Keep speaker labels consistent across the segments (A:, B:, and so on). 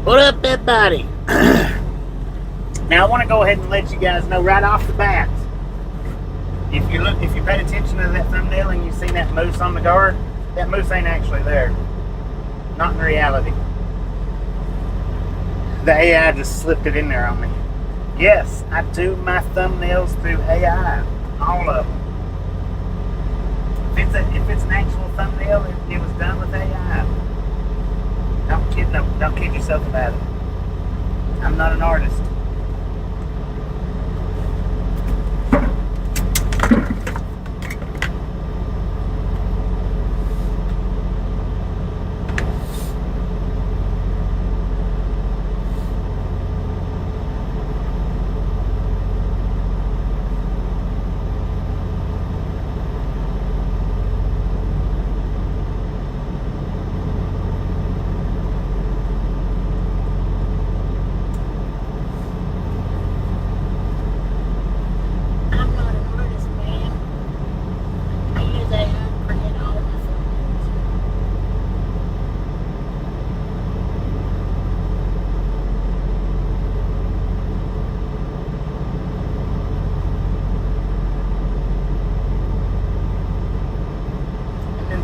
A: What up, everybody? Now I want to go ahead and let you guys know right off the bat. If you paid attention to that thumbnail and you seen that moose on the guard, that moose ain't actually there. Not in reality. The AI just slipped it in there on me. Yes, I do my thumbnails through AI, all of them. If it's an actual thumbnail, it was done with AI. Don't kid yourself about it. I'm not an artist.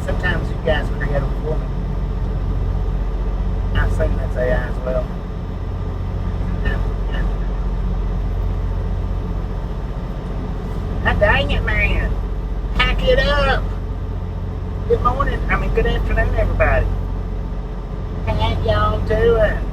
A: Sometimes you guys create them for me. I've seen that's AI as well. Ah, dang it, man. Hack it up. Good morning. Good afternoon, everybody. How y'all doing?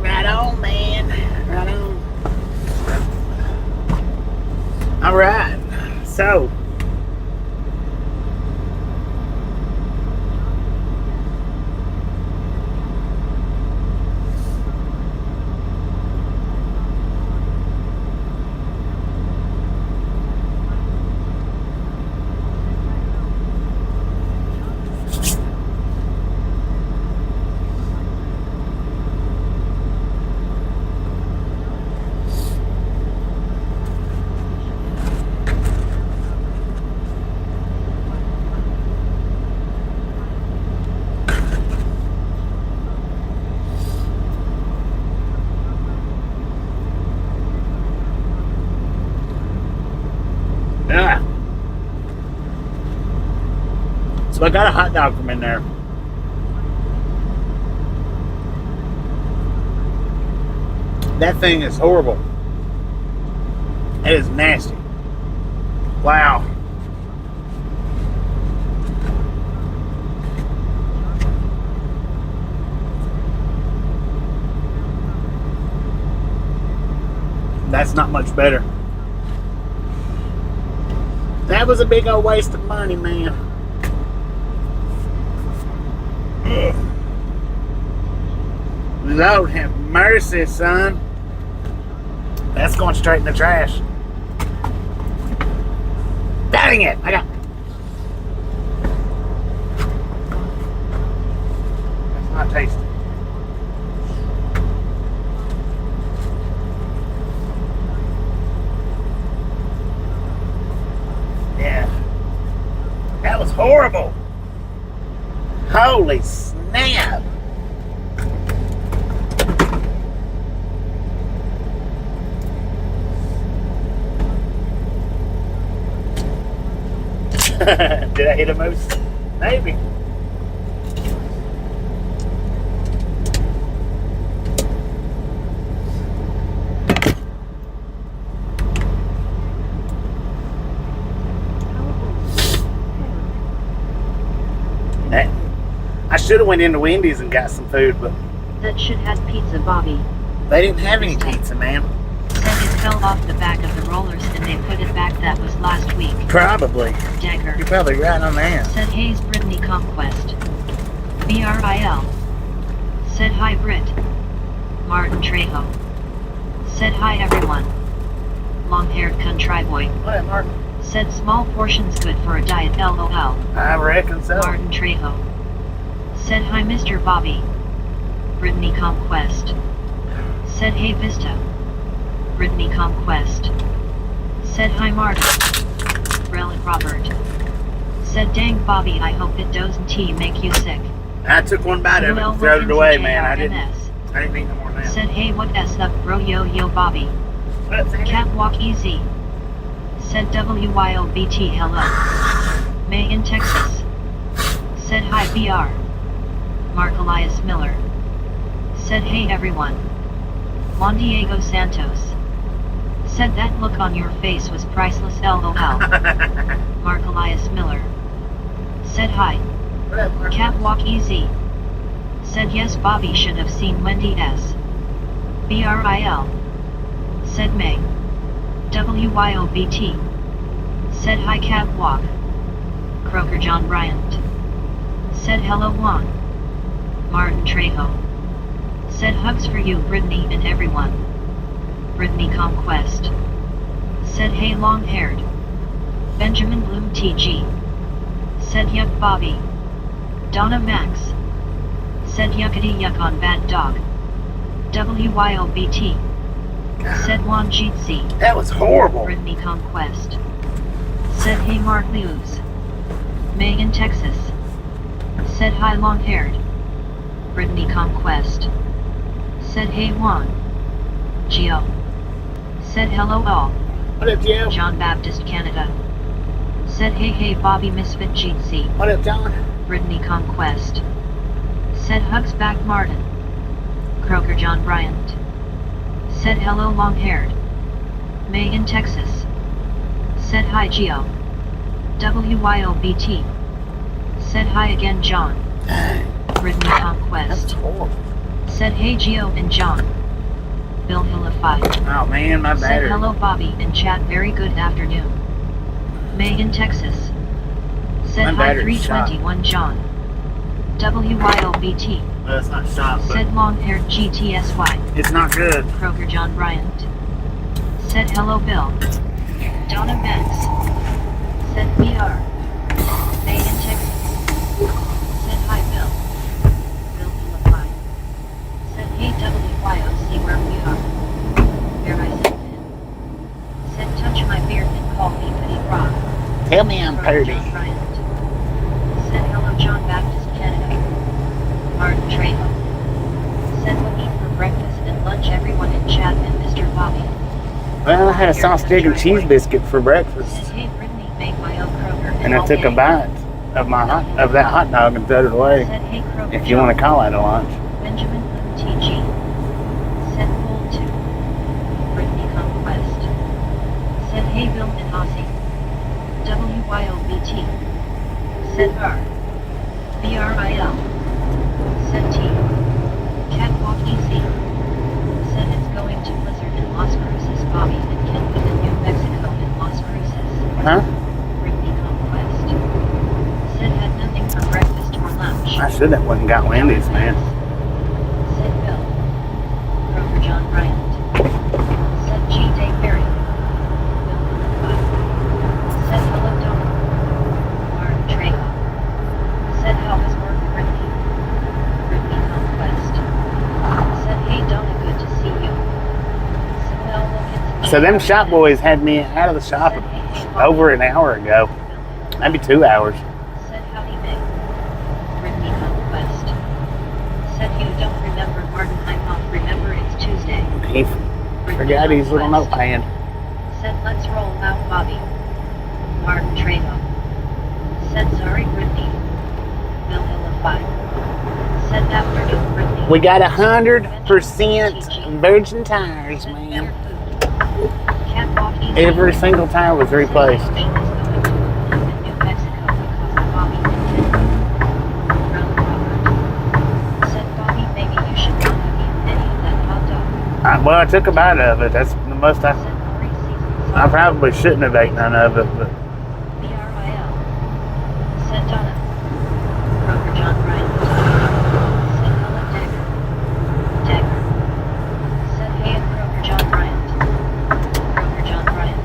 A: Right on, man. Right on. All right. So, I got a hot dog from in there. That thing is horrible. It is nasty. Wow. That's not much better. That was a big old waste of money, man. Lord have mercy, son. That's going straight in the trash. Dang it! That's not tasty. Yeah. That was horrible. Holy snap! Did I hit a moose? Maybe. I should have went into Wendy's and got some food, but
B: That should have pizza, Bobby.
A: they didn't have any pizza, man.
B: Said it fell off the back of the rollers and they put it back. That was last week.
A: Probably.
B: Dagger.
A: You're probably right on that.
B: Said Hayes Brittany Conquest. BRIL. Said hi Brit. Martin Trejo. Said hi everyone. Long-haired country boy.
A: What up, Mark?
B: Said small portions good for a diet, LOL.
A: I reckon so.
B: Martin Trejo. Said hi Mr. Bobby. Brittany Conquest. Said hey Vista. Brittany Conquest. Said hi Martin. Relic Robert. Said dang Bobby, I hope it doesn't make you sick.
A: I took one bite of it and threw it away, man. I didn't eat no more than that.
B: Said hey what s up bro yo Bobby.
A: What, Sandy?
B: Can't walk easy. Said WYOBT hello. May in Texas. Said hi BR. Mark Elias Miller. Said hey everyone. Juan Diego Santos. Said that look on your face was priceless LOL. Mark Elias Miller. Said hi.
A: What up, Mark?
B: Can't walk easy. Said yes Bobby should have seen Wendy S. BRIL. Said May. WYOBT. Said hi catwalk. Croker John Bryant. Said hello Juan. Martin Trejo. Said hugs for you Brittany and everyone. Brittany Conquest. Said hey long-haired. Benjamin Bloom TG. Said yuck Bobby. Donna Max. Said yuckity yuck on bad dog. WYOBT. Said Juan Jeetsy.
A: That was horrible.
B: Brittany Conquest. Said hey Mark Lewis. May in Texas. Said hi long-haired. Brittany Conquest. Said hey Juan. Gio. Said hello all.
A: What up, Joe?
B: John Baptist Canada. Said hey Bobby Misfit Jeetsy.
A: What up, John?
B: Brittany Conquest. Said hugs back Martin. Croker John Bryant. Said hello long-haired. May in Texas. Said hi Gio. WYOBT. Said hi again John. Brittany Conquest.
A: That's horrible.
B: Said hey Gio and John. Bill Hillify.
A: Oh man, my
B: Said
A: battery.
B: hello Bobby and chat very good afternoon. May in Texas. Said
A: My
B: hi
A: battery's
B: 321 John. WYOBT.
A: Well, it's not shot, but
B: Said long-haired GTSY.
A: it's not good.
B: Croker John Bryant. Said hello Bill. Donna Max. Said BR. May in Texas. Said hi Bill. Bill Hillify. Said hey WYOC where we are. Where I said then. Said touch my beard and call me Pretty Rock.
A: Tell me I'm
B: Croker
A: pretty.
B: John Bryant. Said hello John Baptist Canada. Martin Trejo. Said what eat for breakfast and lunch everyone in chat and Mr. Bobby.
A: Well, I had a sausage, egg, and cheese biscuit for breakfast,
B: Said hey Brittany make my own Kroger
A: and I took a bite of that hot dog and threw it away.
B: Said hey Kroger
A: If you want to call that a lunch.
B: Benjamin Bloom TG. Said Bull 2. Brittany Conquest. Said hey Bill and Aussie. WYOBT. Said R. BRIL. Said T. Catwalk easy. Said it's going to blizzard in Las Cruces Bobby and Kenwood in New Mexico and Las Cruces.
A: Huh?
B: Brittany Conquest. Said had nothing for breakfast or lunch.
A: I should have went and got Wendy's, man.
B: Said Bill. Croker John Bryant. Said G. Day Perry. Bill Hillify. Said hello Donna. Martin Trejo. Said how was work Brittany. Brittany Conquest. Said hey Donna good to see you. Said well look it's
A: So them shop boys had me out of the shop over an hour ago. Maybe 2 hours.
B: Said howdy Meg. Brittany Said you don't remember Martin. I'm off. Remember it's Tuesday.
A: He forgot his little notepad.
B: Said let's roll out Bobby. Martin Trejo. Said sorry Brittany. Bill Hill 5. Said afternoon Brittany.
A: We got 100% virgin tires, man.
B: Can't walk easy.
A: Every single tire was replaced. Well, I took a bite of it. That's the most I probably shouldn't have ate none of it, but.
B: IRL. Said Donna. Kroger John Bryant. Said Ella Decker. Decker. Said hey and Kroger John Bryant. Kroger John Bryant.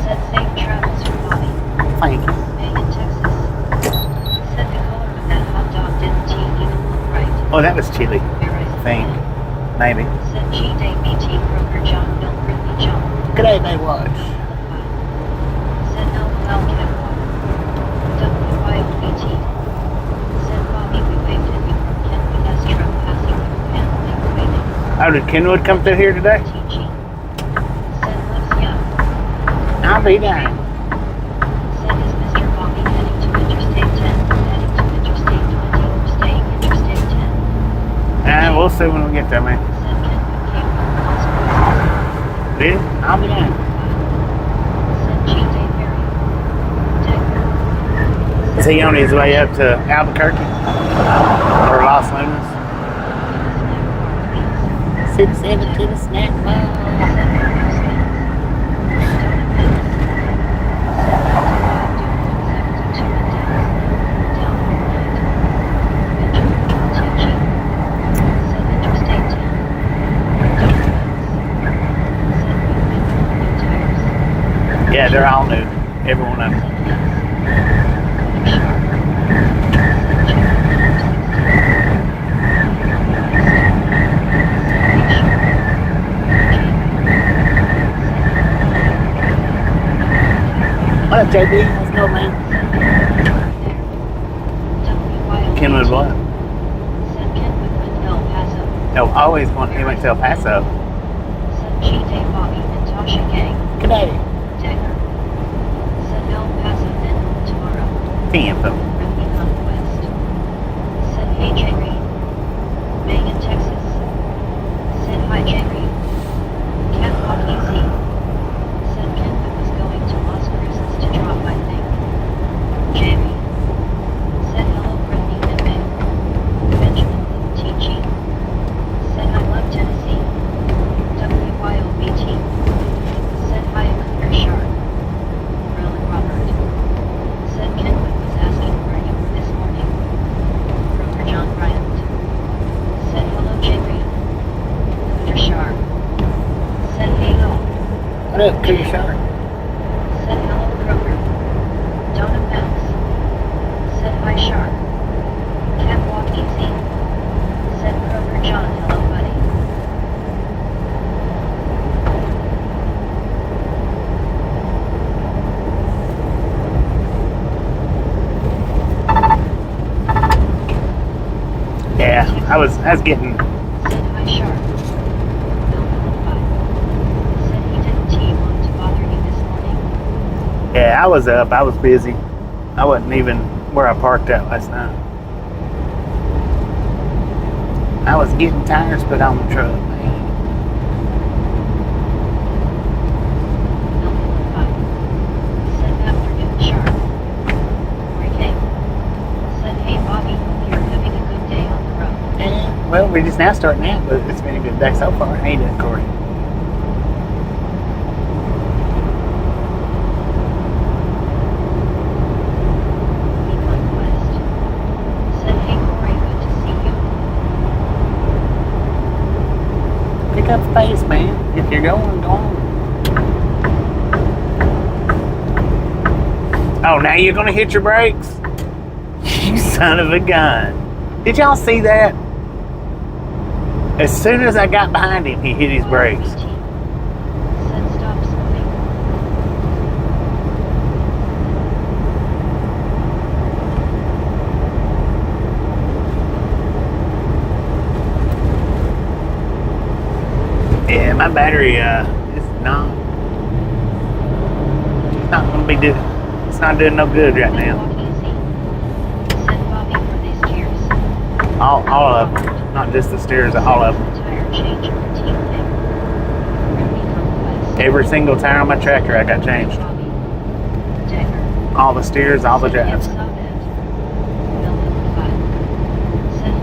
B: Said safe travels for Bobby.
A: Thank you.
B: Megan, Texas. Said the color of that hot dog didn't even look right.
A: Oh, that was chili. I think. Maybe.
B: Said G Day BT Kroger John Bill Brittany John.
A: G'day, Baywatch.
B: Said LOL Catwalk. WYOBT. Said Bobby we waved at you from Kenwood as truck passing with paneling waving.
A: Oh, did Kenwood come through here today?
B: TG. Said loves ya.
A: I'll be down.
B: Said is Mr. Bobby heading to Interstate 10? Heading to Interstate 20 or staying Interstate 10?
A: We'll see when we get there, man.
B: Said Kenwood came from Las Vegas.
A: Did? I'll be down.
B: Said G Day Perry. Decker.
A: Is he on his way up to Albuquerque? Or Los Lunas? Sit 7 to the snack bar. Yeah, they're all new. Every one of them. What up, JB? Let's go, man. Kenwood what?
B: Said Kenwood went to El Paso.
A: Oh, always want he went to El Paso.
B: Said G Day Bobby and Tasha Gang.
A: G'day.
B: Decker. Said El Paso then tomorrow.
A: Tampa.
B: Brittany Conquest. Said hey J Reed. Megan, Texas. Said hi J Reed. Catwalk easy. Said Kenwood was going to Las Cruces to drop, I think. Jamie. Said hello Brittany and Meg. Benjamin with TG. Said I love Tennessee. WYOBT. Said hi Cooper Sharp. Roland Robert. Said Kenwood was asking where you were this morning. Kroger John Bryant. Said hello Jerry. Cooper Sharp. Said hey ho.
A: What up, Cooper Sharp?
B: Said hello Kroger. Donna Max. Said hi Sharp. Catwalk easy. Said Kroger John hello buddy.
A: Yeah, I was getting.
B: Said hi Sharp. Bill Philippi. Said he didn't want to bother you this morning.
A: Yeah, I was up. I was busy. I wasn't even where I parked at last night. I was getting tires put on the truck, man.
B: Bill Philippi. Said afternoon Sharp. Corey King. Said hey Bobby, you're having a good day on the road.
A: Yeah, well, we're just now starting out, but it's been a good day so far. Ain't it, Corey?
B: Conquest. Said hey Corey, good to see you.
A: Pick up the pace, man. If you're going, go on. Oh, now you're gonna hit your brakes? You son of a gun. Did y'all see that? As soon as I got behind him, he hit his brakes.
B: Said stop smoking.
A: Yeah, my battery is not gonna be doing. It's not doing no good right now.
B: Walk easy. Said Bobby for these tears.
A: All of them, not just the steers, all of them.
B: Tire change routine thing. Ruby conquest.
A: Every single tire on my tractor I got changed.
B: Bobby. Dagger.
A: All the steers, all the drives.
B: Said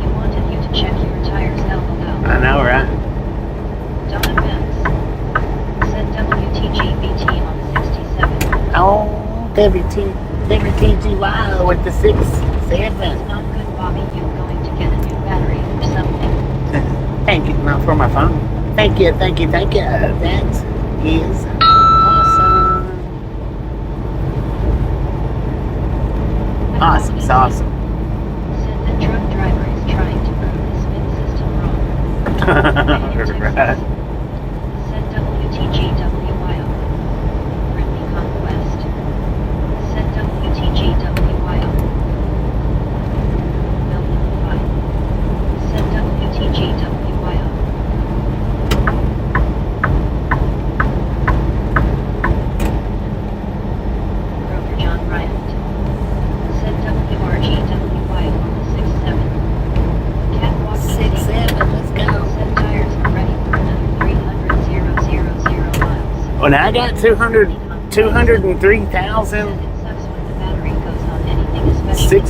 B: he wanted you to check your tires. LOL.
A: I know, right?
B: Donna Benz. Said WTGBT on 67.
A: Oh, WTGY with the 6.7.
B: Not good, Bobby. You going to get a new battery or something?
A: Thank you, not for my phone. Thank you. That is awesome. Awesome, it's awesome.
B: Said the truck driver is trying to prove the spin system wrong.
A: Right.
B: Said WTGWYO. Britney Conquest. Said WTGWYO. Building 5. Said WTGWYO. Kroger John Bryant. Said WRGWYO on the 6-7. Catwalk easy.
A: 6.7, let's go.
B: Said tires are ready for another 300,000 miles.
A: When I got 203,652
B: Said it sucks when the battery goes on anything, especially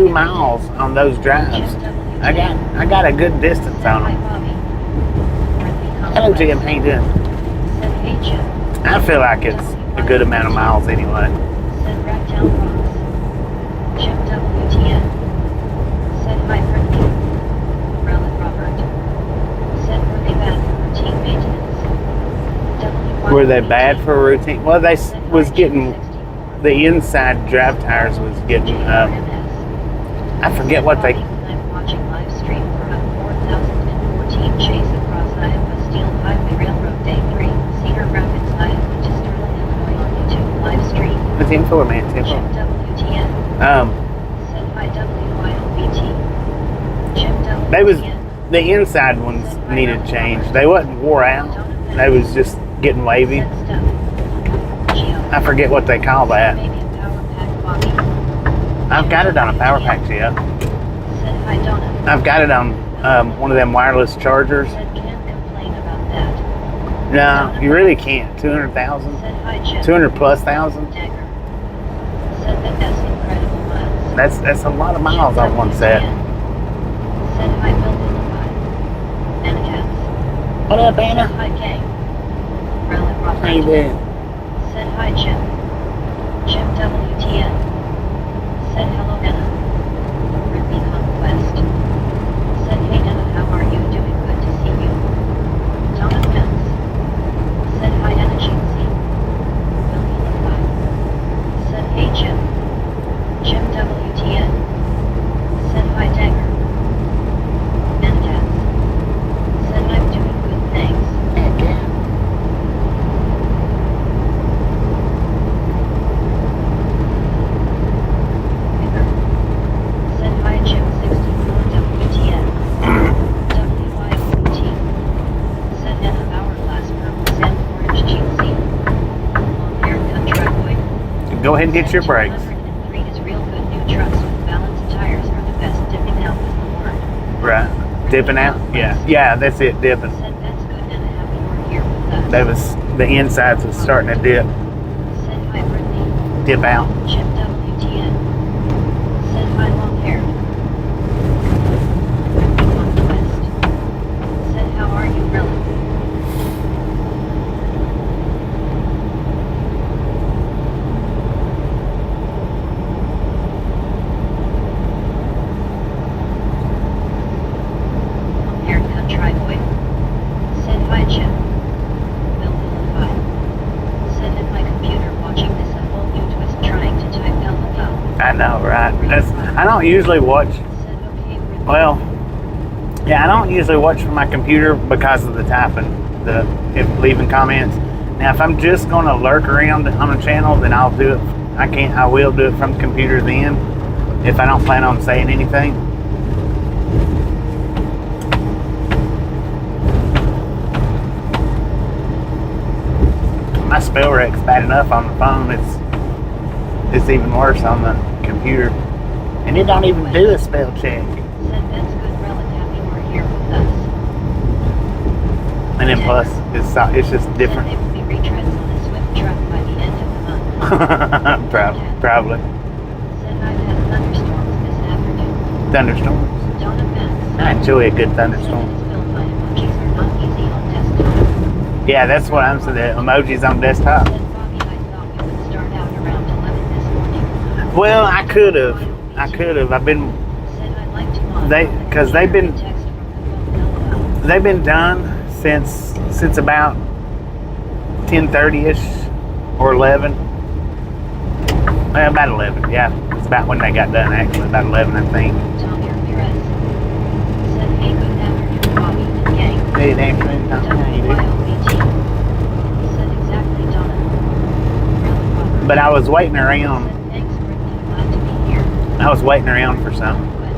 A: miles on those drives. I got a good distance on
B: Hi
A: them.
B: Bobby.
A: Hello, Jim. How you doing?
B: Said hey Jim.
A: I feel like it's a good amount of miles anyway.
B: Said Ragtown Rocks. Jim WTN. Said hi Brittany. Relic Robert. Said were they bad for routine maintenance?
A: Were they bad for a routine? Well, they was getting the inside drive tires was getting. I forget what they.
B: I'm watching live stream for a 4014 chase across Iowa Steel Highway Railroad Day 3, Cedar Rapids, Iowa to Sterling, Illinois on YouTube live stream.
A: The 10-4, man, 10-4.
B: Jim WTN. Said hi WYLBT. Jim WTN.
A: They was the inside ones needed change. They wasn't wore out. They was just getting wavy.
B: Said stuff. Geo.
A: I forget what they call that.
B: Maybe a power pack Bobby.
A: I've got it on a power pack, yeah.
B: Said hi Donna.
A: I've got it on one of them wireless chargers.
B: Said can't complain about that.
A: No, you really can't. 200,000,
B: Said hi Jim.
A: 200 plus thousand.
B: Dagger. Said that that's incredible miles.
A: That's a lot of miles on one set.
B: Said hi Building 5. And cats.
A: What up,
B: Said
A: Anna?
B: hi Kay. Relic Robert.
A: How you doing?
B: Said hi Jim. Jim WTN. Said hello Anna. Ruby Conquest. Said hey Anna, how are you doing? Good to see you. Donna Benz. Said hi Anna Jinxie. Building 5. Said hey Jim. Jim WTN. Said hi Dagger. And cats. Said I'm doing good, thanks. Said hi Jim 64 WTN. WYOT. Said Anna Hourglass Purple Sand Orange Jinxie. Long haircut truck boy.
A: Go ahead and hit your brakes.
B: 203 is real good. New trucks with balanced tires are the best. Dipping out was the word.
A: Right. Dipping out? Yeah, that's it, dipping.
B: Said that's good Anna, happy you're here with us.
A: That was, the insides was starting to dip,
B: Said hi Brittany.
A: dip out.
B: Jim WTN. Said hi long hair. Ruby Conquest. Said how are you really? Long haircut try boy. Said hi Jim. Building 5. Said in my computer watching this a whole new twist trying to type LOL.
A: I know, right? I don't usually watch,
B: Said okay Ruby.
A: well, yeah, I don't usually watch from my computer because of the typing, if leaving comments. Now, if I'm just going to lurk around on a channel, then I'll do it. I will do it from the computer then, if I don't plan on saying anything. my spell rec's bad enough on the phone. It's even worse on the computer. And it don't even do a spell check.
B: Said that's good relic, happy we're here with us.
A: And then plus, it's just
B: Said
A: different.
B: they will be retreads on a swift truck by the end of the month.
A: Probably.
B: Said I've had thunderstorms this afternoon.
A: Thunderstorms.
B: Don't offense.
A: I enjoy a good
B: Said
A: thunderstorm.
B: it is built by emojis are not easy on desktop.
A: Yeah, that's what I'm saying. The emojis on desktop.
B: Said Bobby, I thought we would start out around 11 this morning.
A: Well, I could have. I've been.
B: Said I'd like to mod
A: Because they've been
B: text from the phone.
A: they've been done since about 10:30ish or 11. Well, about 11. Yeah, it's about when they got done. Actually, about 11, I think.
B: Tommy Ramirez. Said, hey, good afternoon, Bobby and gang.
A: Hey, thanks, man. How you doing?
B: WYOBT. Said exactly, Donna. Really, Robert.
A: But I was waiting around.
B: Said, thanks, Brittany, glad to be here.
A: I was waiting around for something
B: Quest.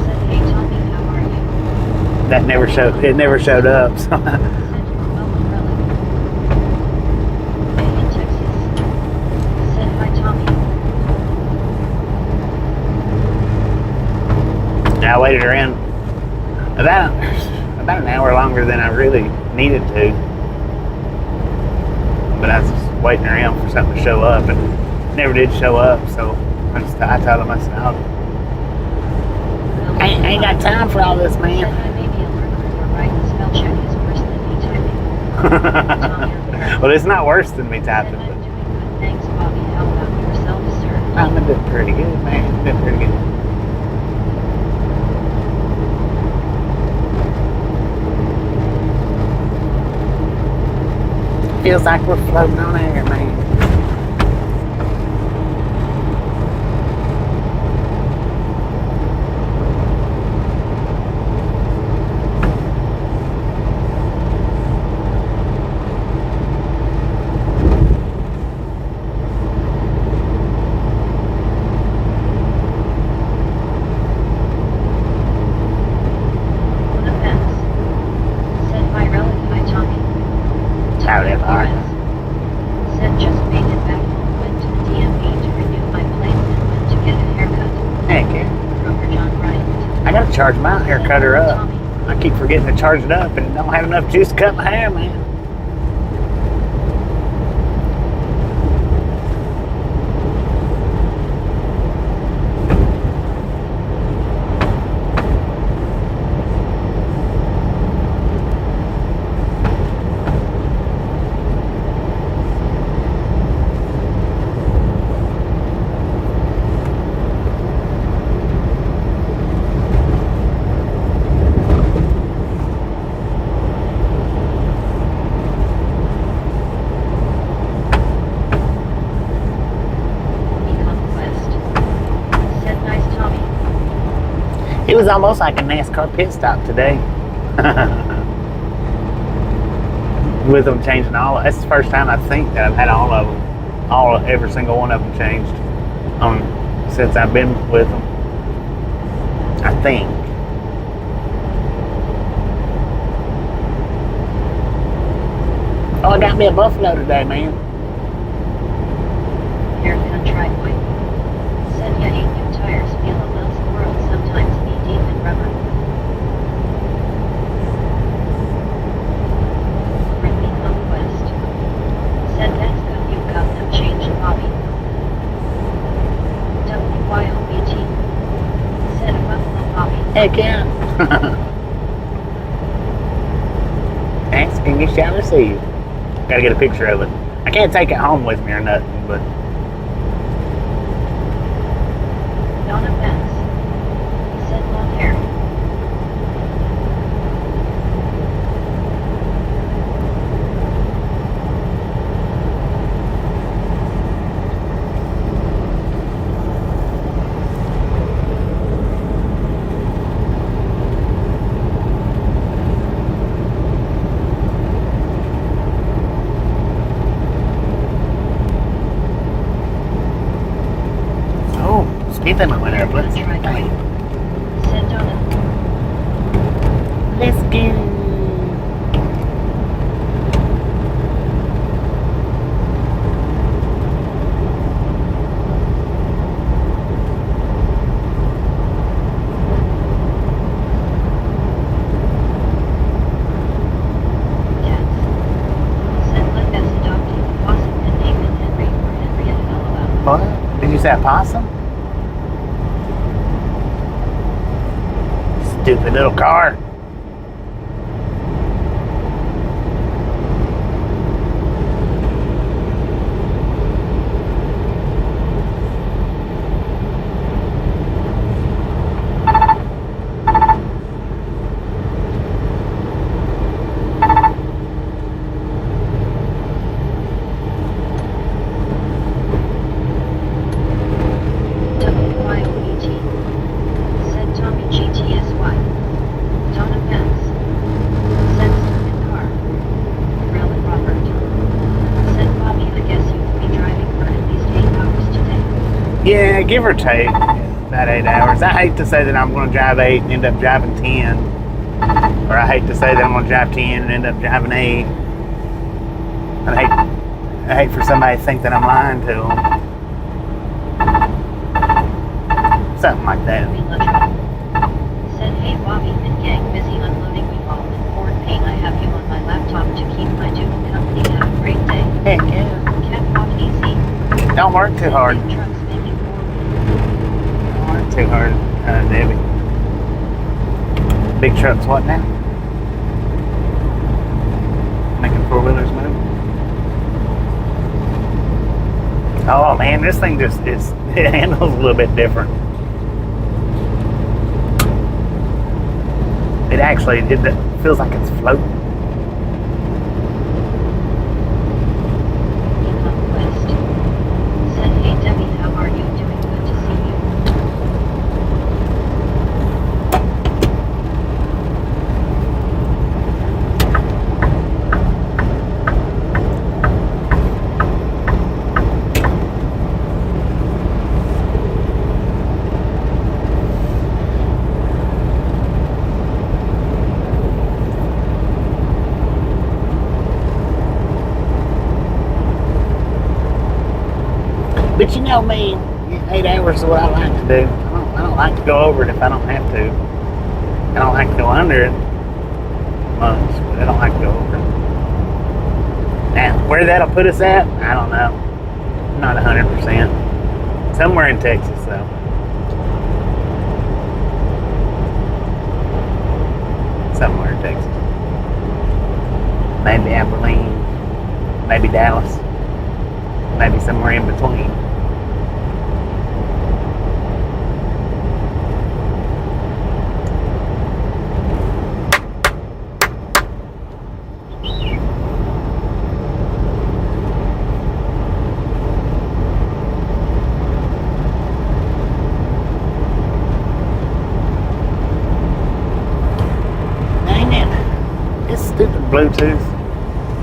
B: Said, hey, Tommy, how are you?
A: that never showed. It never showed up. So
B: Said, you're welcome, Relic. Hey, in Texas. Said, hi, Tommy.
A: I waited around about an hour longer than I really needed to. But I was just waiting around for something to show up, and it never did show up. So I told him, I said, I ain't got time for all this,
B: Said,
A: man.
B: I may be a learner, but writing spell check is worse than me typing. Tommy Ramirez.
A: Well, it's not worse than me
B: Said,
A: typing,
B: I'm
A: but
B: doing good, thanks, Bobby. How about yourself, sir?
A: I'm doing pretty good, man. Doing pretty good. Feels like we're floating on air, man.
B: On offense. Said, my relic, hi, Tommy.
A: Howdy,
B: Tommy
A: Mark.
B: Ramirez. Said, just made it back home, went to the DMV to renew my plate and went to get a haircut.
A: Heck yeah.
B: Broker John Bryant.
A: I gotta charge my hair
B: Said,
A: cutter
B: hello,
A: up.
B: Tommy.
A: I keep forgetting to charge it up and don't have enough juice to cut my hair, man.
B: Conquest. Said, nice, Tommy.
A: It was almost like a NASCAR pit stop today. With them changing that's the first time I think that I've had all of them, every single one of them changed since I've been with them. I think. Oh, I got me a Buffalo today, man.
B: Haircut driveway. Said, yeah, 8 new tires feel a little squirrel sometimes knee deep in rubber. Brittany Conquest. Said, that's good, you got them changed, Bobby. WYOBT. Said, a Buffalo Bobby.
A: Heck yeah. Asking you shall receive. Gotta get a picture of it. I can't take it home with me or nothing, but
B: Don't offense. Said, long hair.
A: speed limit went up. Let's
B: Said, Donna.
A: go. Did you say a possum? Stupid little car.
B: WYOBT. Said Tommy GTSY. Donna Pence. Said Stupid Car. Rella Robert. Said Bobby, I guess you'll be driving for at least 8 hours today.
A: Yeah, give or take about 8 hours. I hate to say that I'm going to drive 8 and end up driving 10. Or I hate to say that I'm going to drive 10 and end up driving 8. I hate for somebody to think that I'm lying to them. Something like that.
B: Said, hey Bobby and gang, busy unloading U-Haul and Ford paint. I have you on my laptop to keep my dual company. Have a great day.
A: Heck yeah.
B: Catwalk easy.
A: Don't work too hard.
B: Big trucks making
A: Don't work too hard, Debbie. Big trucks, what now? Making 4-wheelers move. Oh man, this thing just is, it handles a little bit different. It actually, it feels like it's floating.
B: West. Said, hey Debbie, how are you doing? Good to see you.
A: But you know me, 8 hours is what I like to do. I don't like to go over it if I don't have to. I don't like to go under it much, but I don't like to go over it. Now, where that'll put us at, I don't know. Not 100%. Somewhere in Texas, though. Somewhere in Texas. Maybe Abilene. Maybe Dallas. Maybe somewhere in between. Dang it. This stupid Bluetooth.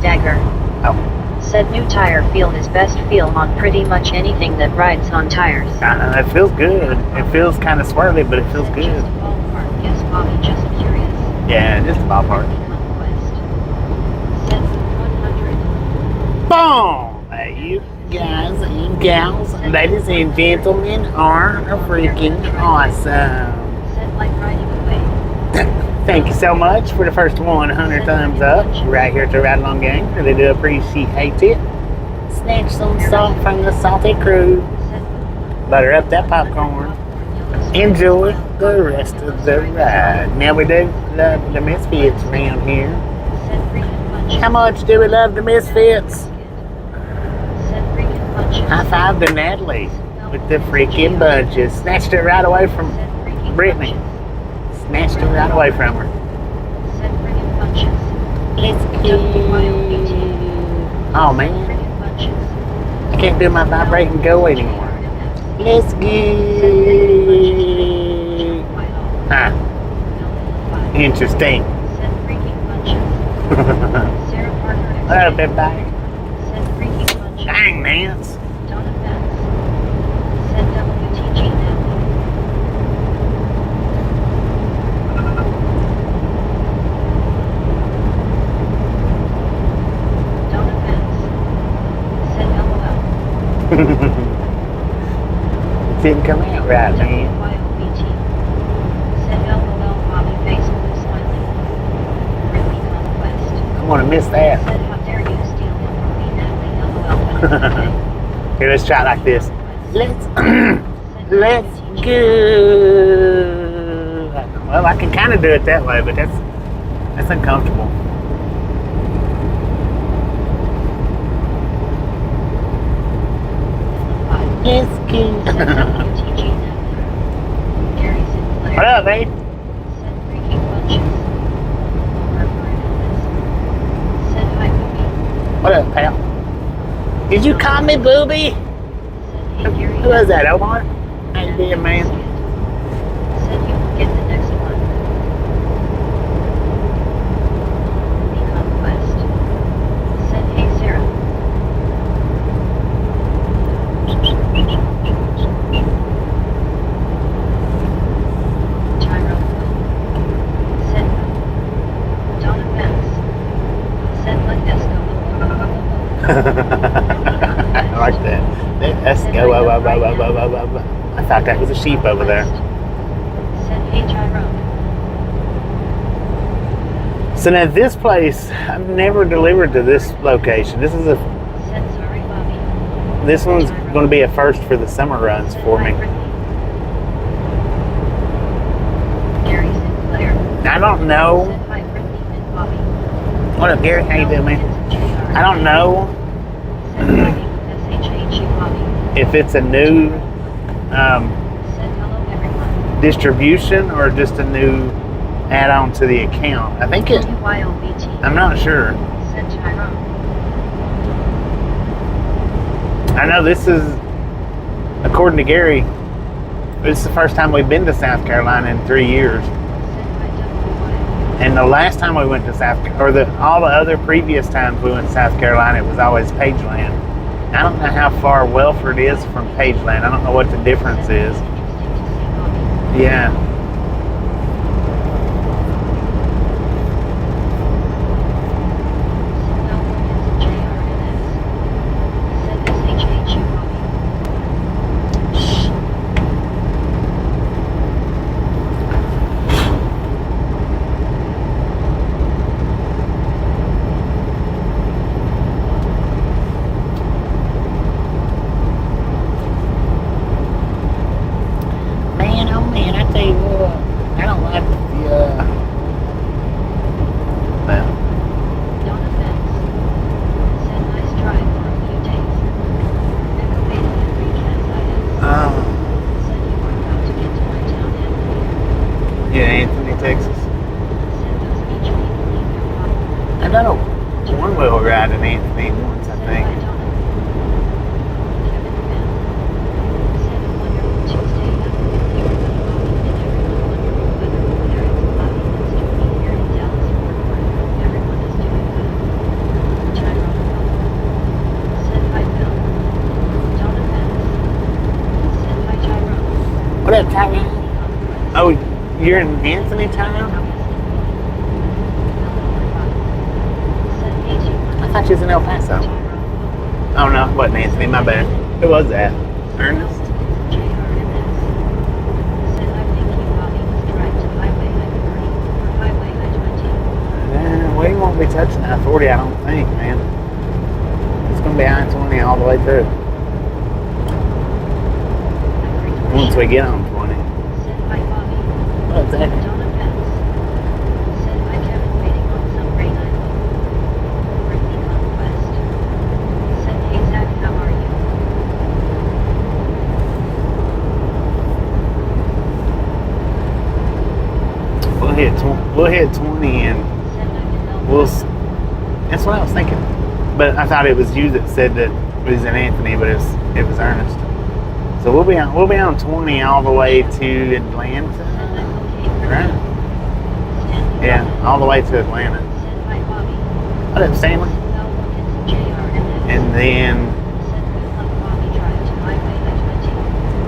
B: Dagger.
A: Oh.
B: Said new tire feel is best feel on pretty much anything that rides on tires.
A: It feels good. It feels kind of swirly, but it feels
B: Said
A: good.
B: just a ballpark. Yes, Bobby, just curious.
A: Yeah, just a ballpark.
B: Conquest. Said 100.
A: Boom! Hey, you guys and gals, ladies and gentlemen, are freaking awesome.
B: Said like riding away.
A: Thank you so much for the first 100 thumbs up right here at the Ride Along Gang. Really do appreciate it. Snatch some salt from the salty crew. Butter up that popcorn. Enjoy the rest of the ride. Now we do love the Misfits around here.
B: Said freaking punch.
A: How much do we love the Misfits?
B: Said freaking punches.
A: High five to Natalie with the freaking bunches. Snatched it right away from
B: Said freaking
A: Brittany.
B: punches.
A: Snatched it right away from her.
B: Said freaking punches.
A: Let's
B: WYOBT.
A: Oh man,
B: Freaking punches.
A: I can't do my vibrate and go anymore. Let's go. Huh, interesting.
B: Said freaking punches. Sarah Parker.
A: Love it, bye.
B: Said freaking punches.
A: Dang, Nance.
B: Donna Pence. Said WTG Natalie. Donna Pence. Said LOL.
A: Didn't come out right, man.
B: WYOBT. Said LOL Bobby face blue smiling. Really conquest.
A: I'm gonna miss that.
B: Said how dare you steal him from me Natalie LOL.
A: Here, let's try it like this. Let's
B: Said
A: let's
B: Cruces teach
A: go. Well, I can kind of do it that way, but that's uncomfortable. Let's
B: Said
A: go.
B: WTG Gary Sinclair.
A: What up, babe?
B: Said freaking bunches. Said hi booby.
A: What up, pal? Did you call me booby?
B: Said hey Gary.
A: Who was that, Omar? How you doing, man?
B: Said you will get the next one. The conquest. Said hey Sarah. Tyrone. Said Donna Vance. Said let us
A: I like that. Let's go. I thought that was a sheep over there.
B: Said hey Tyrone.
A: So now this place, I've never delivered to this location. This is
B: Said sorry Bobby.
A: this one's going to be a first for the summer runs
B: Said
A: for
B: hi,
A: me.
B: Brittany. Gary Sinclair.
A: I don't know.
B: Said hi Brittany and Bobby.
A: What up, Gary? How you doing, man? I don't know
B: Said SHH Bobby.
A: if it's a new
B: Said hello everyone.
A: distribution or just a new add-on to the account. I think it.
B: WYOBT.
A: I'm not sure.
B: Said Tyrone.
A: I know this is, according to Gary, this is the first time we've been to South Carolina in 3 years.
B: Said hi WYO.
A: And the last time we went to all the other previous times we went to South Carolina, it was always Pageland. I don't know how far Welford is from Pageland. I don't know what the difference is.
B: Interesting to see Bobby.
A: Yeah. Man, oh man, I tell you what, I don't like the, well,
B: Donna Vance. Said nice drive for a few days. Excavating and recast Said you are about to get to my town Anthony.
A: yeah, Anthony, Texas.
B: Said those beach people leave their problem.
A: I done a one-wheel ride in Anthony once, I
B: Said
A: think.
B: hi Donna. Kevin Van. Said a wonderful Tuesday afternoon here with Bobby and everyone wondering whether there is Bobby next to me here in Dallas Fort Worth. Everyone is doing good. Tyrone. Said hi Bill. Donna Vance. Said hi Tyrone.
A: What up, Tyrone? Oh, you're in Anthony, Tyrone? I thought you was in El Paso. Oh no, it wasn't Anthony, my bad. Who was that? Ernest? We won't be touching I-40, I don't think, man. It's going to be I-20 all the way through. Once we get on 20. What's that? We'll hit 20 and that's what I was thinking. But I thought it was you that said that it was in Anthony, but it was Ernest. So we'll be on 20 all the way to Atlanta. Right? Yeah, all the way to Atlanta. What up, Stanley? And then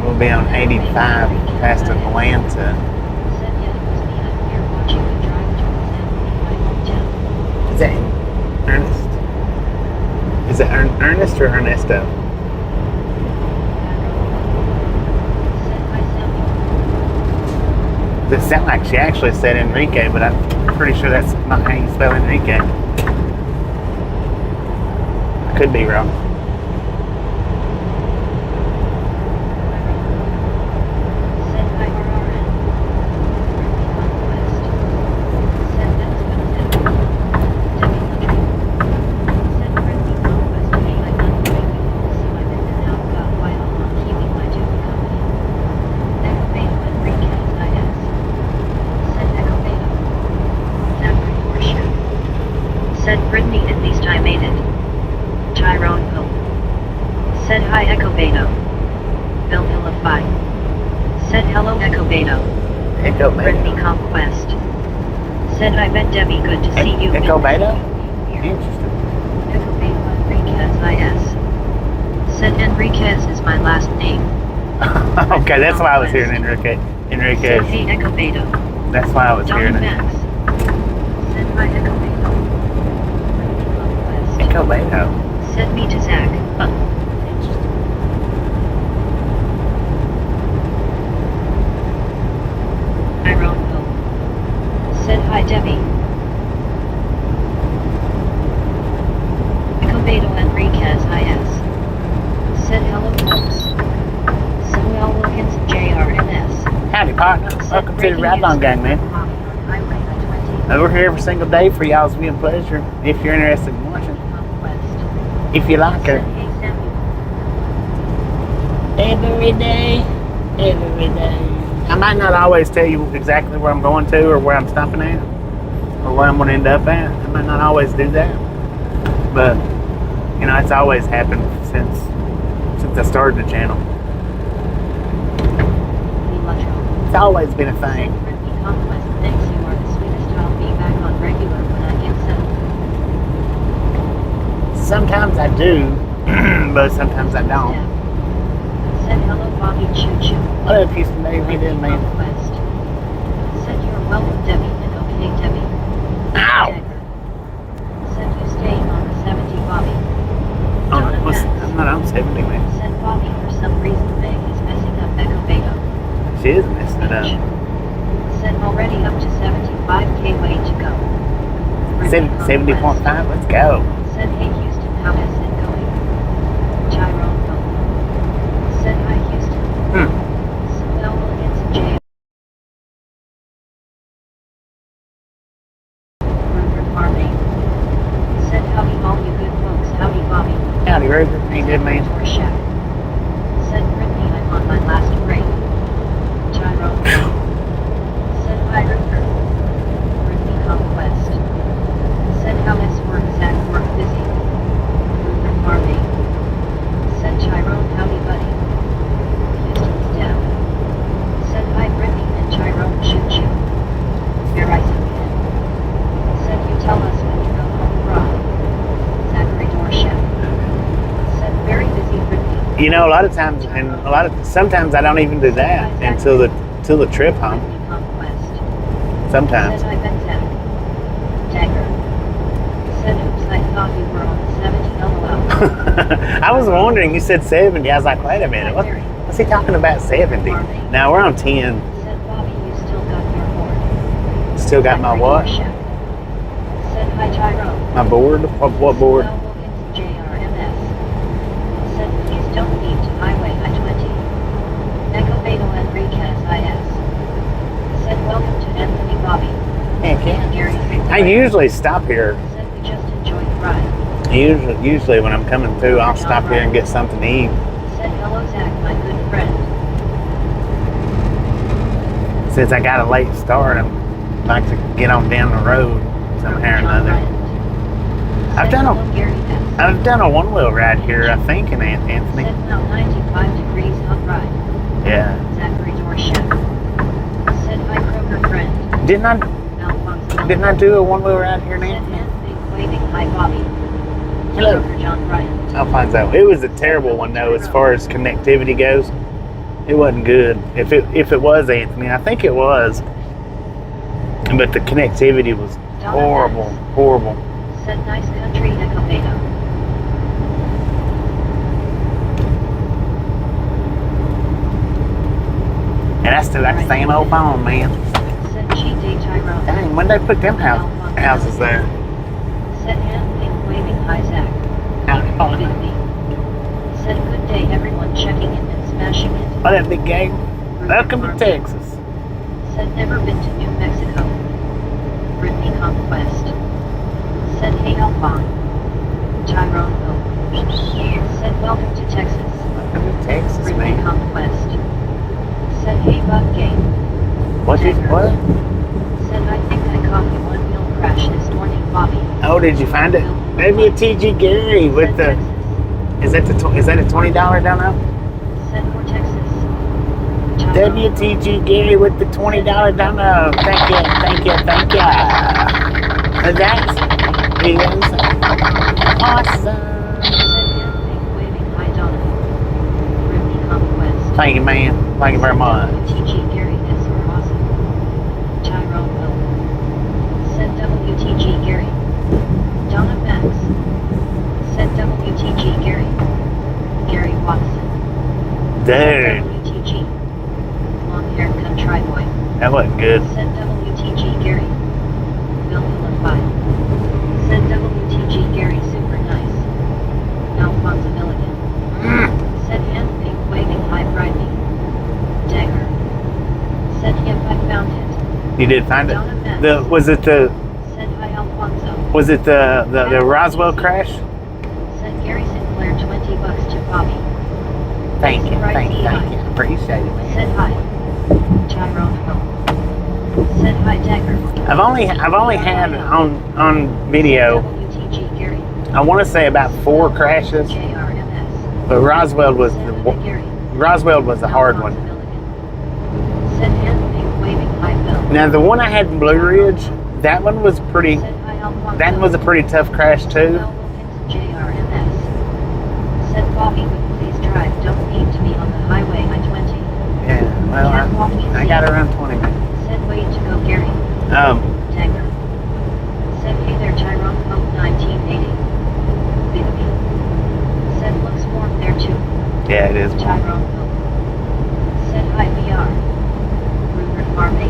A: we'll be on 85 past Atlanta. Is that Ernest? Is it Ernest or Ernesto? Does it sound like she actually said Enrique, but I'm pretty sure that's not how you spell Enrique. I could be wrong.
B: Said hello Echo Beta.
A: Echo
B: Brittany
A: Beta.
B: Conquest. Said I bet Debbie good to see you.
A: Echo
B: in
A: Beta?
B: here.
A: Interesting.
B: Echo Beta Enriquez IS. Said Enriquez is my last name.
A: Okay, that's why I was hearing Enrique.
B: Said
A: Enriquez.
B: hey Echo Beta.
A: That's why I was
B: Donnie
A: hearing it.
B: Max. Said hi Echo Beta. Brittany Conquest.
A: Echo Beta.
B: Said me to Zach. Tyrone Hill. Said hi Debbie. Echo Beta Enriquez IS. Said hello folks. Samuel Wilkins JRMS.
A: Howdy, partner. Welcome to the Ride Along Gang, man. We're here every single day for y'all's viewing pleasure. If you're interested in watching, if you like her. Every day. I might not always tell you exactly where I'm going to or where I'm stopping at or where I'm going to end up at. I might not always do that. But, you know, it's always happened since I started the channel. It's always been a thing. Sometimes I do, but sometimes I don't.
B: Said hello Bobby Choo Choo.
A: What up, Houston Dave? How you doing, man?
B: Said you're welcome Debbie and okay Debbie.
A: Ow!
B: Said you staying on the 70 Bobby.
A: I'm not on 70, man.
B: Said Bobby for some reason Meg is messing up Echo Beta.
A: She is messing it up.
B: Said already up to 75k way to go.
A: 70.5, let's go.
B: Said hey Houston, how is it going? Tyrone Hill. Said hi Houston. Samuel Wilkins J. Rupert Marley. Said howdy all you good folks, howdy Bobby.
A: Howdy, Rupert. How you doing, man?
B: Shack. Said Brittany, I'm on my last break. Tyrone Hill. Said hi Rupert. Brittany Conquest. Said how is work, Zach work busy. Rupert Marley. Said Tyrone, howdy buddy. Houston's down. Said hi Brittany and Tyrone choo choo. Here I again. Said you tell us when you go home ride. Zachary Dorshep. Said very busy Brittany.
A: You know, a lot of times, sometimes I don't even do that until the trip home.
B: Brittany Conquest.
A: Sometimes.
B: Said I bet Zach. Dagger. Said oops, I thought you were on the 70 LOL.
A: I was wondering, you said 70. I was like, wait a minute, what's he talking about 70? Now we're on 10.
B: Said Bobby, you still got your board.
A: Still got my what?
B: Said hi Tyrone.
A: My board? What board?
B: Samuel Wilkins JRMS. Said please don't leave to Highway I-20. Echo Beta Enriquez IS. Said welcome to Anthony Bobby.
A: Heck yeah.
B: Gary
A: I usually stop here.
B: Said we just enjoyed the ride.
A: Usually when I'm coming through, I'll stop here and get something to eat.
B: Said hello Zach, my good friend.
A: Since I got a late start, I like to get on down the road somehow or another. I've done a one-wheel ride here, I think, in Anthony.
B: Said now 95 degrees hot ride.
A: Yeah.
B: Zachary Dorshep. Said hi Kroger friend.
A: Didn't I do a one-wheel ride here in
B: Said
A: Anthony?
B: Anthony waving hi Bobby.
A: Hello.
B: Kroger John Bryant.
A: Alfonso. It was a terrible one though, as far as connectivity goes. It wasn't good. If it was Anthony, I think it was. But the connectivity was horrible.
B: Said nice country Echo Beta.
A: And I still got the same old phone, man.
B: Said GD Tyrone.
A: Dang, when they put them houses there?
B: Said Anthony waving hi Zach.
A: Howdy,
B: Big B. Said good day everyone checking in and smashing it.
A: What up, big gang? Welcome to Texas.
B: Said never been to New Mexico. Brittany Conquest. Said hey Alphon. Tyrone Hill. Said welcome to Texas.
A: Welcome to Texas,
B: Brittany
A: man.
B: Conquest. Said hey Bug Game.
A: What?
B: Said I think I caught the one-wheel crash this morning, Bobby.
A: Oh, did you find it? Maybe a TG Gary with the. Is that a $20 down now?
B: Said for Texas.
A: WTG Gary with the $20 dono. Thank you. That is awesome. Thank you, man. Thank you very much.
B: WTG Gary is awesome. Tyrone Will. Said WTG Gary. Donna Max. Said WTG Gary. Gary Watson.
A: Dude,
B: WTG. Long hair country boy.
A: that wasn't good.
B: Said WTG Gary. Bill 5. Said WTG Gary super nice. Alfonso Milligan. Said hand pink waving high brightly. Dagger. Said yep I found it.
A: You did find it?
B: Donna Max.
A: Was it the
B: Said hi Alfonso.
A: was it the Roswell crash?
B: Said Gary Sinclair $20 to Bobby.
A: Thank you. Appreciate it, man.
B: Said hi. Tyrone Hill. Said hi Dagger.
A: I've only had on video,
B: WTG Gary.
A: I want to say about 4 crashes,
B: JRMS.
A: but Roswell was
B: Said
A: the
B: hi Gary.
A: hard one.
B: Said hand pink waving high Bill.
A: Now the one I had in Blue Ridge, that one was pretty.
B: Said hi Alfonso.
A: That was a pretty tough crash too.
B: JRMS. Said Bobby would please drive. Don't need to be on the highway I-20.
A: Yeah, well, I got around 20 minutes.
B: Said way to go Gary. Tanger. Said hey there Tyrone Pope 1980. Bigamy. Said looks warm there too.
A: Yeah, it is.
B: Tyrone Pope. Said hi VR. Rupert Farm 8.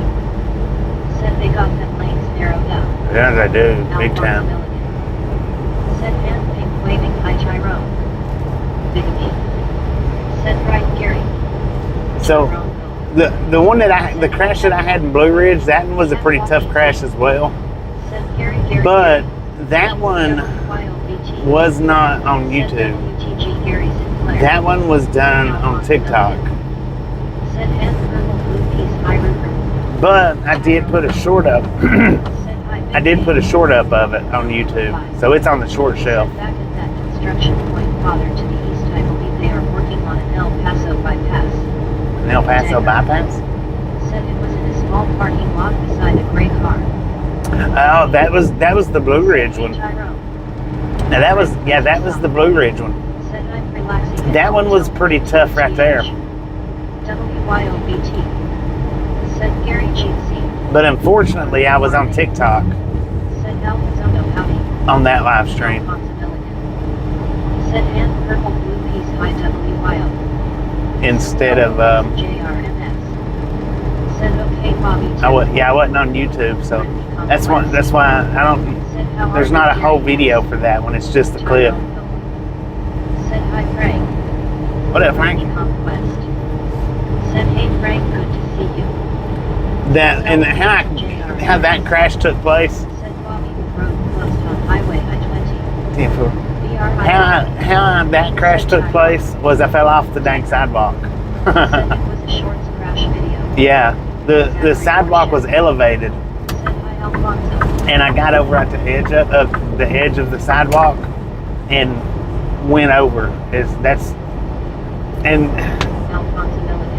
B: Said they got them lanes narrowed up.
A: Yeah, they do, big
B: Alphonse
A: time.
B: Milligan. Said hand pink waving hi Tyrone. Bigamy. Said right Gary.
A: So
B: Tyrone Pope.
A: the one the crash that I had in Blue Ridge, that one was a pretty tough crash as well.
B: Said Gary
A: But that one was not on YouTube.
B: WTG Gary Sinclair.
A: That one was done on TikTok.
B: Said hand purple blue piece high Rupert.
A: But I did put a short up. I did put a short up of it on YouTube. So it's on the short shelf.
B: Back at that construction point farther to the east, I believe they are working on an El Paso bypass.
A: An El Paso bypass?
B: Said it was in a small parking lot beside a gray car.
A: Oh, that was the Blue Ridge one.
B: Tyrone.
A: Now that was the Blue Ridge one.
B: Said I'm relaxing.
A: That one was pretty tough right there.
B: WYOBT. Said Gary Cheatsy.
A: But unfortunately I was on TikTok
B: Said Alfonso Howdy.
A: on that live stream.
B: Said hand purple blue piece high WYO.
A: Instead of
B: JRMS. Said okay Bobby.
A: I wasn't on YouTube, so that's why I don't. There's not a whole video for that one. It's just a clip.
B: Said hi Frank.
A: What up, Frank?
B: Conquest. Said hey Frank, good to see you.
A: That and how that crash took place.
B: Said Bobby road closed on highway I-20.
A: How that crash took place was I fell off the dang sidewalk.
B: Said it was a shorts crash video.
A: Yeah, the sidewalk was elevated,
B: Said hi Alfonso.
A: and I got over at the edge of the sidewalk and went over.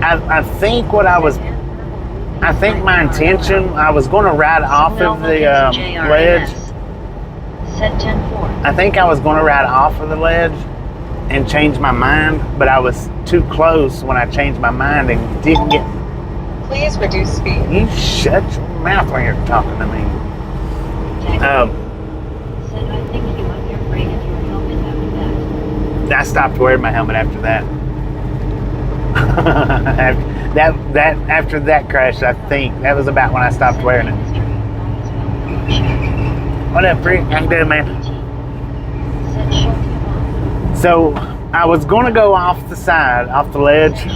A: I think I think my intention, I was going to ride off of the ledge.
B: Said 10-4.
A: I think I was going to ride off of the ledge and change my mind, but I was too close when I changed my mind and didn't get.
C: Please reduce speed.
A: You shut your mouth when you're talking to me.
B: Said I think you left your brake and your helmet after that.
A: I stopped wearing my helmet after that. After that crash, I think that was about when I stopped wearing it. What up, Rick? How you doing, man? So I was going to go off the ledge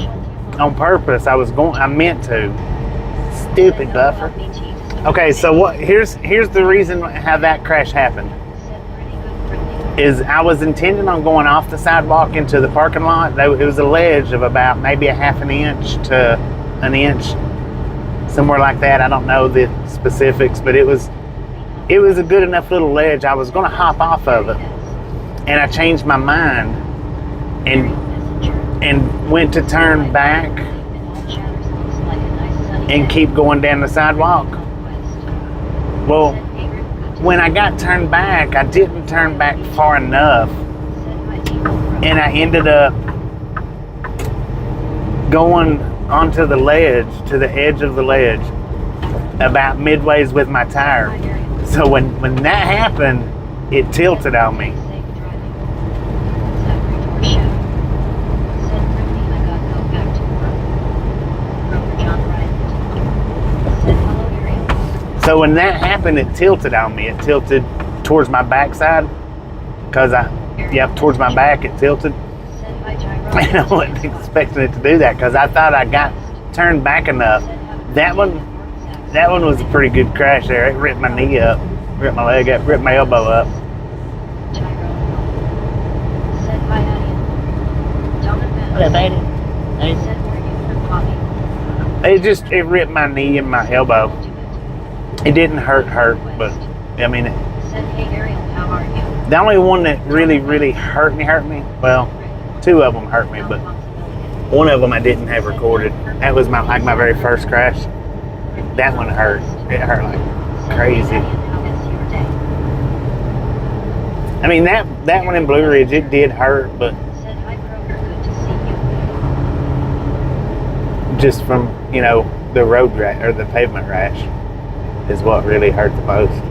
A: on purpose. I meant to. Stupid buffer. Okay, so here's the reason how that crash happened. Is I was intending on going off the sidewalk into the parking lot. It was a ledge of about maybe a half an inch to an inch, somewhere like that. I don't know the specifics, but it was a good enough little ledge. I was going to hop off of it, and I changed my mind and went to turn back, and keep going down the sidewalk. Well, when I got turned back, I didn't turn back far enough, and I ended up going onto the ledge, to the edge of the ledge, about midways with my tire. So when that happened, it tilted on me. So when that happened, it tilted on me. It tilted towards my backside, towards my back it tilted. And I wasn't expecting it to do that because I thought I got turned back enough. That one was a pretty good crash there. It ripped my knee up, ripped my leg up, ripped my elbow up. What baby? It ripped my knee and my elbow. It didn't hurt, but I mean, the only one that really hurt me. Well, two of them hurt me, but one of them I didn't have recorded. That was my very first crash. That one hurt. It hurt like crazy. I mean, that one in Blue Ridge, it did hurt, but just from, the road rash or the pavement rash is what really hurt the most.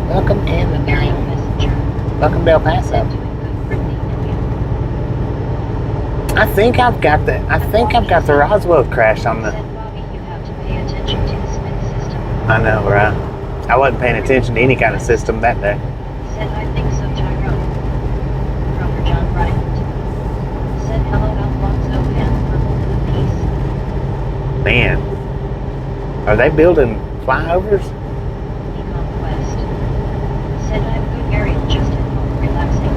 A: Welcome to Welcome to El Paso. I think I've got the Roswell crash on the. I know, right? I wasn't paying attention to any kind of system that day.
B: Said I think so, Tyrone. Croker John Bryant. Said hello, Alfonso and Purple to the Peace.
A: Man, are they building flyovers?
B: West. Said I'm good, Gary, just at home relaxing.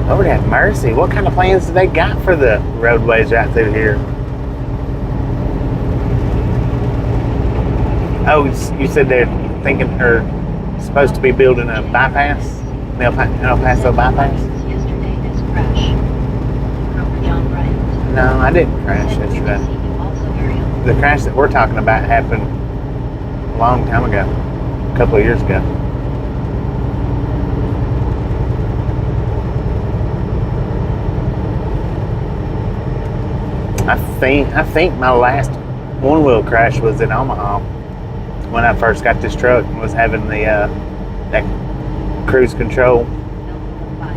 A: Lord have mercy. What kind of plans do they got for the roadways right through here? Oh, you said they're thinking or supposed to be building a bypass? El Paso bypass?
B: Yesterday's crash. Croker John Bryant.
A: No, I didn't crash yesterday. The crash that we're talking about happened a long time ago, a couple of years ago. I think my last one-wheel crash was in Omaha when I first got this truck and was having the that cruise control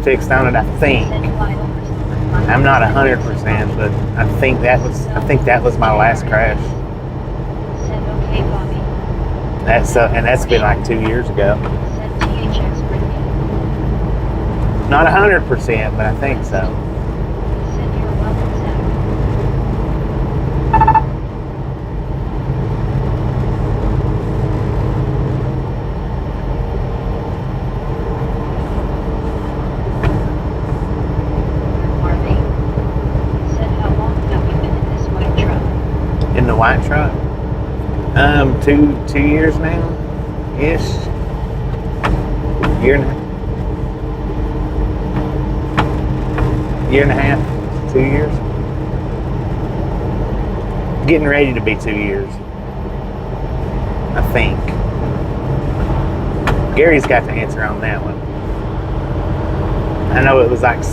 A: fixed on it. I think I'm not 100%, but I think that was my last crash. That's been like 2 years ago. Not 100%, but I think so. In the white truck? 2 years now, ish. Year and a half, 2 years. Getting ready to be 2 years, I think. Gary's got the answer on that one. I know it was like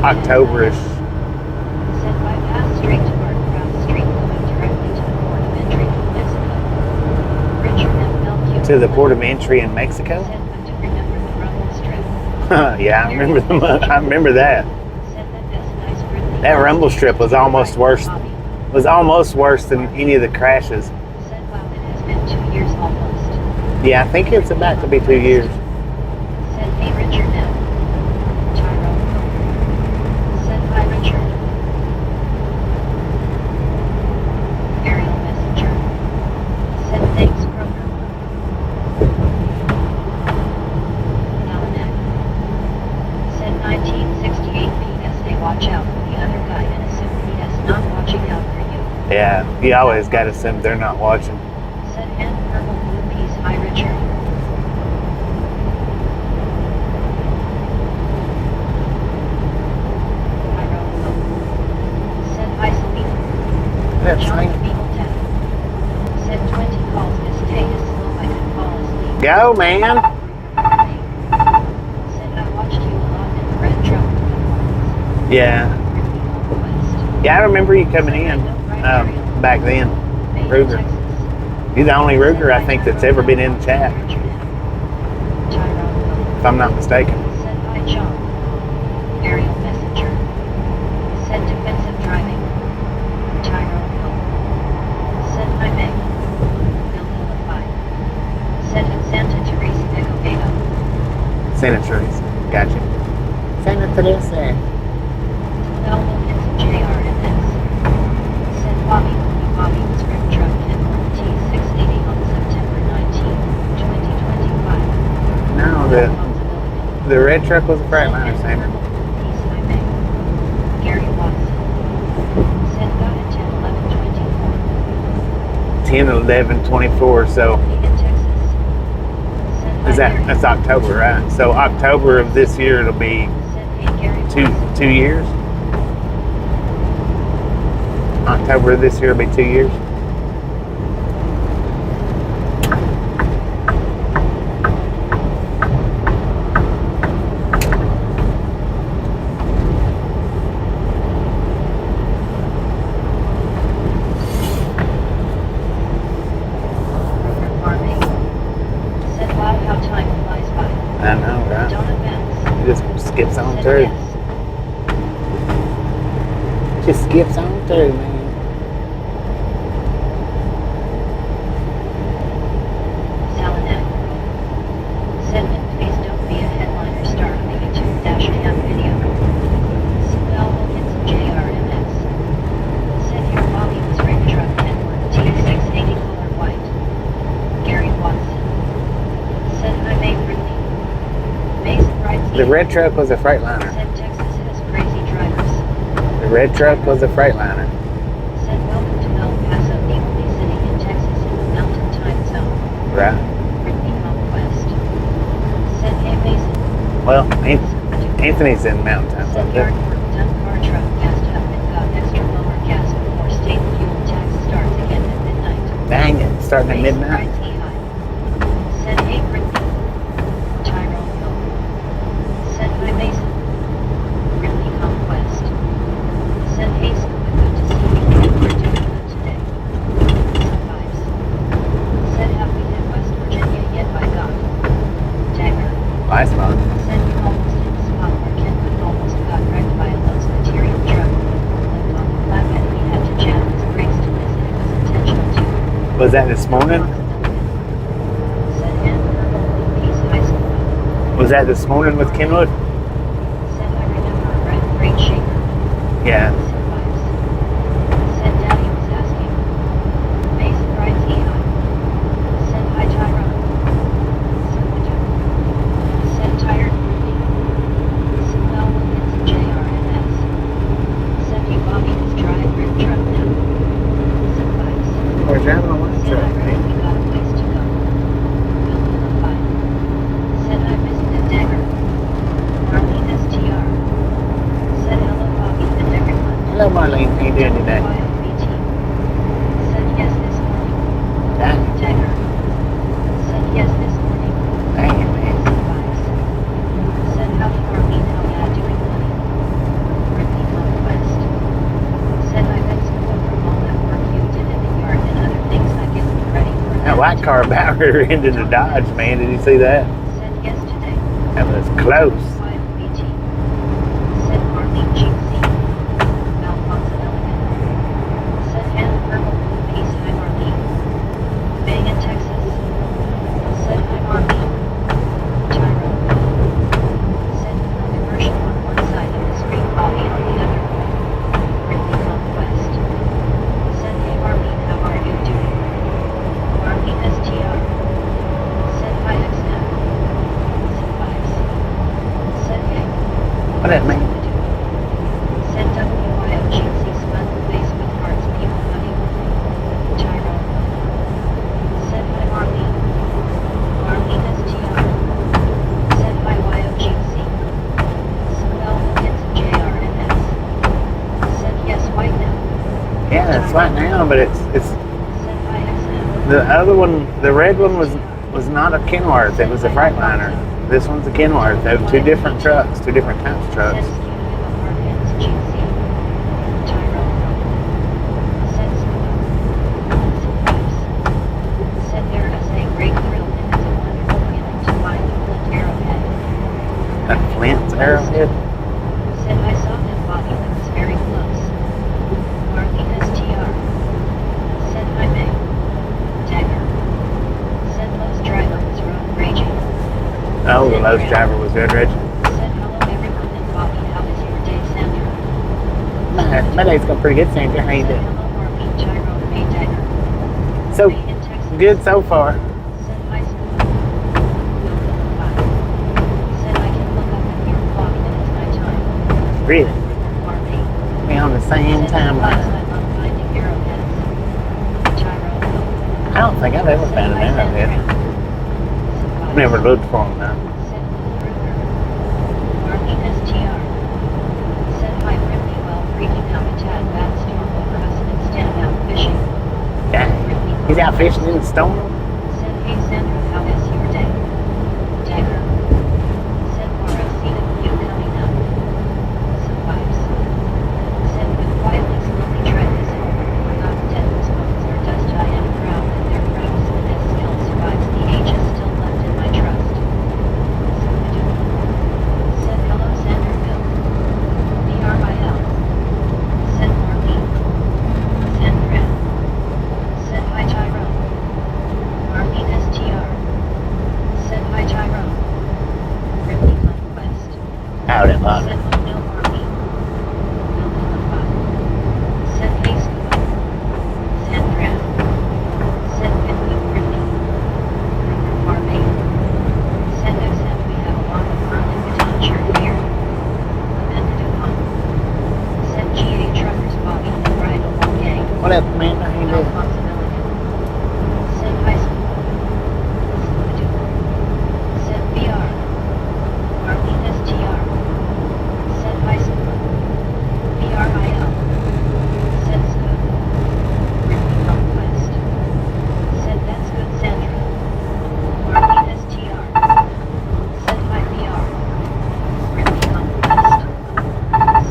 A: October-ish. To the port of entry in Mexico? Yeah, I remember that. That rumble strip was almost worse than any of the crashes. Yeah, I think it's about to be 2 years. Yeah, you always got to assume they're not watching.
B: Said and purple blue piece. Hi, Richard.
A: Go, man.
B: Said I watched you a lot in the red truck.
A: Yeah.
B: West.
A: Yeah, I remember you coming in back then. Ruger. You're the only Ruger I think that's ever been in the chat, if I'm not mistaken.
B: Said hi, John. Aerial messenger. Said defensive driving. Tyrone Hill. Said hi, Meg. Bill Hill of 5. Said in Santa Teresa Echo Beta.
A: Senators. Gotcha. Senators there.
B: Bell Wilkins JRMS. Said Bobby was rim truck Kenworth T680 on September 19, 2025.
A: No, the red truck was a Freightliner, same.
B: Gary Watson. Said got it 10/11/24.
A: 10/11/24. So
B: In Texas. Said hi,
A: is
B: Gary.
A: that's October, right? So October of this year it'll be
B: Said hey, Gary Watson.
A: 2 years. October of this year will be 2 years.
B: Farming. Said wow how time flies by.
A: I know, right?
B: Don't advance.
A: It just skips on
B: Said
A: through.
B: yes.
A: Just skips on through, man.
B: Salinak. Said please don't be a headliner star on the YouTube dash cam video. Bell Wilkins JRMS. Said here Bobby was rig truck Kenworth T680 color white. Gary Watson. Said hi May Ridley. Mason writes
A: The red truck was a Freightliner.
B: Said Texas has crazy drivers.
A: The red truck was a Freightliner.
B: Said welcome to El Paso, the only city in Texas in the mountain time zone.
A: Right.
B: Ridley West. Said hey Mason.
A: Well, Anthony's in Mountain Time.
B: Said
A: Up
B: yard
A: there.
B: work done, car truck gassed up and got extra lower gas before state fuel tax starts again at midnight.
A: Dang it, starting at
B: Mason
A: midnight.
B: writes Ehi. Said hey Ridley. Tyrone Hill. Said hi Mason. Ridley West. Said hey Scuba, good to see you. We're doing good today. Survives. Said have we hit West Virginia yet by God? Dagger.
A: Last month.
B: Said you almost hit the spot where Kenwood almost got wrecked by a loads material truck. Left on the flatbed he had to jam his brakes to miss and it was intentional too.
A: Was that this morning?
B: Said Ann Purple Peace High School.
A: Was that this morning with Kenwood?
B: Said I remember a red freight shaker.
A: Yeah.
B: Survives. Said Daddy was asking. Mason writes Ehi. Said hi Tyrone. Said tired movie. Said Bell Wilkins JRNS. Said you Bobby is drive rig truck now. Survives.
A: Where's that one?
B: Said I reckon we got a ways to go. Bill Hill 5. Said I visited Dagger. Marlene STR. Said hello Bobby and everyone.
A: Hello, Marlene. How you doing today?
B: YOBT. Said yes this morning.
A: Dang it.
B: Dagger. Said yes this morning.
A: Dang it, man.
B: Survives. Said howdy Marlene, how ya doing honey? Ripley West. Said I bet Scuba from all that work you did in the yard and other things I get me ready for
A: That white car about her into the Dodge, man. Did you see that?
B: Said yesterday.
A: That was close.
B: YOBT. Said Marlene Jinxie. Alphonse Elegant. Said Hannah Purple Blue Peace hi Marlene. May in Texas. Said hi Marlene. Tyrone. Said no commercial on one side of the street, Bobby on the other. Ridley West. Said hey Marlene, how are you doing? Marlene STR. Said hi XM. Survives. Said hey.
A: What that mean?
B: Said WYOGC spun the face with hearts people honey. Tyrone. Said hi Marlene. Marlene STR. Said hi YOGC. Spell Wilkins JRNS. Said yes white now.
A: Yeah, it's right now, but it's
B: Said hi XM.
A: the other one. The red one was was not a Kenworth, it was a Freightliner. This one's a Kenworth. They were two different trucks, two different types of trucks. A Flint's Arrowhead?
B: Said I saw that body that was very close. Marking STR. Said I may. Dagger. Said Lowe's driver was road raging.
A: Oh, the Lowe's driver was good, Reggie.
B: Said hello everyone and Bobby, how is your day, Sandra?
A: My day's going pretty good, Sandra. How you
B: Said
A: doing?
B: hello Marking Gyro May Dagger.
A: So,
B: May in Texas.
A: good so far.
B: Said high school. Said I can look up at your clock and it's my time.
A: Really?
B: Marking.
A: We on the same
B: Said last
A: timeline.
B: I love finding arrowheads. Gyro.
A: I don't think I've ever found an arrowhead. I've never looked for them, though.
B: Marking STR. Said hi Ripley while freaking out a tad bad storm over us and stand out fishing.
A: Yeah. He's out fishing in the storm?
B: Said hey Sandra, how is your day? Dagger. Said Laura, seen a view coming up. Some vibes. Said with quietly slowly tread this in. Not dead was bones or dust I am proud that their craftsman and skill survives the ages still left in my trust. Said hello Sanderville. BRIL. Said Marlene. Sandra. Said hi Tyrone. Marlene STR. Said hi Tyrone. Ripley Conquest.
A: Out in London.
B: Said oh no Marlene. Building a fire. Said hey Scuba. Sandra. Said good Ripley. Rumor Marlene. Said except we have a lot of Marlin Baton shirt here. Amanda Dupont. Said GA Truckers Bobby and Bridal One Gang.
A: What up, Amanda? How you
B: No
A: doing?
B: possibility. Said high school. Said VR. Marlene STR. Said high school. VRIL. Said scoop. Ripley Conquest. Said that's good Sandra. Marlene STR. Said hi VR. Ripley Conquest.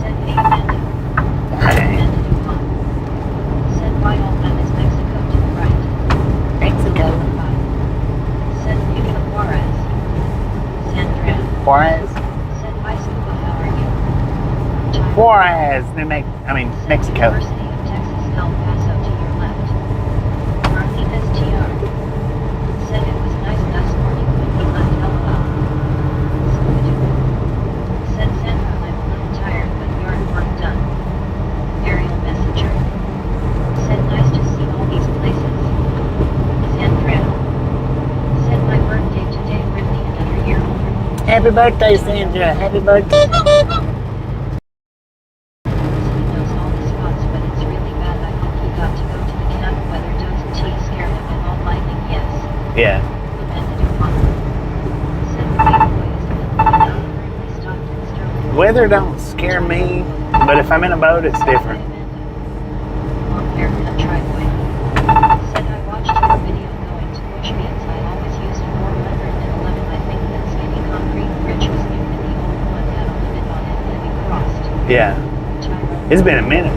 B: Said hey Amanda. Amanda Dupont. Said why all that is Mexico to the right.
A: Mexico.
B: Said Pedro Juarez. Sandra.
A: Juarez?
B: Said hi Scuba, how are you? Tyler.
A: Juarez,
B: Said
A: Mexico.
B: University of Texas El Paso to your left. Marlene STR. Said it was nice last morning when we left LOL. Said Sandra, I'm a little tired but your work done. Aerial messenger. Said nice to see all these places. Sandra. Said my birthday today, Brittany another year older.
A: Happy birthday, Sandra. Happy birthday.
B: He knows all the spots, but it's really bad. I hope he got to go to the camp. Weather doesn't scare him at all. Lightning, yes.
A: Yeah.
B: Amanda Dupont. Said the big boys currently stopped in Sterling.
A: Weather don't scare me, but if I'm in a boat, it's different.
B: Long haircut driveway. Said I watched your video going to Bushmans. I always used 411. I think that skinny concrete bridge was new and the old one had a limit on it that we crossed.
A: Yeah.
B: Tyrone.
A: It's been a minute.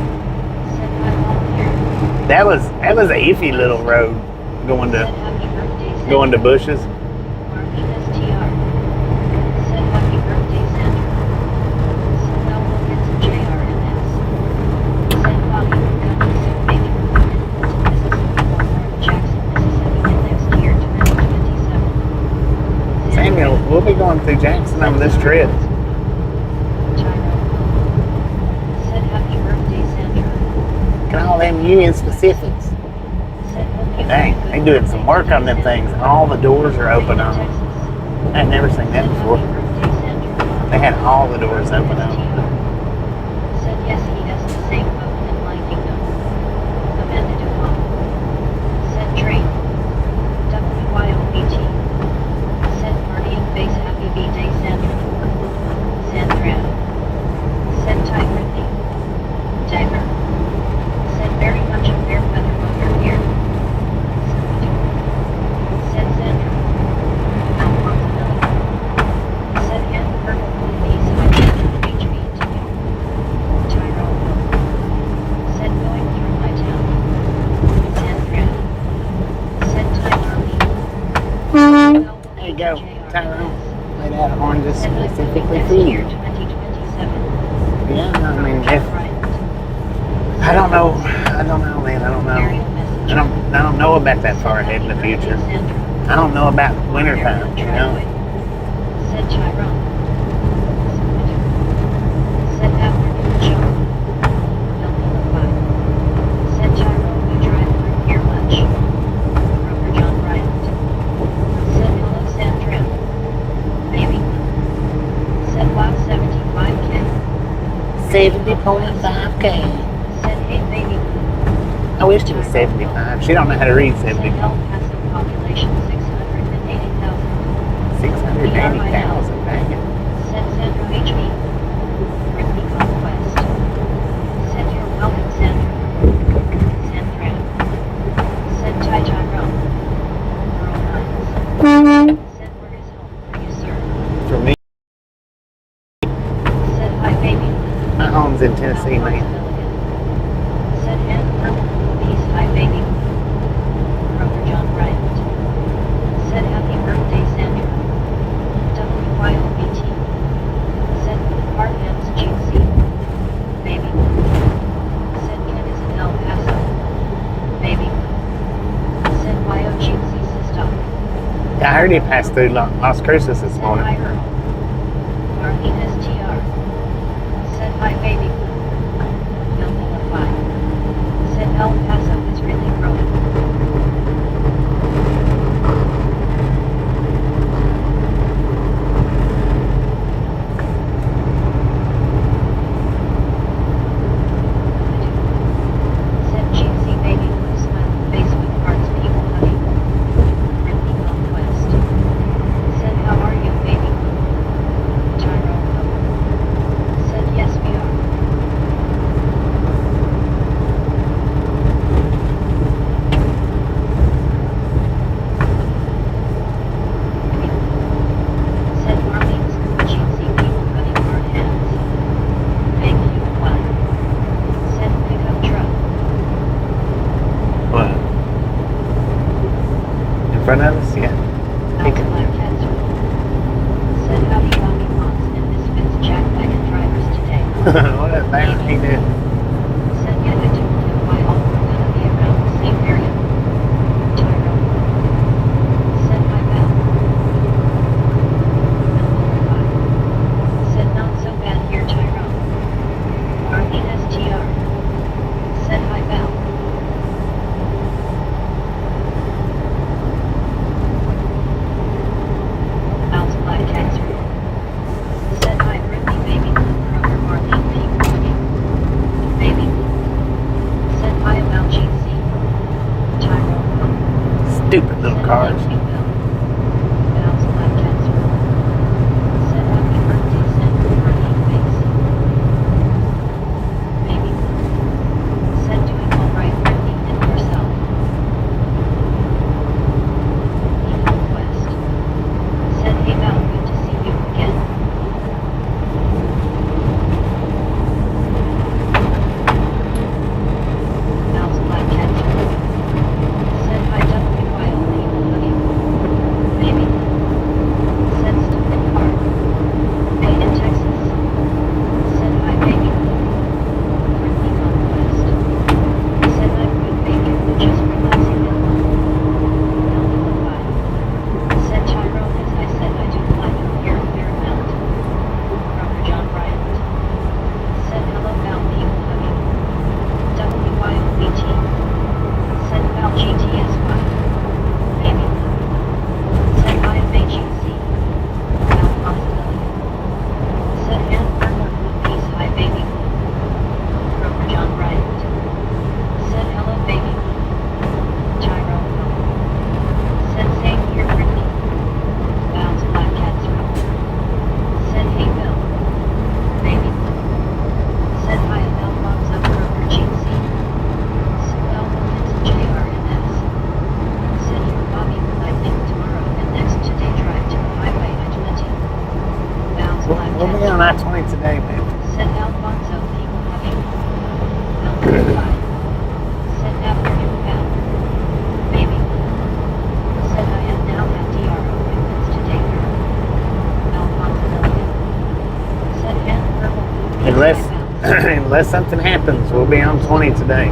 B: Said hi long hair.
A: That was a iffy little road going
B: Said
A: to
B: happy birthday,
A: going to
B: Sandra.
A: bushes.
B: Marlene STR. Said happy birthday, Sandra. Said no, look, it's a JRMS. Said Bobby, we're gonna sit maybe we're going to Mississippi or Jackson, Mississippi in next year, 2027.
A: Samuel, we'll be going through Jackson on this trip.
B: Said happy birthday, Sandra.
A: Can all them Union specifics.
B: Said hope you
A: Dang,
B: have a
A: they
B: good
A: doing some work on them
B: birthday,
A: things. All the doors are open on them.
B: Texas.
A: I've never seen that
B: Said
A: before.
B: happy birthday, Sandra.
A: They had all the doors open on them.
B: Said yes, he has the same phone and liking them. Amanda Dupont. Said train. WYOBT. Said party and face happy B-Day Sandra. Sandra. Said Ty Brittany. Dagger. Said very much a fair weather motor here. Said Sandra.
A: Tyrone laid out a horn just
B: Said
A: specifically
B: next
A: for
B: year,
A: you.
B: 2027.
A: Yeah, I mean,
B: John
A: if
B: Bryant.
A: I don't know, man. I don't know.
B: Burial messenger.
A: I don't know about that far ahead in the future. I don't know about wintertime, you know.
B: Said Tyrone. Said afternoon John. Building 5. Said Tyrone, you drive through here much. Broker John Bryant. Said hello Sandra. Baby. Said wow 75K.
A: 70.5K.
B: Said hey baby.
A: I wish it was 75. She don't know how to read
B: Said
A: 75.
B: El Paso population 680,000.
A: 680,000, dang it.
B: Said Sandra HB. Brittany Conquest. Said you're welcome Sandra. Sandra. Said Ty Tyrone. Earl Hines. Said where is home for you sir.
A: For me,
B: Said hi baby.
A: my home's in Tennessee, man.
B: Said Ann peace hi baby. Broker John Bryant. Said happy birthday Sandra. WYOBT. Said Park M's GC. Baby. Said Ken is in El Paso. Baby. Said YOGC stop.
A: Yeah, I heard he passed through Las Cruces this
B: Said
A: morning.
B: hi Earl. Marlene STR. Said hi baby. Building a 5. Said El Paso is really growing. Said GC baby blue smiley face with hearts people hugging. Brittany Conquest. Said how are you baby? Tyrone. Said yes we are. Said Marlene's GC people putting hard hands. Thank you, one. Said pickup truck.
A: What? In front of us? Yeah.
B: Out black cats. Said howdy Bobby Moss and Misfits Jack Wagon drivers today.
A: What a thing he did.
B: Said yet I told him why all were gonna be around the same area. Tyrone. Said hi Val. Said not so bad here Tyrone. Marlene STR. Said hi Val. Val's black cats. Said hi Brittany baby. Kroger Marlene P. Cooking. Baby. Said hi about GC. Tyrone.
A: Stupid little
B: Said
A: cars.
B: thank you, Bill. Val's black cats. Said happy birthday Sandra Marlene face. Baby. Said doing alright Brittany and yourself. Eagle Quest. Said hey Val good to see you again. Val's black cats. Said hi WYO people hugging. Baby. Said stupid car. Hey in Texas. Said hi baby. Brittany Conquest. Said I'm good baby, just relaxing now. Building a 5. Said Tyrone as I said I do like here a fair amount. Broker John Bryant. Said hello Val people hugging. WYOBT. Said Val GTSY. Baby. Said hi FAGC. Val Possibility. Said Ann Bernard peace hi baby. Broker John Bryant. Said hello baby. Tyrone. Said same here Brittany. Val's black cats room. Said hey Bill. Baby. Said hi Bell box up Broker GC. Said Bell it's JRNS. Said you're Bobby I think tomorrow and next today drive to the highway I-20. Val's black
A: We'll be
B: cats
A: on
B: room.
A: I-20 today, man.
B: Said Alfonso people hugging. Building 5. Said afternoon Val. Baby. Said I am now at DR appointments today.
A: Unless unless something happens, we'll be on 20 today.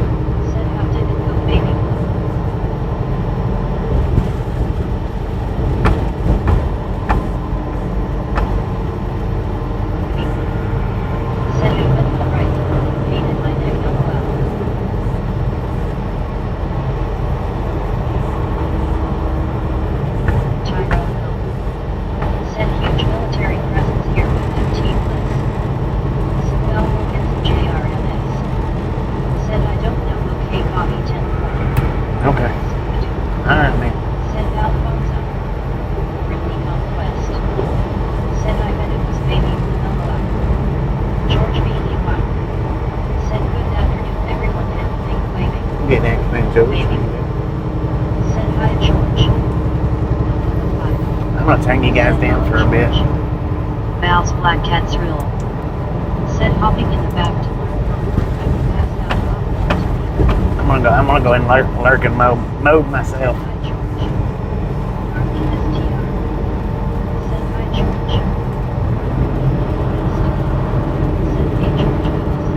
B: Said how did it go, baby? Said I went all right. Painted my neck, LOL. Tyro Hill. Said huge military presence here with MT Bliss. Spell Wilkins JRMS. Said I don't know, okay, Bobby 10.
A: Okay. Alright, man.
B: Said Alfonso. Brittany Conquest. Said I bet it was baby Vanilla. George B.E.Y. Said good afternoon everyone and thing waving.
A: Getting everything, George.
B: Waving. Said hi George.
A: I'm gonna turn you guys down for a bit.
B: Val's Black Cat's Rule. Said hopping in the back to learn from work after passed out
A: I'm gonna go in lurking mode myself.
B: Hi George. Marky STR. Said hi George. Said hey George, good to see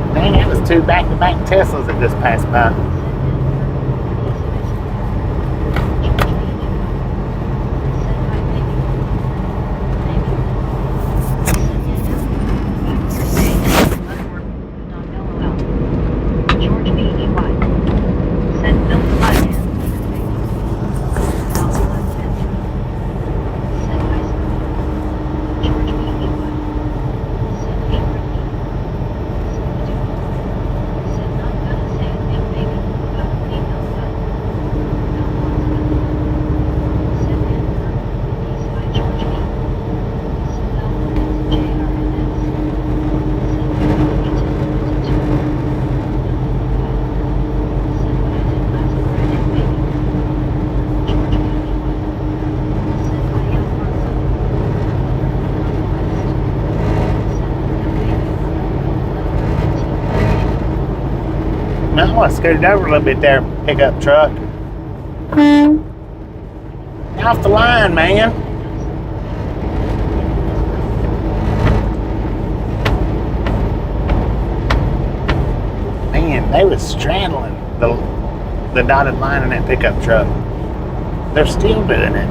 B: you again.
A: Dang, that was 2 back-to-back Teslas that just passed by. I want to scoot it over a little bit there, pickup truck. Off the line, man. Man, they was straddling the dotted line in that pickup truck. They're still doing it.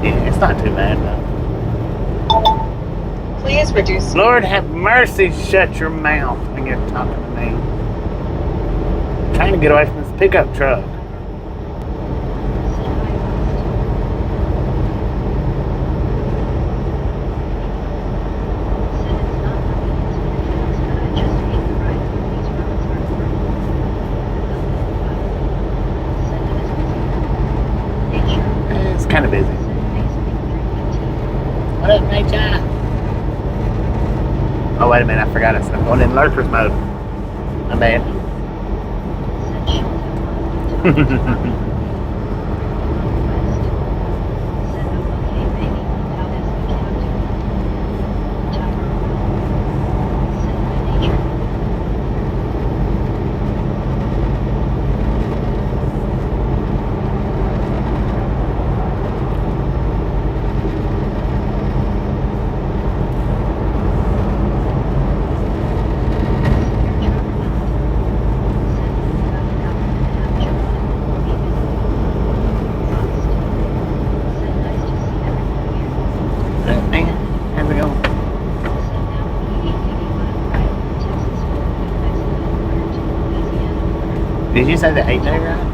A: Yeah, it's not too bad though.
C: Please reduce speed.
A: Lord have mercy, shut your mouth when you're talking to me. I'm trying to get away from this pickup truck. It's kind of busy. What up, nature? Oh, wait a minute, I forgot it. I'm going in lurkers mode. My bad. Did you say the 8-day ride?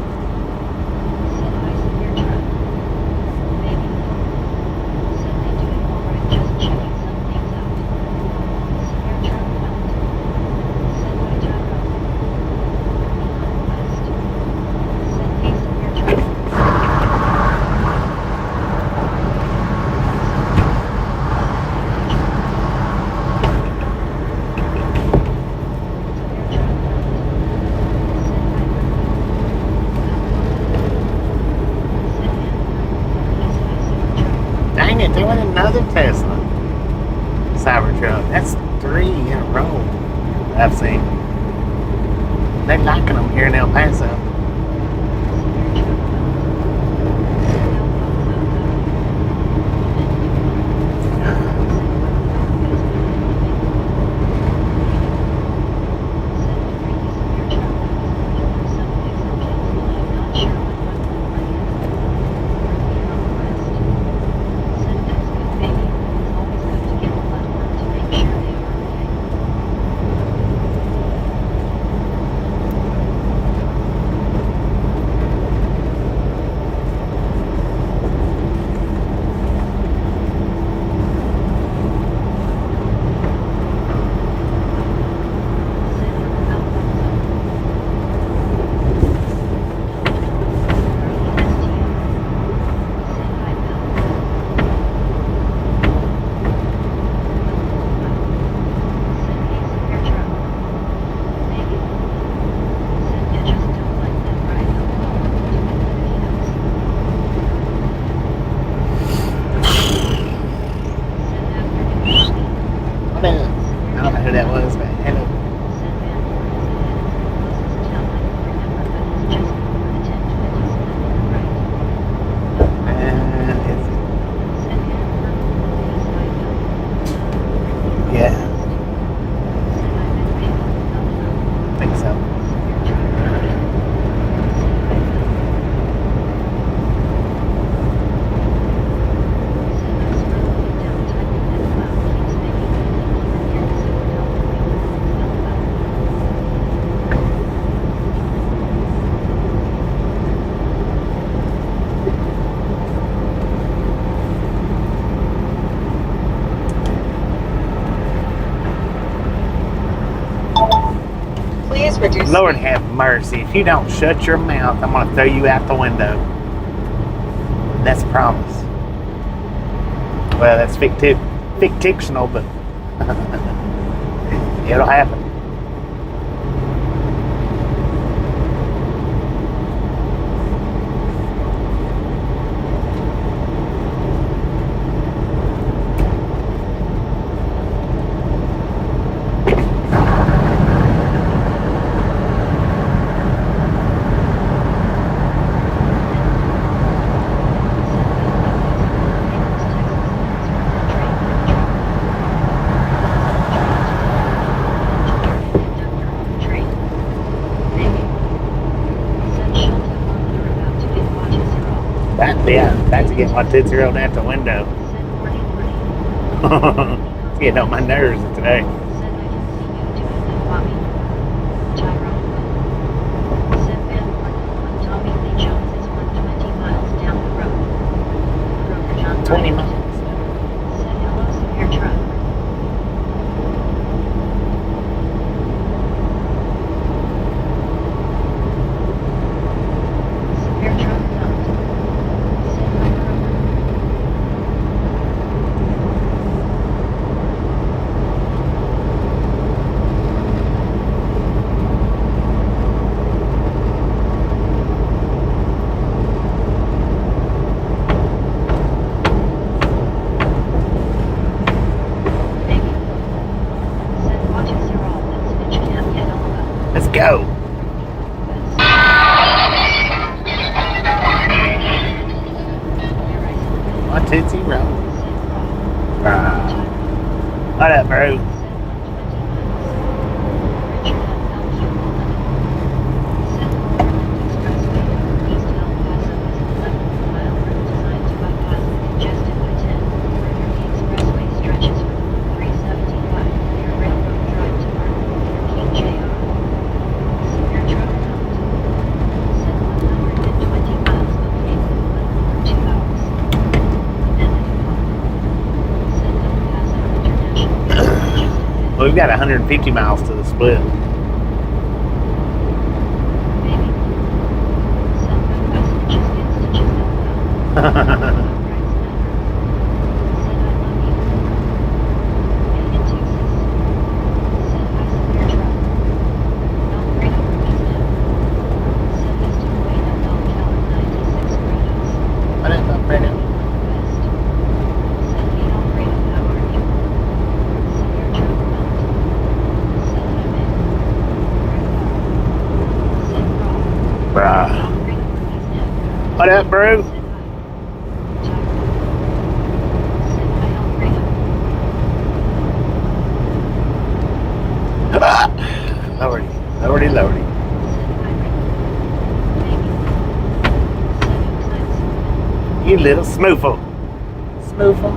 A: Dang it, they went another Tesla Cybertruck. That's 3 in a row I've seen. They're liking them here in El Paso. Lord
C: speed.
A: have mercy. If you don't shut your mouth, I'm going to throw you out the window. That's a promise. Well, that's fictional, but it'll happen. Back to get my Tootsie Roll out the window. It's getting on my nerves today.
B: Said Van Horn, Tommy Lee Jones is 120 miles down the road. Broker John
A: 20
B: Bryant
A: miles.
B: said hello, severe truck. Severe truck dumped. Said my Kroger. Maybe. Said watches are all that's bitch can't get all about.
A: Let's go. My Tootsie Roll. What up, bro? Well, we've got 150 miles to the split. What up, Alfredo? Bruh. What up, bro? Lordy, lordy, lordy. You little smoofle. Smoofle.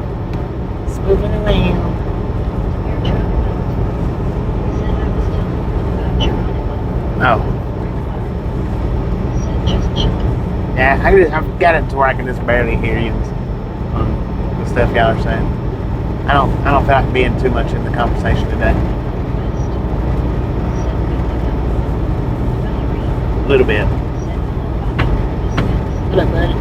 A: Smoofing around. Oh. Yeah, I've got it to where I can just barely hear you on the stuff y'all are saying. I don't feel like being too much in the conversation today. A little bit. What up, buddy?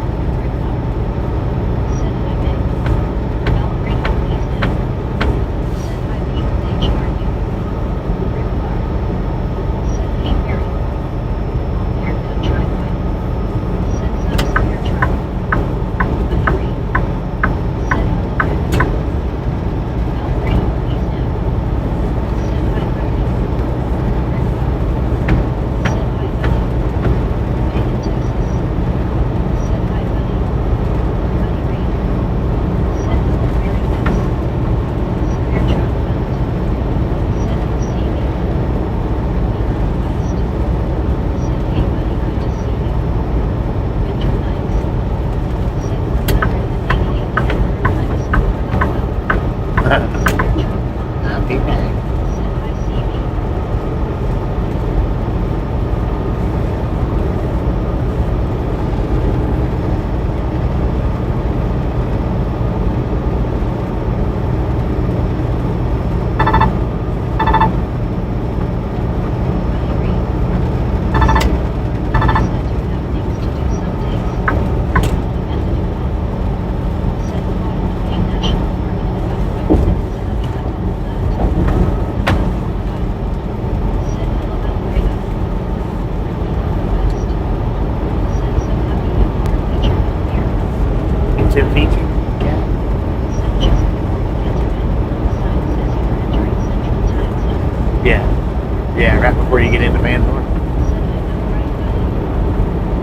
A: I'll be back. to the feature. Yeah.
B: Said Jessica, get to bed. Sign says you're entering Central Time Zone.
A: Yeah. Yeah, right before you get into Van Dorn.
B: Said I know right, buddy. Buddy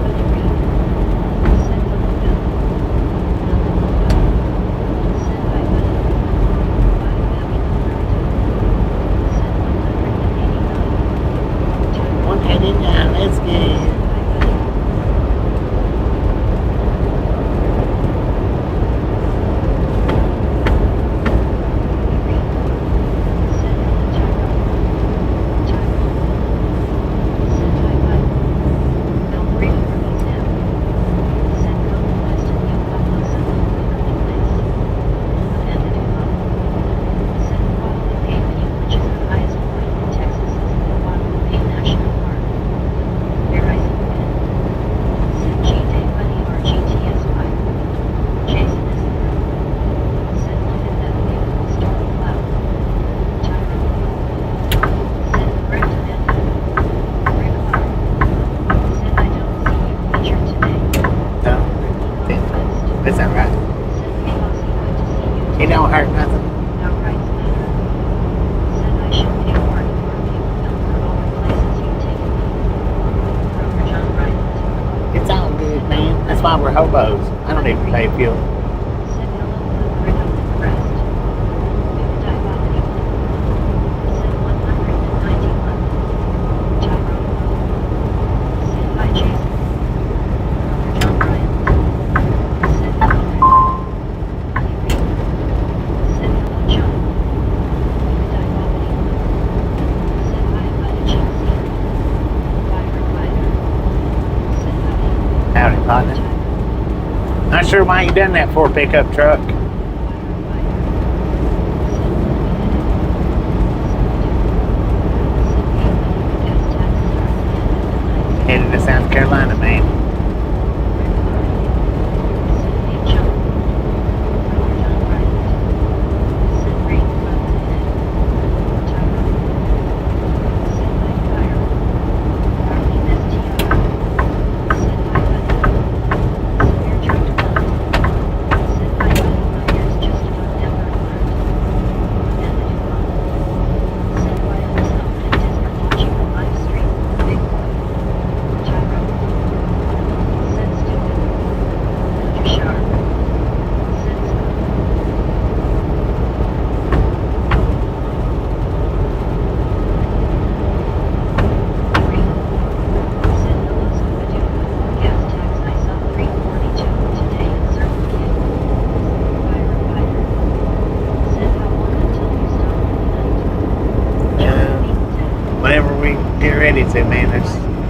B: read. Said hello, Bill. Nothing will go. Said hi, buddy. Bye, Babby Alberto. Said 189. Time
A: 189, let's
B: said
A: go.
B: hi, buddy.
A: Is that right? It don't hurt nothing. It's all good, man. That's why we're hobos. I don't even pay fuel. Howdy, partner. Not sure why you done that for a pickup truck. Headed to South Carolina, man. Whenever we get ready to, man,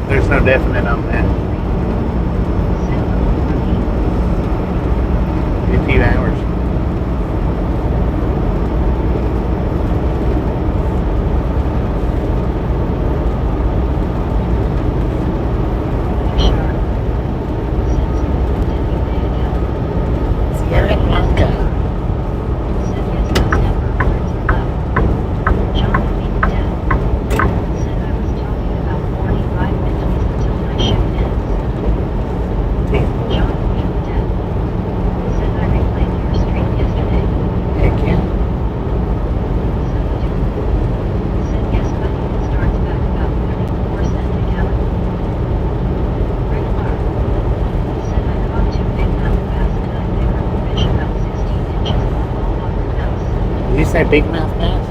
A: there's no definite on that. In a few hours. Sierra Blanca. Did you say big mouth bass?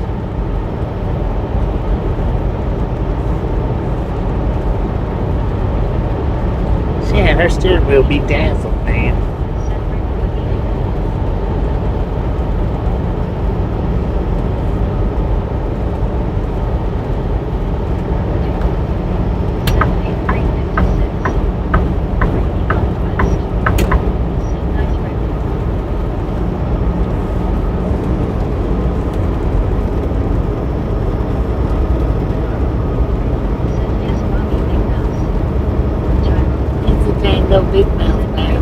A: Yeah, her steering wheel be dazzled, man. No big mouth bass.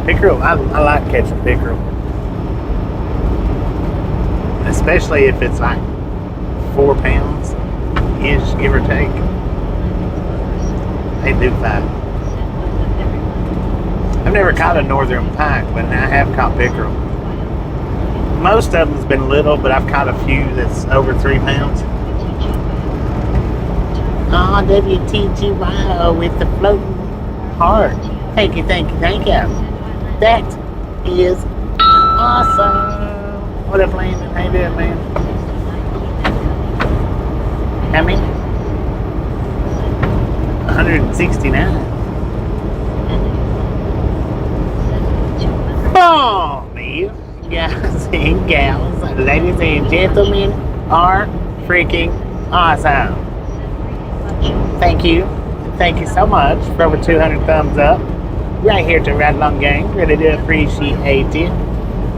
A: Pickerel, I like catching pickerel. Especially if it's like 4 pounds-ish, give or take. They do fight. I've never caught a northern pike, but I have caught pickerel. Most of them's been little, but I've caught a few that's over 3 pounds. Oh, WTGY with the floating heart. Thank you, thank you, thank you. That is awesome. What up, Landon? How you doing, man? How many? 169. Boom! You guys and gals, ladies and gentlemen, are freaking awesome. Thank you. Thank you so much for over 200 thumbs up. Right here to Ride Along Gang. Really do appreciate it.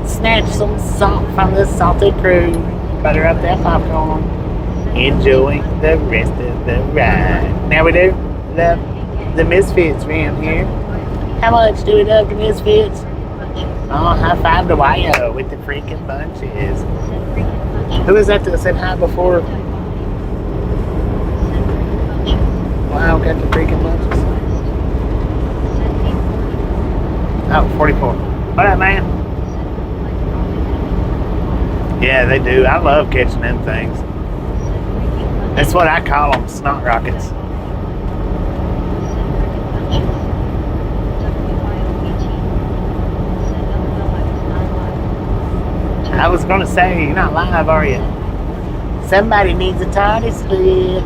A: Snatch some salt from the salted cruise. Butter up that popcorn. Enjoy the rest of the ride. Now we do love the Misfits around here. How much do we love the Misfits? Oh, high five to Wyo with the freaking bunches. Who was that said hi before? Wow, got the freaking bunches. Oh, 44. What up, man? Yeah, they do. I love catching them things. That's what I call them, snot rockets. I was going to say, you're not live, are you? Somebody needs a tardy slip.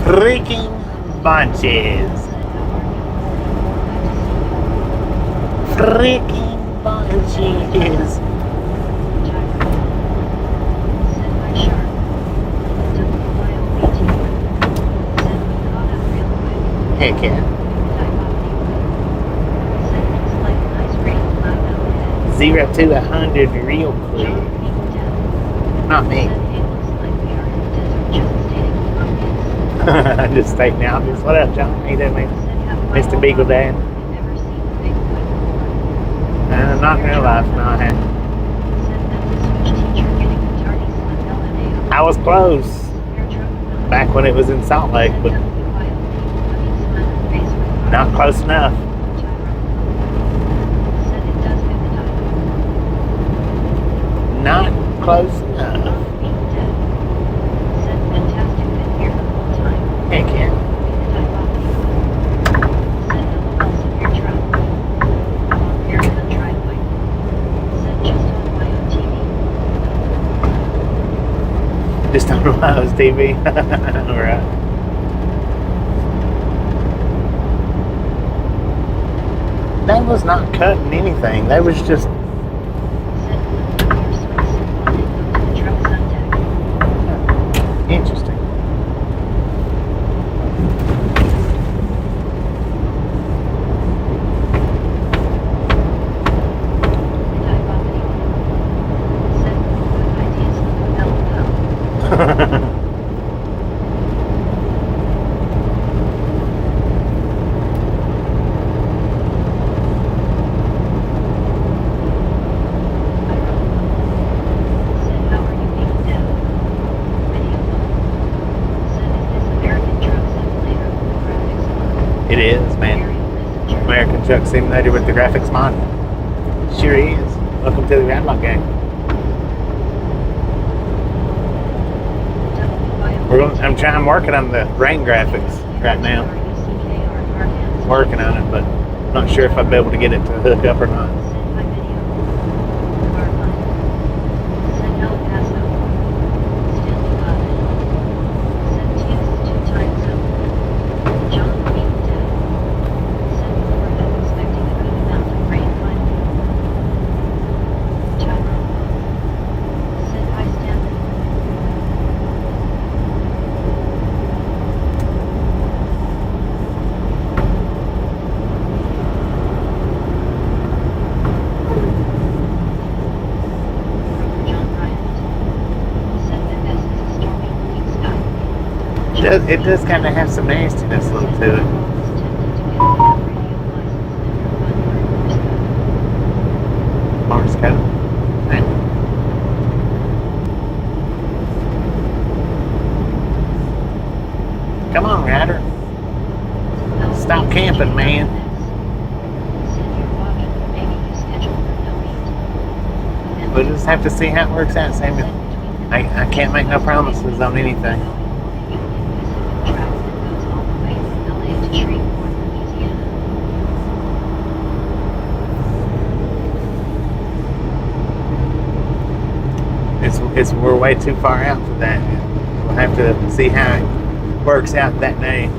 A: Freaking bunches. Freaking bunches. Heck yeah. 0 to 100 real quick. Not me. Just stating out. What up, John? How you doing, man? Mr. Beagle Dad. Not in real life, no, I haven't. I was close back when it was in Salt Lake, but not close enough. Not close enough. Heck yeah. Just on Ohio's TV. Alright. They was not cutting anything. They was just interesting. It is, man. American Truck Simulator with the graphics mod. Sure is. Welcome to the Radlock Gang. I'm working on the rain graphics right now. Working on it, but I'm not sure if I'll be able to get it to hook up or not. does kind of have some nastiness look to it. Morse code. Right. Come on, Ryder. Stop camping, man. We'll just have to see how it works out, Samuel. I can't make no promises on anything. We're way too far out for that. We'll have to see how it works out that day.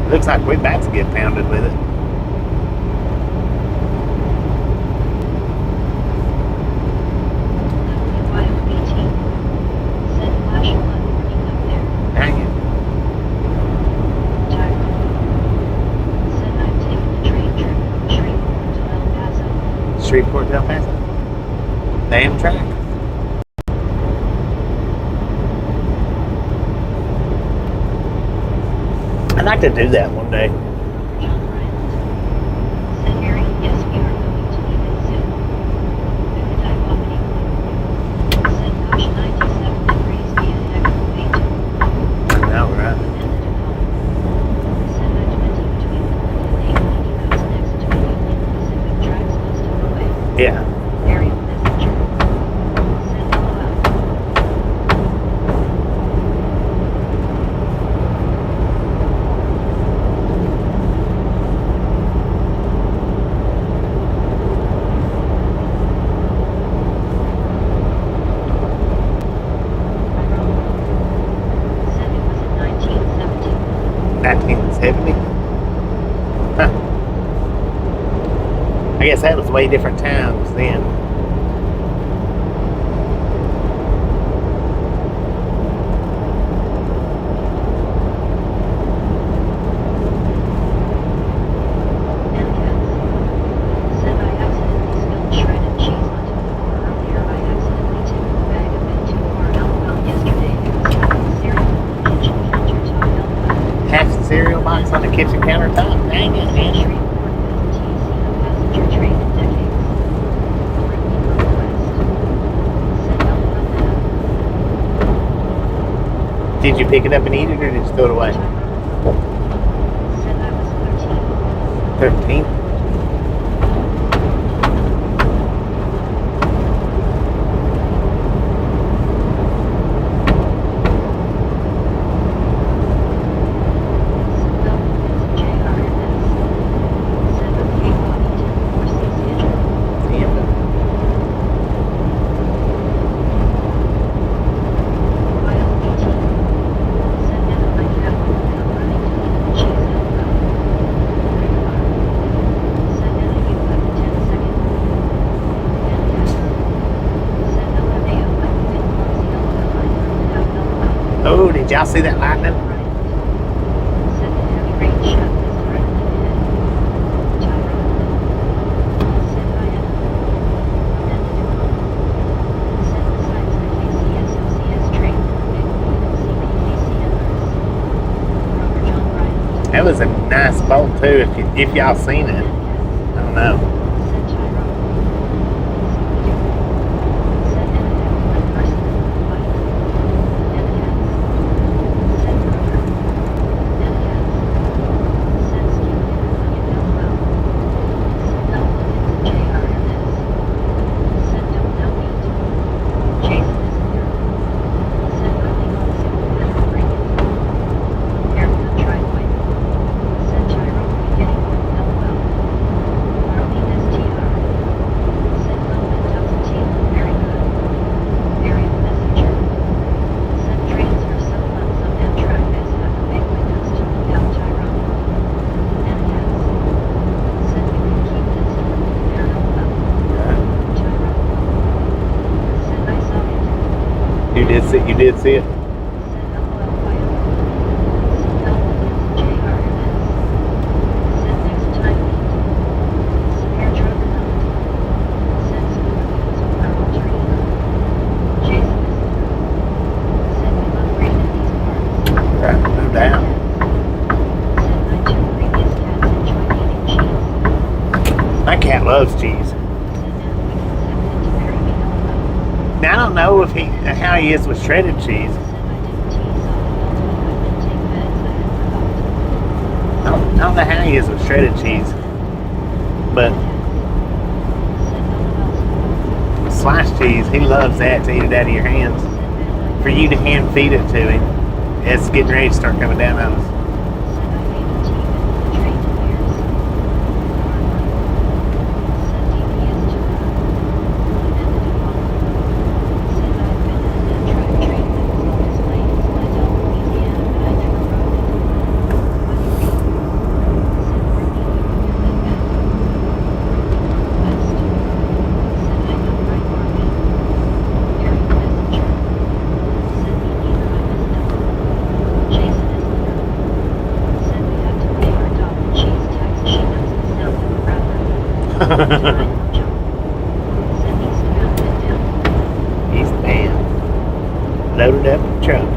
A: Looks like we're about to get pounded with it. Dang it. Shreveport to El Paso? Damn track. I'd like to do that one day. I know, right? Yeah. Huh. I guess that was way different times then. Half the cereal box on the kitchen countertop. Dang it, man. Did you pick it up and eat it, or did you throw it away? 13? Oh, did y'all see that lightning? That was a nice bolt too. If y'all seen it, I don't know. You did see it? Right, no doubt. My cat loves cheese. Now I don't know if how he is with shredded cheese. I don't know how he is with shredded cheese, but sliced cheese, he loves that, to eat it out of your hands. For you to hand feed it to him, it's getting ready to start coming down on us. He's bam. Loaded up the truck.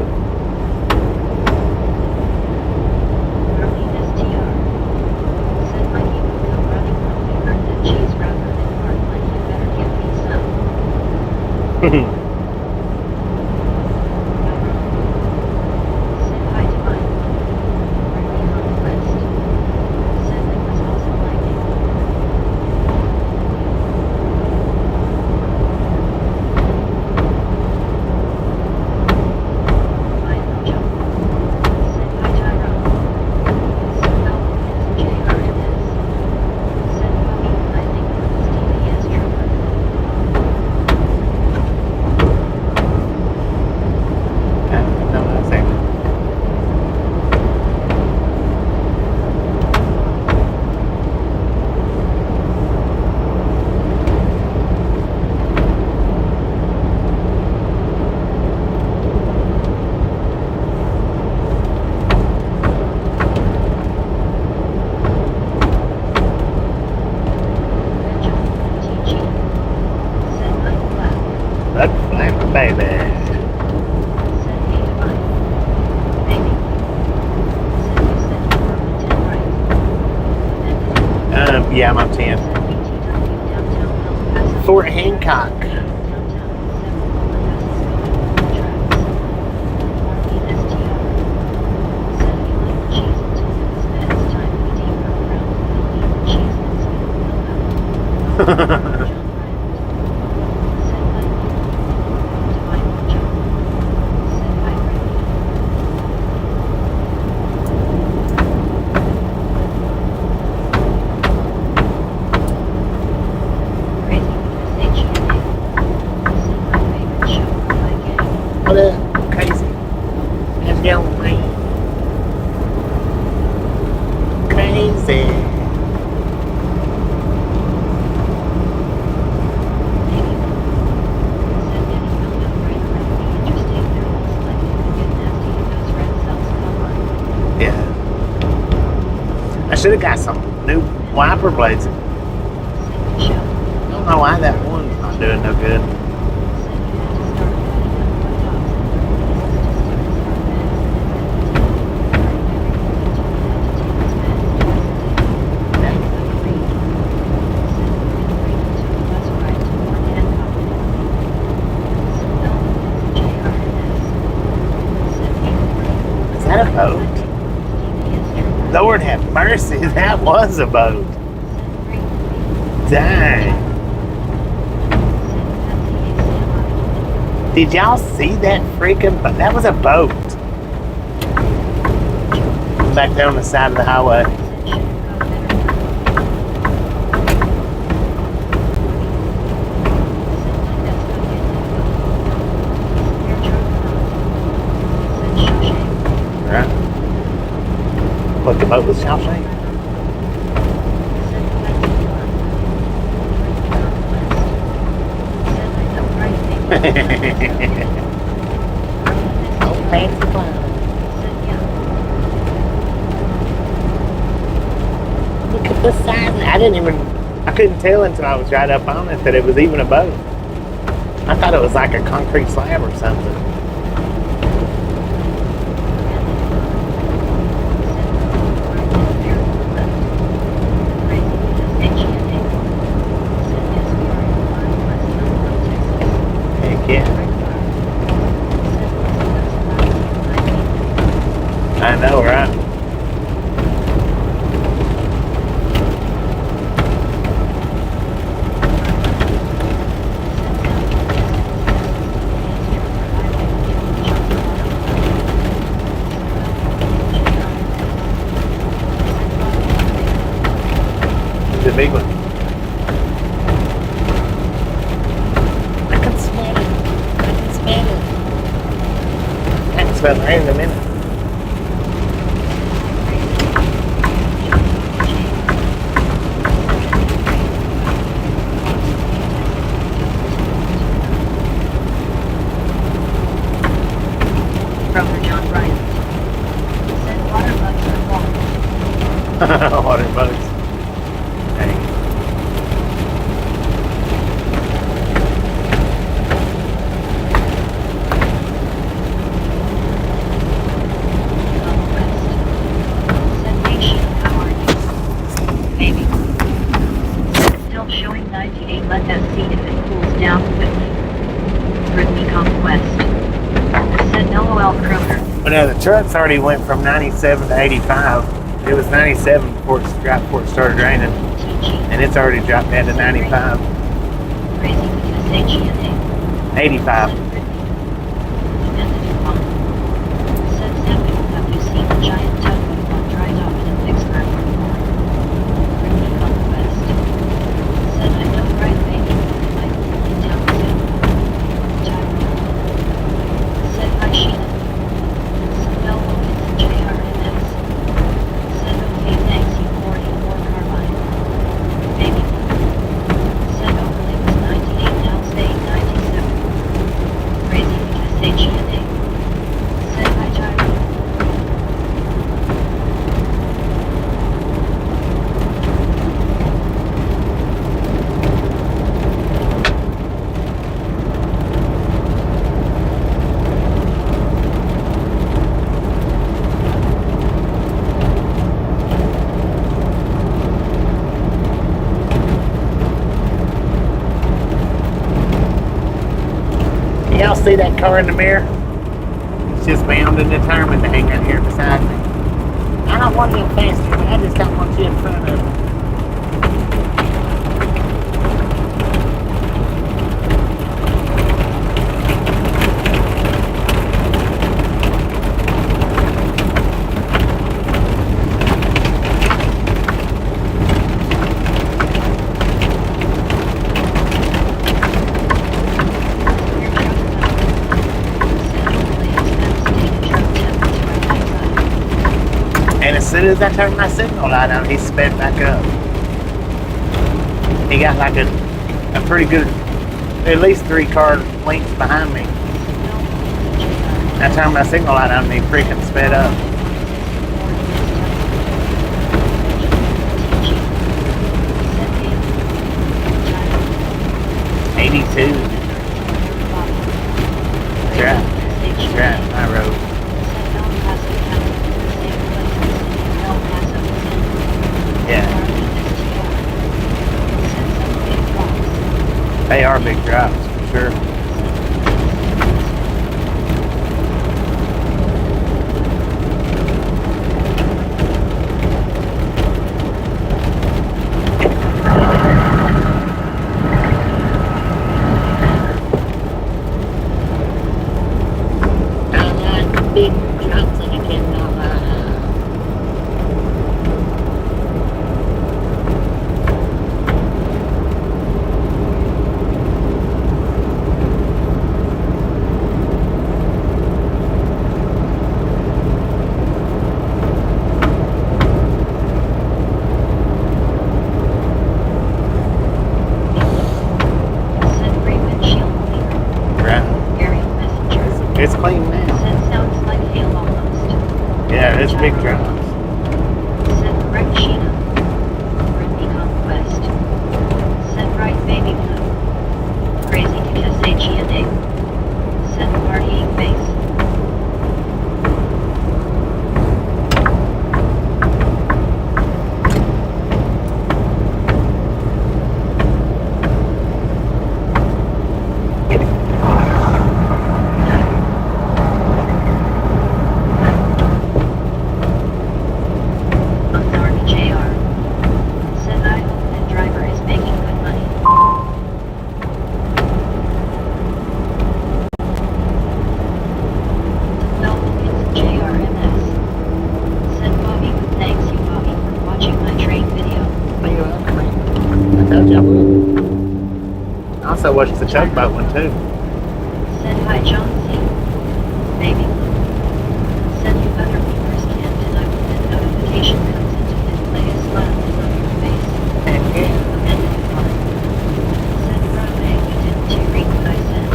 A: Look, flame, baby. Yeah, I'm on 10. Fort Hancock. What up, crazy? How's it going, man? Crazy. Yeah. I should have got some new wiper blades. I don't know why that one's not doing no good. Is that a boat? Lord have mercy, that was a boat. Dang. Did y'all see that freaking boat? That was a boat. Back there on the side of the highway. Right. What, the boat was Shawshank? fancy clown.
B: Said yeah.
A: Look at the size. I couldn't tell until I was right up on it that it was even a boat. I thought it was like a concrete slab or something. Heck yeah. I know, right? The big one. I can smell it. I can smell it. I can smell the rain in a minute.
B: Broker John Bryant. Said water bugs are gone.
A: Water bugs. Dang.
B: Said nation, how are you? Maybe. Still showing 98. Let us see if it cools down quickly. Brittany Conquest. Said LOL Kroger.
A: But now the truck's already went from 97 to 85. It was 97 before it started raining,
B: TG.
A: and it's already dropped down to 95.
B: Crazy because HENA.
A: 85.
B: Said Samuel, have you seen the giant tugboat on dry dock in Vicksburg? Brittany Conquest. Said I know right maybe, I live in town soon. Tyrone. Said hi Sheena. Said no, it's JRMS. Said okay thanks you 44 carbine. Maybe. Said overlay was 98 now staying 97. Crazy because HENA. Said hi Tyrone.
A: Y'all see that car in the mirror? It's just bound and determined to hang out here beside me. I don't want to go faster, but I just don't want you in front of me. And as soon as I turned my signal light on, he sped back up. He got like a pretty good, at least 3 car lengths behind me. I turned my signal light on and he freaking sped up. Drive my road. Yeah, they are big drops for sure. Big drops and I cannot It's clean now.
B: Sounds like
A: Yeah, it's big drums.
B: Set right Sheena. Britney Conquest. Set right Baby Blue. Crazy to kiss H.E.N.A. Set partying face. Authority JR. Said I hope that driver is making good money. No, it's JRMS. Said Bobby, thanks you Bobby for watching my train video.
A: You're welcome. I told you I would. I also watched the tugboat one too.
B: Said hi John C. Baby Blue. Said you other viewers can't deny when that notification comes into display a smile is on your face.
A: Heck yeah.
B: And you fine. Said Rome, you didn't you read what I sent?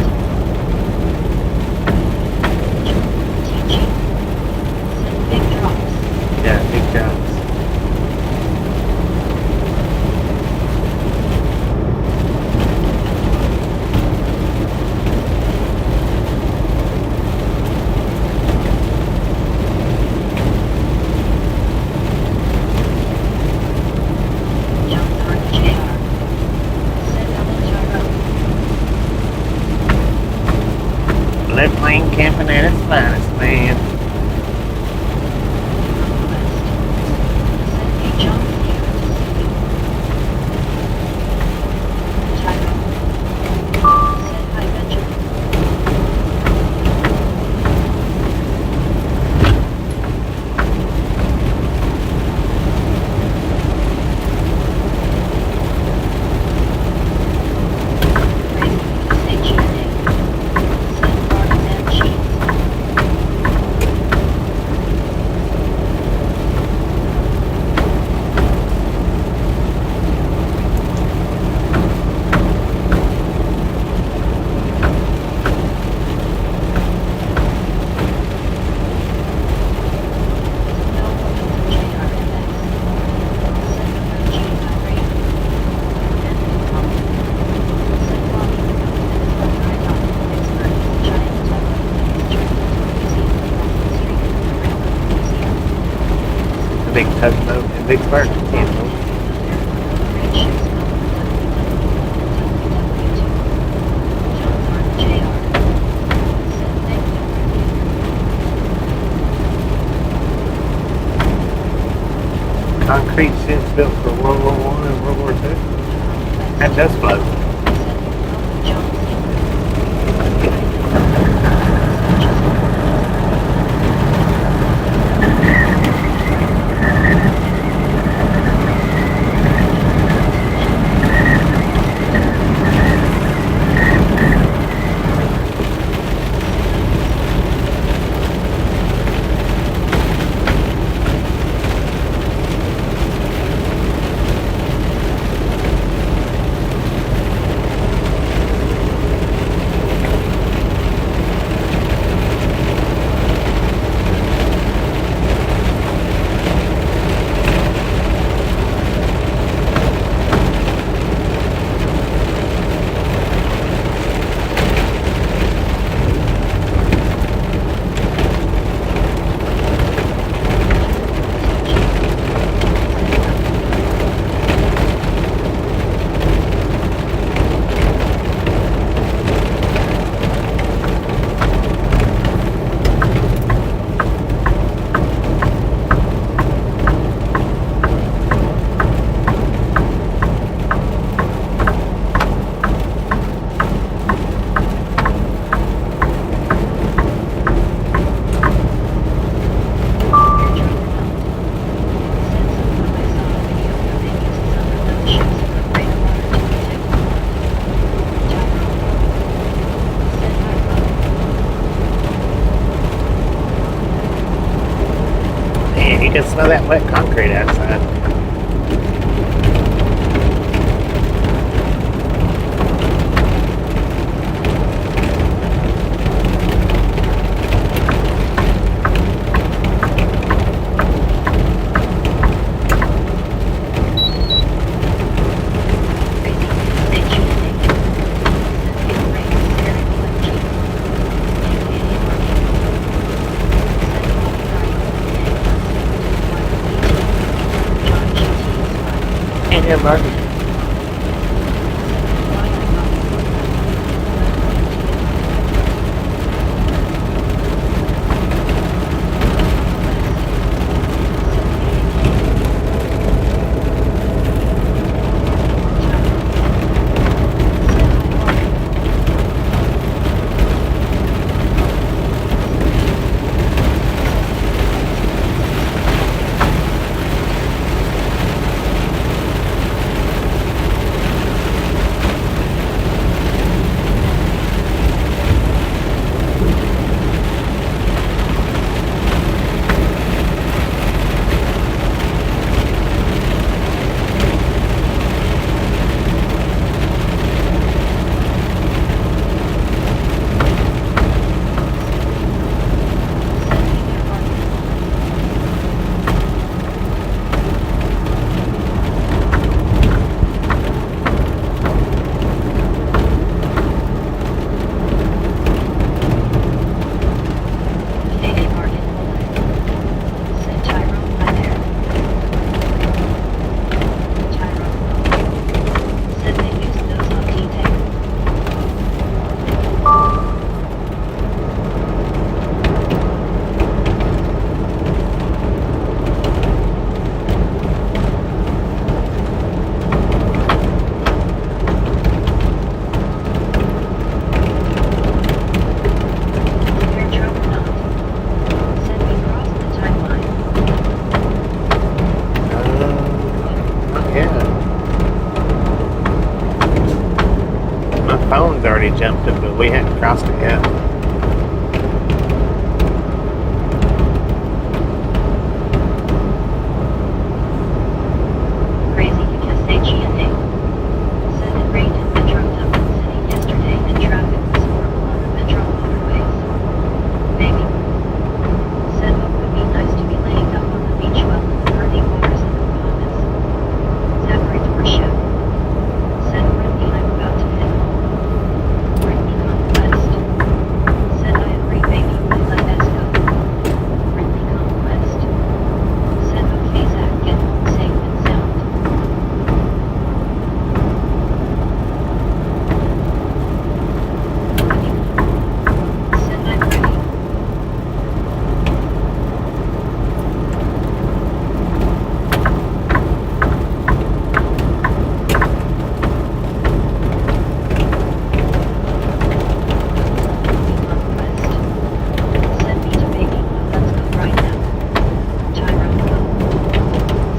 B: Teaching. Said big drops.
A: Yeah, big drums.
B: John Hart JR. Said hello Gyro.
A: Lead plane camping at its finest, man.
B: Conquest. Said hey John here to see you. Tyro. Said hi Benjamin. Crazy to say G&A. Said Barnes and Cheese. No woman to JRMX. Said the G Irene. And Tom. Said Bobby. I thought Pittsburgh is a giant tugboat that is journeying to museum across the street from the railroad museum.
A: The big tugboat in Vicksburg. Campbell.
B: Great ships go on www. John Hart JR. Said thank you.
A: Concrete ships built for World War I and World War II. That does float. You can smell that wet concrete outside. Yeah, Martin. Phone's already jumped it, but we hadn't crossed it yet.
B: Crazy because HENA said it rained in Metro Dublin City yesterday and traffic was horrible on the Metro motorways. Maybe. Said it would be nice to be laying up on the beach while in the early waters of the Bahamas. Zachary Torsha said Brittany, I'm about to head home. Brittany Conquest said I agree baby, let us go. Brittany Conquest said okay Zach, get home safe and sound. Said I'm ready. Conquest said me to baby, let's go right now. Tyrone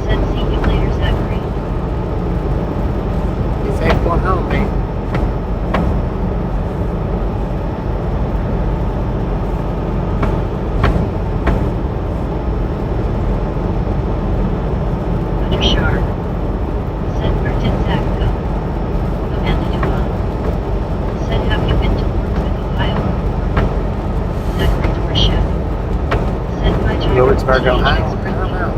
B: said see you later Zachary.
A: You safe going home, mate.
B: Roger Sharp said where did Zach go? Amanda Duval said have you been to work with Ohio before? Zachary Torsha said my Tyrone
A: Lewisburg, Ohio. I don't know.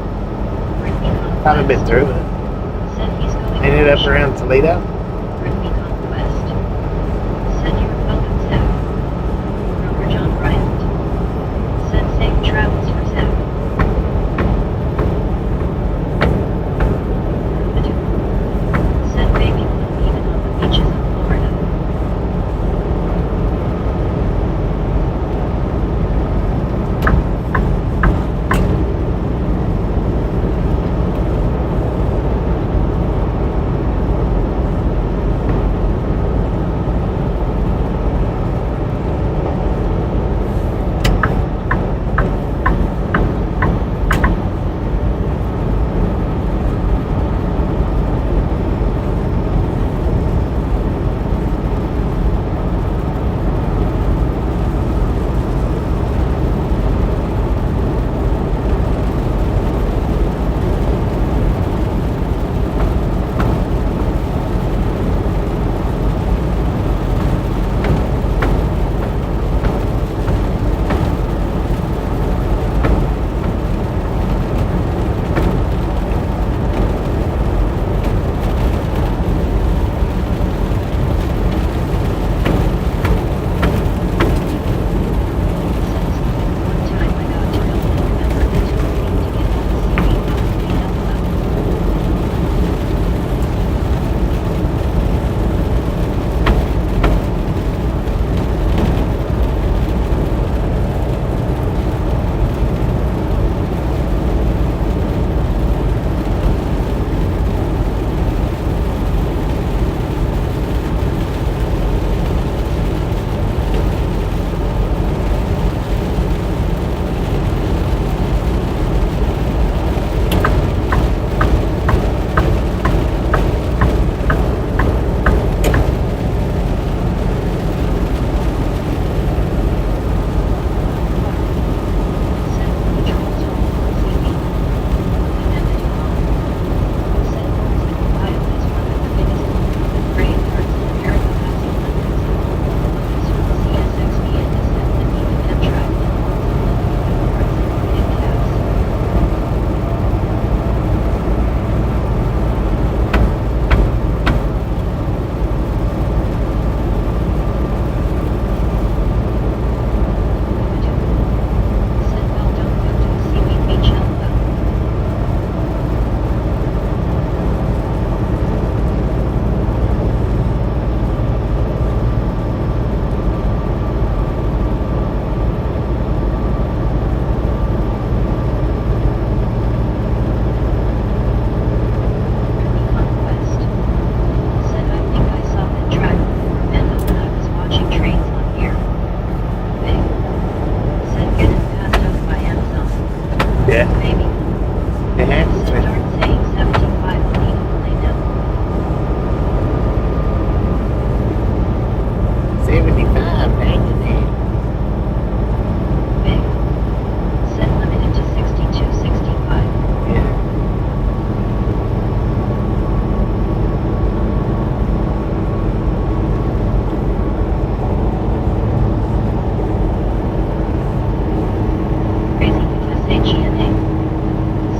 A: Haven't been through it.
B: Said he's going
A: Ain't it up
B: to
A: around Toledo?
B: Brittany Conquest said you're welcome Zach. Broker John Bryant said safe travels for Zach. Adu said baby won't even on the beaches of Florida.
A: Yeah.
B: Maybe.
A: It happens,
B: Said
A: man.
B: darn saying 75 will need to play now.
A: 75, dang it, man.
B: Big. Said limited to 6265.
A: Yeah.
B: Crazy SHENA.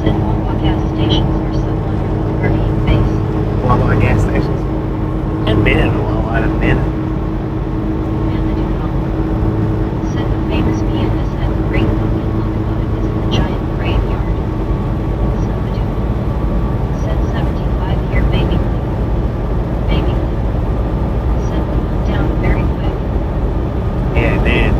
B: Said Wawa gas stations are so wonderful partying base.
A: Wawa gas stations. Hadn't been in a Wawa in a minute.
B: And the Dupont. Said the famous pianist and the great fucking locomotive is in the giant graveyard. Said the Dupont. Said 75 here maybe. Maybe. Said we went down very quick.
A: Yeah, it did.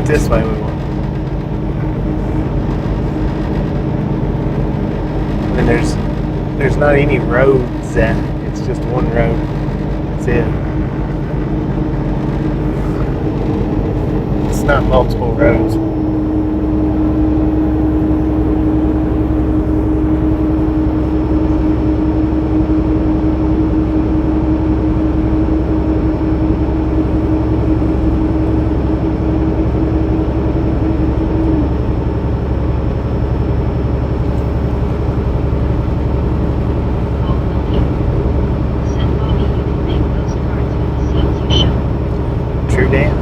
A: this way we want. And there's not any roads that it's just one road. That's it. It's not multiple roads. True damn.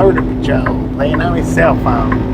A: Border Patrol playing on his cell phone.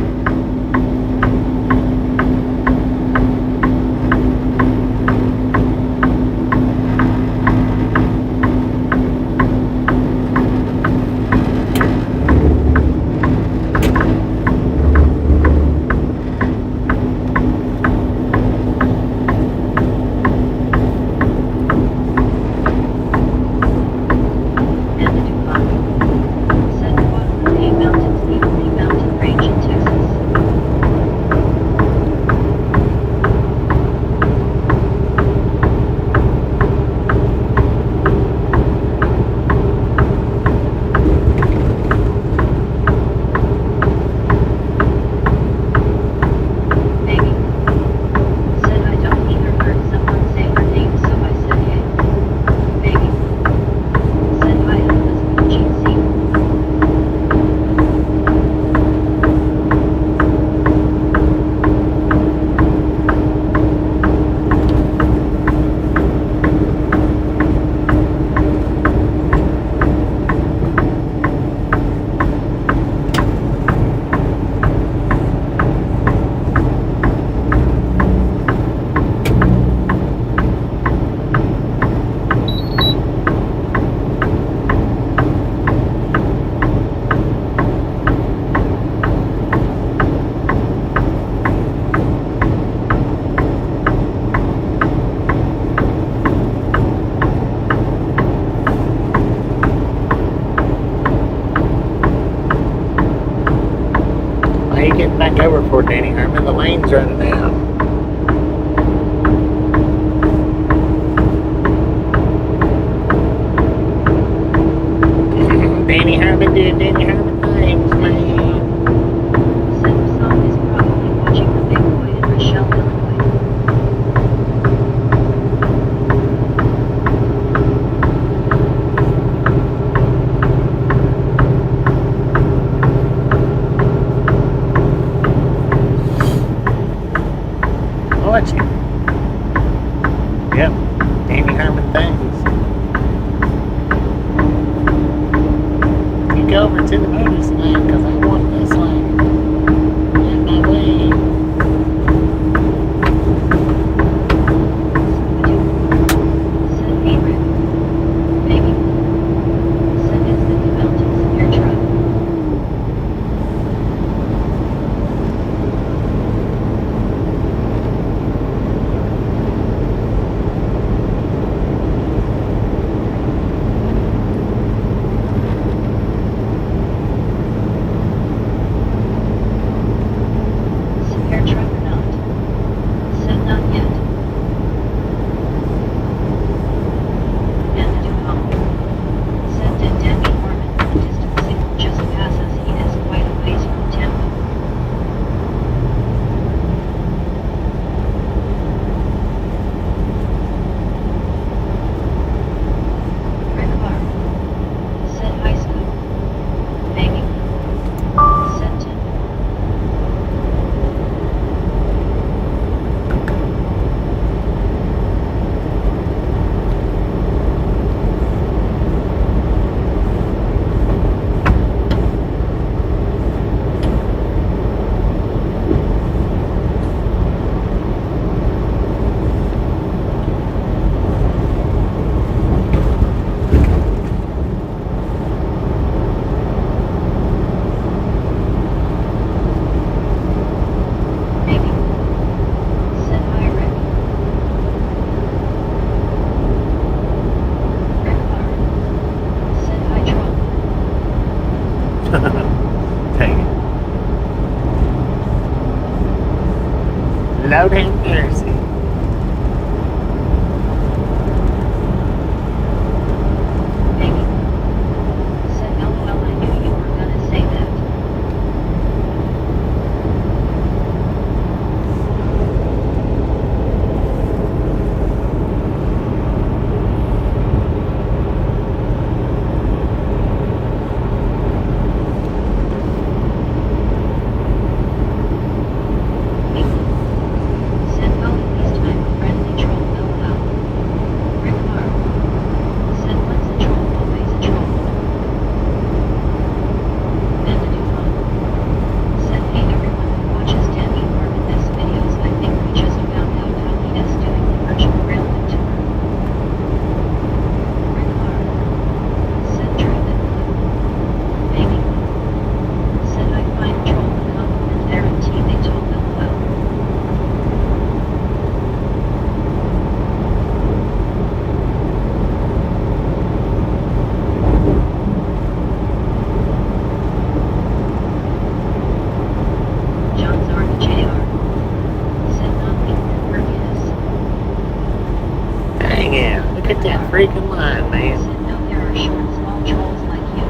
A: over for Danny Herman. The lane's running out. Danny Herman doing Danny Herman things, man.
B: Said Sam is probably watching the big boy in Rochelle, Illinois.
A: I'll let you. Yep, Danny Herman things. You go over to the bonus lane because I want this lane. In my way.
B: Said hey Rick. Baby. Said it's in the mountains in your truck. Severe truck or not? Said not yet. And the Dupont. Said did Danny Mormon the distance signal just pass us? He is quite a ways from Tampa. Rick Clark. Said high school. Baby. Said 10. Baby. Said hi Rick. Rick Clark. Said hi Troll.
A: Dang it. Loud and mercy.
B: Baby. Said LOL, I knew you were gonna say that. Said well at least I'm a friendly troll, LOL. Rick Clark. Said once a troll, always a troll. And the Dupont. Said hey everyone who watches Danny Mormon this videos, I think we just found out how he is doing the virtual railway tour. Rick Clark. Said true that blue. Baby. Said I find troll a compliment guarantee they told LOL. John Zorn Jr. Said not me, Marcus.
A: Dang it. Look at that freaking line, man.
B: Said no, there are short, small trolls like you.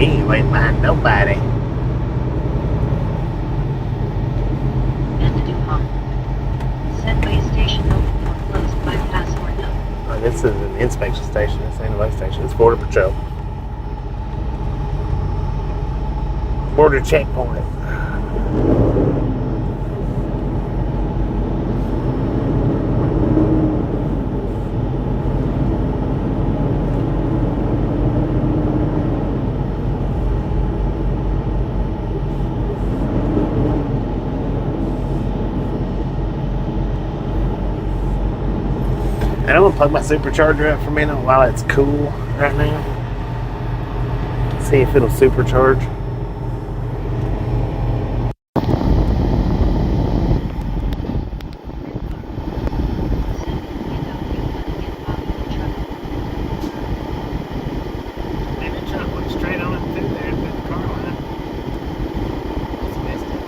A: He ain't waiting behind nobody.
B: And to do home. Said way station open or closed by password no.
A: Oh, this is an inspection station. This ain't a way station. It's Border Patrol. Border checkpoint. And I'm gonna plug my supercharger up for a minute while it's cool right now. See if it'll supercharge. Man, that truck went straight on up through there through the car line. That's messed up.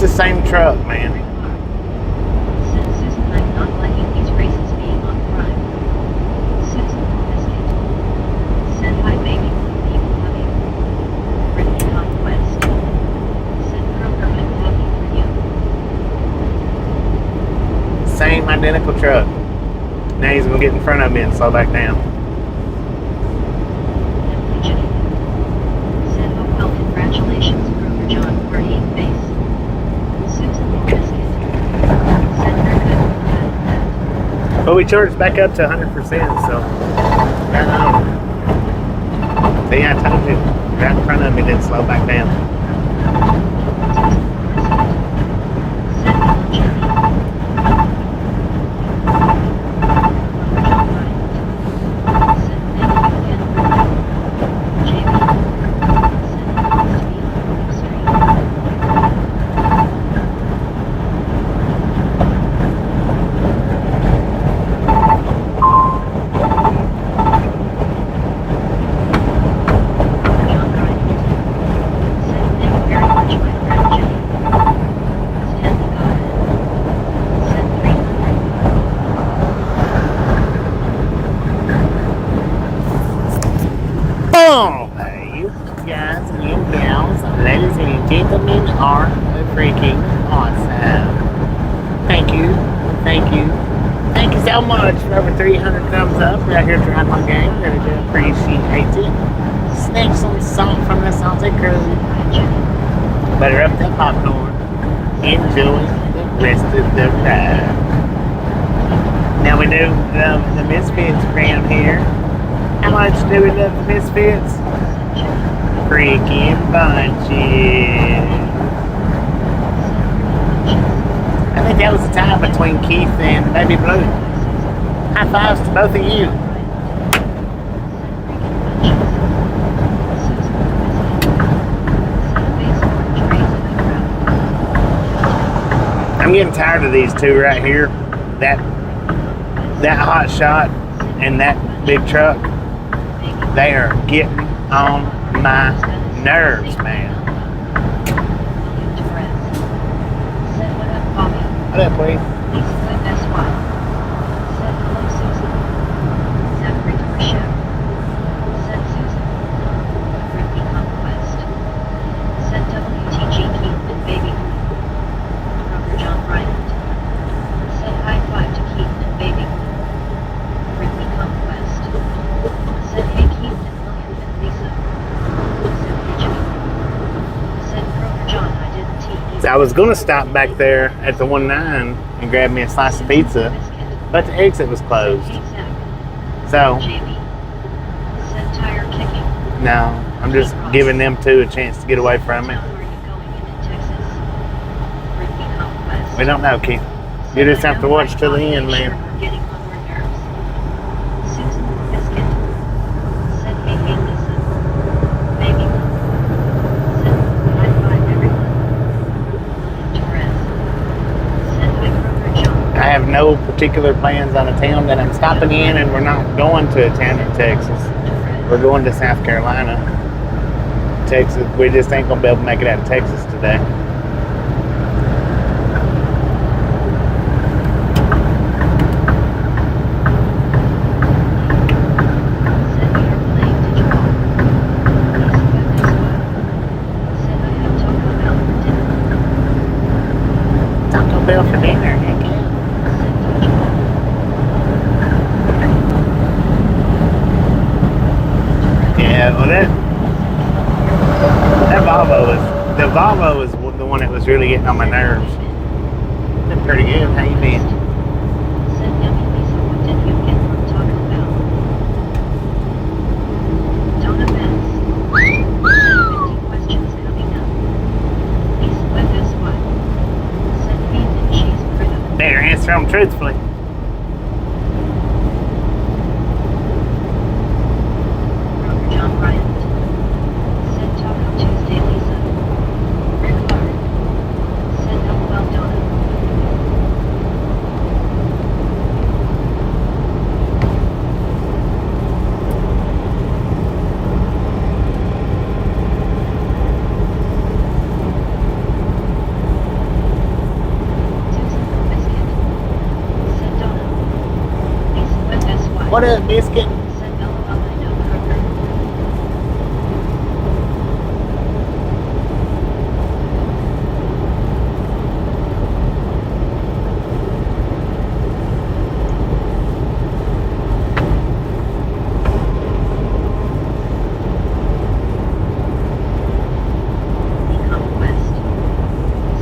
A: the same truck, man.
B: Said Susan, I'm not liking these races being on Prime. Susan Biscuit. Said hi baby, people love you. Brittany Conquest. Said Kroger, I'm happy for you.
A: Same identical truck. Now he's gonna get in front of me and slow back down.
B: Emily Jenny. Said oh well, congratulations Kroger John for 8th base. Susan Biscuit. Said they're good with that.
A: But we charged back up to 100%, so right on. See, I told you, right in front of me, then slow back down.
B: Said hello Jenny.
A: Oh, hey, you guys and you gals, ladies and gentlemen, are freaking awesome. Thank you, thank you, thank you so much for over 300 thumbs up right here at Triathlon Gang. Really do appreciate it. Snake some salt from the salty crew. Butter up the popcorn. Enjoy the rest of the ride. Now we do the Misfits around here. How much do we love the Misfits? Freaking bunches. I think that was the tie between Keith and Baby Blue. High fives to both of you. I'm getting tired of these two right here. That hot shot and that big truck. They are getting on my nerves, man. What up, please? I was going to stop back there at the 1-9 and grab me a slice of pizza, but the exit was closed. So, no, I'm just giving them two a chance to get away from it. We don't know, Keith. You just have to watch till the end, man. I have no particular plans on a town that I'm stopping in, and we're not going to a town in Texas. We're going to South Carolina. Texas, we just ain't gonna be able to make it out of Texas today. Taco Bell for dinner, heck yeah. Yeah, well that Volvo was the one that was really getting on my nerves. Been pretty good. How you been? Better answer them truthfully. What up, Biscuit?
B: Said hello, I know Kroger. Conquest.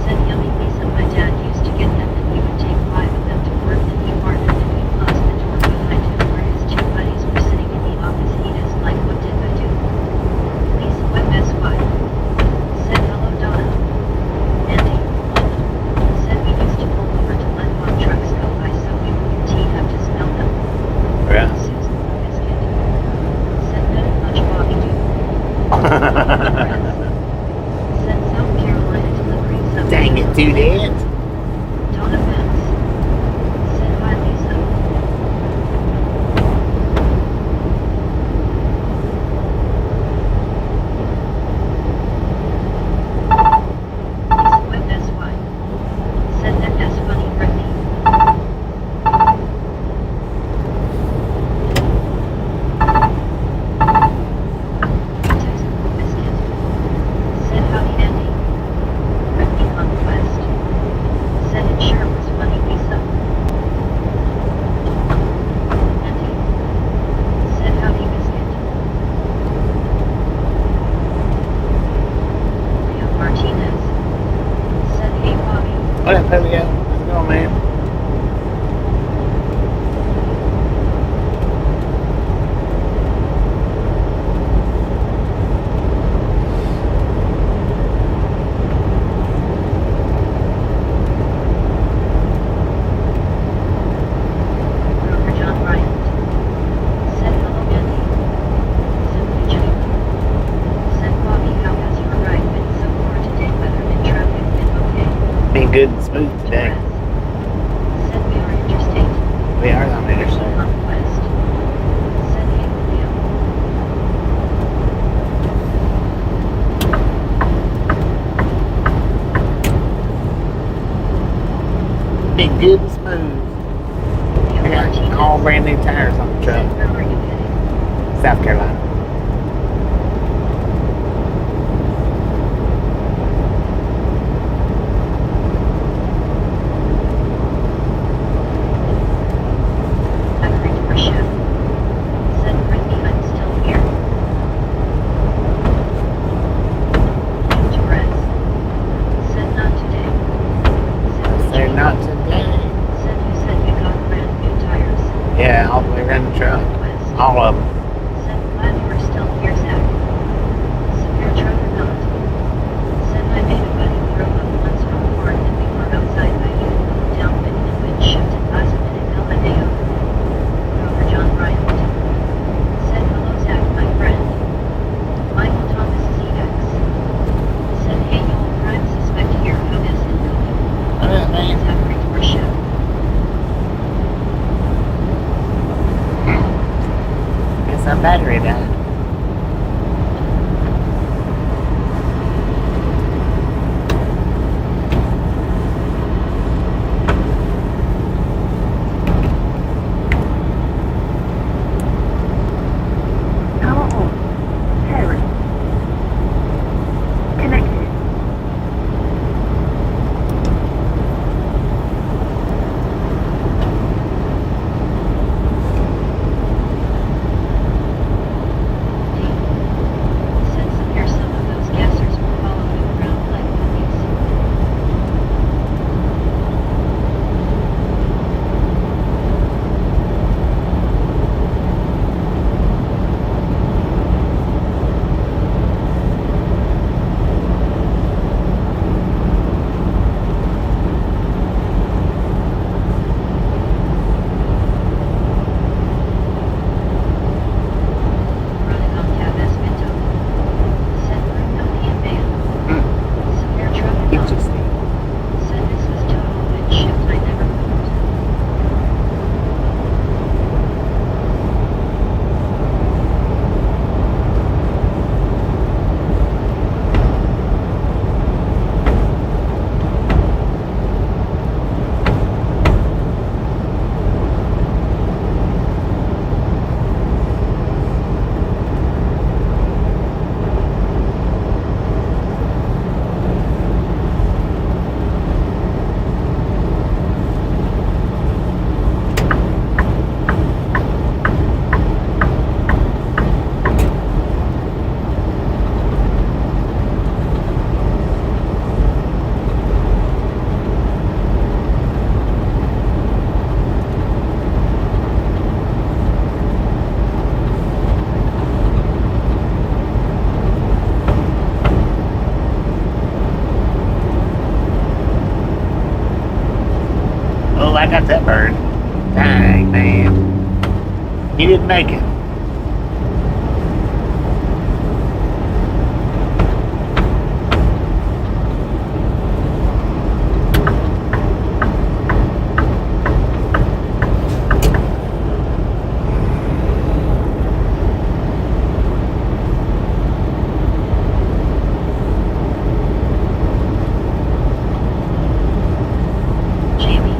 B: Said yummy pizza. My dad used to get them and he would take 5 of them to work. Then he farted and we closed the door behind him where his 2 buddies were sitting in the office. He asked like, what did I do? Lisa web SY. Said hello Donna. Andy. Said we used to pull over to let hot trucks go by so we would have to smell them.
A: Yeah.
B: Susan Biscuit. Said not much Bobby do. Said South Carolina delivery something.
A: Dang it, dude, it.
B: Donna Vance. Said hi Lisa. Lisa Web SY. Said that that's funny Brittany. Texas Biscuit. Said howdy Andy. Brittany Conquest. Said it sure was funny Lisa. Andy. Said howdy Biscuit. Leo Martinez. Said hey Bobby.
A: What up, Julio? How's it going, man?
B: Kroger John Bryant. Said hello Andy. Simply Jake. Said Bobby, how has your ride been so far today? Weather and traffic been okay?
A: Been good and smooth today.
B: Said we are interstate.
A: We are on the interstate.
B: Conquest. Said hey Leo.
A: Been good and smooth.
B: Leo
A: I got
B: Martinez.
A: all brand new tires on the
B: Said
A: truck.
B: where are you heading?
A: South Carolina.
B: Agreed for chef. Said Brittany, I'm still here. Torres. Said not today. Said
A: They're
B: Jake.
A: not today.
B: Said you said you got brand new tires.
A: Yeah, all the way around the truck.
B: Conquest.
A: All of them.
B: Said glad you are still here, Zach. Severe truck or not. Said my made a buddy throw up once from hard and we were outside by you. Down wind and wind shifted last minute LNAO. Kroger John Bryant. Said hello Zach, my friend. Michael Thomas ZX. Said hey y'all, prime suspect here. How is it going?
A: What up, man?
B: Zach Creek for chef.
A: Guess our battery died.
D: Power on. Pairing. Connected.
A: naked.
B: Jamie.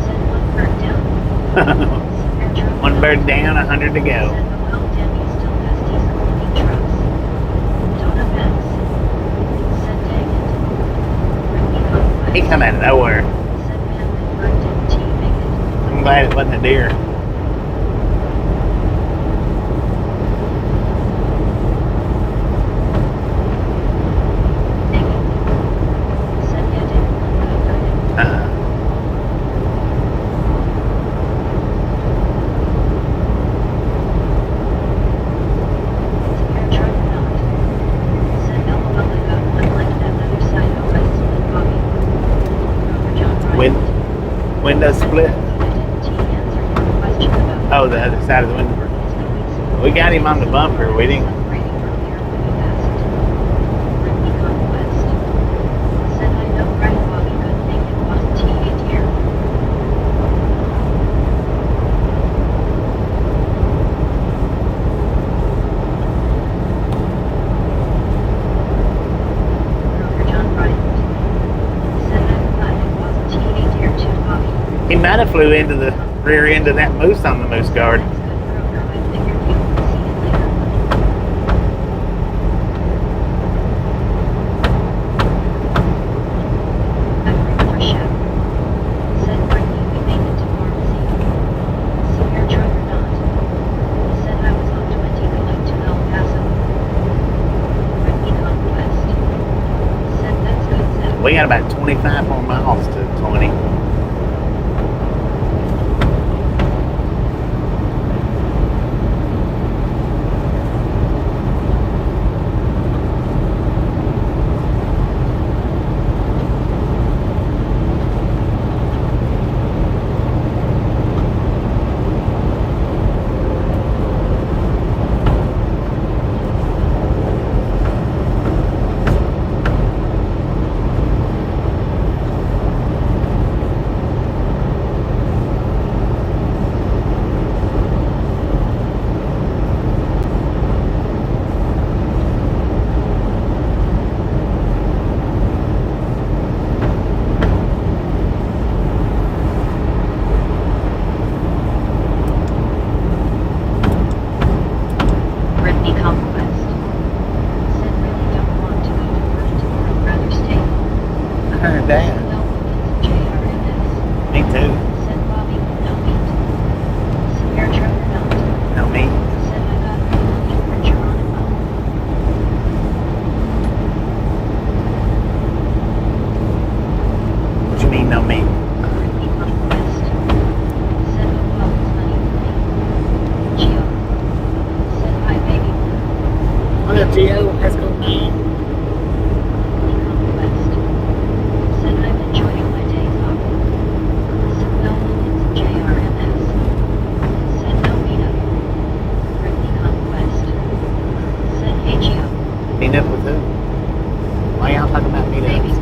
B: Said one bird down. Severe truck
A: One
B: knocked.
A: bird down, 100 to
B: Said
A: go.
B: the well Debbie still has decent looking trucks. Don't offense. Said dang it. Ricky Conquest.
A: He come out of nowhere.
B: Said man that bird didn't you make it.
A: I'm glad it wasn't a deer.
B: Dang it. Said ya didn't look good could it. Severe truck knocked. Said LOL I got one like that other side of my split Bobby. Rover John Bryant.
A: Window split.
B: I didn't answer your question about
A: Oh, the other side of the window.
B: is going smooth.
A: We got him on the bumper. We didn't.
B: Celebrating earlier when you asked. Ricky Conquest. Said I know right Bobby good thing it wasn't T8 here. Rover John Bryant. Said I'm glad it wasn't T8 here too, Bobby.
A: He might have flew into the rear end of that moose on the moose guard.
B: That's good, Kroger. I figured you would see it later. Back for chef. Said Brittany we made it to pharmacy. Severe truck or not. Said I was on 20 going to El Paso. Brittany Conquest. Said that's good, Zach.
A: We got about 25 more miles to 20.
B: Brittany Conquest. Said really don't want to go to work tomorrow, rather stay home.
A: I heard that.
B: No it's JRMS.
A: Me too.
B: Said Bobby, no meat. Severe truck or not.
A: No me.
B: Said I got a meat for Geronimo.
A: What you mean, no me?
B: Brittany Conquest. Said oh well it's money for me. Gio. Said hi baby blue.
A: What up, Gio? Let's go, man.
B: Brittany Conquest. Said I'm enjoying my days off. Said no it's JRMS. Said no meetup. Brittany Conquest. Said hey Gio.
A: Meet up with who? Why y'all talking about
B: Baby.
A: meetups?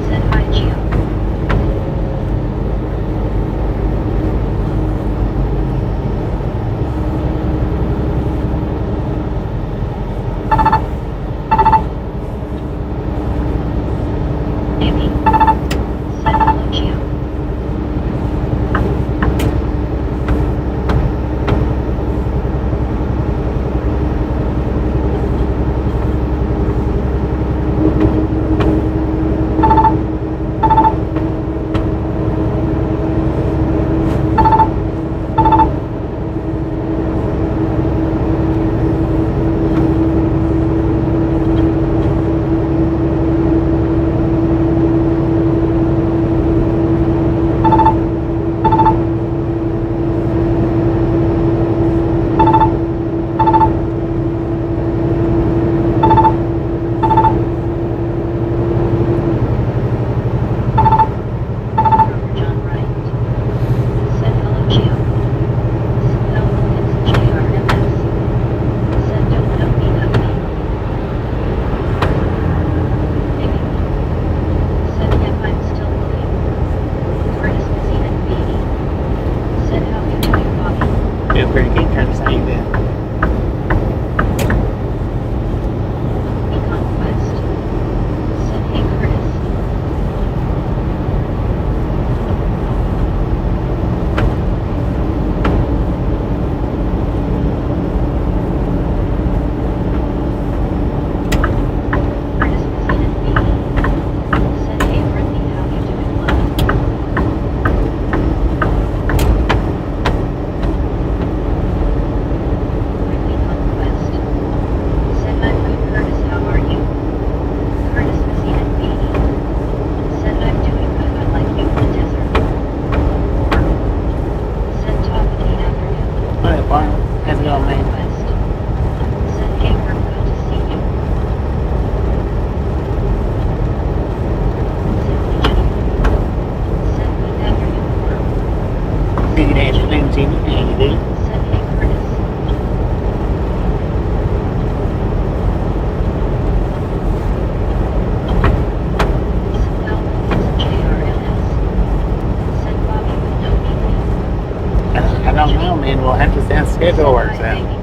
B: Said hi Gio.
A: Yo, man.
B: West. Said hey Herb, good to see you. Said we never knew before.
A: Good afternoon, Jenny. How you doing?
B: Said hey Curtis. Said Malcolm is JRMS. Said Bobby with no meaning.
A: I don't know, man. We'll have to see how the schedule works
B: Said hi,
A: out.
B: baby.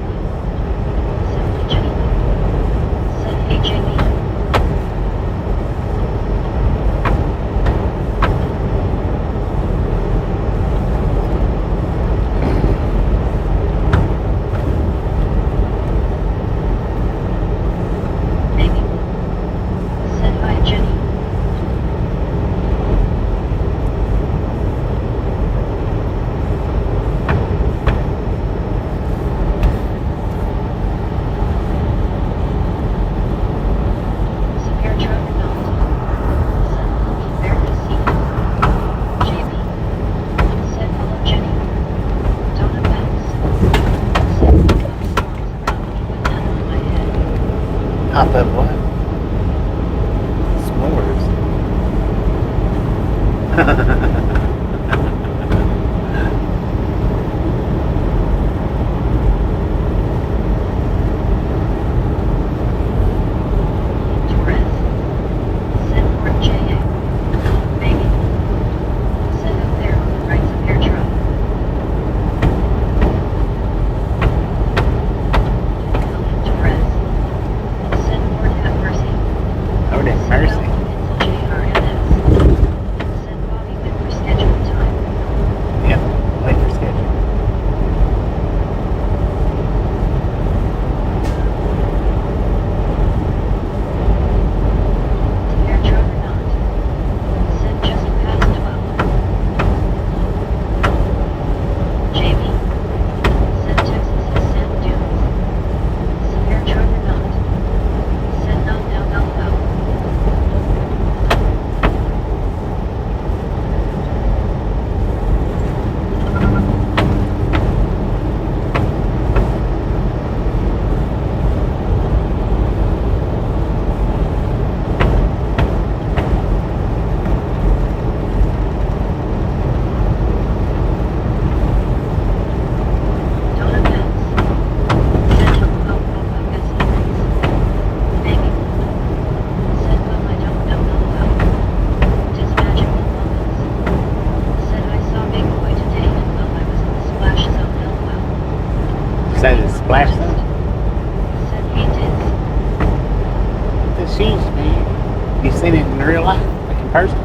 B: Said Jenny. Said hey Jamie. Baby. Said hi Jenny. Severe Trevor not. Said barely see you. Jamie. Said hello Jenny. Donna Max. Said pop up storms around me with none on my head.
A: Pop up what? S'mores.
B: Torres. Said Fort J.A. Baby. Said up there on the right severe truck. Colin Torres. Said Lord have mercy.
A: Lord have
B: Said
A: mercy.
B: Malcolm into JRMS. Said Bobby with rescheduled time.
A: Yep. Wait for schedule.
B: Severe Trevor not. Said just past 12. Jamie. Said Texas has sand dunes. Severe Trevor not. Said no. Donna Benz. Said well, I guess he thinks. Baby. Said well, I don't know. Tis magical moments. Said I saw Big Boy today and well, I was in the splash zone. LOL.
A: Say the splash zone?
B: Said he did.
A: The sheesh, man. You seen it in real life? Like in person?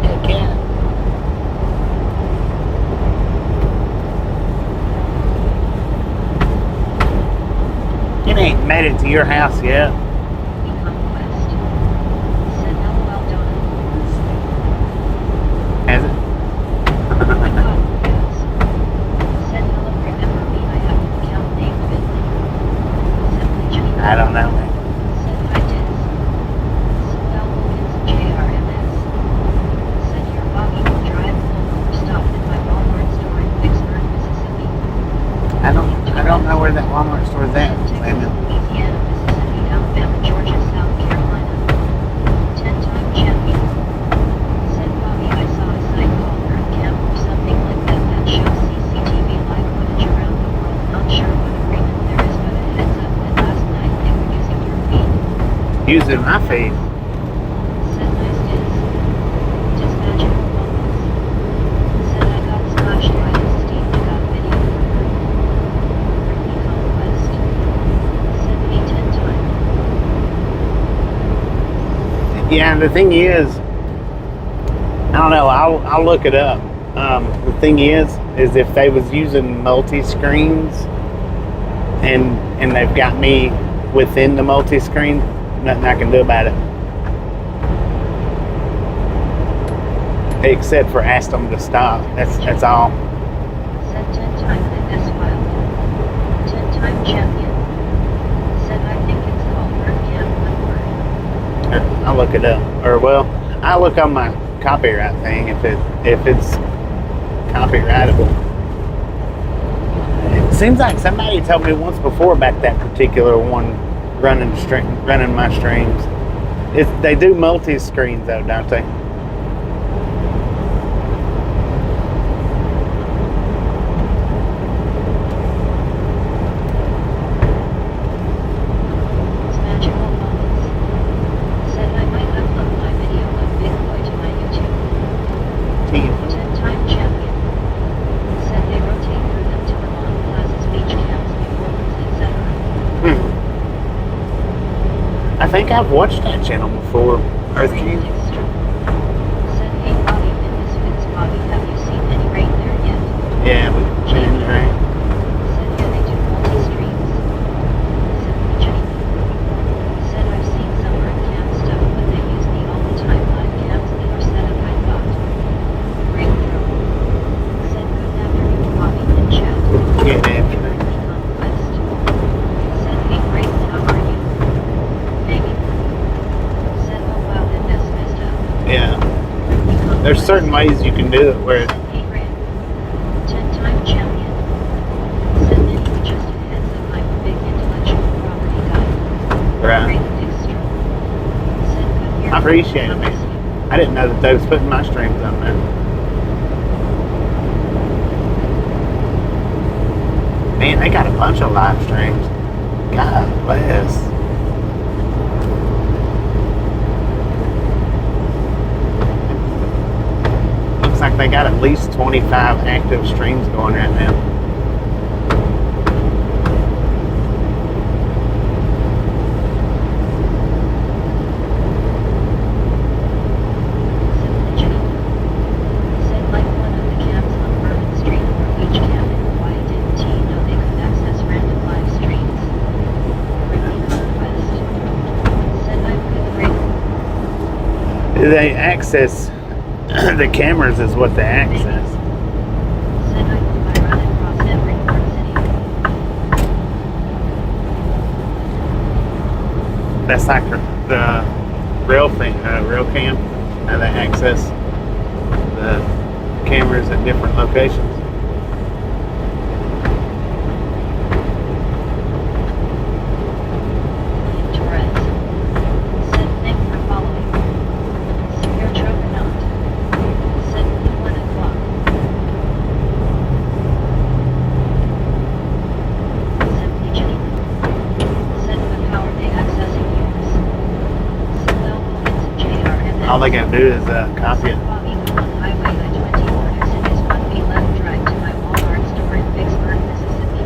A: Heck yeah. It ain't made it to your house yet.
B: Become West. Said LOL Donna.
A: Has it?
B: Oh my god, yes. Said hello, remember me, I have an account named Bentley. Simply Jenny.
A: I don't know, man.
B: Said hi Diz. Said Val Wilkins JRMS. Said your Bobby will drive full overstock at my Walmart store in Vicksburg, Mississippi.
A: I don't know where that Walmart store is at.
B: Said
A: Wait a
B: Texas,
A: minute.
B: Louisiana, Mississippi, Alabama, Georgia, South Carolina. 10-time champion. Said Bobby, I saw a site called Earth Camp or something like that shows CCTV live footage around the world. Not sure what agreement there is, but a heads up that last night they were using your feed.
A: Using my feed.
B: Said nice Diz. Diz magical moments. Said I got splashed by his Steve, I got video. Brittany Conquest. Said me 10 times.
A: Yeah, the thing is, I don't know. I'll look it up. The thing is if they was using multi-screens and they've got me within the multi-screen, nothing I can do about it. Except for ask them to stop. That's all.
B: Said 10-time fitness wild. 10-time champion. Said I think it's called Earth Camp one word.
A: I'll look it up. Or well, I'll look on my copyright thing if it's copyrightable. seems like somebody told me once before about that particular one running my streams. They do multi-screens though, don't they?
B: It's magical moments. Said I might upload my video of Big Boy to my YouTube. 10-time champion. Said they rotate through them to Vermont Plaza's beach camps before etc.
A: I think I've watched that channel before. Earth
B: Rain
A: Cube.
B: extra. Said hey Bobby and Misfits Bobby, have you seen any rain there yet?
A: Yeah, we've been in the rain.
B: Said yeah they do multi-streams. Said Jenny. Said I've seen some earth camp stuff but they use me all the time. Live camps they are set up I thought. Breakthrough. Said good afternoon Bobby in chat.
A: Good afternoon.
B: Conquest. Said hey Brayden how are you? Maybe. Said oh wow that messed up.
A: Yeah. There's certain ways you can do it where
B: Said hey Brayden. 10-time champion. Said anyway just a heads up I'm a big intellectual property guy.
A: right.
B: Brayden extra. Said good year.
A: I appreciate it, man. I didn't know that they was putting my streams on there. Man, they got a bunch of live streams. God bless. Looks like they got at least 25 active streams going right now.
B: Said like one of the camps on Vernon Street or each camp and why didn't he know they could access random live streams? Brittany Conquest. Said I'm good great.
A: They access the cameras is what they access.
B: Said I hope I run across every Port City.
A: That's like the real thing, real cam. How they access the cameras at different locations.
B: Torres. Said thanks for following. Severe Juggernaut. Said 1 o'clock. Simply Jenny. Said what power they accessing use. Said Elbow into JRMS.
A: All they gotta do is copy
B: Said
A: it.
B: Bobby on Highway I-20 Orderson is 1B left drive to my Walmart store in Vicksburg, Mississippi.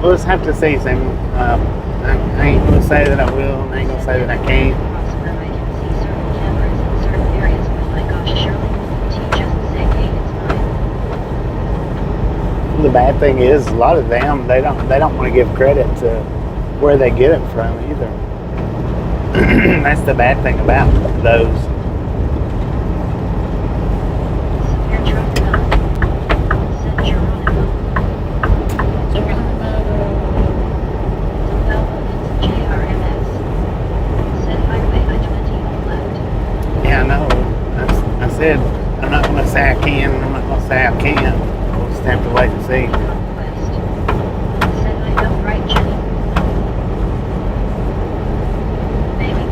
A: We'll just have to see, Sam. I ain't gonna say that I will, and I ain't gonna say that I can't.
B: Across where I can see certain cameras in certain areas, but my gosh, Shirley, she just say, hey, it's mine.
A: The bad thing is, a lot of them they don't want to give credit to where they get it from either. That's the bad thing about those.
B: Severe Juggernaut. Said Geronimo. Elbow into JRMS. Said Highway I-20 left.
A: Yeah, I know. I said I'm not gonna say I can, and I'm not gonna say I can't. We'll just have to wait and see.
B: Conquest. Said I know, right, Jenny? Maybe.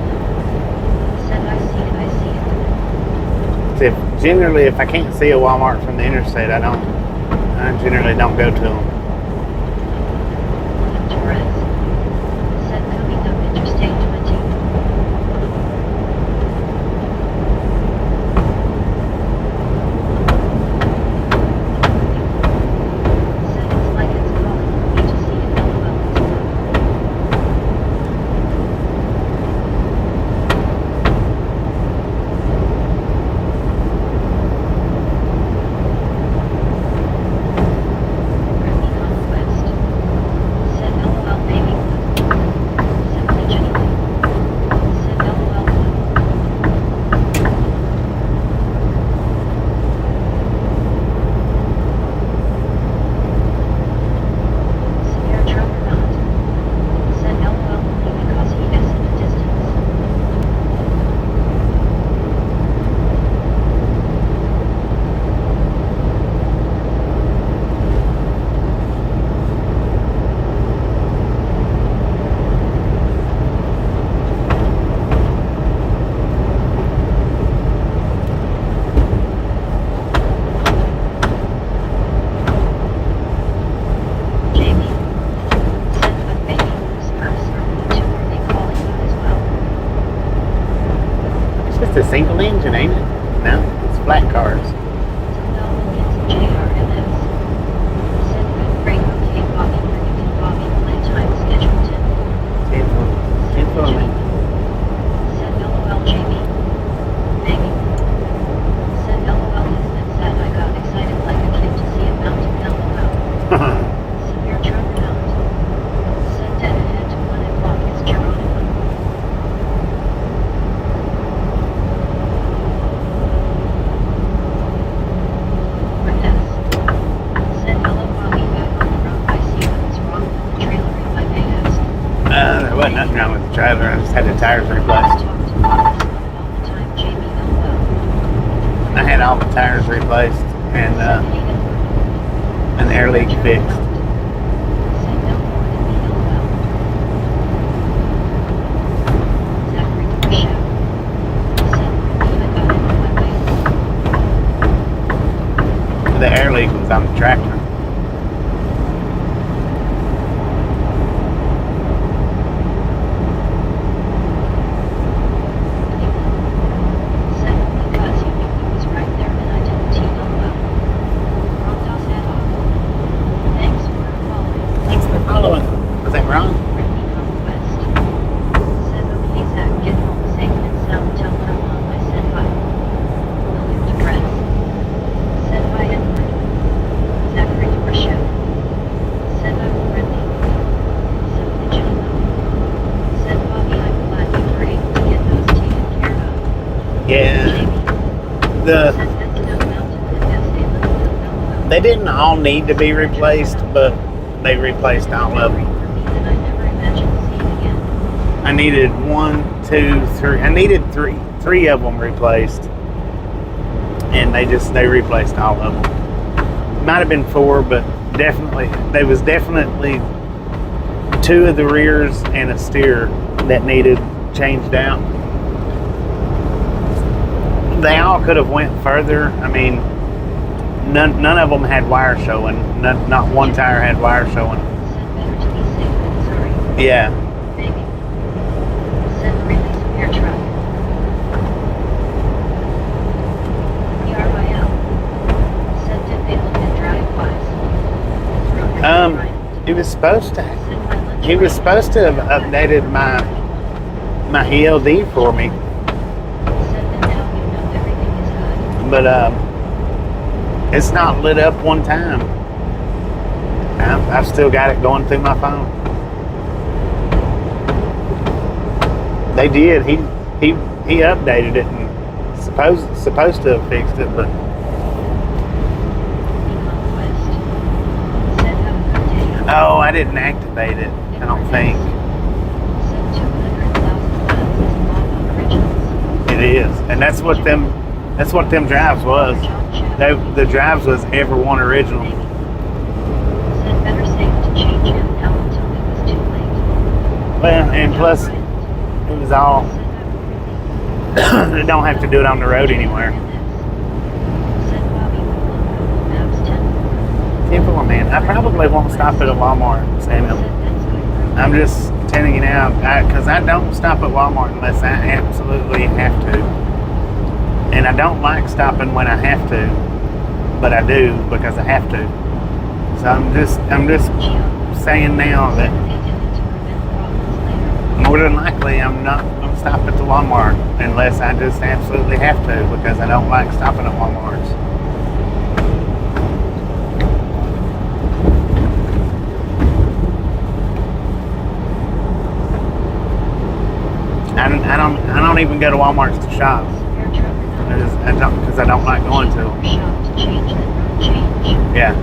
B: Said I see it, I see it.
A: If I can't see a Walmart from the interstate, I generally don't go to them.
B: Torres. Said coming up Interstate 20. Said it's like it's calling for me to see if LOL is Brittany Conquest. Said LOL baby. Simply Jenny. Said LOL. Severe trucker not. Said LOL only because he is in the distance. Jamie. Said but baby moves us are too are they calling you as well?
A: It's just a single engine, ain't it? No, it's flat cars.
B: Said no it's JRLS. Said good break okay Bobby predicted Bobby playtime schedule 10.
A: 10 for me.
B: Said LOL Jamie. Baby. Said LOL is that sad I got excited like a kid to see a mountain LOL. Severe trucker not. Said dead ahead to 1 o'clock is Geronimo. Cortez. Said hello Bobby back on the road I see what's wrong with the trailer if I may ask.
A: There wasn't nothing wrong with the trailer. I just had the tires
B: Let's
A: replaced.
B: talk to Marcus all the time Jamie LOL.
A: I had all the tires replaced and
B: Said Hayden.
A: an air leak fixed.
B: Said no more than me LOL. Zachary Dorshow. Said Brittany I got it on my way.
A: The air leak was on the tractor.
B: Said because you knew he was right there and I didn't LOL. Rondos head off. Thanks for following.
A: Thanks for following. Was that wrong?
B: Brittany Conquest. Said okay Zach get home safe and sound tell my mom I said hi. William Torres. Said hi Edward. Zachary Dorshow. Said I'm Brittany. Simply Jenny. Said Bobby I'm glad you were able to get those taken care of.
A: Yeah.
B: Jamie.
A: The
B: Said that's no mountain and that's a little LOL.
A: They didn't all need to be replaced, but they replaced all of them.
B: For me that I never imagined seeing again.
A: I needed 1, 2, 3. I needed three of them replaced, and they replaced all of them. Might have been 4, but definitely there was definitely 2 of the rears and a steer that needed changed out. They all could have went further. I mean, none of them had wire showing. Not one tire had wire showing.
B: Said better to be safe than sorry.
A: Yeah.
B: Baby. Said really severe truck. IRL. Said did they look at drive-wise?
A: He was supposed to.
B: Said my lunch
A: He was
B: break.
A: supposed to have updated my ELD for me,
B: Said that now you know everything is good.
A: but it's not lit up one time. I've still got it going through my phone. They did. He updated it and supposed to have fixed it, but
B: Conquest. Said have a good day.
A: oh, I didn't activate it. I don't think
B: Said 200,000 pounds is a lot of originals.
A: it is, and that's what them drives was. The drives was everyone original.
B: Said better safe to change him now until it was too late.
A: Well, and plus
B: Said
A: it was all.
B: have
A: They don't have to do it on the road anywhere. I probably won't stop at a Walmart, Samuel. I'm just telling you now, because I don't stop at Walmart unless I absolutely have to. And I don't like stopping when I have to, but I do because I have to. So I'm just saying now that more than likely I'm not going to stop at the Walmart unless I just absolutely have to, because I don't like stopping at Walmarts. I don't even go to Walmarts to shop. Because I don't like going to them. Yeah.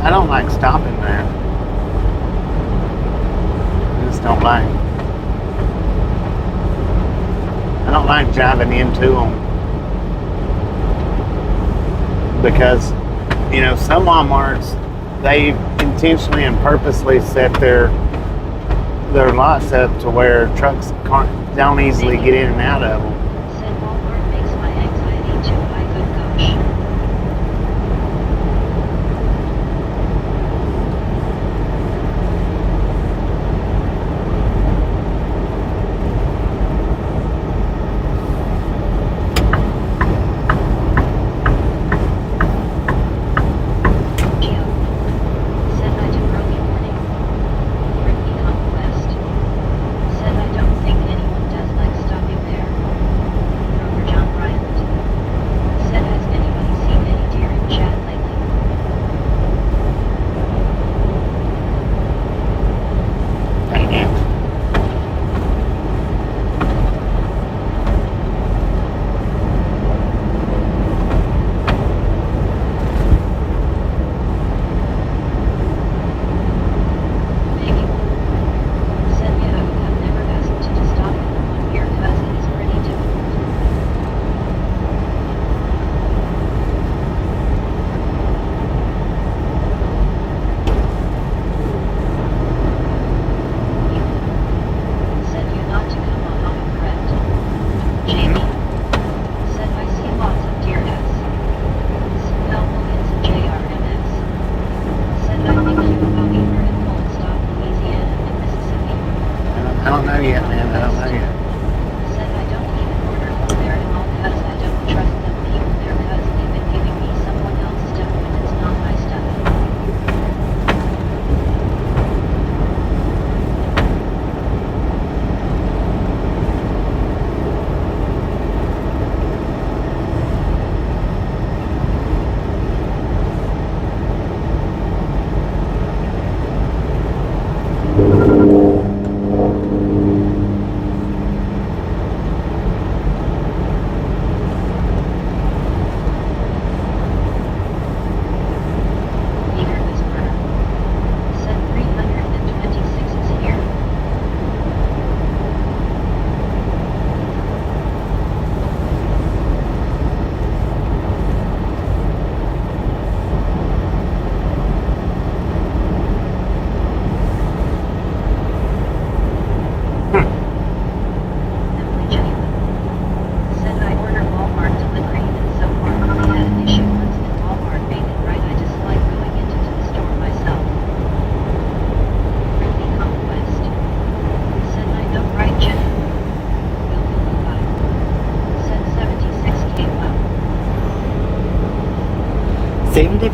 A: I don't like stopping there. I just don't like. I don't like driving into them because, some Walmarts, they intentionally and purposely set their lots up to where trucks don't easily get in and out of them.
B: Said Walmart makes my anxiety too high. Good gosh.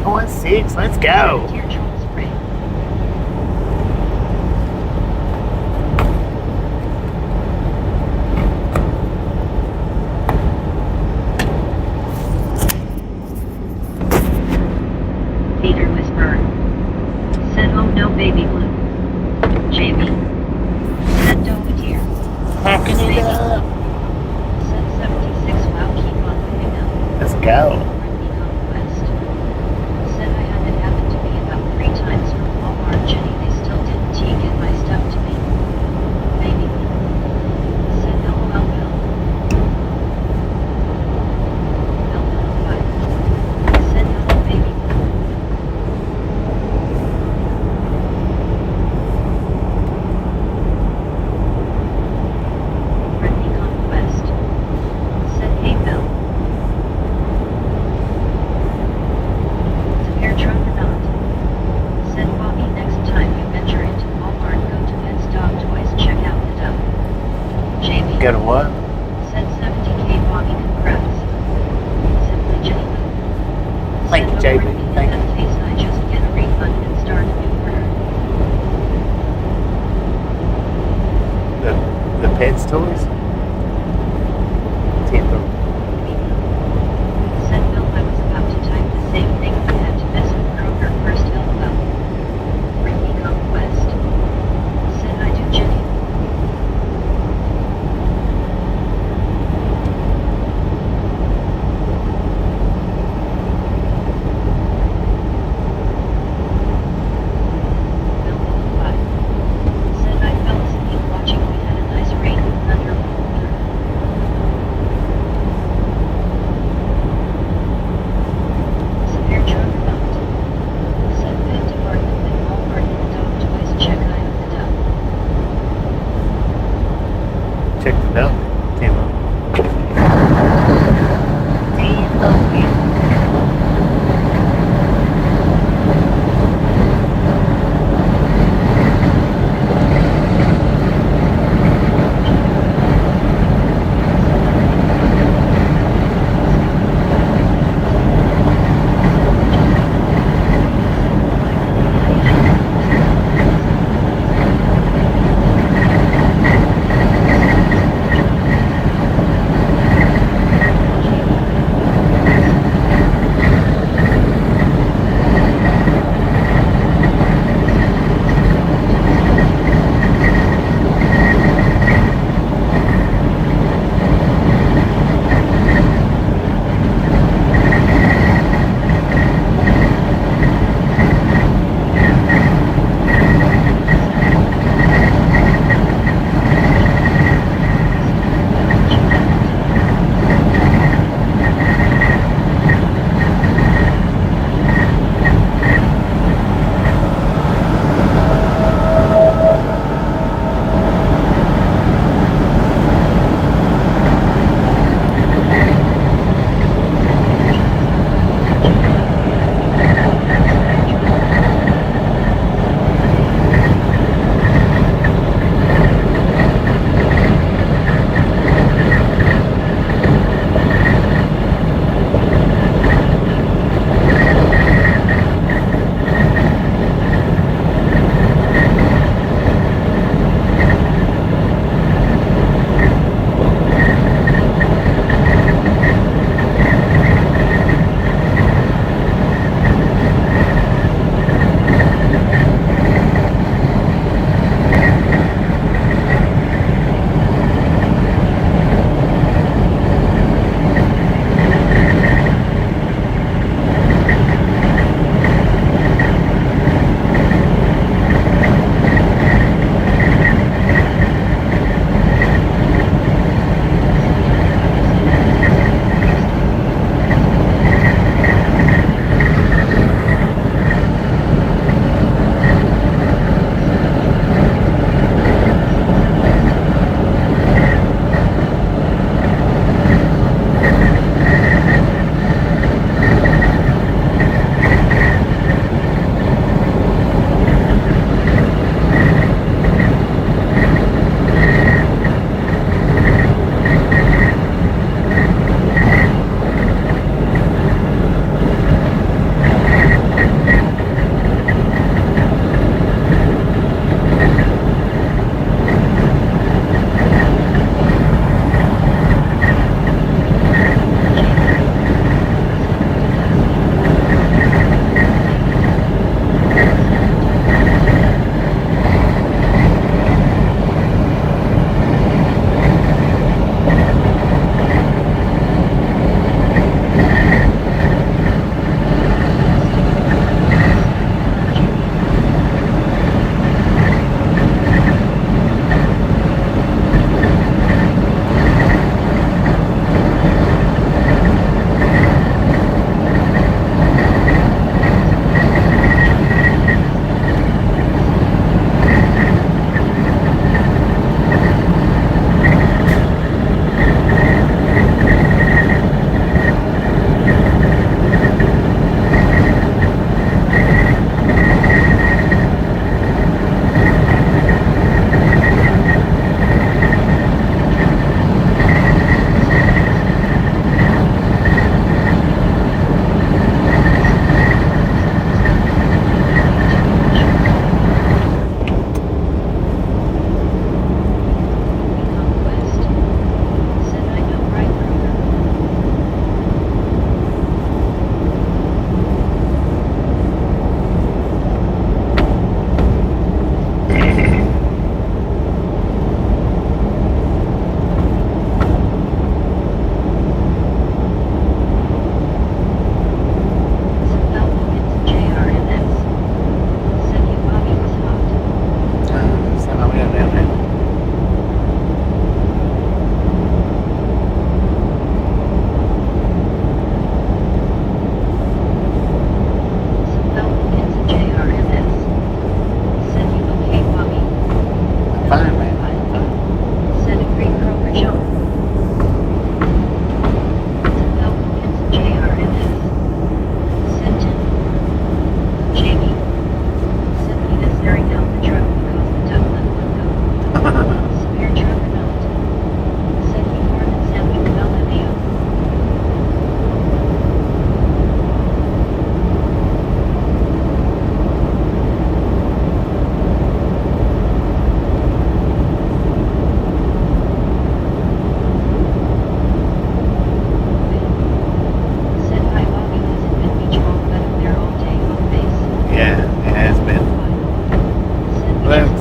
B: .6, let's go.
A: go.
B: Brittany Conquest. Said I had it happen to me about 3 times from Walmart. Jenny, they still didn't get my stuff to me. Baby. Said LOL Bill. Said hello baby. Brittany Conquest. Said hey Bill.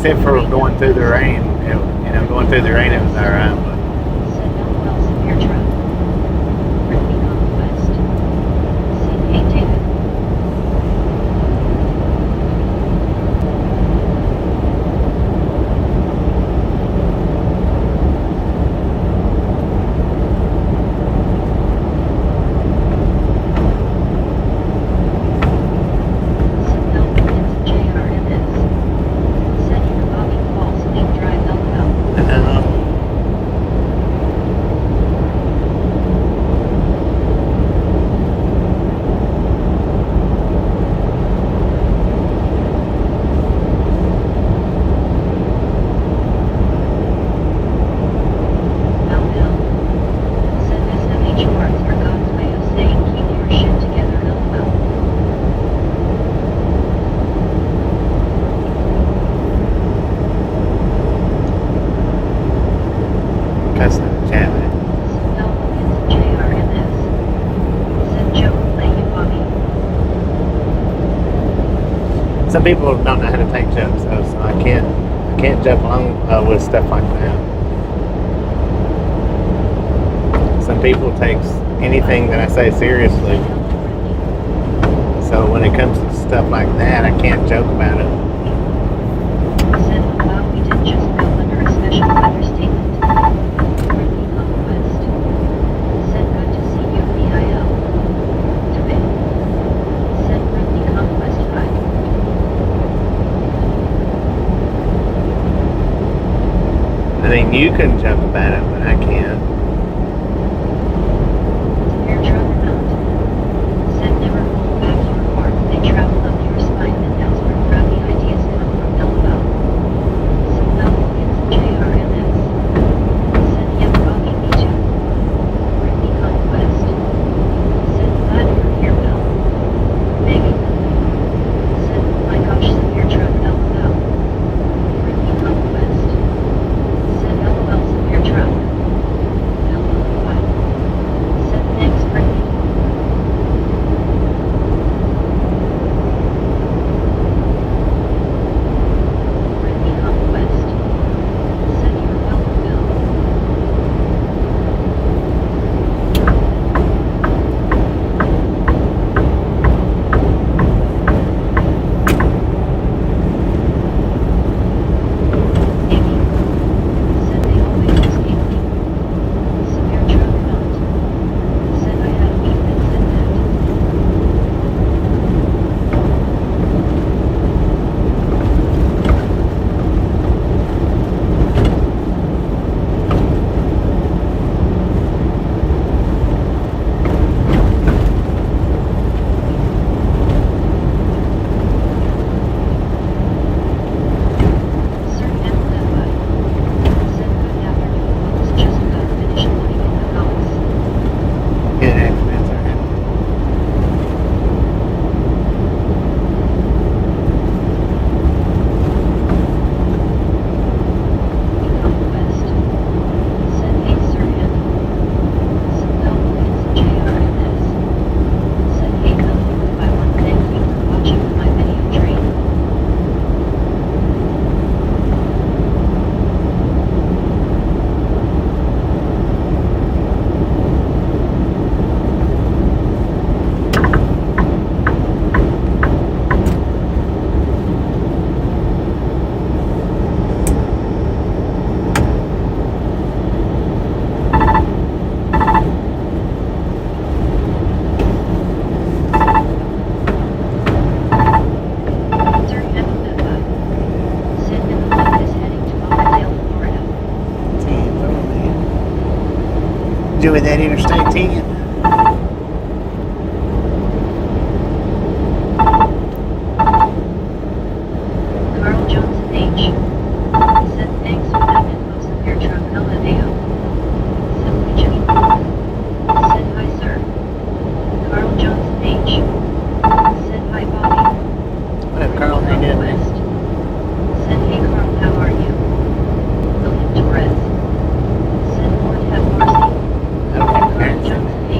A: except for going through the rain. Going through the rain, it was all right. But
B: Said LOL severe truck. Brittany Conquest. Said hey David.
A: some people don't know how to take jokes, so I can't jump along with stuff like that. Some people take anything that I say seriously, so when it comes to stuff like that, I can't joke about it.
B: Said, wow, we did just go under a special weather statement. Brittany Conquest. Said, good to see you, VIL. Today. Said, Brittany Conquest 5.
A: I mean, you can joke about it, but I can't.
B: Severe truck amount. Said, never hold back your heart. They travel up your spine and that's where crowdy ideas come from. LOL. Said, no, it's JRMS. Said, yeah, Robbie, me too. Brittany Conquest. Said, glad you're here, Mel. Megan. Said, my gosh, severe truck, LOL. Brittany Conquest. Said, LOL, severe truck. LOL. Said, thanks, Brittany. Brittany Conquest. Said, you're welcome, Bill. Amy. Said they always escape me. Severe truck not. Said I had a meme that said that. Sir Amplify. Said good afternoon, folks. Just about finished putting in the house.
A: Good accidents are happening.
B: Conquest. Said hey Sir Am. Said no, it's JRMS. Said hey come I want to thank you for watching my video train. Sir Amplify. Said Emma is heading to Lauderdale, Florida.
A: Doing that Interstate 10.
B: Carl Johnson H. Said thanks for that info, severe truck LMAO. Simply just. Said hi sir. Carl Johnson H. Said hi Bobby.
A: What up, Carl? How you doing, man?
B: West. Said hey Carl, how are you? Lillian Torres. Said Lord have mercy.
A: Okay,
B: Carl Johnson H.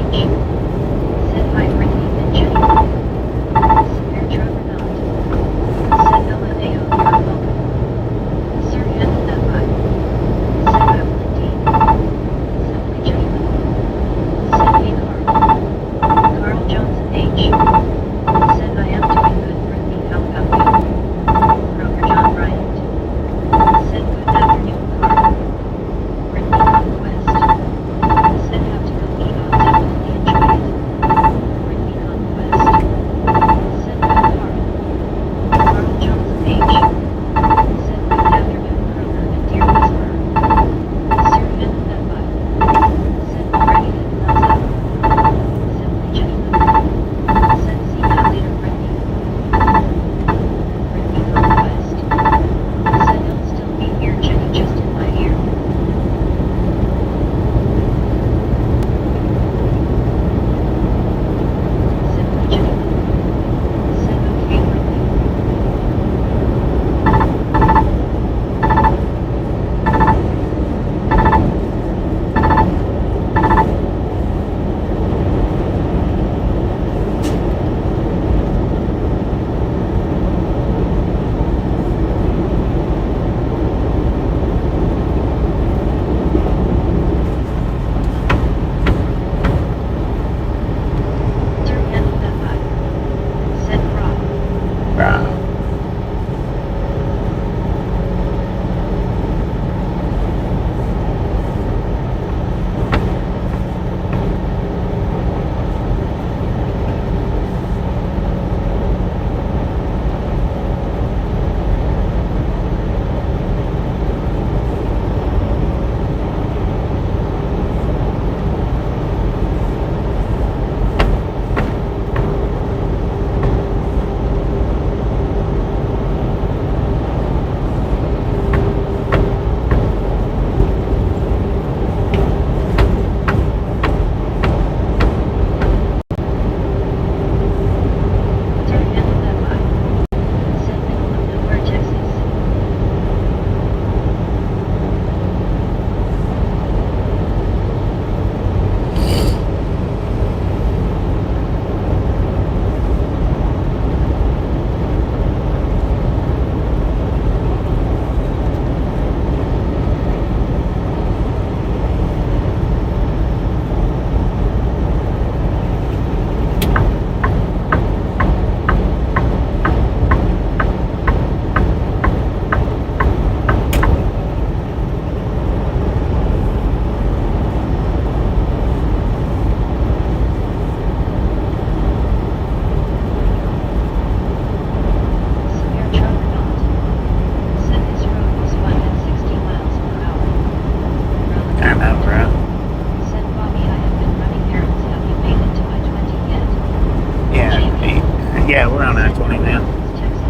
A: Yeah, we're on I-20 now.
B: Texas.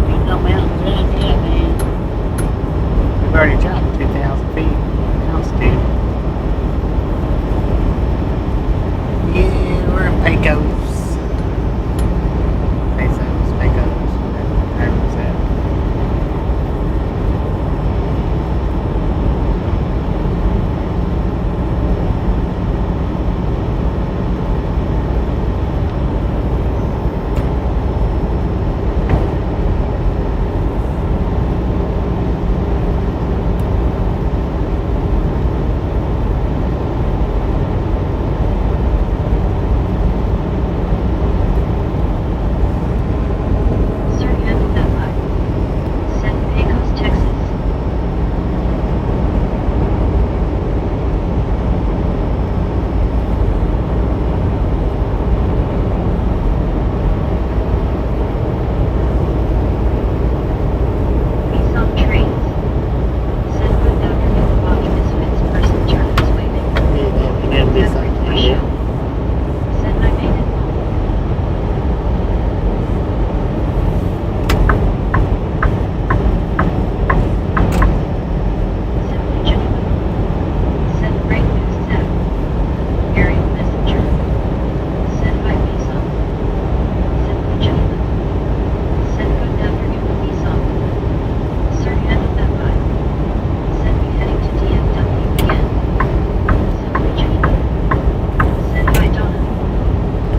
A: Ain't no mountains around here, man. We've already jumped 2,000 feet. Altitude. Yeah, we're in Pecos. Pecos, whatever it's at.
B: Sir, handle that line. Said Pecos, Texas. We some trains. Said good afternoon, Bobby Misfits person turns waving.
A: Yeah, this
B: Said great
A: right
B: show. Said I made it home. Simply genuine. Said great news, Zach. Aerial messenger. Said hi, Visa. Simply genuine. Said good afternoon, Visa. Sir, handle that line. Said we heading to DFW again. Simply genuine. Said hi, Donna.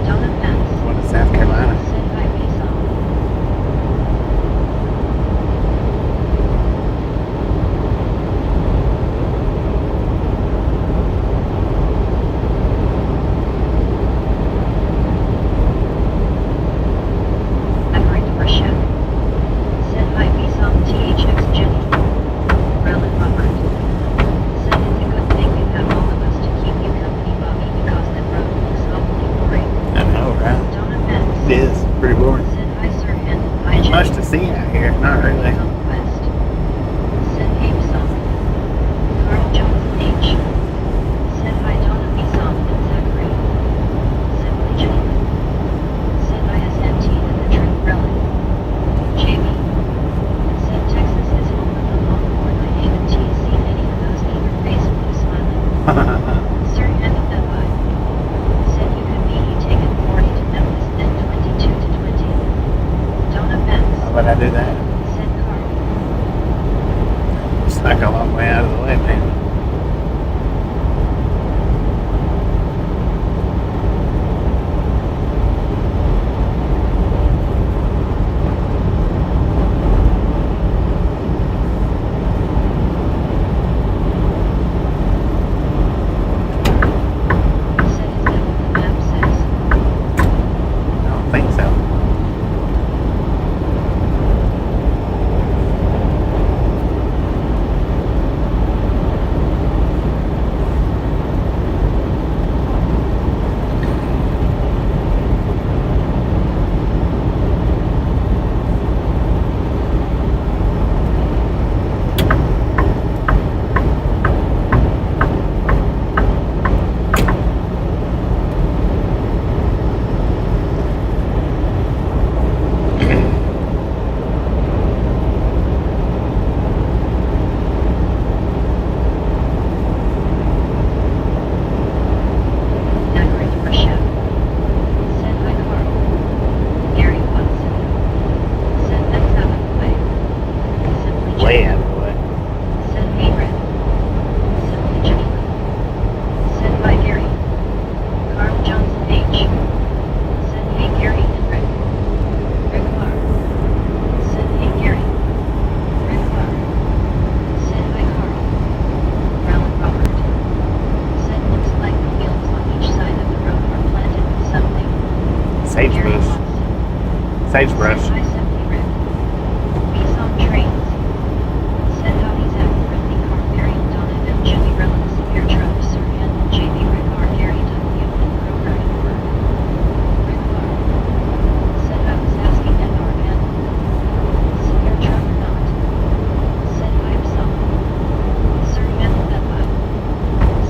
B: Donna Pence.
A: One in South Carolina.
B: Said hi, Visa. Agreed for chef. Said hi, Visa, THX Jenny. Rowland Robert. Said it's a good thing you have all of us to keep you company, Bobby, because that road looks awfully boring.
A: I know, right?
B: Donna Pence.
A: It is pretty boring.
B: Said hi, Sir Handel. Hi, Jenny.
A: Much to see out here. Not really.
B: West. Said Abe Song. Carl Johnson H. Said hi, Donna B. Song and Zachary. Simply Jenny. Said ISNT and the True Relic. JB. Said Texas is home of the Longhorn. I haven't seen any of those eager faced blue smiling. Sir handle that line. Said you could be taken 40 to Memphis, then 22 to 20. Donna Pence.
A: How about I do that?
B: Said Carl.
A: It's like a long way out of the way, man.
B: Said is that what the map says?
A: I don't think so.
B: Agreed for chef. Said hi, Carl. Gary Watson. Said that's out of the way. Simply
A: Way
B: Jenny.
A: out of the way.
B: Said hey, Red. Simply Jenny. Said hi, Gary. Carl Johnson H. Said hey, Gary and Rick. Rick Lar. Said hey, Gary. Rick Lar. Said hi, Carl. Rowland Robert. Said looks like the fields on each side of the road are planted with something. Gary
A: Sagebrush.
B: Watson.
A: Sagebrush.
B: Said hi, Simply Rick. We some trains. Said howdy, Zach, friendly car, Mary and Donna and Jimmy Relics, Air Truck, Sir Handel, JB Rick R, Gary W, and Kroger and Word. Rick R. Said I was asking NR and said Air Truck or not. Said I'm some. Sir Handel that line.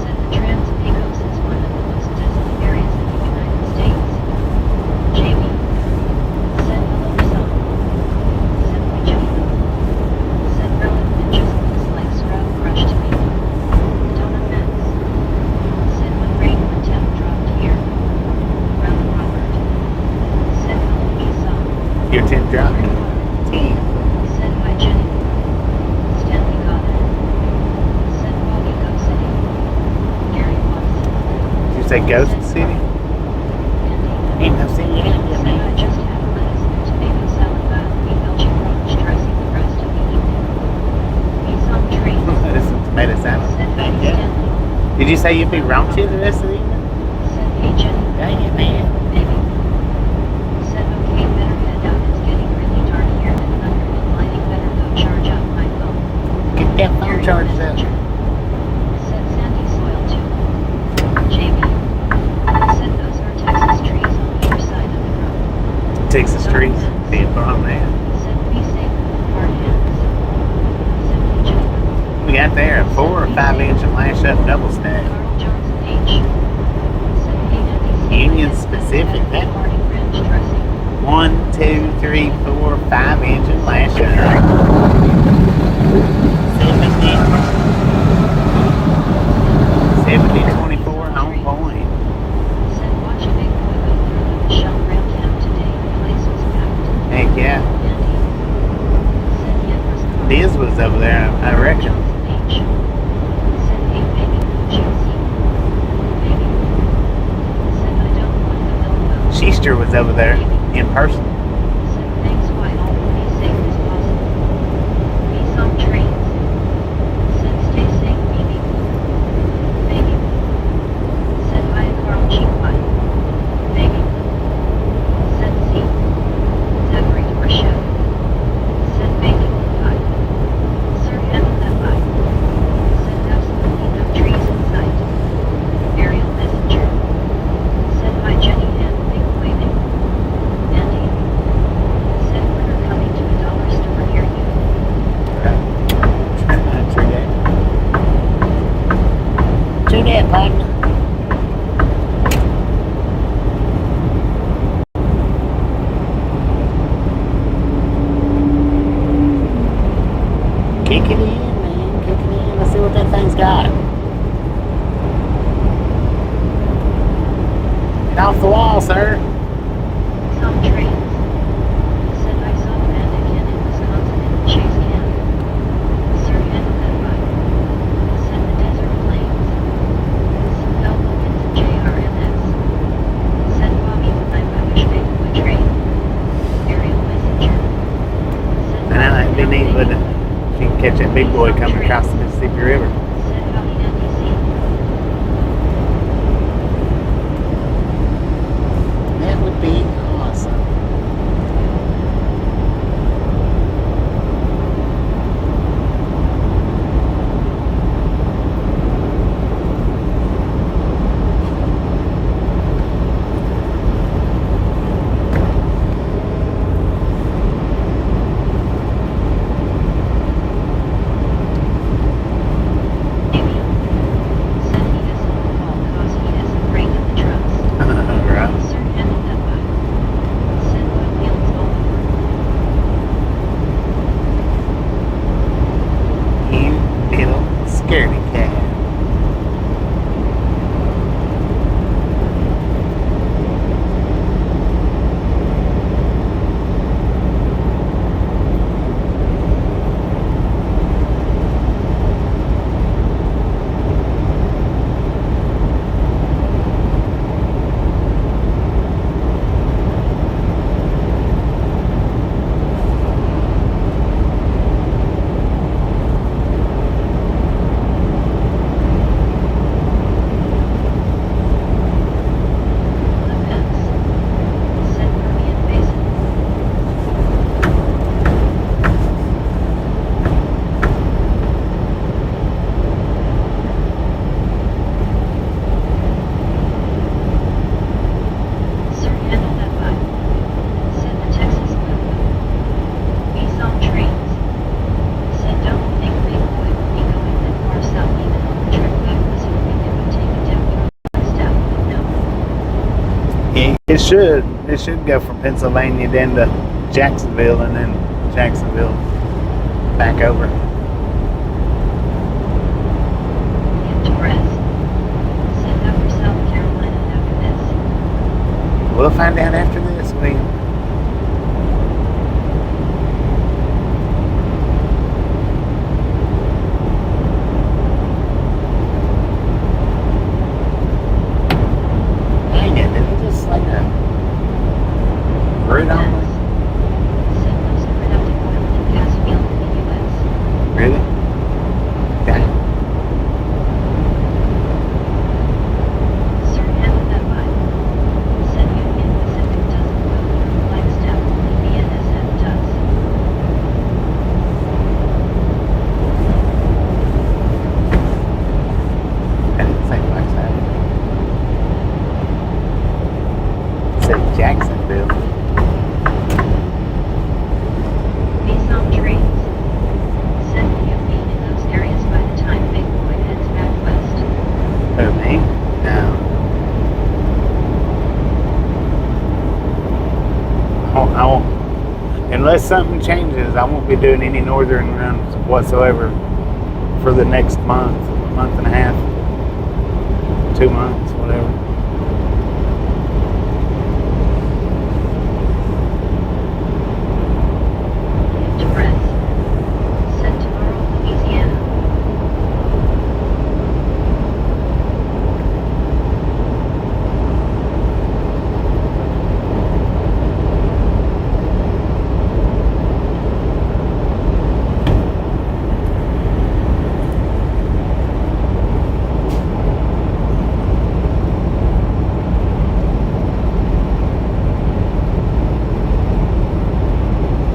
B: Said the Trans Pecos is one of the most desolate areas in the United States.
A: 10 drop. 10.
B: Said hi Jenny. Stanley got it. Said Bobby Go City. Gary Watts.
A: Did you say Ghost City?
B: Andy.
A: Ain't no city yet,
B: Said
A: yeah,
B: I
A: man.
B: just had a lettuce and tomato salad bath. We Belgian brunch dressing the rest of the evening. We some treats.
A: Lettuce and tomato salad.
B: Said hi
A: Yeah.
B: Stanley.
A: Did you say you'd be raunchy the rest of the evening?
B: Said hey Jenny.
A: Dang it, man.
B: Baby. Said okay, better head out. It's getting really dark here and thunder and lightning. Better go charge up my phone.
A: Get that phone
B: Gary
A: charged up.
B: Messenger. Said sandy soil too. JB. Said those are Texas trees on either side of the road.
A: Texas trees. Be a bomb, man.
B: Said be safe with hard hands. Simply Jennifer.
A: We got there a 4 or 5 inch and lash up double stack.
B: Carl Johnson H. Said hey Nancy.
A: Union specific, that
B: Party ranch dressing.
A: 1, 2, 3, 4, 5 inch and lash up. 70-24 home point.
B: Said watch a big boy go through the shop around town today. The place was packed.
A: Heck yeah.
B: Andy. Said Yen was calm.
A: Liz was over there, I reckon.
B: Johnson H. Said hey baby, Chelsea. Baby. Said I don't want the milk.
A: Sheester was over there in person.
B: Said thanks why all will be safe as possible. Be some trains. Said stay safe, baby. Baby. Said hi Carl Cheap Pie. Baby. Said see. Said great for show. Said baby. Bye. Sir handle that bye. Said absolutely no trees in sight. Aerial messenger. Said hi Jenny and big waving. Andy. Said when are coming to a dollar store near you.
A: True that. True that, partner. Kick it in, man. Kick it in. Let's see what that thing's got. Get off the wall, sir.
B: Some trains. Said I saw a mannequin in Wisconsin in the chase can. Sir handle that bike. Said the desert plains. Said Bell Wilkins and JRMS. Said Bobby I wish big boy train. Aerial messenger. Said
A: And I like being neat, wouldn't it? If you can catch that big boy coming across the Mississippi River.
B: Said howdy Andy C.
A: That would be awesome.
B: Amy. Said he doesn't call cause he doesn't bring in the trucks.
A: Right.
B: Sir handle that bike. Said what wheels all
A: You little scaredy cat.
B: Said Permian Basin. Sir handle that bike. Said the Texas Blue. We some trains. Said don't think big boy will be going that far south even on the trip we was hoping it would take a dip from staff would know.
A: Yeah, it should. It should go from Pennsylvania down to Jacksonville and then Jacksonville back over.
B: Into rest. Said go for South Carolina after this.
A: We'll find out after this. Jacksonville.
B: These on trains. Said you've been in those areas by the time Big Boy heads back west.
A: Who, me? No. I won't, unless something changes, I won't be doing any northern runs whatsoever for the next month and a half, 2 months, whatever.
B: To rest. Said tomorrow, Louisiana.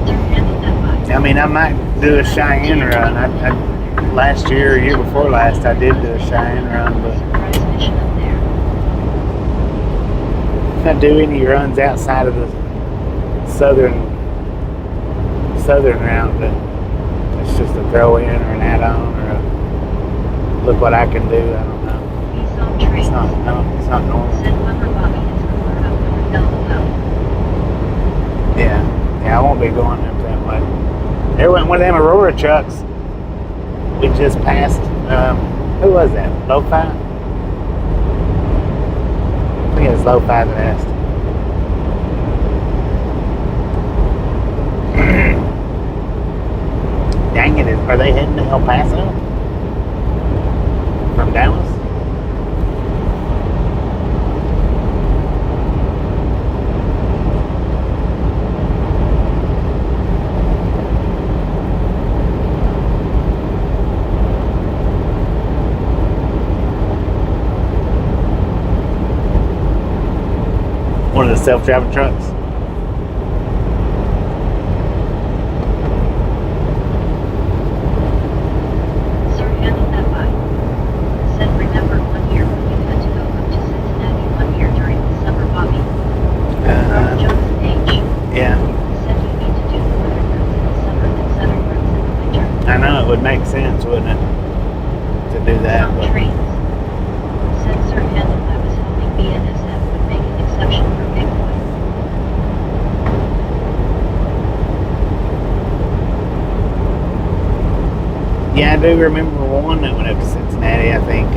B: Sir, handle that by.
A: I mean, I might do a Cheyenne run. Last year or year before last, I did do a Cheyenne run, but
B: Surprise mission up there.
A: if I do any runs outside of the southern route, but it's just a throw in or an add-on or a look what I can do. I don't know.
B: These on trains.
A: It's not normal.
B: Said Lumber Bobby is cooler up north LOL.
A: Yeah, I won't be going up that way. There went one of them Aurora trucks. We just passed. Who was that? Lo-Fi? I think it was Lo-Fi that asked. Dang it! Are they heading to El Paso from Dallas? One of the self-driving trucks.
B: Sir, handle that by. Said remember 1 year when you had to go up to Cincinnati 1 year during the summer, Bobby. Robert Johnson H.
A: Yeah,
B: Said you need to do northern routes in the summer than southern routes in the winter.
A: I know it would make sense, wouldn't it, to do that?
B: On
A: But
B: trains. Said Sir Handle I was hoping BNSF would make an exception for Big Boy.
A: yeah, I do remember one that went up to Cincinnati. I think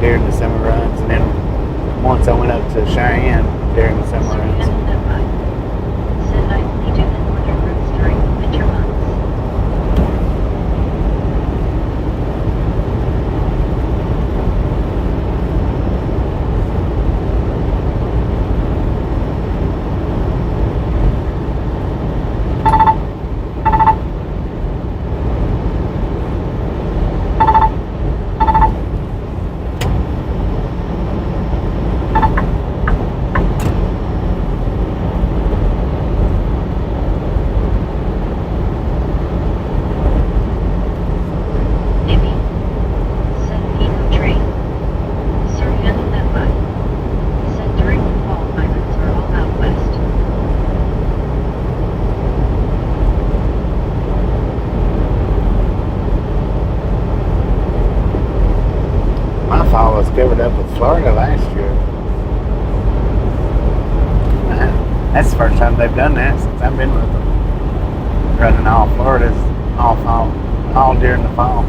A: during the summer runs, and then once I went up to Cheyenne during the summer
B: Sir
A: runs.
B: Handle that by. Said I only do the northern routes during the winter months. Maybe. Said Pico train. Sir Handle that by. Said during the fall my routes are all out west.
A: My fall was covered up with Florida last year. That's the first time they've done that since I've been with them. Running all Florida's all fall, all during the fall.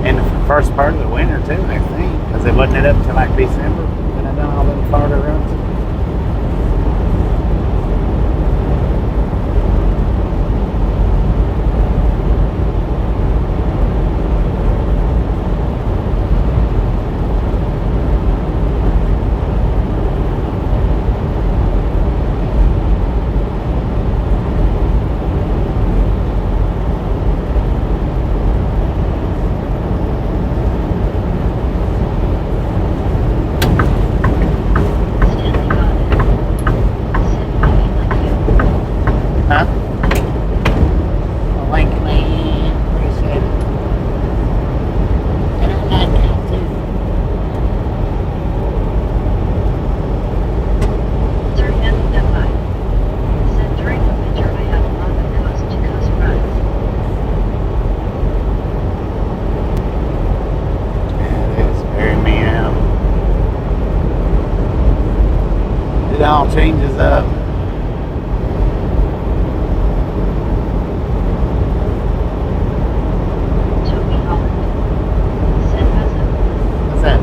A: And the first part of the winter too, I think, because it wasn't up till like December when I done all them Florida runs. up.
B: Toby Holland. Said Huzzah.
A: What's that?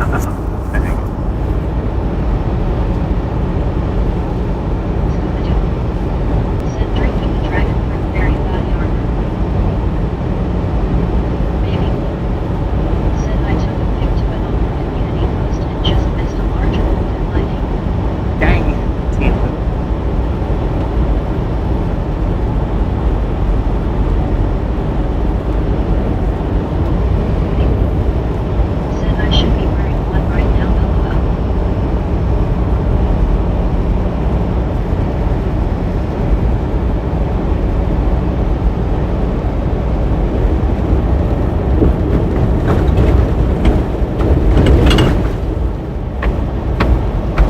B: Said drinking the dragon fruit very body armor. Baby. Said I took a pic to an open community post and just missed a large hole in lighting.
A: Dang. Tampa.
B: Said I should be wearing one right now, lol.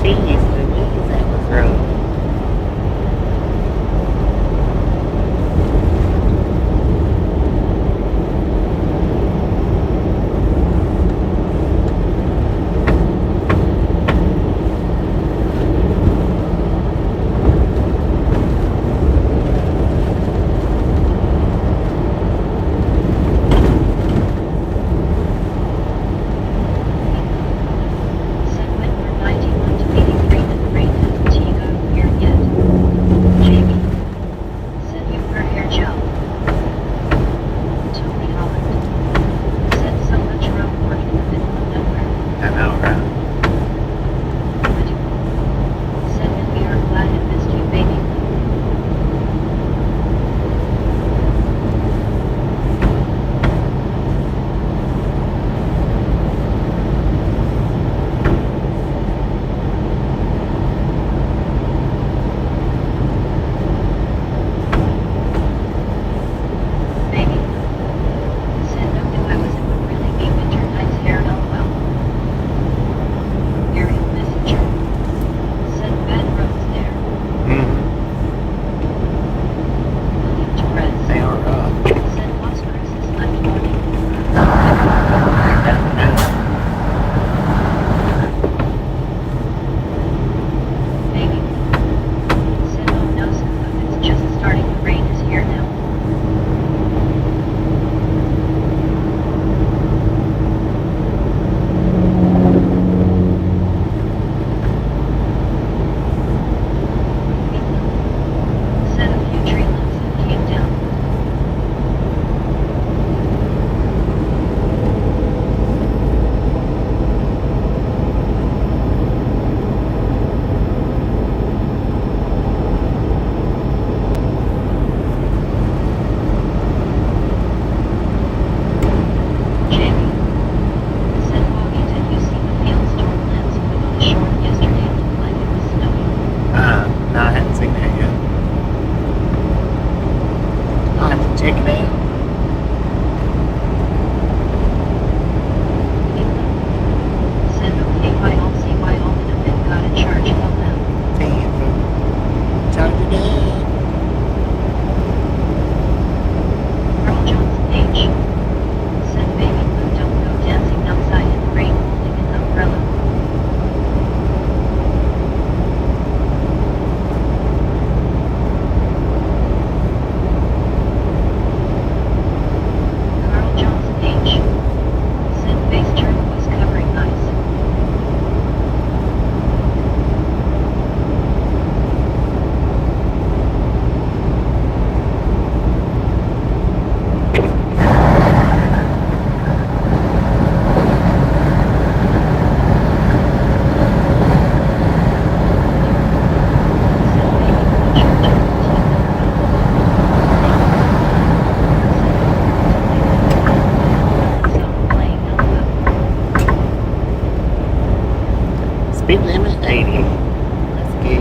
A: Jeez Louise, that was rough.
B: Said when we're 91 to 83 and the rain hasn't got here yet. Jamie. Said you wear hair gel. Tony Holland. Said so much road work in the middle of nowhere.
A: I know, right?
B: Said and we are glad it missed you, baby. Baby. Said no knew I was in would really be winter nights hair lol. Aerial messenger. Said bad roads there. William Torres.
A: They are rough.
B: Said Las Cruces left morning. Baby. Said oh no scoop, it's just starting, the rain is here now. Said a few tree limbs that came down. Jamie. Said Bobby, did you see the fields torn limbs on the shore yesterday? Looked like it was snowing.
A: No, I hadn't seen that yet. I'll have to check it out.
B: Said okay, bye, I'll see why all in a bit got in charge of them.
A: Tampa. Charge it up.
B: Carl Johnson H. Said baby Blue, don't go dancing outside in the rain holding an umbrella. Carl Johnson H. Said face turquoise covering ice.
A: Speed limit 80. Let's go.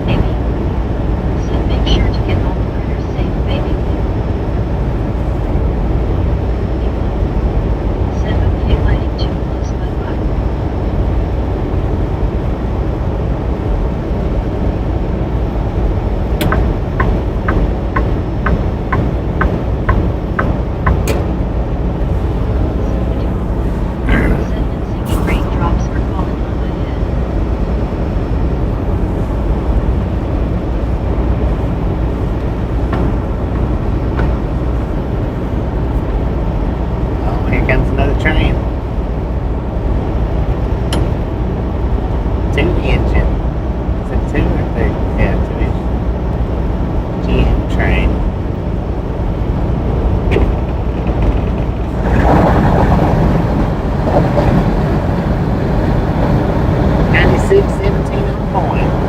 B: Baby. Said make sure to get all the critters safe, baby. Said okay, lighting too close, bye.
A: 6:17 in the morning.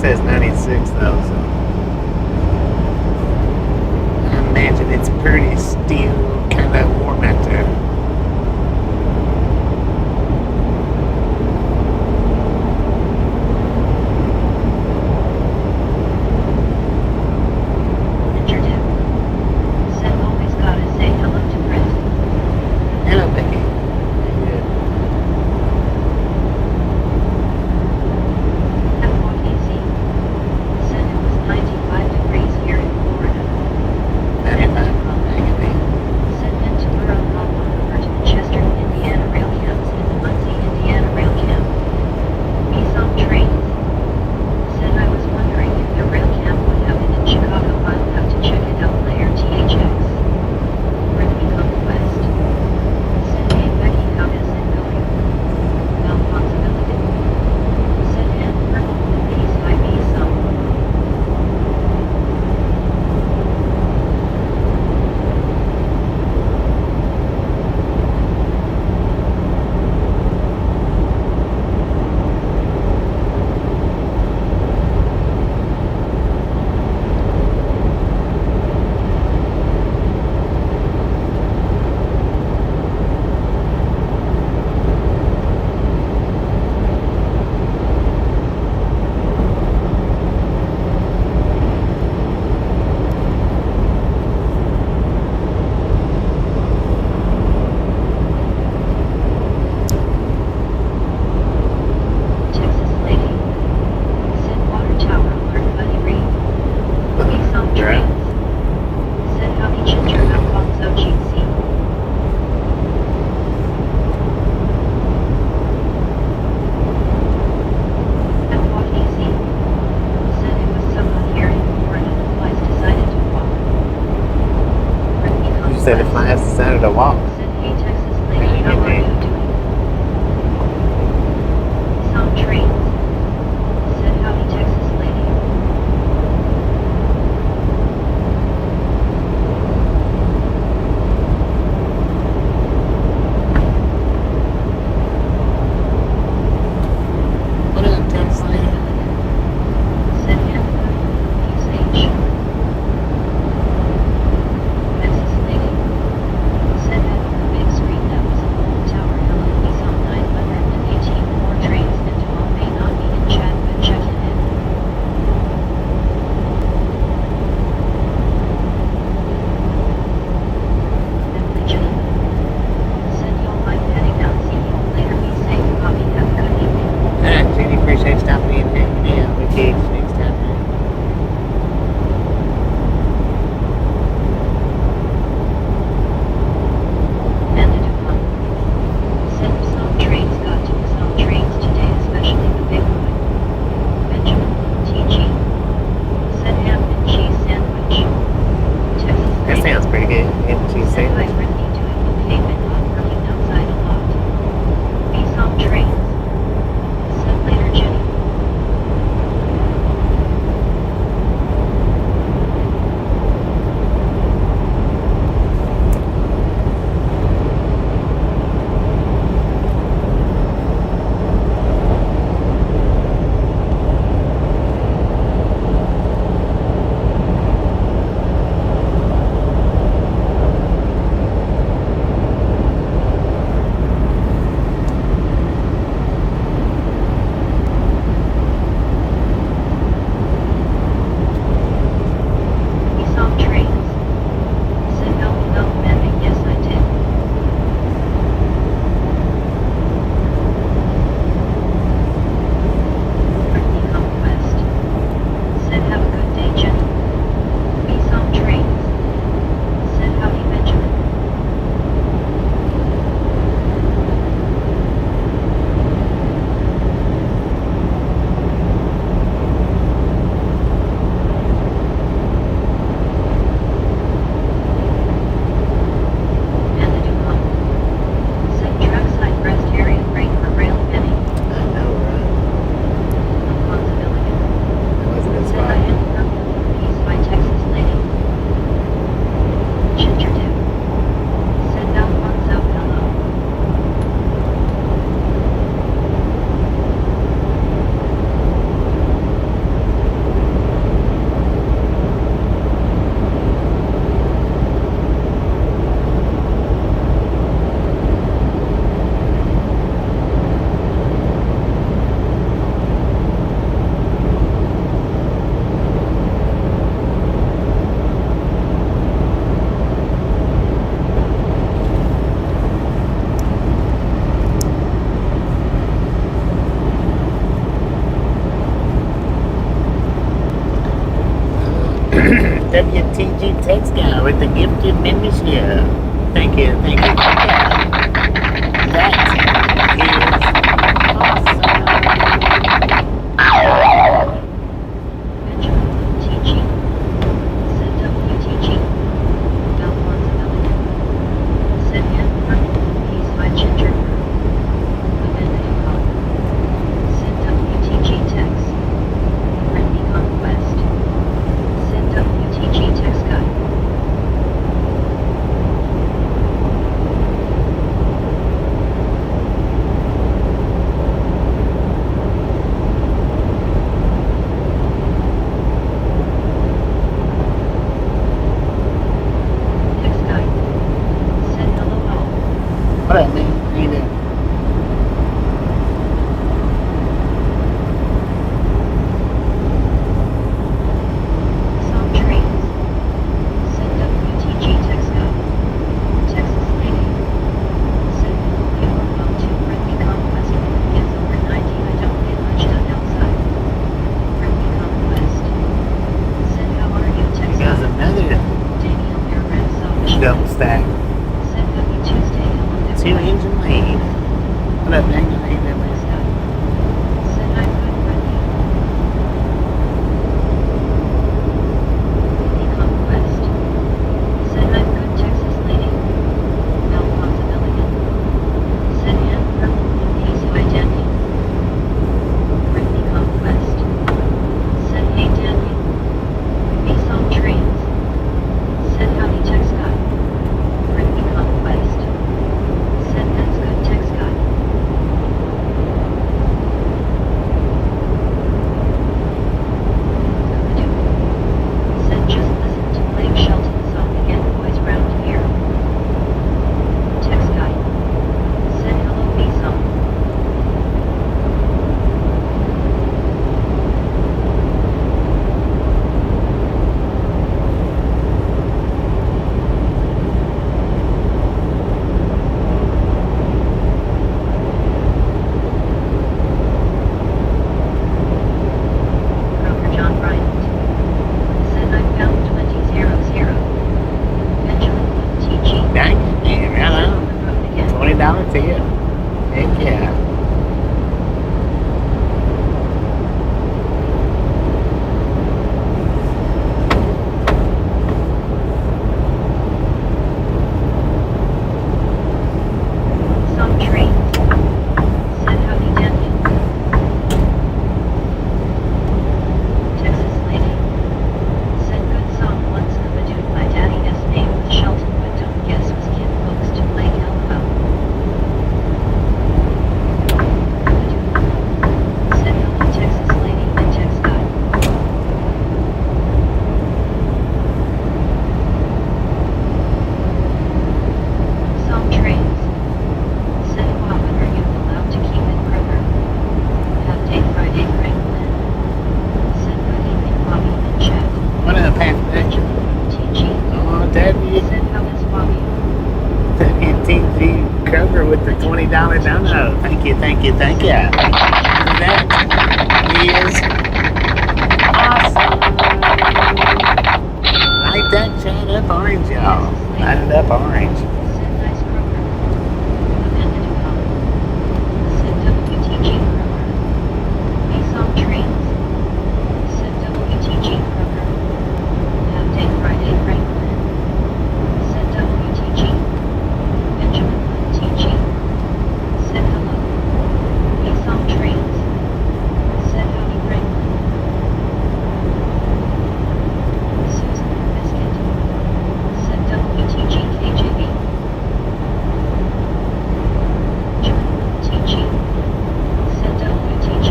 A: says 96 though, so I imagine it's pretty still kind of warm out there.
B: Enter tip. Said always gotta say hello to Brent.
A: Hello, Becky.
B: FYEC. Said it was 95 degrees here in Florida. Said then to Burrow hop on over to the Chester, Indiana rail camps and the Muncie, Indiana rail camp. Me some trains. Said I was wondering if the rail camp would have it in Chicago. I'll have to check it out later. THX. Brittany comes west. Said hey Becky, how is it going? Malponsibility. Said and purple with peace I be some. Texas lady. Said water tower alert buddy read. Me some trains. Said howdy ginger Alfonso GC. FYEC. Said it was so hot here in Florida the flies decided to walk. Brittany
A: You
B: comes
A: said the
B: west.
A: flies decided to walk.
B: Said hey Texas lady, how are you doing? Some trains. Said howdy Texas lady.
A: What is it, Texas lady?
B: Said Anthony, PSH. Texas lady. Said that on the big screen that was above the tower. Hello, we saw 918 more trains into all main
A: WTG text guy with the gifted membership. Thank you, thank you. That is awesome.
B: WTG. Said WTG. Alphonse Elliott. Said Hamburg. He's my ginger. Amanda Dupont. Said WTG text. Brittany Conquest. Said WTG text guy. Text guy. Said hello all.
A: What up, man? How you doing?
B: Some trains. Said WTG text guy. Texas lady. Said you are well to Brittany Conquest. Gets over 90. I don't get much done outside. Brittany Conquest. Said how are you text
A: He does
B: guy.
A: another
B: Daniel Airred Selfish.
A: double stack.
B: Said W Tuesday hello
A: Two engine lead. What up, man? How you doing, man?
B: Text guy. Said I'm good Brittany. Brittany Conquest. Said I'm good Texas lady. Alphonse Elliott. Said Hamburg. He's my Danny. Brittany Conquest. Said hey Danny. We saw trains. Said howdy text guy. Brittany Conquest. Said that's good text guy. Said just listen to Blake Shelton's song again boys round here. Text guy. Said hello B song. Broker John Bryant. Said I found 2000. Benjamin TG.
A: Dang it, man. Right
B: Said
A: on.
B: on the road again.
A: $20 tip. Heck yeah.
B: Some trains. Said howdy Danny. Texas lady. Said good song once Kabadoon my daddy's name was Shelton but don't guess was kin folks to Blake Elbow. Said hello Texas lady and text guy. Some trains. Said wow when are you allowed to keep it Kroger? Have day Friday Franklin. Said good evening Bobby and chat.
A: What up, Pat?
B: Benjamin TG.
A: Oh,
B: Said how is Bobby?
A: WTG Kroger with the $20 dono. Thank you, thank you, thank you. That is awesome. Light that chat up orange, y'all. Light it up orange.
B: Said nice Kroger. Amanda Dupont. Said WTG Kroger. We saw trains. Said WTG Kroger. Have day Friday Franklin. Said WTG. Benjamin TG. Said hello. We saw trains. Said howdy Franklin. Susan Biscuit. Said WTG KJV. Benjamin TG. Said WTG.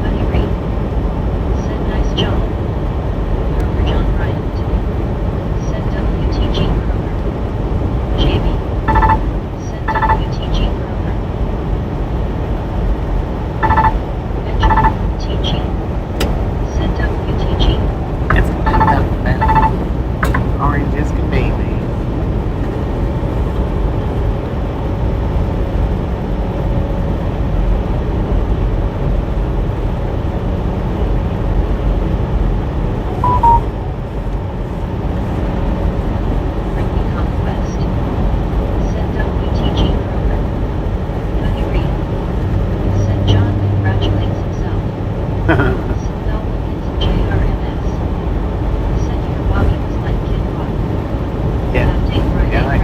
B: Honey Reed. Said nice job. Broker John Bryant. Said WTG Kroger. JB. Said WTG Kroger. Benjamin TG. Said WTG.
A: That's what I'm talking about. Orange as can be, man.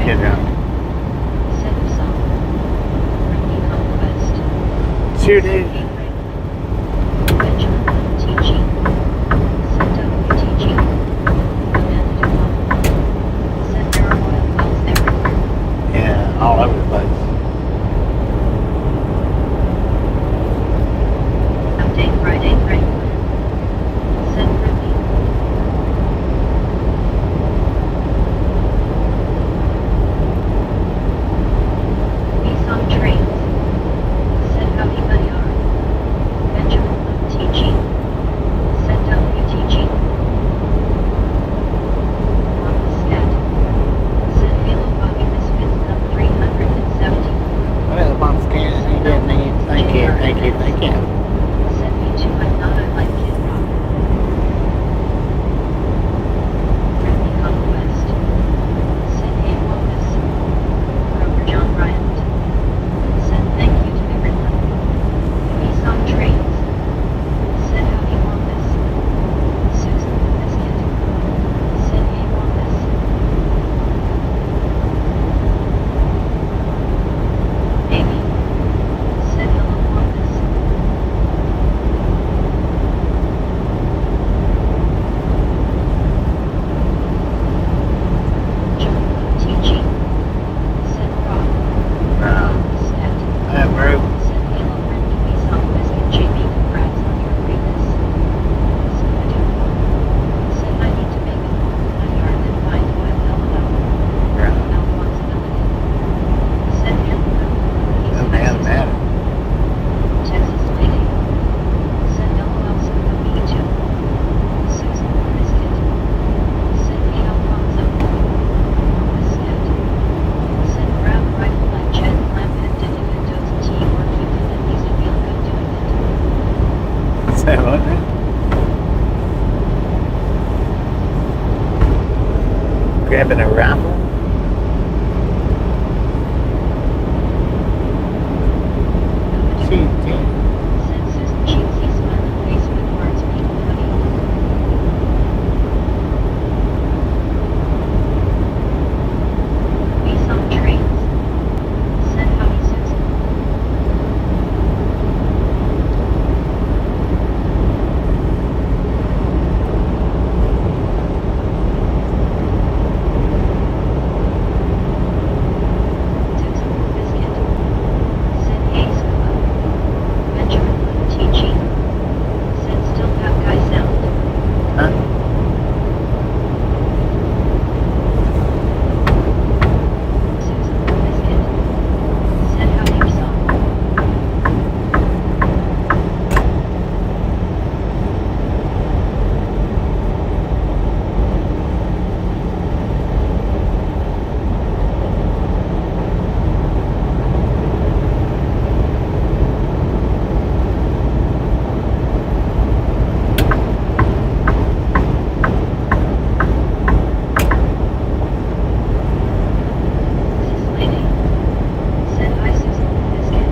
A: kid out.
B: Set of song. Brittany Conquest.
A: Sure do.
B: Benjamin teaching. Set WTG. Amanda DeWalt. Set there are oil wells everywhere.
A: Yeah, all over the place.
B: Update Friday Franklin. Set Brittany. We saw trains. Set howdy buddy are. Benjamin teaching. Set WTG. Mama Scat. Set Halo Bobby Misfits up 370.
A: Well, Mom's scan. He didn't need. Thank you.
B: Set me to I'm not unlike Kid Rock. Brittany Conquest. Set A Wellness. Kroger John Bryant. Set thank you to everyone. We saw trains. Set howdy Wellness. Susan the Biscuit. Set A Wellness. Amy. Set hello Wellness. John teaching. Set Rock. Stat.
A: Bro.
B: Set Halo Brittany we saw Biscuit JB congrats on your greatness. Scooby-Doo. Said I need to make a hole in my yard and find oil LOL. Responsibility. Said Angela.
A: Doesn't matter.
B: Texas Lady. Said LOL Scuba me too. Susan Biscuit. Said Hey Alfonso. Biscuit. Said grab rifle like Chad Lamp and did if it does teamwork you can at least feel good doing it.
A: Say what? Grabbing a rifle? She did.
B: Said Susan Cheesy smiling face with hearts being funny. We saw trains. Said howdy Susan. Texas Biscuit. Said hey Scuba. Benjamin teaching. Said still have guy sound.
A: Huh?
B: Susan Biscuit. Said howdy song. Sis Lady. Said hi Susan Biscuit.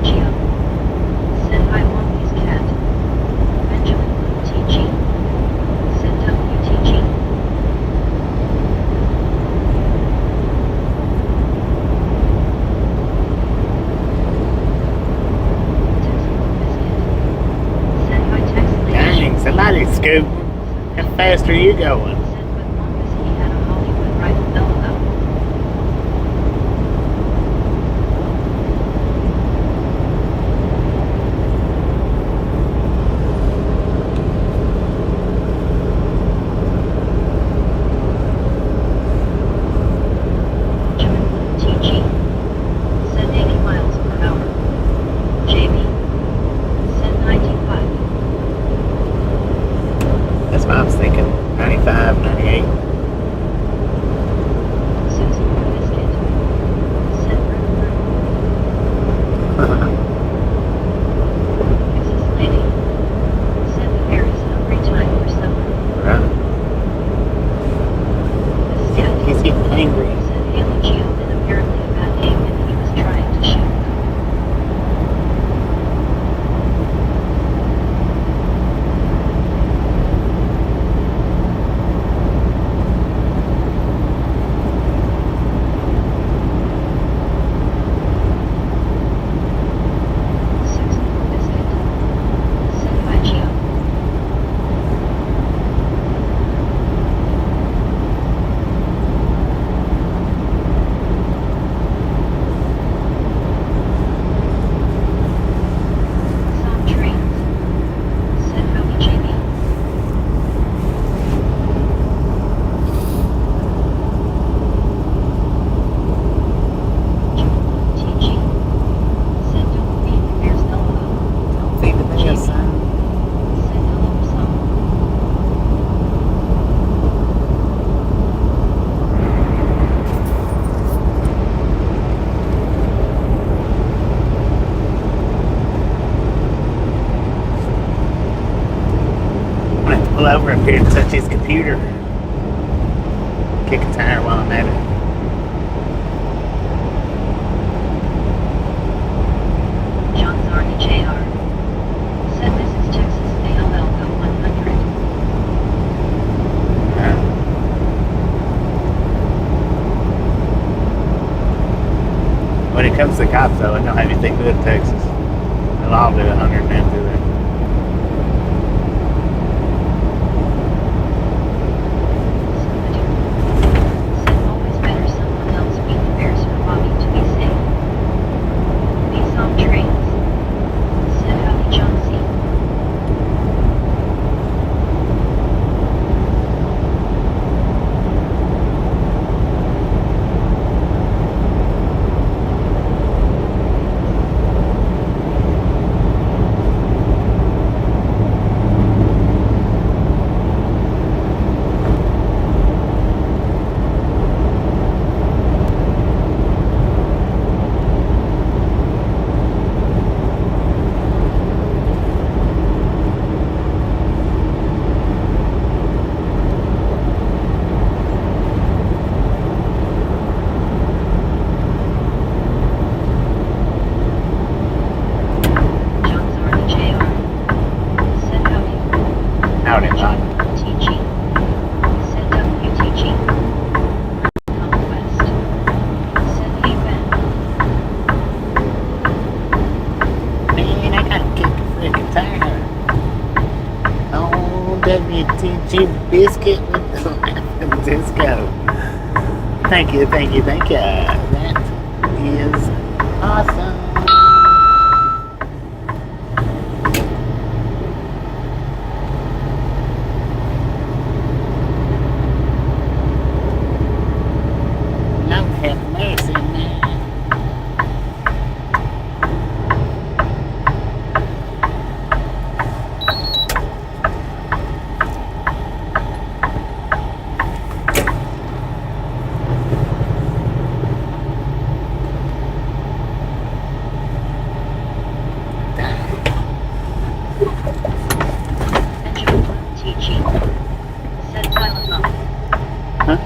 B: Gio. Said hi Wonky's cat. Benjamin teaching. Said WTG. Texas Biscuit. Said hi Tex Lady.
A: Dang, somebody's scooting. How fast are you going?
B: Said with Wonkus he had a Hollywood rifle LOL. Benjamin teaching. Said 80 miles per hour. JB. Said 95.
A: That's what I was thinking. 95. feet to this.
B: Said hello some.
A: I'm gonna pull over up here and touch his computer. Kick a tire while I'm at it.
B: John Zarni Jr. Said this is Texas ALL go 100.
A: When it comes to cops, though, I don't have anything good in Texas. They'll all do 100 men through there.
B: Said always better someone else be the bears for Bobby to be safe. These on trains. Said Happy John C. John Zarni Jr. Said howdy.
A: Howdy, Bob.
B: TG. Said WTG. Conquest. Said hey Ben.
A: Man, I gotta kick a freaking tire. Oh, WTG biscuit with the laughing disco. Thank you, thank you, thank you. That is awesome. Lord have mercy, man.
B: Benjamin TG. Said Tylenol.
A: Huh?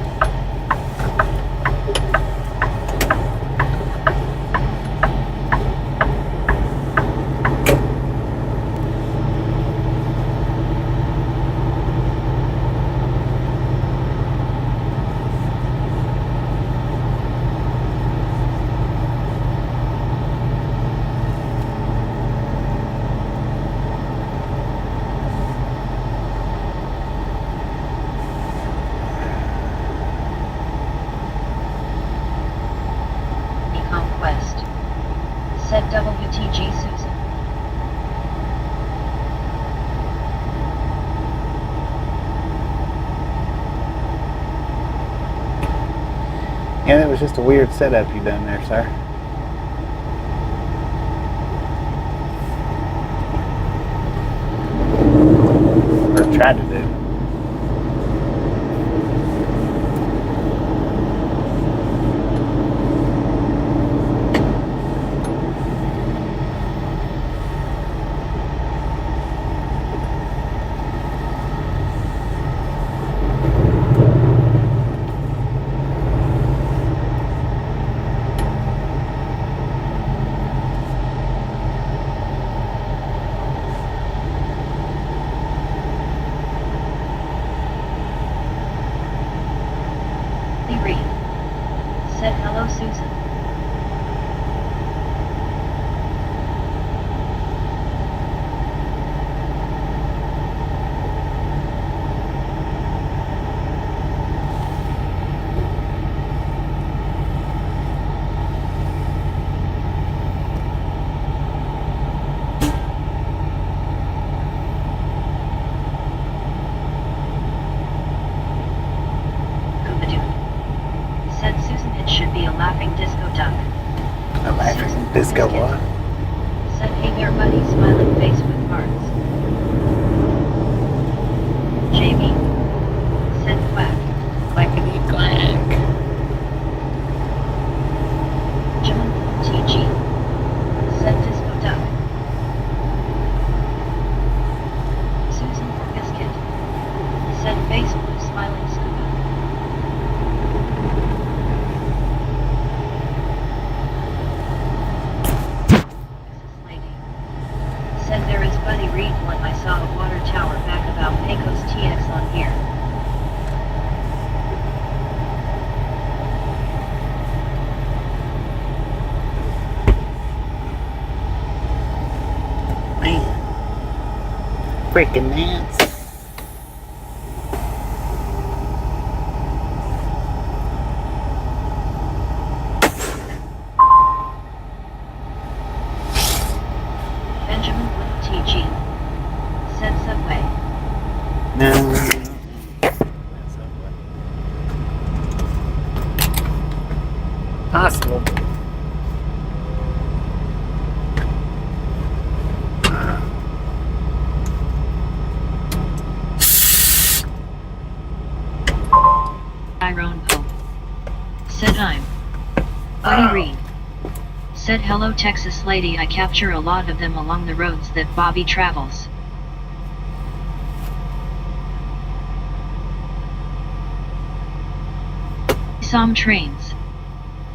B: Conquest. Said WTG Susan.
A: Yeah, that was just a weird setup you done there, sir. Or tried to do.
B: Lee Reed. Said hello Susan. Said Susan it should be a laughing disco duck.
A: A laughing disco what?
B: Said hey there buddy smiling face with Buddy Reed when I saw a water tower back about Pecos TX on here.
A: Man. Freaking gnats.
B: Benjamin with TG. Said Subway.
A: No. Possible.
B: Tyrone Pope. Said I'm. Buddy Reed. Said hello Texas lady, I capture a lot of them along the roads that Bobby travels. Some trains.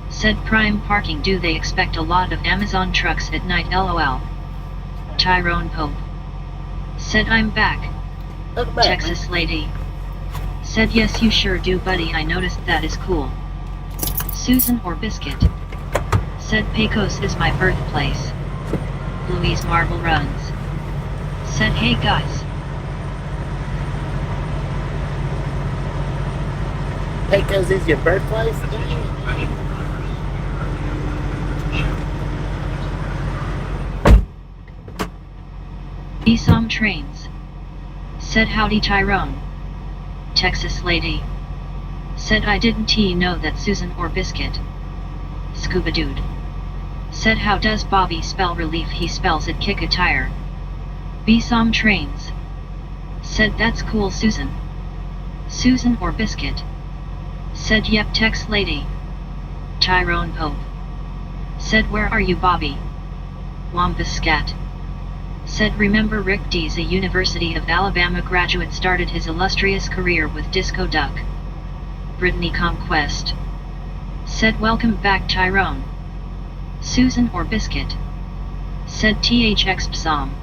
B: Said prime parking, do they expect a lot of Amazon trucks at night lol. Tyrone Pope. Said I'm back.
A: Look back,
B: Texas lady. Said yes you sure do buddy, I noticed that is cool. Susan or Biscuit. Said Pecos is my birthplace. Louise Marble runs. Said hey guys.
A: Pecos is your birthplace?
B: Some trains. Said howdy Tyrone. Texas lady. Said I didn't know that Susan or Biscuit. Scuba dude. Said how does Bobby spell relief, he spells it kick a tire. Some trains. Said that's cool Susan. Susan or Biscuit. Said yep Tex lady. Tyrone Pope. Said where are you Bobby? Wampus scat. Said remember Rick Dees, a University of Alabama graduate, started his illustrious career with Disco Duck. Brittany Conquest. Said welcome back Tyrone. Susan or Biscuit. Said THX Psalm.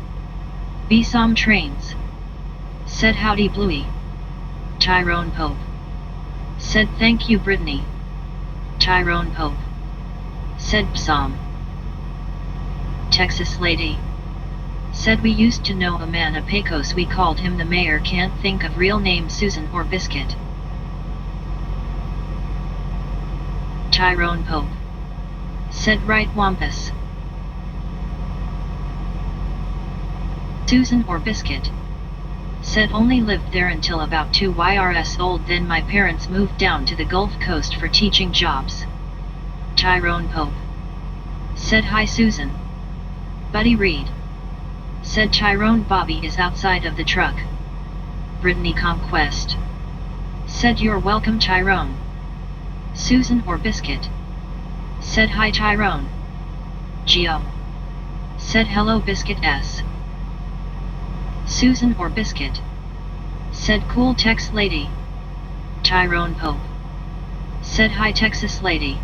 B: Some trains. Said howdy Bluey. Tyrone Pope. Said thank you Brittany. Tyrone Pope. Said Psalm. Texas lady. Said we used to know a man a Pecos, we called him the mayor, can't think of real name Susan or Biscuit. Tyrone Pope. Said right Wampus. Susan or Biscuit. Said only lived there until about 2 YRS old, then my parents moved down to the Gulf Coast for teaching jobs. Tyrone Pope. Said hi Susan. Buddy Reed. Said Tyrone Bobby is outside of the truck. Brittany Conquest. Said you're welcome Tyrone. Susan or Biscuit. Said hi Tyrone. Geo. Said hello Biscuit S. Susan or Biscuit. Said cool Tex lady. Tyrone Pope. Said hi Texas lady.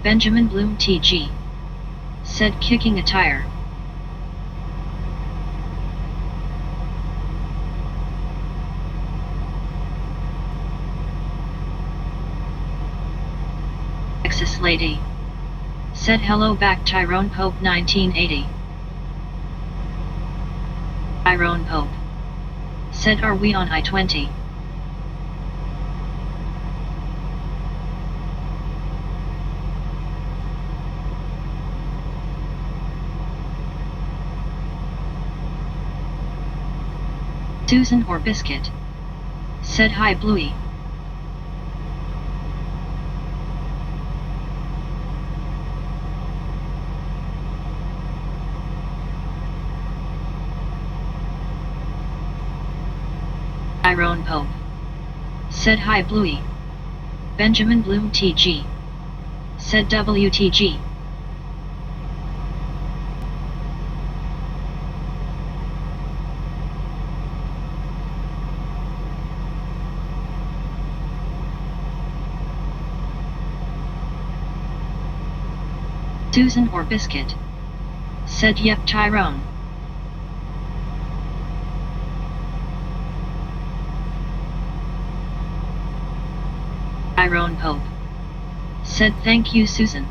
B: Benjamin Bloom TG. Said kicking a tire. Texas lady. Said hello back Tyrone Pope 1980. Tyrone Pope. Said are we on I-20? Susan or Biscuit. Said hi Bluey. Tyrone Pope. Said hi Bluey. Benjamin Bloom TG. Said WTG. Susan or Biscuit. Said yep Tyrone. Tyrone Pope. Said thank you Susan.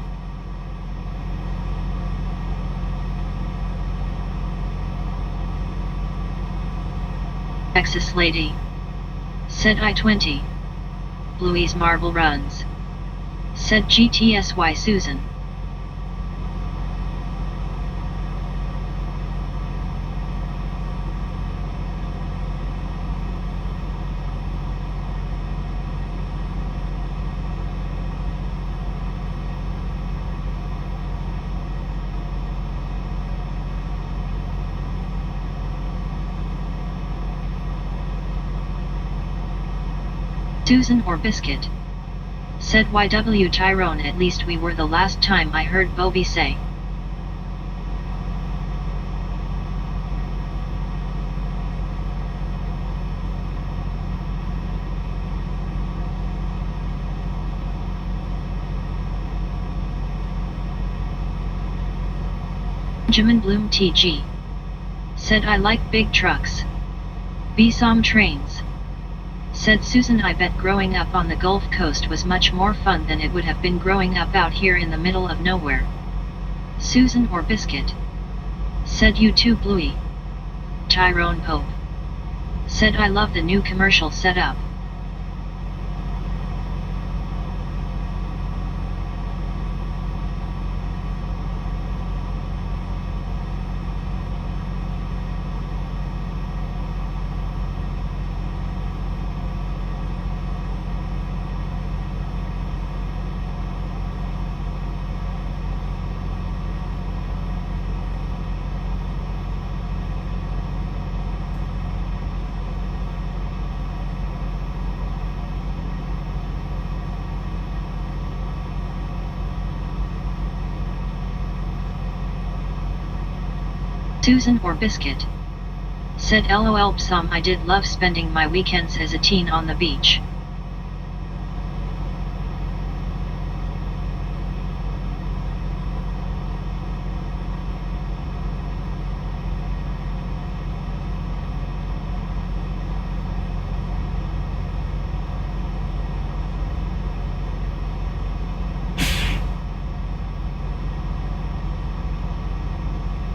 B: Texas Lady. Said I-20. Bluey's Marble Runs. Said GTSY Susan. Susan or Biscuit. Said YW Tyrone, at least we were the last time I heard Bobby say. Benjamin Bloom TG. Said I like big trucks. Some trains. Said Susan, I bet growing up on the Gulf Coast was much more fun than it would have been growing up out here in the middle of nowhere. Susan or Biscuit. Said you too Bluey. Tyrone Pope. Said I love the new commercial setup. Susan or Biscuit. Said LOL Psom, I did love spending my weekends as a teen on the beach.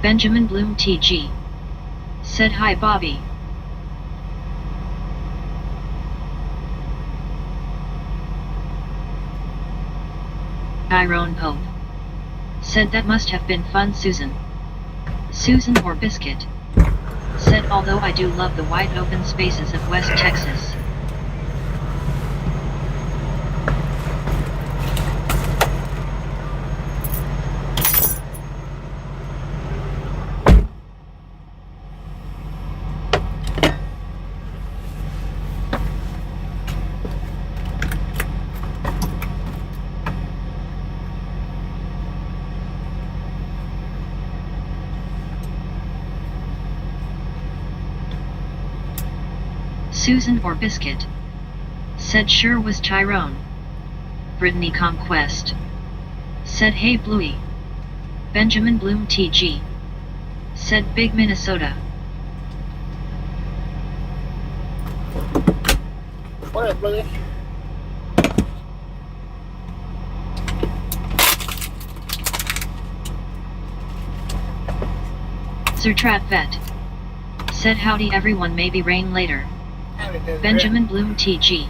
B: Benjamin Bloom TG. Said hi Bobby. Tyrone Pope. Said that must have been fun Susan. Susan or Biscuit. Said although I do love the wide open spaces of West Texas. Susan or Biscuit. Said sure was Tyrone. Brittany Conquest. Said hey Bluey. Benjamin Bloom TG. Said big Minnesota.
A: What up, Bluey?
B: Sir Trat Vet. Said howdy everyone, maybe rain later. Benjamin Bloom TG.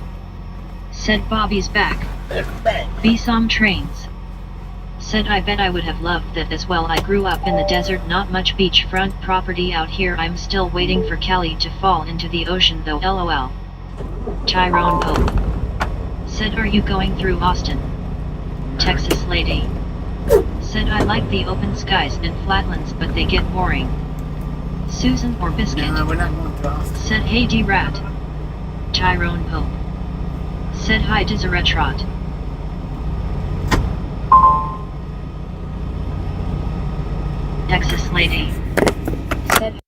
B: Said Bobby's back. Some trains. Said I bet I would have loved that as well. I grew up in the desert, not much beachfront property out here. I'm still waiting for Cali to fall into the ocean though LOL. Tyrone Pope. Said are you going through Austin? Texas Lady. Said I like the open skies and flatlands but they get boring. Susan or Biscuit.
A: No, we're not going to Austin.
B: Said hey D-Rat. Tyrone Pope. Said hi Deseret. Texas Lady. Said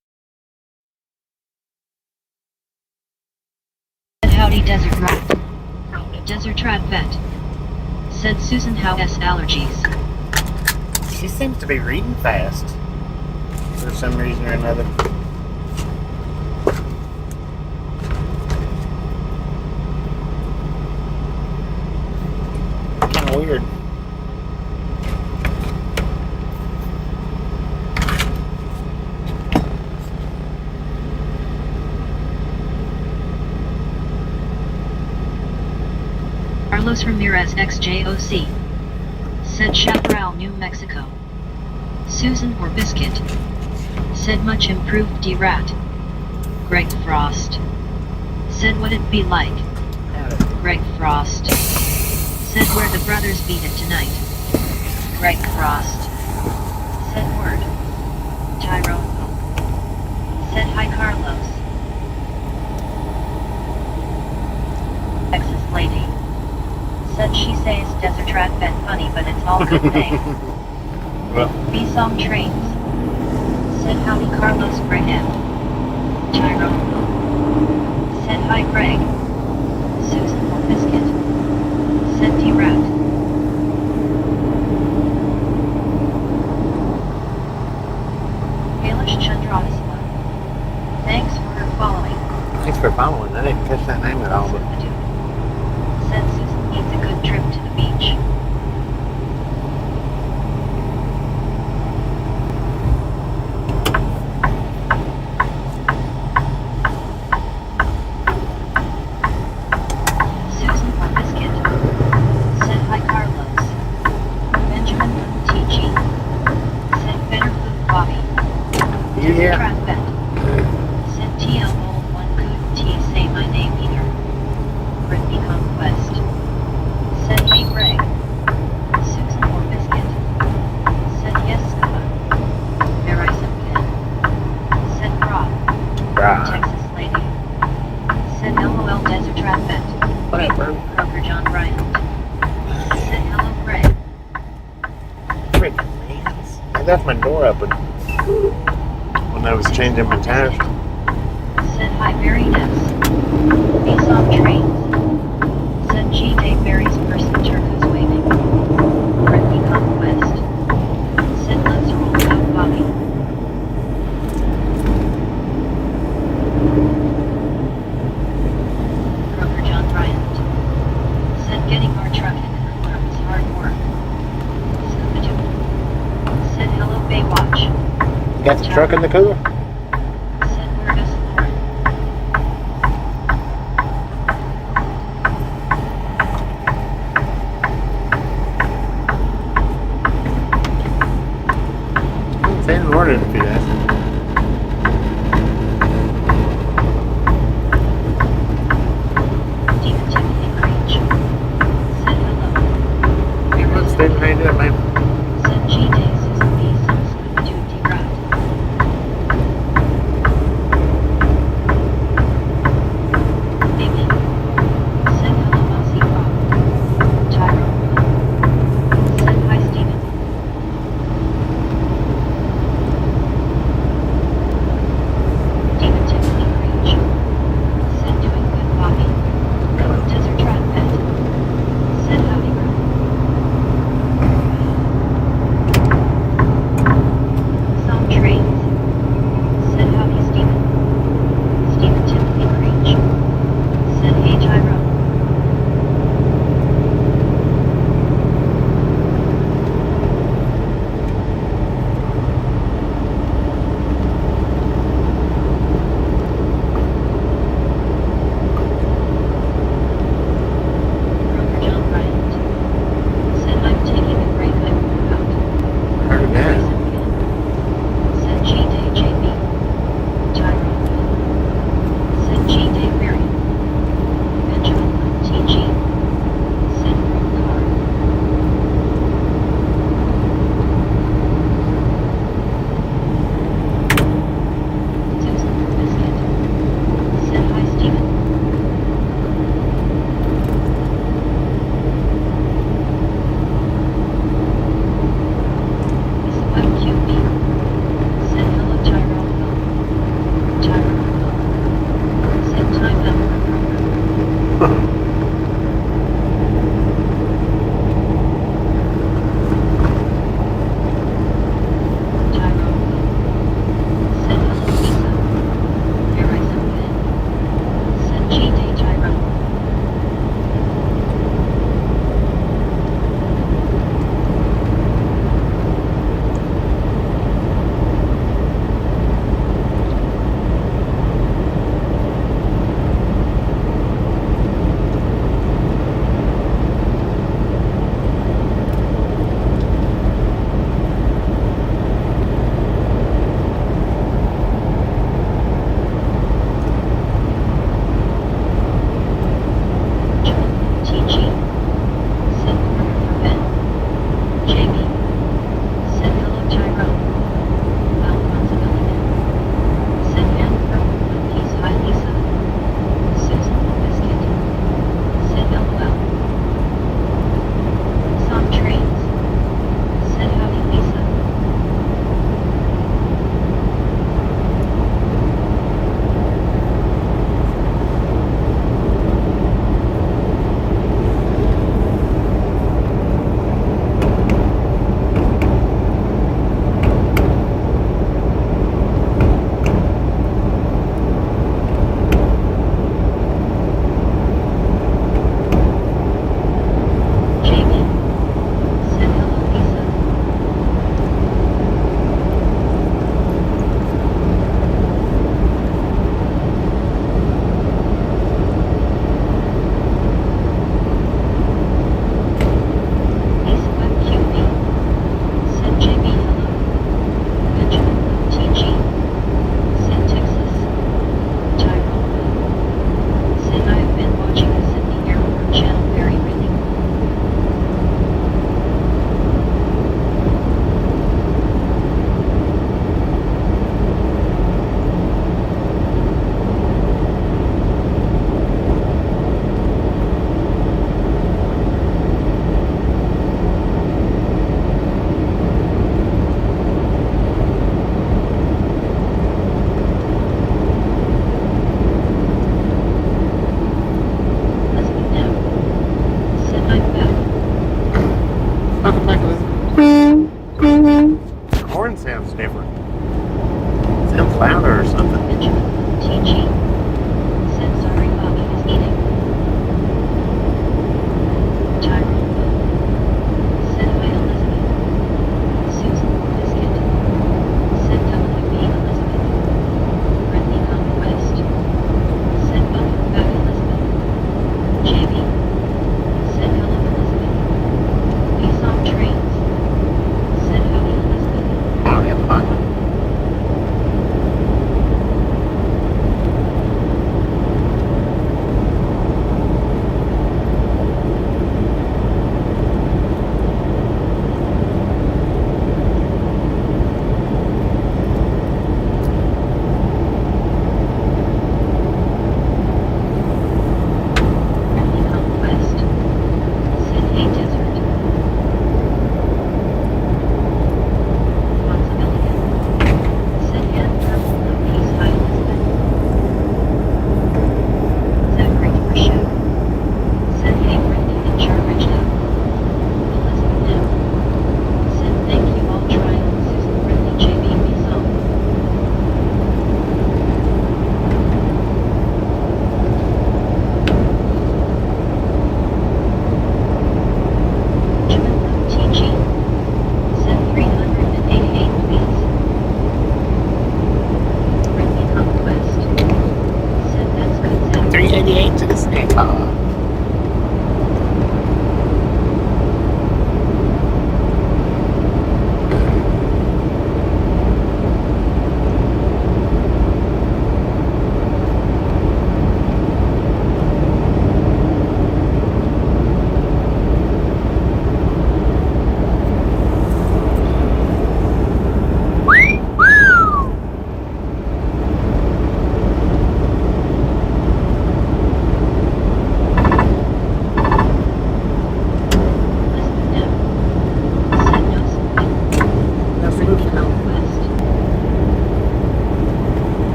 B: howdy Desert Rat. Desert Rat Vet. Said Susan how S allergies.
A: She seems to be reading fast. For some reason or another.
B: Carlos Ramirez XJOC. Said Chaparral, New Mexico. Susan or Biscuit. Said much improved D-Rat. Greg Frost. Said what it be like. Greg Frost. Said where the brothers beat it tonight. Greg Frost. Said word. Tyrone Pope. Said hi Carlos. Texas lady. Said she says desert rat been funny but it's all good thing.
A: Well,
B: B-song trains. Said howdy Carlos Graham. Tyrone Pope. Said hi Greg. Susan or Biscuit. Said D-Rat. Kailash Chandrasla. Thanks for following.
E: Thanks for following. I didn't catch that name at all, but
B: Said Susan needs a good trip to the beach. Susan or Biscuit. Said hi Carlos. Benjamin TG. Said better food Bobby.
E: yeah.
B: Trap bet. Said TL old one couldn't T say my name either. Brittany Conquest. Said hey Greg. Susan or Biscuit. Said yes Scuba. Verizon Ken. Said Rob.
E: Right.
B: Texas lady. Said LOL Desert Trap Bet.
E: Whatever.
B: Croker John Bryant. Said hello Greg.
E: Freaking man. I left my door open when I was changing my tires.
B: Said hi Barry Ness. B-song trains. Said G take Barry's person turquoise waving. Brittany Conquest. Said let's roll out Bobby. Croker John Bryant. Said getting our truck in the cooler was hard work. Scooby-Doo. Said hello Baywatch.
E: Got the truck in the cooler?
B: Said where does Lauren?
E: It's in order to do that.
B: Demon Timothy Creech. Said hello.
E: Let's stay behind that, man.
B: Said G days is a piece of Scooby-Doo D-Rat.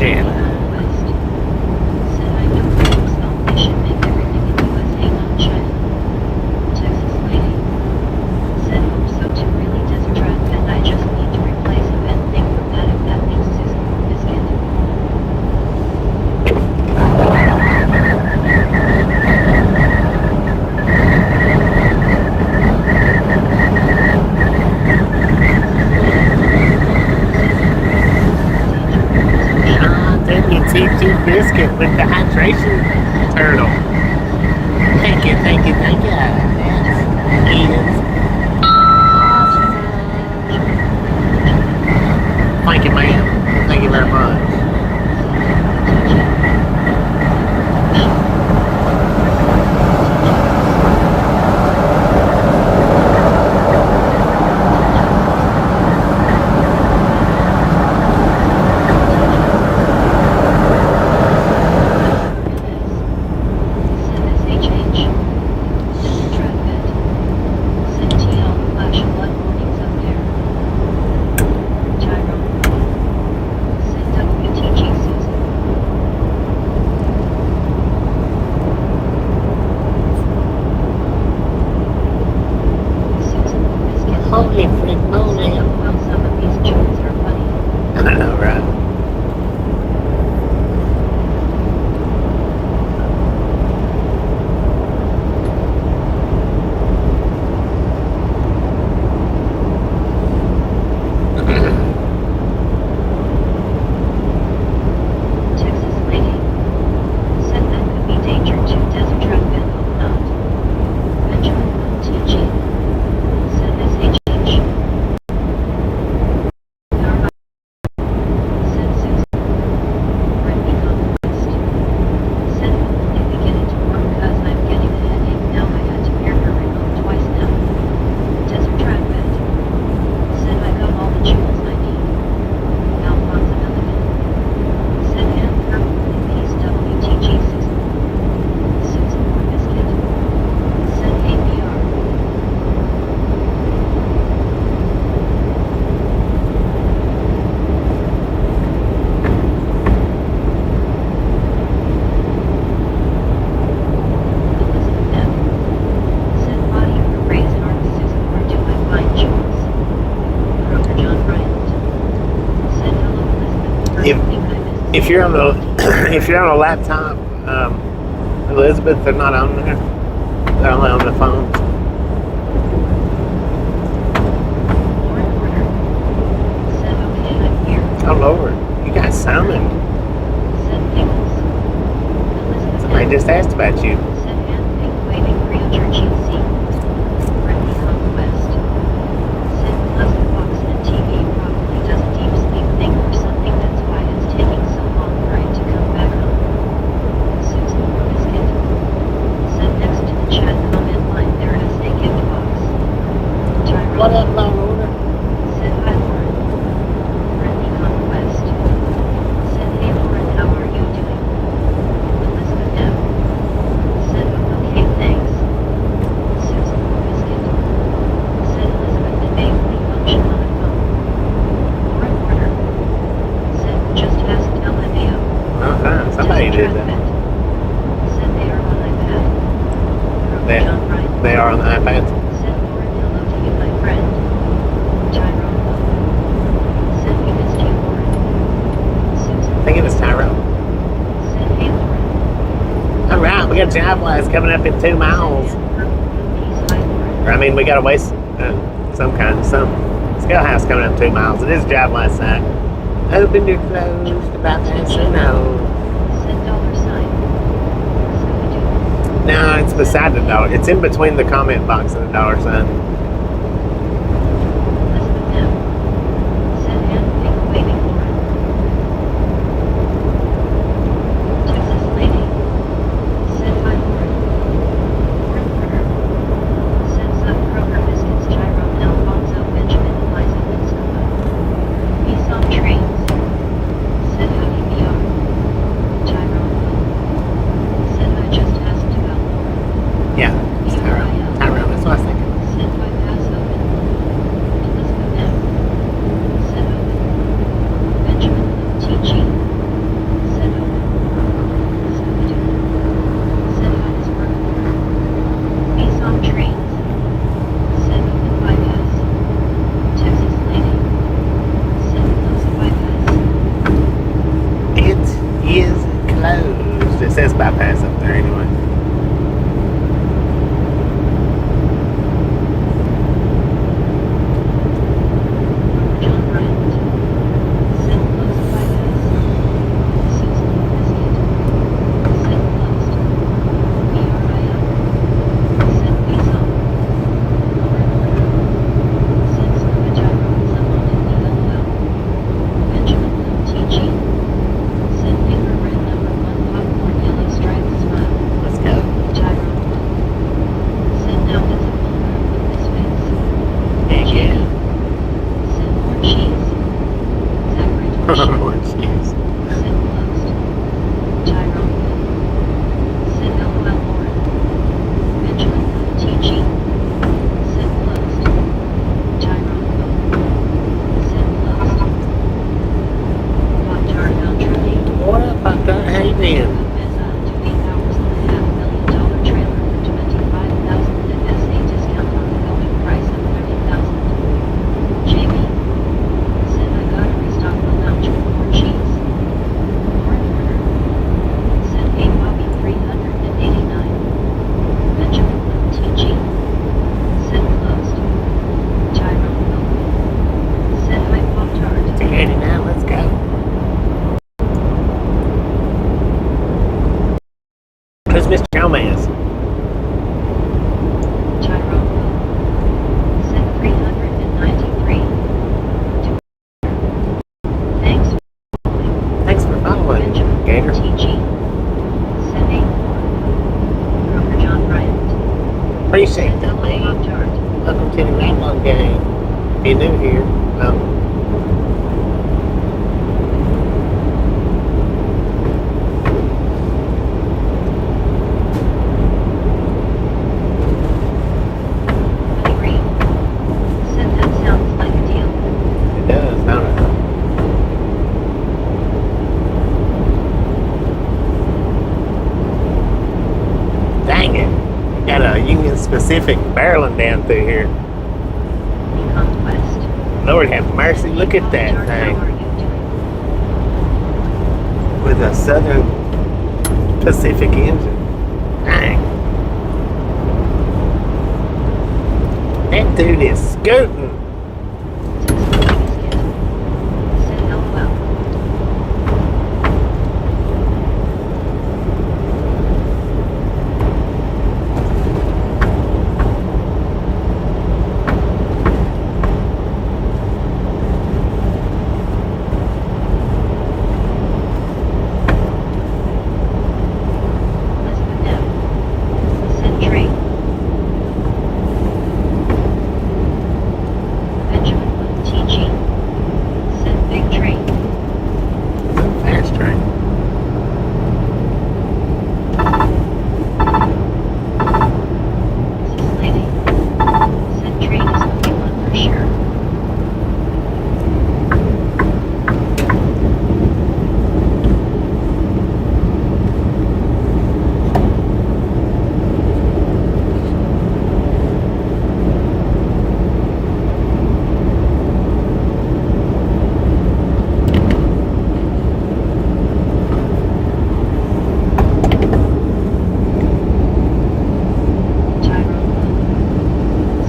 A: Montana.
B: West. Said I know folks thought they should make everything in USA, not China. Texas lady. Said hope so too, really desert track and I just need to replace a pen thing from that if that means Susan Biscuit.
A: T2 biscuit with the hydration turtle. Thank you. Yes. Edith. Thank you, ma'am. Thank you very much. Holy frick, moly.
B: Well, some of these jokes are funny.
A: I know, right?
B: Texas lady. Said that could be danger to desert truck and hope not. Benjamin TG. Said SHH. Said Susan. Brittany Conquest. Said hopefully we get it to work cause I'm getting a headache now. I had to hear her remote twice now. Desert track bed. Said I got all the jewels I need. Alphonse Milligan. Said hand purple in peace WTG Susan. Susan for biscuit. Said APR. Elizabeth M. Said body for raised arm Susan, where do I find jewels? Kroger John Bryant. Said hello Elizabeth.
A: If-
B: Think I missed
A: If you're on the if you're on a laptop, Elizabeth, they're not on there. They're only on the phone.
B: Lauren Porter. Said okay, I'm here.
A: Oh Lord, you guys summoned.
B: Said Pickles. Elizabeth
A: Somebody
B: M.
A: just asked about you.
B: Said hand pink waving Rio Church UC. Brittany Conquest. Said Leslie Fox and TV probably does a deep sleep thing or something, that's why it's taking so long for it to come back on. Susan for biscuit. Said next to the chat comment line there is a gift box. Tyrone.
A: What up, Law and Order?
B: Said hi Lauren. Brittany Conquest. Said hey Lauren, how are you doing? Elizabeth M. Said okay, thanks. Susan for biscuit. Said Elizabeth it may only function on a phone. Lauren Porter. Said just asked LMAO.
A: Okay, somebody did that.
B: Said they are on iPad.
A: They-
B: John Bryant.
A: They are on the iPads.
B: Said Lauren, hello to you, my friend. Tyrone. Said we missed you, Lauren. Susan.
A: I think it was Tyrone.
B: Said hey, Lauren.
A: All right, we got Jive Wise coming up in 2 miles.
B: Said purple peace, hi, Lauren.
A: Or, I mean, we got to waste some scale house coming up 2 miles. It is Jive Wise side. Open your closed about that, so no.
B: Said dollar sign. Scooby-Doo.
A: No, it's beside the dollar. It's in between the comment box and the dollar sign.
B: Elizabeth M. Said hand pink waving Lauren. Texas lady. Said hi Lauren. Lauren Porter. Said sub Kroger biscuits Tyrone Alfonso Benjamin Eliza Minskova. Peace on trains. Said howdy VR. Tyrone. Said I just asked about Lauren.
A: Yeah, it's Tyrone. Tyrone, that's what I was thinking.
B: Said by
E: express bypass up there anyway.
B: John Bryant. Said closed bypass. Susan Biscuit. Said closed. IRL. Said weasel. Lower order. Said scuba gyro is unloaded ELL. Benjamin Lim TG. Said finger red number 1 popcorn yellow striped smile.
E: Let's go.
B: Gyro. Said now it's a full room with misfits.
E: Heck yeah.
B: Said more cheese. Zachary Torshire.
E: Lord, jeez.
B: Said closed. Tyrone. Said LOL Lauren. Benjamin TG. Said closed. Tyrone. Said closed. Hot jar down Trudy.
E: What up, Hot Dog? How you been?
B: Mesa to $8.5 million trailer for $25,000 and SA discount on the going price of $30,000. Jamie. Said I gotta restock the lounge with more cheese. Lauren order. Said hey Bobby 389. Benjamin TG. Said closed. Tyrone Milk. Said hi Pop Tart.
E: 289, let's go. Who's Mr. Gomez?
B: Tyrone Milk. Said 393. Thanks.
E: Thanks for following,
B: Benjamin
E: Gator.
B: TG. Said 84. Broker John Bryant.
E: Appreciate
B: Said
E: that,
B: hello
E: man.
B: Pop Tart.
E: Welcome to the Ramblin' Gang. If you're new here,
B: Honey Green. Said that sounds like a deal.
E: it does, don't it? Dang it. We got a Union Specific barreling down through here.
B: Beacon West.
E: Lord have mercy, look at that
B: Pop Tart,
E: thing.
B: how are you doing?
E: With a Southern Pacific engine. Dang. That dude is scooting.
B: Biscuit. Said LOL. Elizabeth M. Said train. Benjamin TG. Said big train.
E: Fast train.
B: Mrs. Lady. Said train is moving on for sure. Tyrone.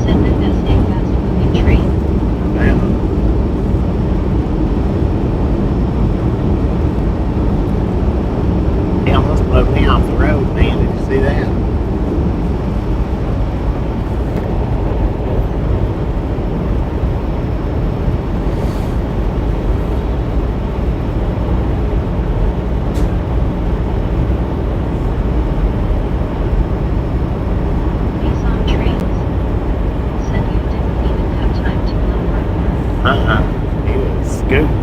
B: Said that SA fast moving train.
E: He almost blew me off the road, man. Did you see that?
B: He's on trains. Said you didn't even have time to blow her.
E: He was scooting.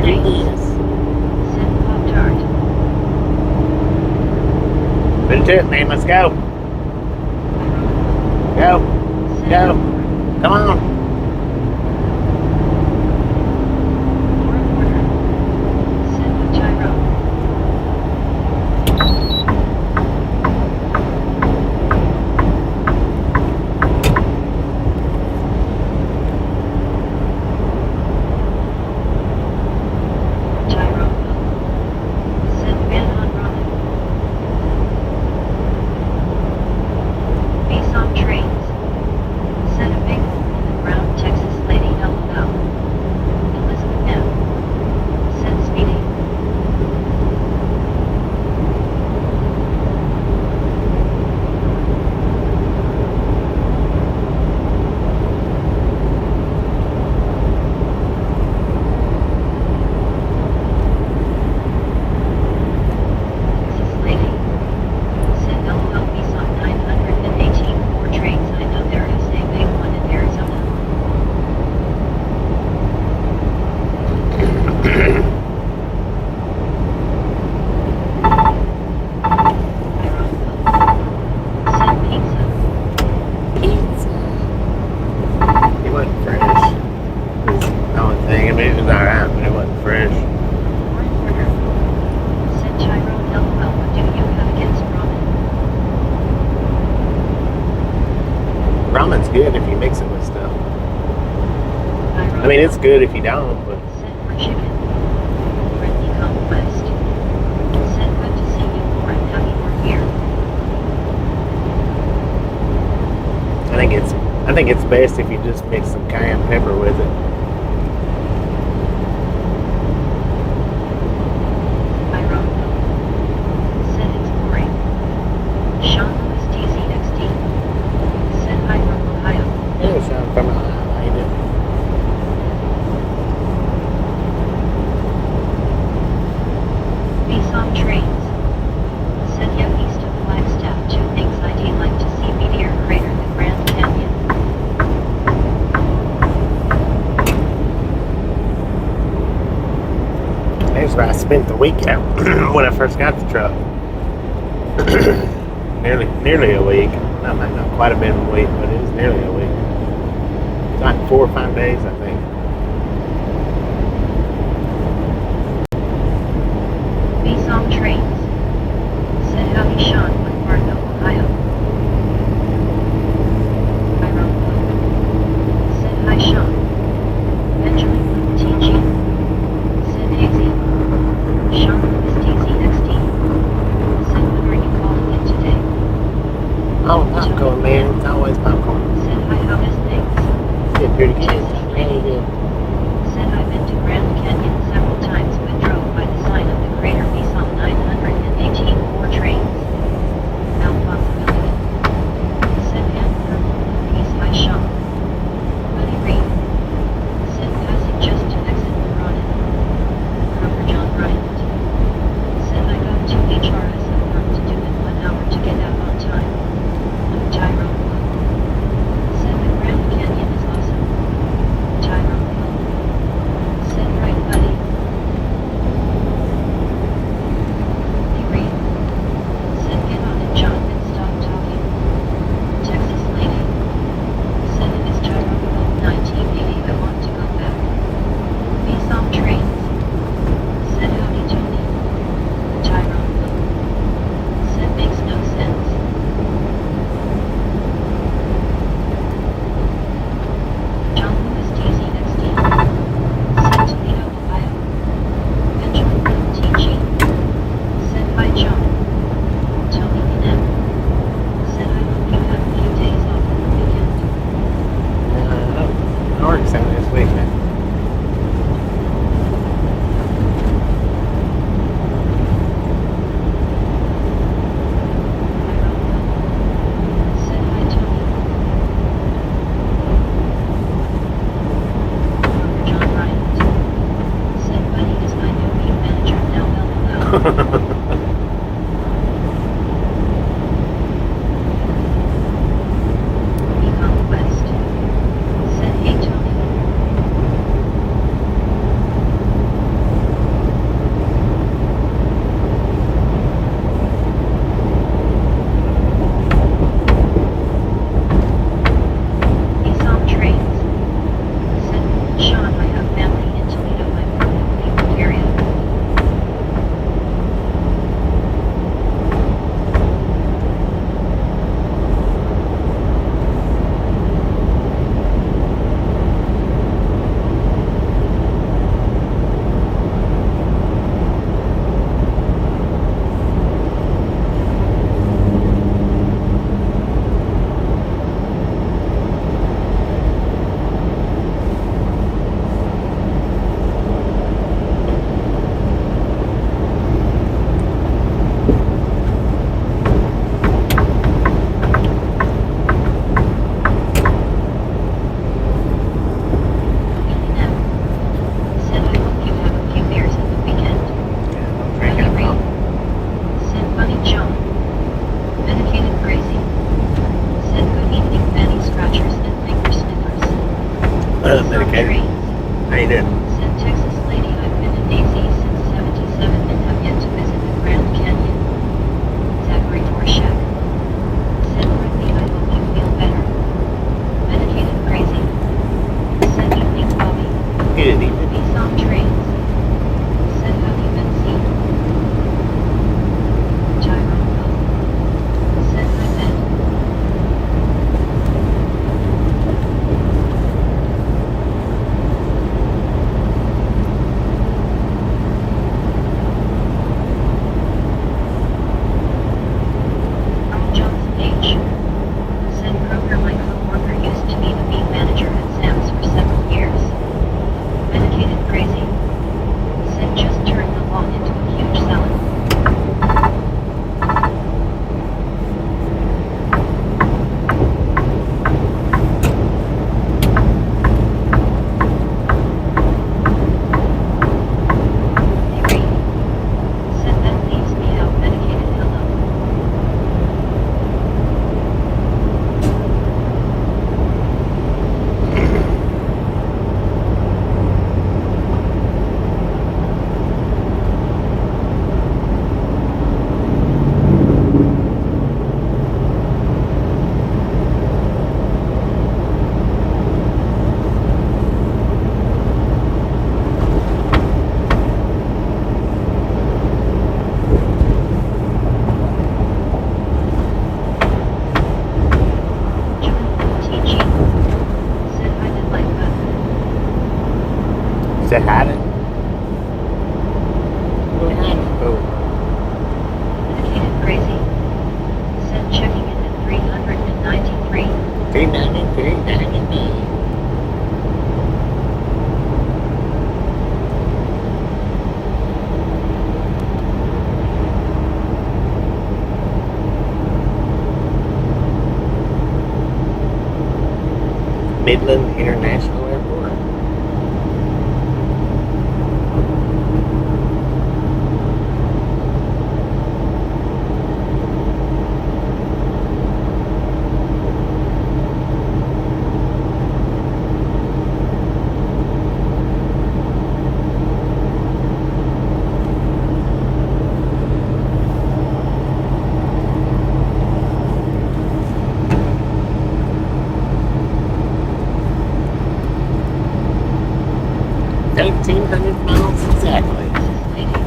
B: trains.
E: Yes.
B: Said Pop Tart.
A: Put it to it, man. Let's go. Go.
B: Said
A: Go.
B: Elkhorn.
A: Come on.
B: Fourth order. Said Tyrone. Tyrone. Said Van on Robin. Besom trains. Said a big hole in the ground Texas lady LOL. Elizabeth M. Said Speedy. Texas lady. Said LOL Besom 918 more trains. I know there is a big one in Arizona. Said pizza.
A: It wasn't fresh. It was the only thing. I mean, it was alright, but it wasn't fresh.
B: Fourth order. Said Tyrone LOL. What do you have against ramen?
A: Ramen's good if you mix it with stuff.
B: Tyrone
A: I mean, it's good if you don't, but
B: Said for chicken. Friendly conquest. Said good to see you more and happy we're here.
A: I think it's best if you just mix some cayenne pepper with it.
B: Tyrone. Said it's boring. Sean Lewis DZXD. Said hi from Ohio.
A: It was from Ohio, ain't it?
B: Besom trains. Said yeah east of Flagstaff. Two things I'd like to see meteor crater the Grand Canyon.
A: That's where I spent the week at when I first got the truck. nearly a week. Not quite a bit of a week, but it was nearly a week. It's like 4 or 5 days, I think.
B: Besom trains. Said howdy Sean with Marco, Ohio. Tyrone. Said hi Sean. Benjamin with TG. Said AZ. Sean with DZXD. Said when are you calling in today?
A: Oh, popcorn, man. It's always popcorn.
B: Said hi how is things?
A: Get pretty good.
B: Texas
A: Really
B: lady.
A: good.
B: Said I've been to Grand Canyon several times but drove by the sign of the crater Besom 918 more trains. Now possibility. Said Ann Peace by Sean. Buddy Reed. Said passing just to exit Ronin. Croker John Bryant. Said I got to HRS and work to do in 1 hour to get out on time. Tyrone. Said the Grand Canyon is awesome. Tyrone. Said right buddy. Hey Reed. Said get on it John and stop talking. Texas lady. Said it is Tyrone 1980 I want to go back. Besom trains. Said howdy Tony. Tyrone. Said makes no sense. John Lewis DZXD. Said Toledo, Ohio. Benjamin TG. Said hi John. Tony Kinem. Said I hope you have a few days off on the weekend.
A: I work 7 days a week, man.
B: Said hi Tony. Robert John Bryant. Said Buddy is my new beat manager now LOL. Beacon West. Said hey Tony.
E: How you doing?
B: Said Texas lady, I've been in AZ since 77 and have yet to visit the Grand Canyon. Zachary Dorshak. Said Brittany, I hope you feel better. Medicated crazy. Said evening Bobby.
E: Good evening.
B: Peace on trains. Said have you been seen? Tyrone Bell. Said hi Ben. Carl Johnson H. Said Kroger, my co-worker, used to be the beat manager at Sam's for 7 years. Medicated crazy. Said just turned the lawn into a huge salad. Hey Ray. Said that leaves me out. Medicated hello. TG. Said I did like that.
E: Say hi to. Oh,
B: Medicated crazy. Said checking in at 393.
E: 393. Midland International Airport. $1,300 exactly.
B: Texas lady.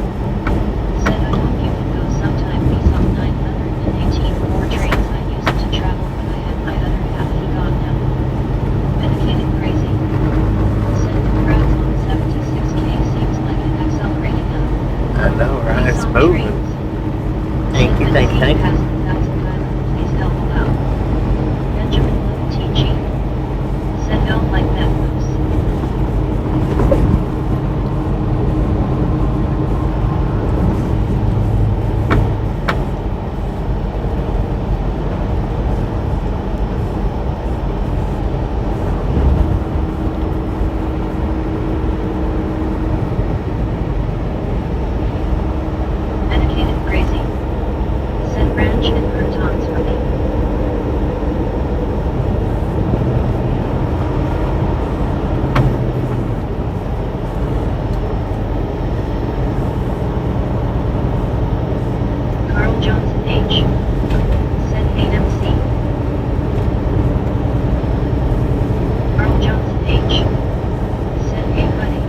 B: Said I hope you can go sometime. These on 918 more trains I used to travel when I had my other half. He gone now. Medicated crazy. Said congrats on 76K. Seems like it's accelerating now.
E: I know, right?
B: Peace
E: It's
B: on
E: moving.
B: trains.
E: Thank you, thank you, thank you.
B: Please help him out. Benjamin Little TG. Said don't like that moose. Medicated crazy. Said ranch and croutons for me. Carl Johnson H. Said hate MC. Carl Johnson H. Said hey buddy.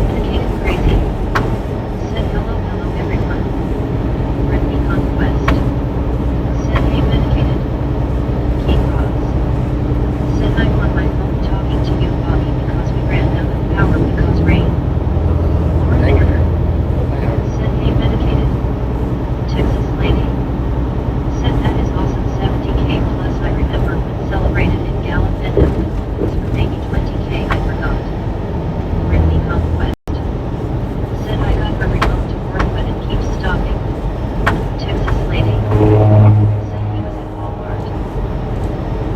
B: Medicated crazy. Said hello everyone. Brittany Conquest. Said hey medicated. King Ross. Said I'm on my phone talking to you Bobby because we ran out of power because rain.
E: Thank you.
B: Said hey medicated. Texas lady. Said that is awesome 70K plus I remember when celebrated in Gallup and was for maybe 20K I forgot. Brittany Conquest. Said I got my remote to work but it keeps stopping. Texas lady. Said he was at Walmart.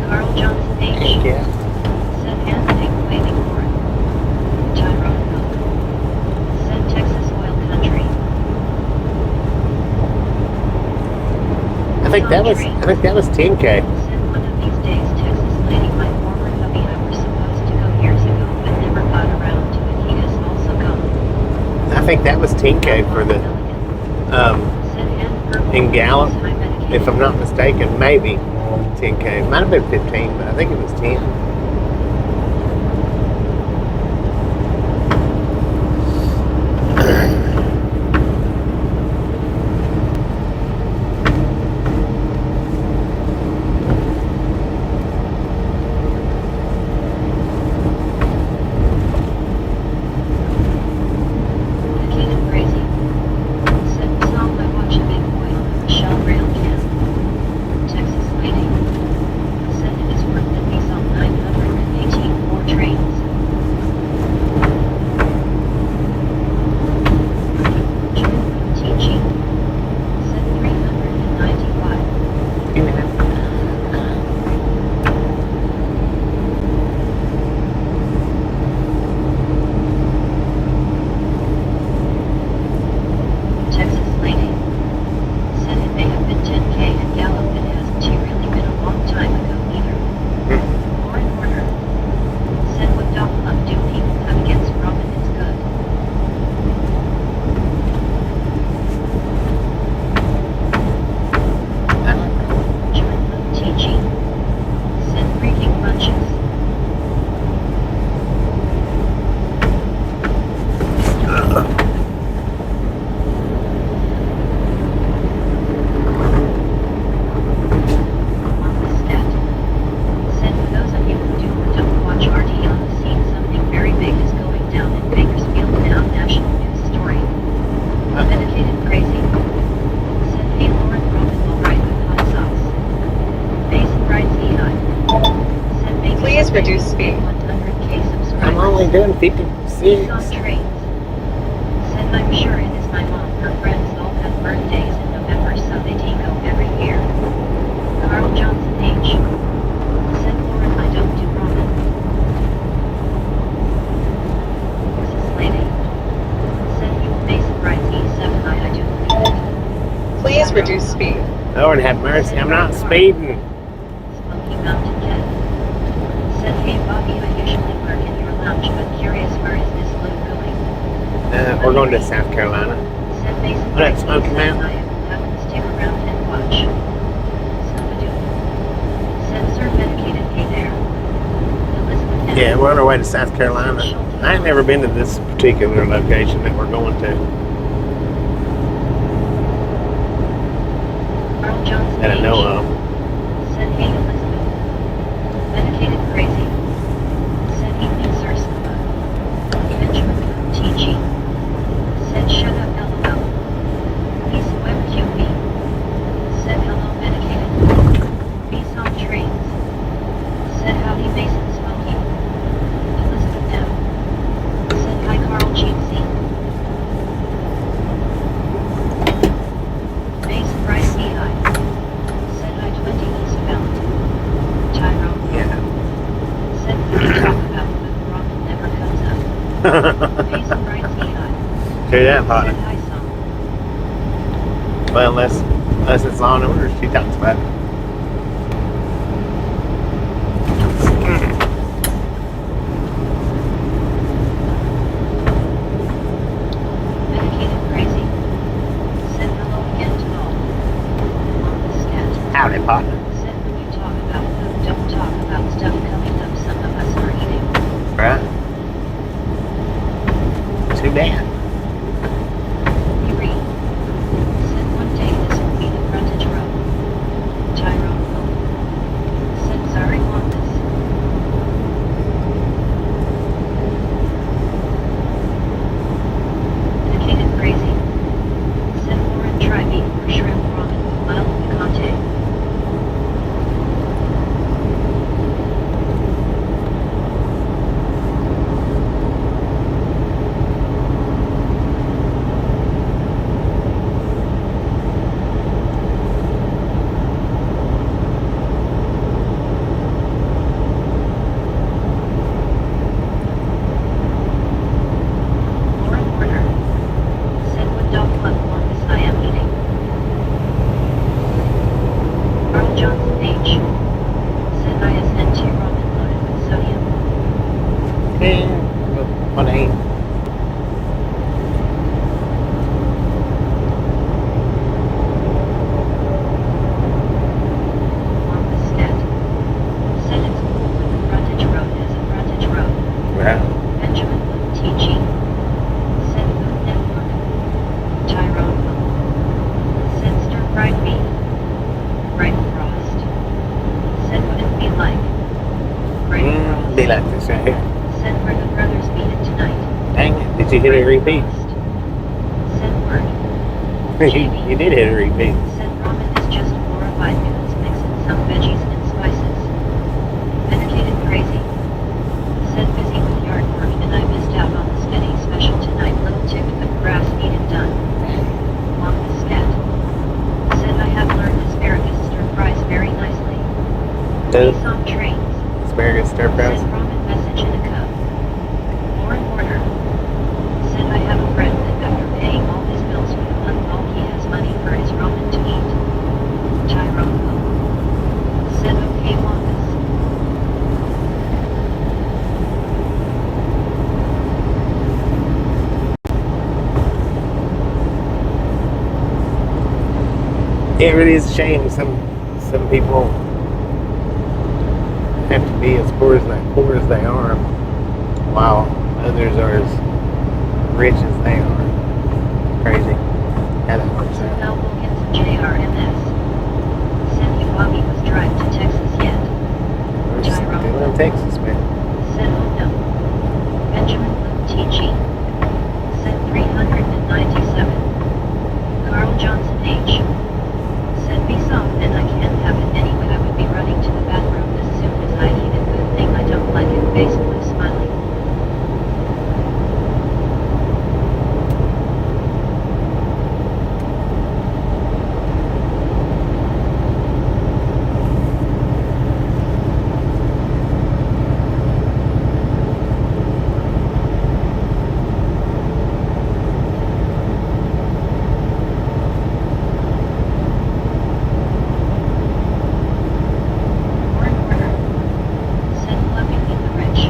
B: Carl Johnson H.
E: Thank you.
B: Said handshake waiting for it. Tyrone Milk. Said Texas oil country.
E: I think that was 10K.
B: Said one of these days Texas lady my former hubby
E: think that was 10K for the in Gallup, if I'm not mistaken, maybe 10K. It might have been 15, but I think it was 10.
C: Please reduce speed.
E: I'm only doing 56.
B: On trains. Said I'm sure it is my mom. Her friends all have birthdays in November, so they go every year. Carl Johnson H. Said Lauren, I don't do ramen. Mrs. Lady. Said you Mason Bright E7 I do believe it.
C: Please reduce speed.
E: Lord have mercy, I'm not speeding.
B: Smoky Mountain Cat. Said hey Bobby, I usually work in your lounge, but curious where is this load going?
E: We're going to South Carolina.
B: Said Mason
E: What up,
B: Bright
E: Smoky
B: E7
E: Mountain?
B: I have to stick around and watch. Scooby-Doo. Said Sir Medicated, hey there. Elizabeth.
E: Yeah, we're on our way to South Carolina. I ain't never been to this particular location that we're going to.
B: Carl Johnson
E: That I know
B: H.
E: of.
B: Said hey Elizabeth. Medicated crazy. Said evening Sir Scuba. Benjamin TG. Said shut up LOL. Peace web QB. Said hello medicated. Peace on trains. Said howdy Mason Smoky. Elizabeth M. Said hi Carl Cheapsy. Mason Bryce EI. Said hi 20 eastbound. Tyrone.
E: Yeah.
B: Said we can talk about when ramen never comes up. Mason Bryce EI.
E: Hear that,
B: Said
E: partner?
B: hi son.
E: Well, unless it's Law and Order, she talks about it.
B: Medicated crazy. Said hello again to all. On the scat.
E: Howdy, partner.
B: Said when you talk about food, don't talk about stuff coming up some of us are eating.
E: Right? Too bad.
B: We read. Said one day this will be the frontage road. Tyrone Hope. Said sorry want this. Medicated crazy. Said Lauren try beef or shrimp ramen with mild picante. Lauren Warner. Said what dog club longest I am eating. Carl Johnson H. Said ISNT ramen loaded with sodium.
E: What ain't?
B: writing promise.
A: Be like this right here.
B: Said where the brothers meet it tonight.
A: Dang it. Did you hit a repeat?
B: Said word.
A: You did hit a repeat.
B: Said ramen is just glorified noodles mixed with some veggies and spices. Medicated crazy. Said busy with yard work and I missed out on the steady special tonight. Little ticked but grass needed done. Long the scat. Said I have learned asparagus stir fries very nicely.
A: Good.
B: Peace on trains.
A: Asparagus stir fries.
B: Said ramen message in a cup. More in order. Said I have a friend that after paying all his bills for the month all he has money for his ramen to eat. Tyrone. Said okay Wonkus.
A: It really is a shame some people have to be as poor as they are, while others are as rich as they are. Crazy how that works
B: Said
A: out.
B: Mel Wilkins and JRMS. Said you Bobby was drive to Texas yet.
A: We're still in Texas, man.
B: Said oh no. Benjamin Luke TG. Said 397. Carl Johnson H. Said be soft and I can't have it anyway. I would be running to the bathroom as soon as I eat it. Good thing I don't like it. Face blue smiley. More in order. Said loving in the rich.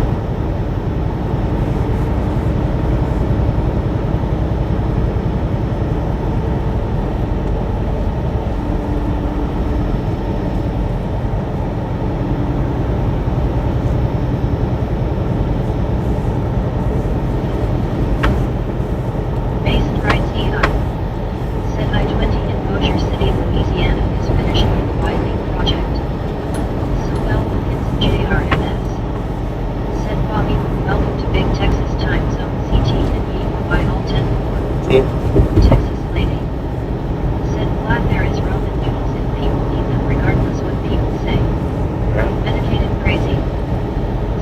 B: Mason writes EI. Said I-20 in Bossier City, Louisiana is finishing the widening project. So Mel Wilkins and JRMS. Said Bobby, welcome to Big Texas Time Zone CT and Eagle by all 10-4.
A: See?
B: Texas lady. Said glad there is Roman noodles and people need them regardless what people say. Medicated crazy.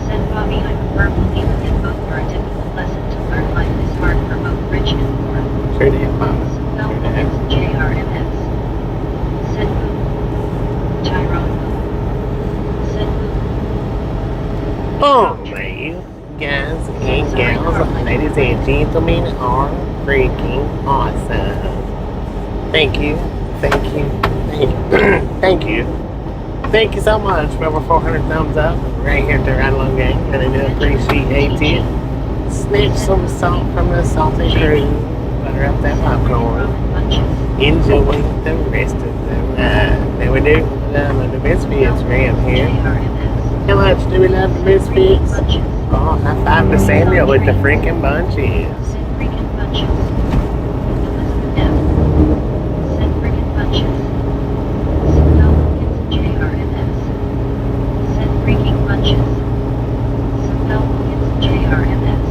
B: Said Bobby I'm a firm believer in both are a difficult lesson to learn. Life is hard for both rich and poor.
A: Sure did, Mama.
B: So Mel
A: Sure
B: Wilkins
A: did.
B: and JRMS. Said boo. Tyrone boo. Said boo.
A: Oh, you guys and gals, ladies and gentlemen, are freaking awesome. Thank you, thank you, thank you, thank you. Thank you so much for over 400 thumbs up right here at the Ride Along Gang. And I do appreciate it. Snatch some salt from the salty cruise. Butter up that popcorn.
B: Roman bunches.
A: Enjoy the rest of the ride. There we do. Love the misfits around here.
B: JRMS.
A: How much do we love the misfits?
B: Bunches.
A: Oh, high five to Samuel with the freaking bunches.
B: Said freaking bunches. Elizabeth M. Said freaking bunches. Said Mel Wilkins and JRMS. Said freaking bunches. Said Mel Wilkins and JRMS.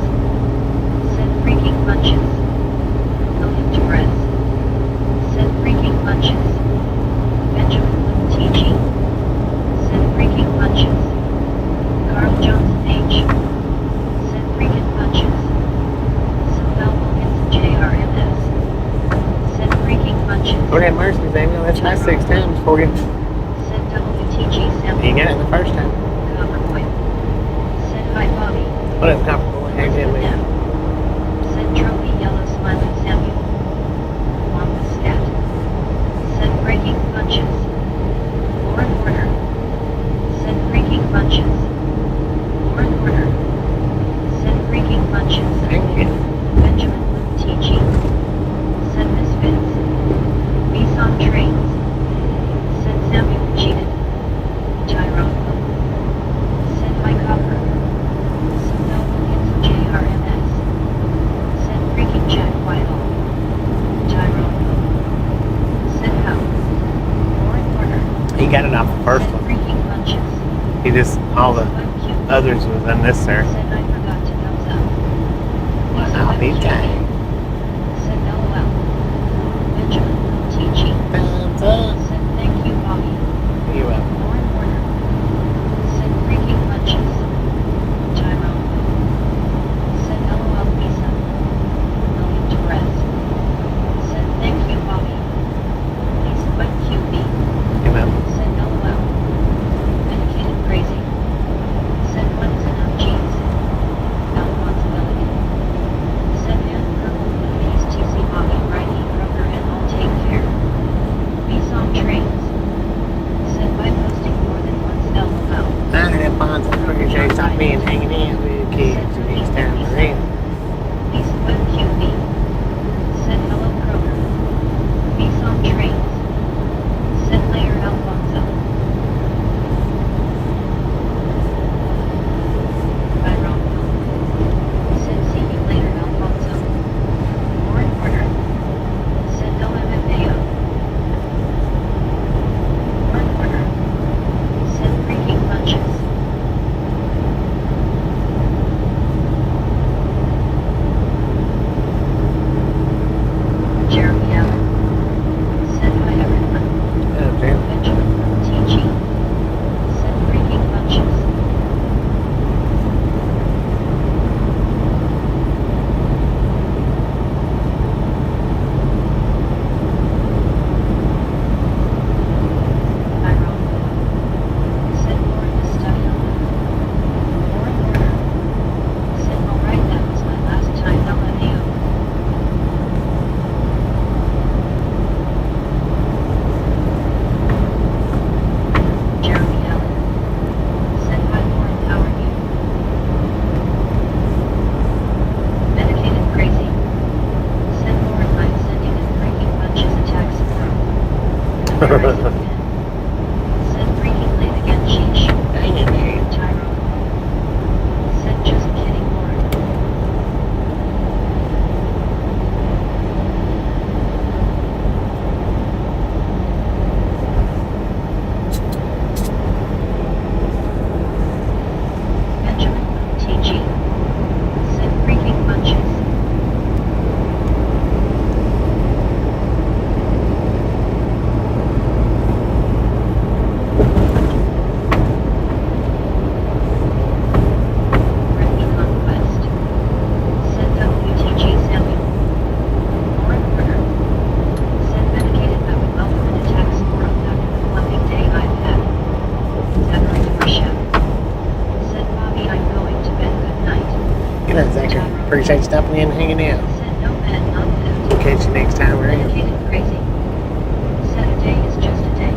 B: Said freaking bunches. William Torres. Said freaking bunches. Benjamin Luke TG. Said freaking bunches. Carl Johnson H. Said freaking bunches. Said Mel Wilkins and JRMS. Said freaking bunches.
A: Lord have mercy, Samuel. That's my 6 times for you.
B: Said WTG
A: You
B: Samuel.
A: got it the first time.
B: Copperboy. Said hi Bobby.
A: What up, Copperboy? How you doing, man?
B: Said trophy yellow smiling Samuel. On the scat. Said breaking bunches. More in order. Said freaking bunches. More in order. Said freaking bunches.
A: Thank you.
B: Benjamin Luke TG. Said misfits. Beast on trains. Said Samuel cheated. Tyrone. Said hi copper. Said no Wilkins JRMS. Said freaking Jack Whitehall. Tyrone. Said how. More in order.
A: He got it off the first
B: Said
A: one.
B: freaking bunches.
A: He just, all the
B: Said cute
E: others was unnecessary.
B: Said I forgot to thumbs up.
E: Wow, big time.
B: Said LOL. Benjamin teaching.
E: Thumbs up.
B: Said thank you, Bobby.
E: You're welcome.
B: Lauren Warner. Said freaking punches. Tyrone. Said LOL Lisa. William Torres. Said thank you, Bobby. Lisa went QB.
E: You know.
B: Said LOL. Medicated crazy. Said what is enough cheese? Alphonse Milligan. Said hand purple with these TC Bobby Righty Kroger and I'll take care. Peace on trains. Said by posting more than once LOL.
E: None of them bonds are pretty sure stop being hanging out with your kids the next time we're in.
B: Peace web QB. Said hello Kroger. Peace on trains. Said layer Alfonso. By Ronville. Said see you later Alfonso. Lauren Porter. Said LMFAO. Lauren Porter. Said freaking bunches. Jeremy Allen. Said hi everyone.
E: Okay.
B: Benjamin TG. Said freaking bunches. Tyrone. Said Lauren is stuck in Lauren Warner. Said alright that was my last time LMAO. Jeremy Allen. Said hi Lauren, how are you? Medicated crazy. Said Lauren, I'm sending in freaking bunches attacks from. Said freaking late again, sheesh.
E: Dang it, man.
B: Tyrone. Said just kidding, Lauren. Benjamin TG. Said freaking bunches. Brittany Conquest. Said WTG Samuel. Lauren Porter. Said medicated I would welcome an attack score of that fluffing day I've had. Zachary Demarchette. Said Bobby I'm going to bed good night.
E: Good night, Zachary. Appreciate you stopping in and hanging out.
B: Said no bed not that.
E: Catch you next time we're in.
B: Medicated crazy. Said a day is just a day.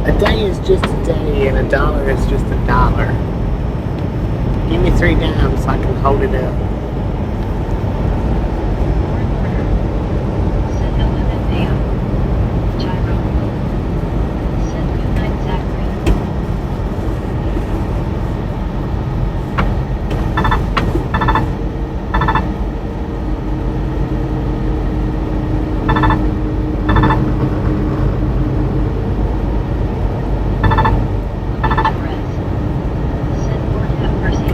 E: A day is just a day and a dollar is just a dollar. Give me 3 dimes so I can hold it up.
B: Lauren Porter. Said LMFAO. Tyrone. Said good night Zachary. William Torres. Said Lord have mercy.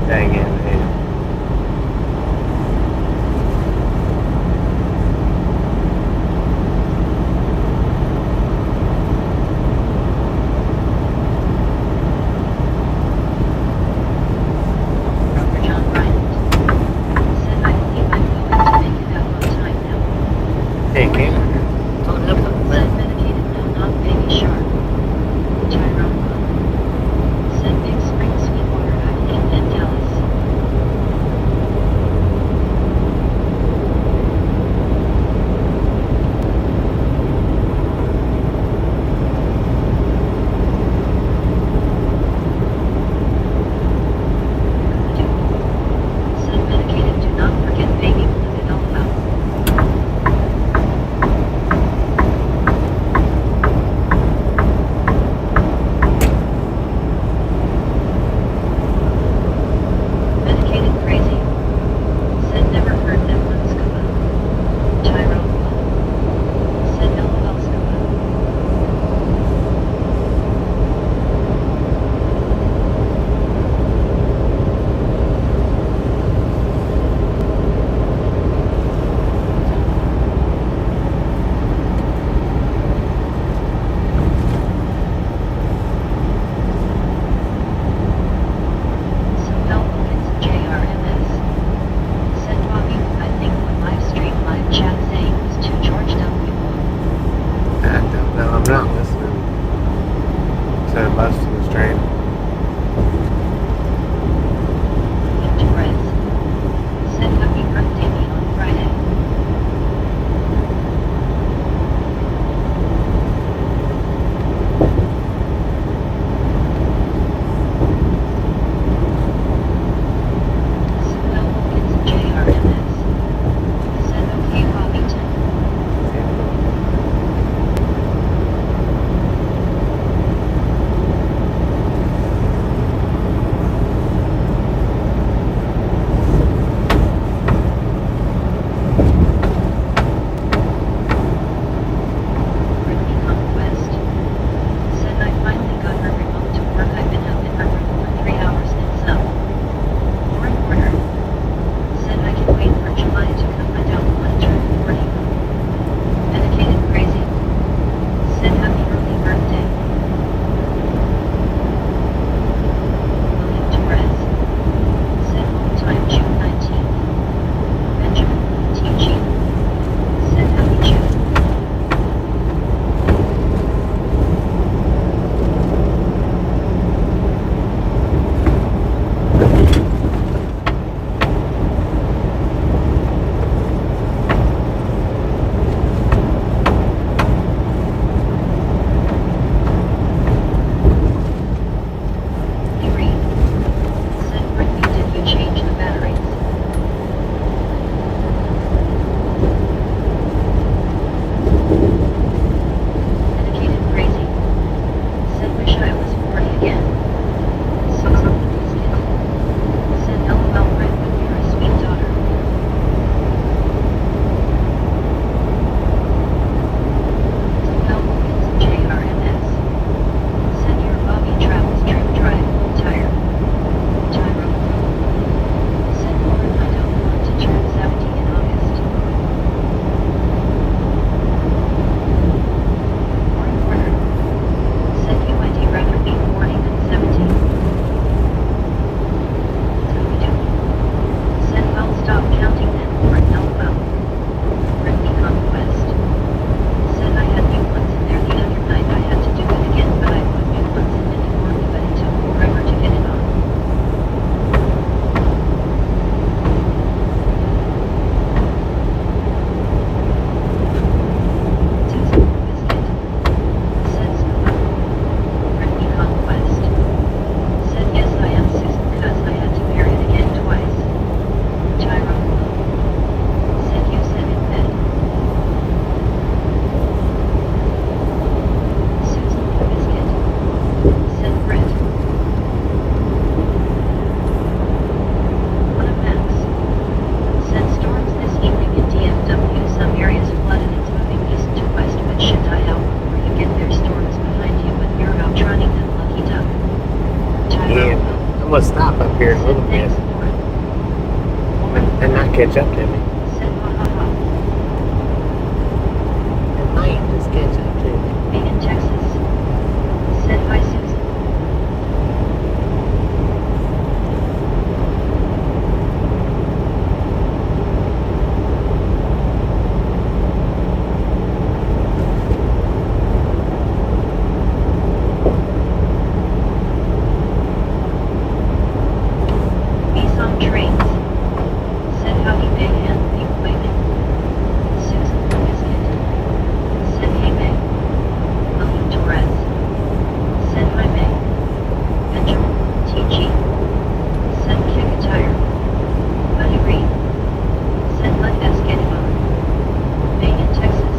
E: Dang it, man.
B: Croker John Bryant. Said I believe I'm going to make it out on time now.
E: Hey, King. Don't have to
B: Said medicated no, not baby shark. Tyrone. Said Big Spring Sweetwater Avenue in Dallas. Said medicated do not forget baby look it all out. Medicated crazy. Said never heard that one scuba. Tyrone. Said LOL scuba. Said Bell Wilkins JRMS. Said Bobby, I think when live stream live chat saying was too George W.
E: I don't know. I'm not listening to most of the stream.
B: Torres. Said happy birthday me on Friday. Said Bell Wilkins JRMS. Said okay Bobbyton. Brittany Conquest. Said I finally got her remote to work. I've been up in her room for 3 hours and some. Lauren Porter. Said I can wait for July to come. I don't want to turn 40. Medicated crazy. Said happy early birthday. William Torres. Said home time June 19th. Benjamin TG. Said happy June. He read. Said Brittany, did you change the batteries? Medicated crazy. Said wish I was 40 again. Susan Biscuit. Said LOL right when you're a sweet daughter. Said Bell Wilkins JRMS. Said your Bobby travels trip drive, tire. Tyrone. Said Lauren I don't want to turn 70 in August. Lauren Porter. Said UID rather be 40 than 70. Toby Doobie. Said well stop counting then Lauren LOL. Brittany Conquest. Said I had new ones in there the other night. I had to do it again, but I put new ones in it for me, but it took forever to get it on. Susan Biscuit. Said scuba. Brittany Conquest. Said yes I am Susan cuz I had to pair it again twice. Tyrone. Said you said in bed. Susan Biscuit. Said Brett. One of Max. Said storms this evening in DFW. Some areas flooded. It's moving east to west but should die out before you get there. Storms behind you but you're outrunning them. Lucky duck.
E: Yeah,
B: Tyrone.
E: I'm gonna stop up here a little bit. They might catch up to me.
B: Said ha ha ha.
E: They might just catch up to me.
B: Big in Texas. Said hi Susan. Peace on trains. Said howdy big and big waving. Susan Biscuit. Said hey Meg. William Torres. Said hi Meg. Benjamin TG. Said kick a tire. Buddy Reed. Said let us get him on. Meg in Texas.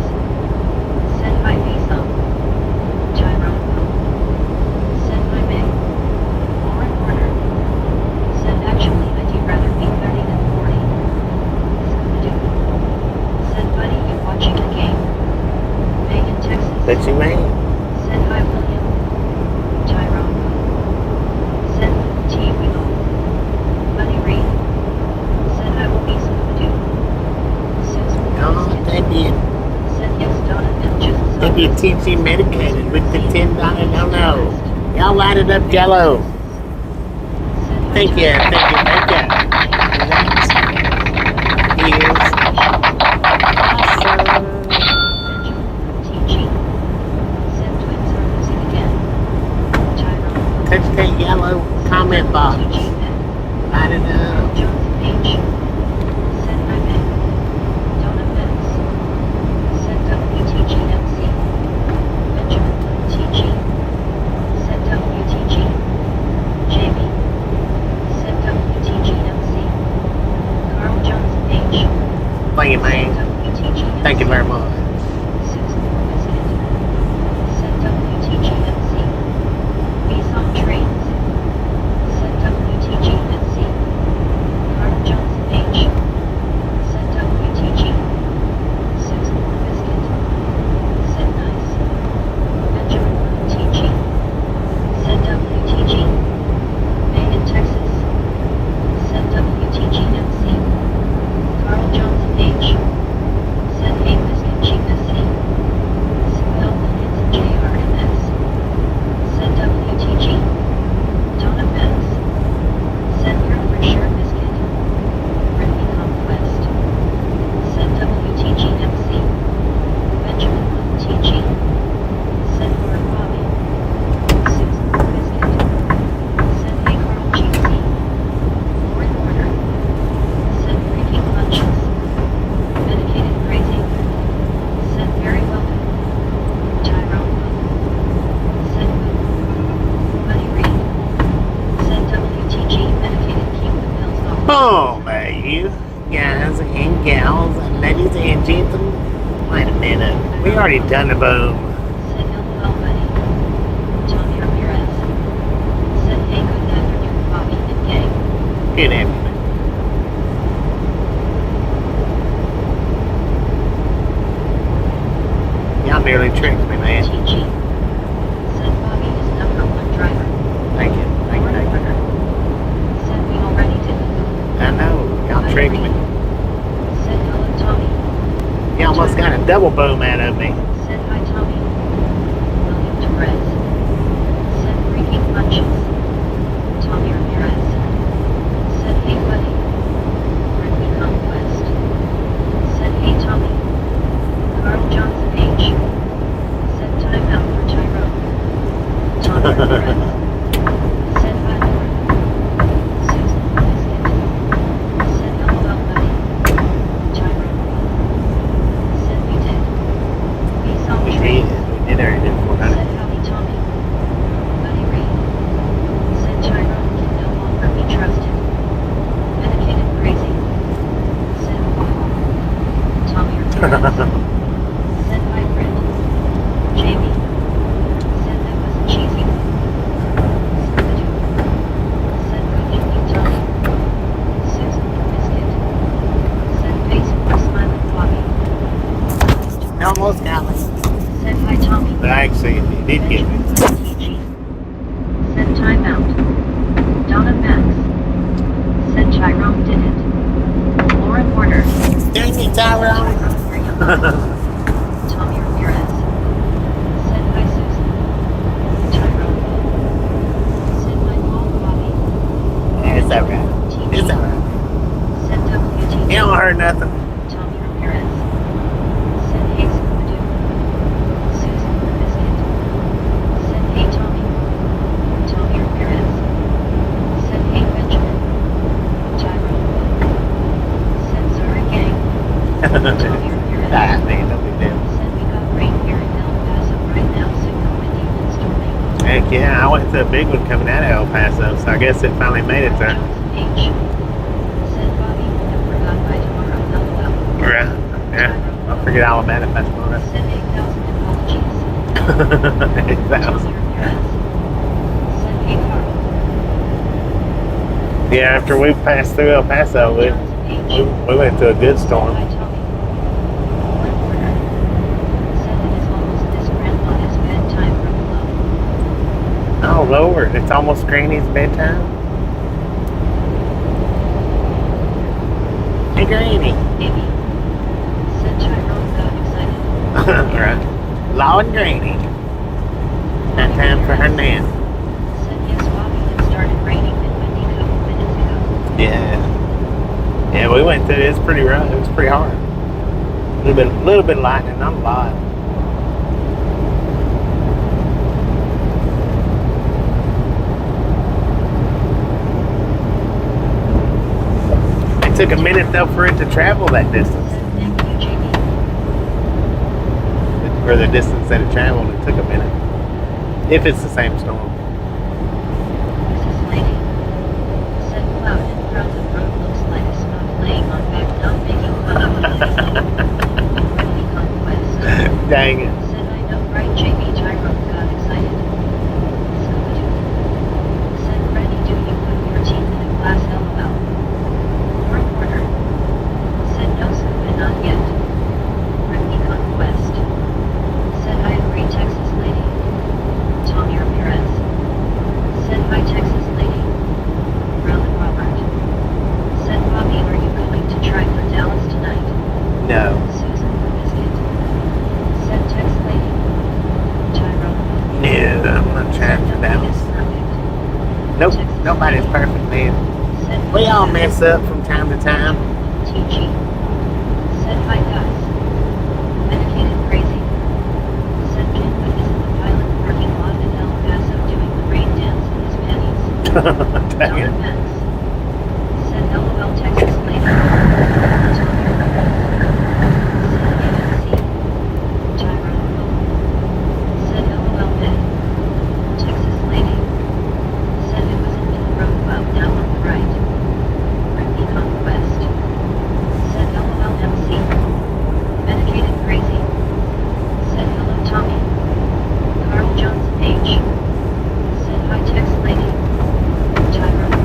B: Said hi Bison. Tyrone. Said hi Meg. Warren Warner. Said actually I'd rather be 30 than 40. Scooby-Doo. Said buddy you watching the game. Meg in Texas.
E: But you may.
B: Said hi William. Tyrone. Said T Wiggle. Buddy Reed. Said I will be Scooby-Doo. Susan
E: Oh, they did.
B: Said yes Donna and just
E: They did TG medicated with the $10 no. Y'all light it up, Jello. Thank you, thank you, thank you. That is awesome.
B: TG. Said twins are losing again. Tyrone.
E: Touch that yellow comment box.
B: TG Meg.
E: Light it up.
B: Johnson H. Said hi Meg. Donna Betts. Said WTGMC. Benjamin TG. Said WTG. Jamie. Said WTGMC. Carl Johnson H.
E: Thank you, man.
B: WTGMC.
E: Thank you very much.
B: Susan Biscuit. Said WTGMC. Bees on trains. Said WTGMC. Carl Johnson H. Said WTG. Susan Biscuit. Said nice. Benjamin TG. Said WTG. Made in Texas. Said WTGMC. Carl Johnson H. Said hey Biscuit GSC. Signal It's JRMS. Said WTG. Donna Betts. Said you're for sure Biscuit. Brittany Conquest. Said WTGMC. Benjamin TG. Said Laura Bobby. Susan Biscuit. Said hey Carl GC. Fourth order. Said freaking lunches. Medicated crazy. Said very welcome. Tyrone. Said good. Buddy Reed. Said WTG medicated keep the pills off.
E: Boom, you guys and gals, ladies and gentlemen. Wait a minute. We already done the boom.
B: Said LOL buddy. Tommy Ramirez. Said hey good afternoon Bobby and gang.
E: Good afternoon. Y'all nearly tricked me, man.
B: TG. Said Bobby is #1 driver.
E: Thank you. Thank you, thank you.
B: Said we already did the
E: I know. Y'all tricked me.
B: Said hello Tommy.
E: You almost got a double boom out of me.
B: Said hi Tommy. William Torres. Said freaking lunches. Tommy Ramirez. Said hey buddy. Brittany Conquest. Said hey Tommy. Carl Johnson H. Said time out for Tyrone. Tommy Ramirez. Said hi Lauren. Susan Biscuit. Said LOL buddy. Tyrone. Said we did. Peace on
E: We
B: trains.
E: did already do 400.
B: Said howdy Tommy. Buddy Reed. Said Tyrone can no longer be trusted. Medicated crazy. Said Tommy Ramirez. Said hi Britt. Jamie. Said that was a cheesy one. Scooby-Doo. Said good evening Tommy. Susan Biscuit. Said face for smiling Bobby.
E: Almost got me.
B: Said hi Tommy.
E: But actually, it did get me.
B: TG. Said time out. Donna Max. Said Tyrone did it. Reporter.
E: Dang it, Tyrone.
B: Tommy Ramirez. Said hi Susan. Tyrone. Said hi Paul Bobby.
E: It's alright. It's alright.
B: Said WT.
E: You don't heard nothing.
B: Tommy Ramirez. Said hey Scooby-Doo. Susan the Biscuit. Said hey Tommy. Tommy Ramirez. Said hey Benjamin. Tyrone. Said sorry gang. Tommy Ramirez.
E: Ah, man, no big deal.
B: Said we got rain here in El Paso right now, super windy and stormy.
E: Heck yeah, I went to a big one coming out of El Paso, so I guess it finally made it there.
B: Johnson H. Said Bobby, and we're gone by tomorrow, LOL.
E: Right. Yeah. I'll forget all about it by tomorrow.
B: Said 8,000 apologies.
E: 8,000.
B: Tommy Ramirez. Said hey Carl.
E: Yeah, after we passed through El Paso,
B: Johnson H.
E: we went to a good
B: Said
E: storm.
B: hi Tommy. Reporter. Said it is almost this grandpa's bedtime from below.
E: Oh Lord, it's almost Granny's bedtime. Hey Granny.
B: Amy. Said Tyrone got excited.
E: Right. Law and Granny. That time for her nap.
B: Said yes Bobby, it started raining and windy a couple minutes ago.
E: Yeah. Yeah, we went through it. It's pretty rough. It was pretty hard. A little bit lightning, not a lot. It took a minute though for it to travel that distance.
B: Said thank you JB.
E: For the distance that it traveled, it took a minute. If it's the same storm.
B: Mrs. Lady. Said cloud in front of road looks like a spoon laying on back not making fun of Friendly conquest.
E: Dang it.
B: Said I know right JB Tyrone got excited. Scooby-Doo. Said Freddy do you put your teeth in a glass LOL. Reporter. Said no Scooby not yet. Friendly conquest. Said I agree Texas lady. Tommy Ramirez. Said hi Texas lady. Roland Robert. Said Bobby are you going to try for Dallas tonight?
E: No.
B: Susan the Biscuit. Said Tex lady. Tyrone.
E: No, I'm not trying for Dallas. Nope,
B: Texas
E: nobody's
B: lady.
E: perfect, man.
B: Said
E: We all mess up from time to time.
B: TG. Said hi guys. Medicated crazy. Said Kenwood is in the pilot parking lot in El Paso doing the rain dance in his panties.
E: Dang
B: Donna
E: it.
B: Metz. Said LOL Texas lady. Tommy Ramirez. Said AMC. Tyrone. Said LOL Betty. Texas lady. Said it was in Middle Road Club now on the right. Ricky Conquest. Said LOL MC. Medicated crazy. Said hello Tommy. Carl Johnson H. Said hi Tex lady. Tyrone.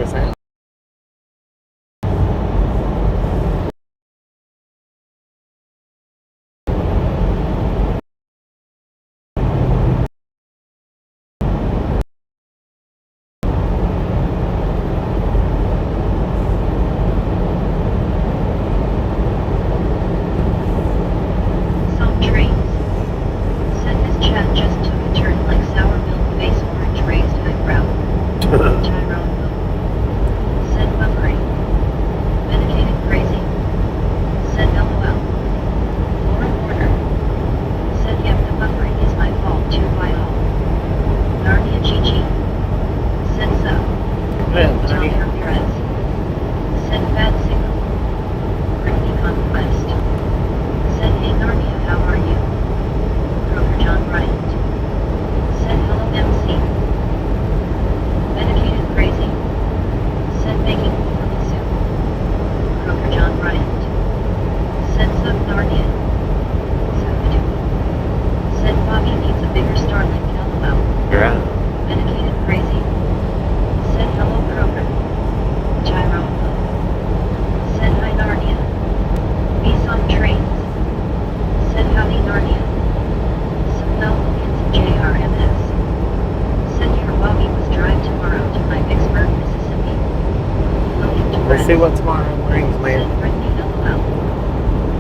E: this out.
B: Some trains. Said his chat just took a turn like sour milk face orange raised eyebrow. Tyrone Will. Said buffering. Medicated crazy. Said LOL. Lauren Porter. Said yep the buffering is my fault too by all. Narnia Gigi. Said so.
E: Well,
B: Tommy
E: honey.
B: Ramirez. Said bad signal. Brittany Conquest. Said hey Narnia how are you? Kroger John Bryant. Said hello MC. Medicated crazy. Said making for soup. Kroger John Bryant. Said sub Narnia. Sabadoo. Said Bobby needs a bigger Starlink LOL.
E: You're out.
B: Medicated crazy. Said hello Kroger. Tyrone Will. Said hi Narnia. Be some trains. Said howdy Narnia. Some Millions JRMS. Said your Bobby was drive tomorrow to my Vicksburg, Mississippi. Looking to
E: Let's see
B: rest.
E: what tomorrow brings,
B: Said
E: man.
B: Brittany LOL.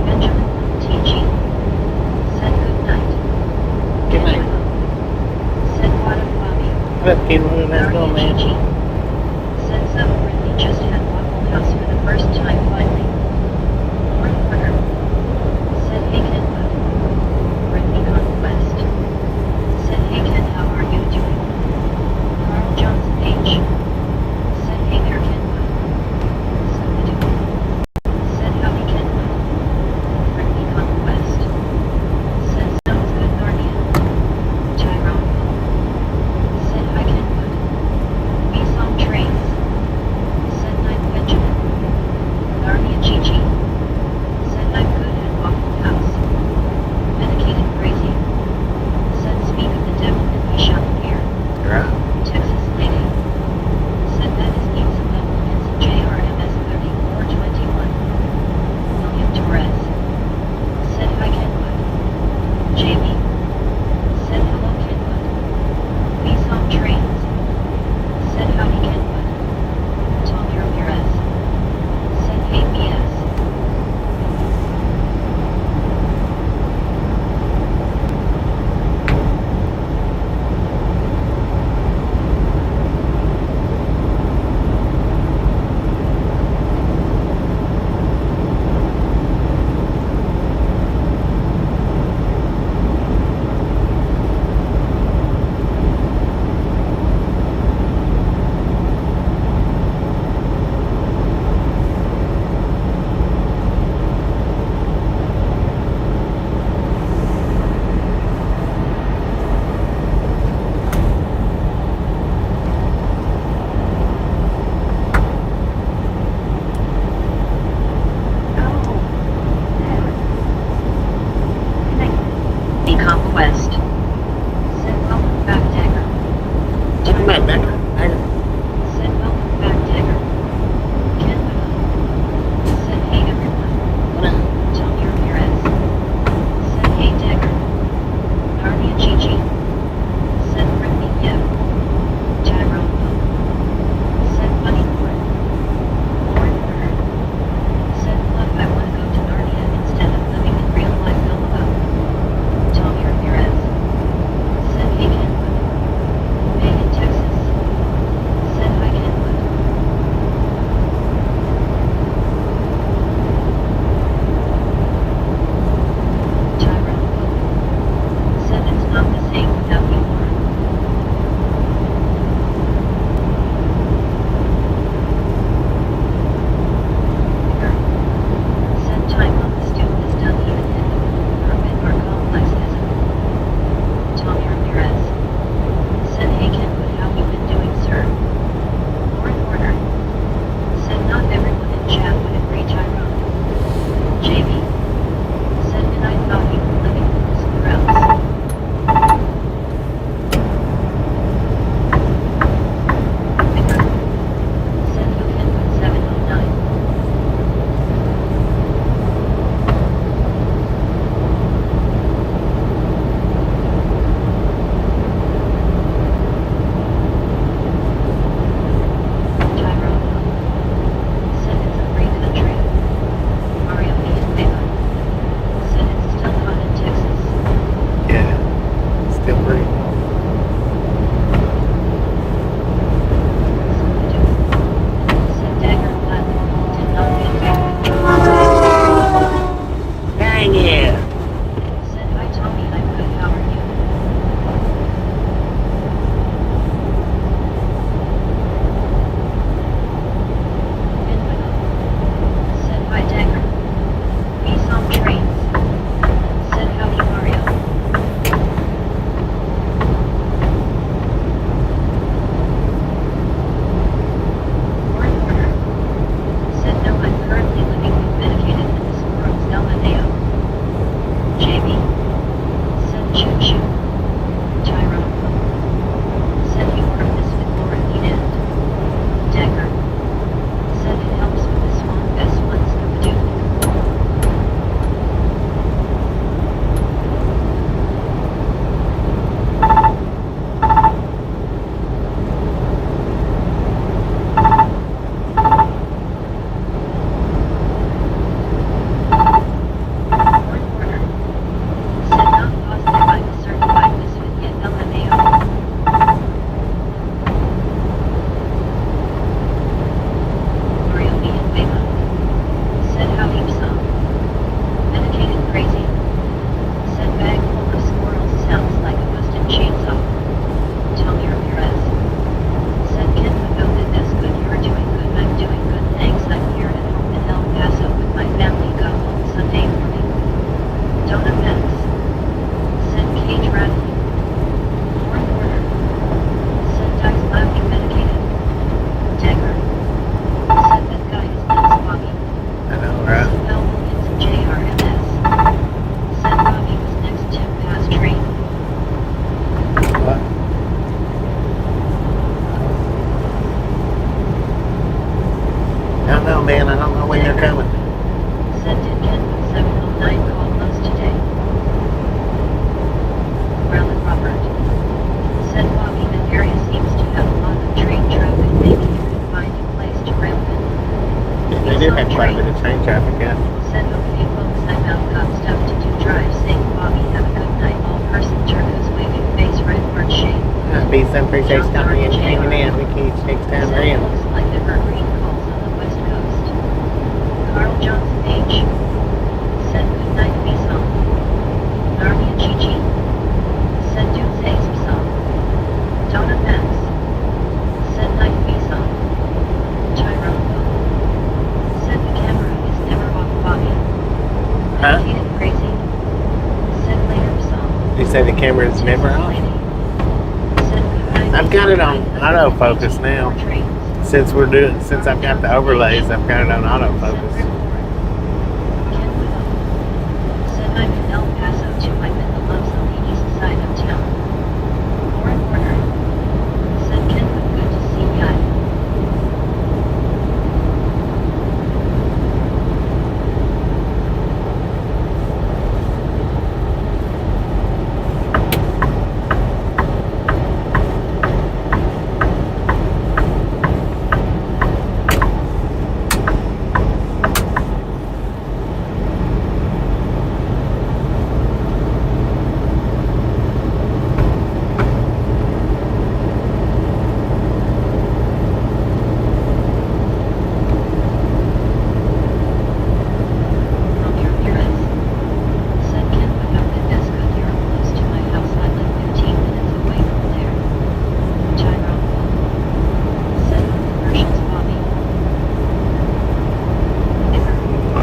B: Benjamin TG. Said good night.
E: Good night.
B: Said what up Bobby.
E: What up, kid? Let's go, man.
B: Said so Brittany just had Waffle House for the first time finally. Lauren Porter. Said hey Kenwood. Brittany Conquest. Said hey Ken how are you doing? Carl Johnson H. Said hey there Kenwood. Sabadoo. Said howdy Kenwood. Brittany Conquest. Said sounds good Narnia. Tyrone. Said hi Kenwood. Be
E: don't know, man. I don't know when they're coming.
B: Said did Kenwood 709 call us today. Rowland Robert. Said Bobby, the area seems to have a lot of train traffic. Maybe you can find a place to rent it.
E: They do have quite a bit of train traffic, yeah.
B: Said okay folks, I about got stuff to do. Drive safe, Bobby. Have a good night. All person turquoise waving face red heart shape.
E: Peace and appreciation coming in, hanging in. We can each take time
B: Said it
E: in.
B: looks like the green calls on the west coast. Carl Johnson H. Said good night, peace on. Narnia Chichi. Said dude say some song. Donna Max. Said night, peace on. Tyrone Go. Said the camera is never off, Bobby.
E: Huh?
B: He did crazy. Said later song.
E: You say the camera is never off? I've got it on autofocus now. Since I've got the overlays, I've got it on autofocus.
B: Said I'm in El Paso too. I'm in the Loves on the east side of town. Lauren Warner. Said Kenwood, good to see ya.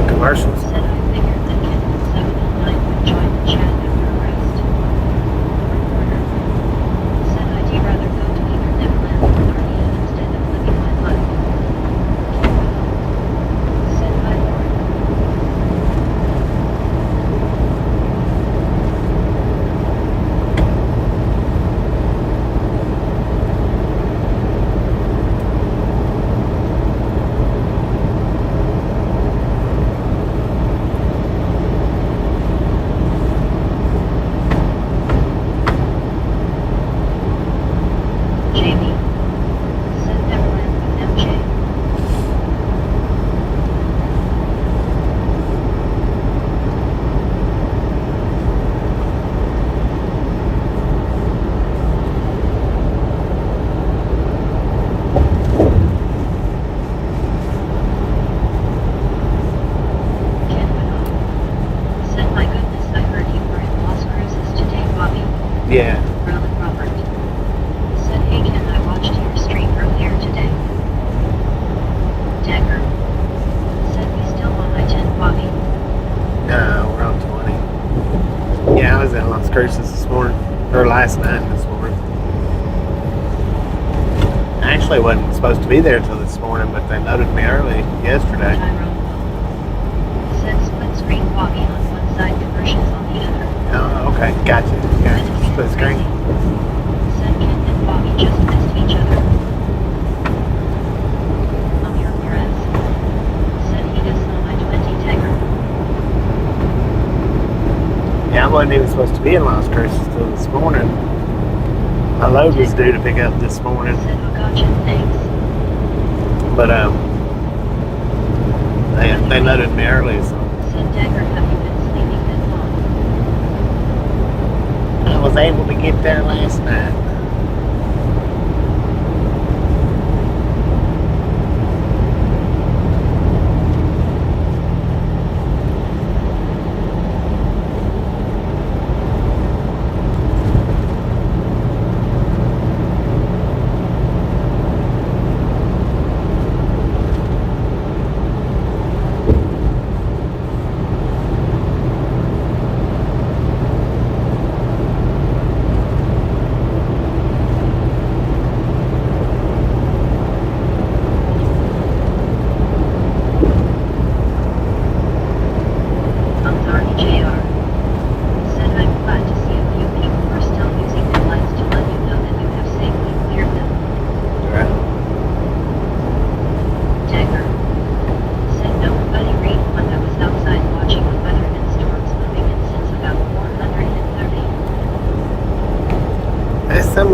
E: Commercials.
B: Said I figured that Kenwood 709 would join the chat after arrest. Reporter. Said I'd rather go to either Neverland or Narnia instead of living my life. Kenwood. Said hi, Lauren. Jamie. Said Neverland with MJ. Kenwood on. Said my goodness, I heard you were in Las Cruces today, Bobby.
E: Yeah.
B: Rowland Robert. Said hey Ken, I watched your stream earlier today. Dagger. Said we still on I-10, Bobby.
E: No, we're on 20. Yeah, I was in Las Cruces this morning. Or last night and this morning. I actually wasn't supposed to be there till this morning, but they loaded me early yesterday.
B: Tyrone Go. Said split screen, Bobby on one side, commercials on the other.
E: Oh, okay. Gotcha. Split screen.
B: Said Ken and Bobby just missed each other. Amir Perez. Said he does on I-20 Dagger.
E: Yeah, I wasn't even supposed to be in Las Cruces till this morning. My load was due to pick up this morning,
B: Said oh gotcha, thanks.
E: but they loaded me early, so
B: Said Dagger, have you been sleeping that long?
E: I was able to get there last night.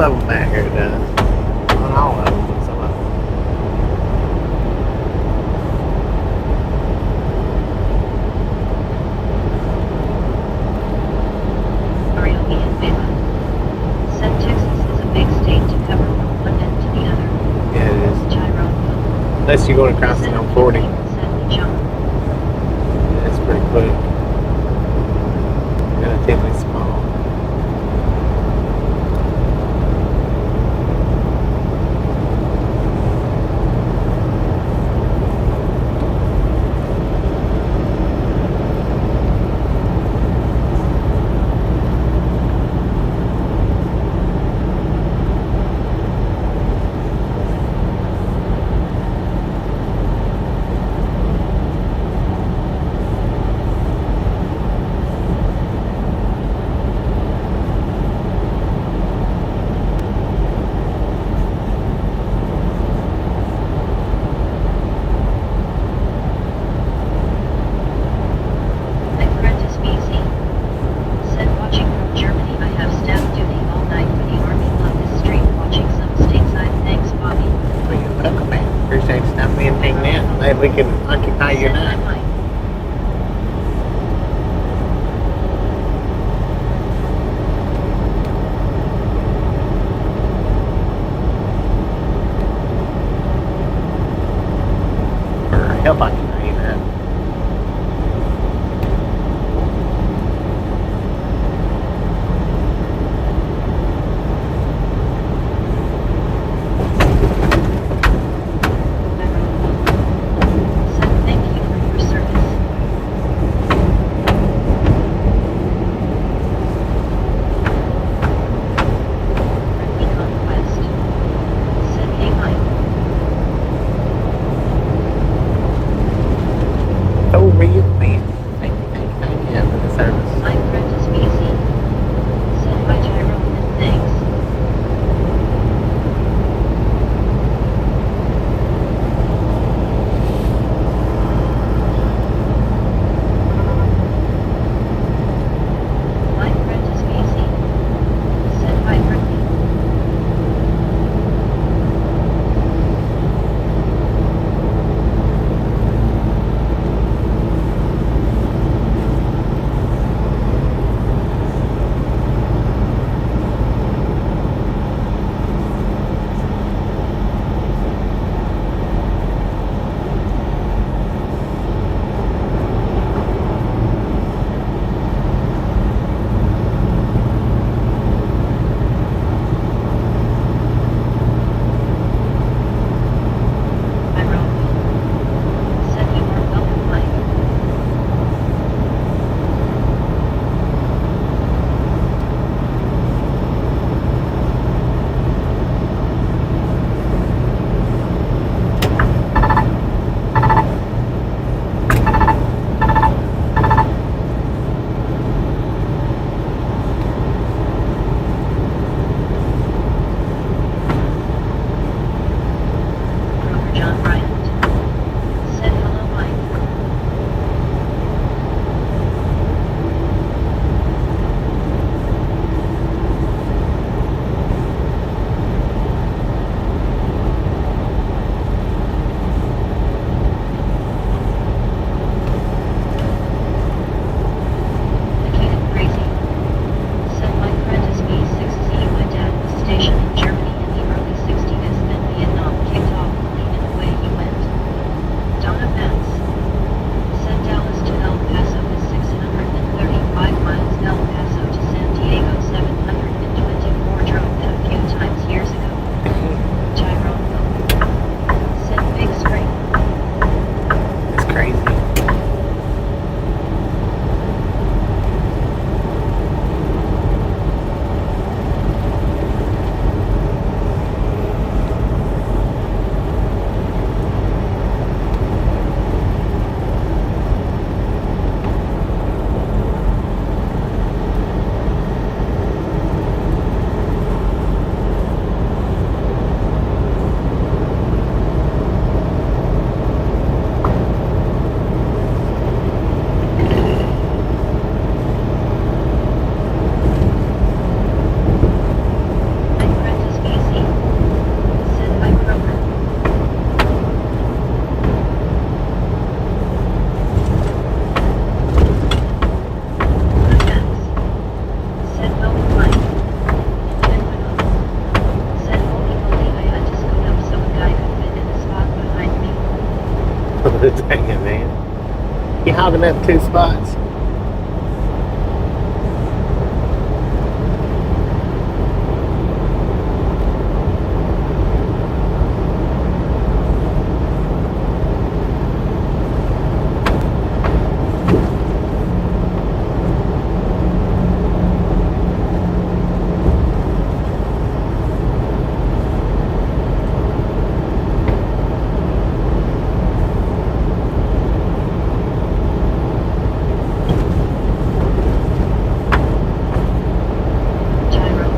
E: of them back here does. Not all of them, but some of them.
B: Ariomi and Bela. Said Texas is a big state to cover from one end to the other.
E: Yeah, it is.
B: Tyrone.
E: Unless you're going across the
B: Said
E: 40.
B: Said John.
E: It's pretty quick. Relatively small.
B: Apprentice BC. Said watching from Germany. I have staff duty all night for the Army. Love this stream. Watching some stateside. Thanks, Bobby.
E: Well, you're welcome, man. Appreciate you stopping in and hanging out. Glad we can occupy your
B: Said
E: night.
B: Mike.
E: Or help occupy your night.
B: Said thank you for your service. Friendly conquest. Said hey Mike.
E: Oh, real man. Thank you for the service.
B: I'm Apprentice BC. Said hi Tyrone and thanks. I'm Apprentice BC. Said hi Brittany.
E: Dang it, man. You hogging up 2 spots.
B: Gyro.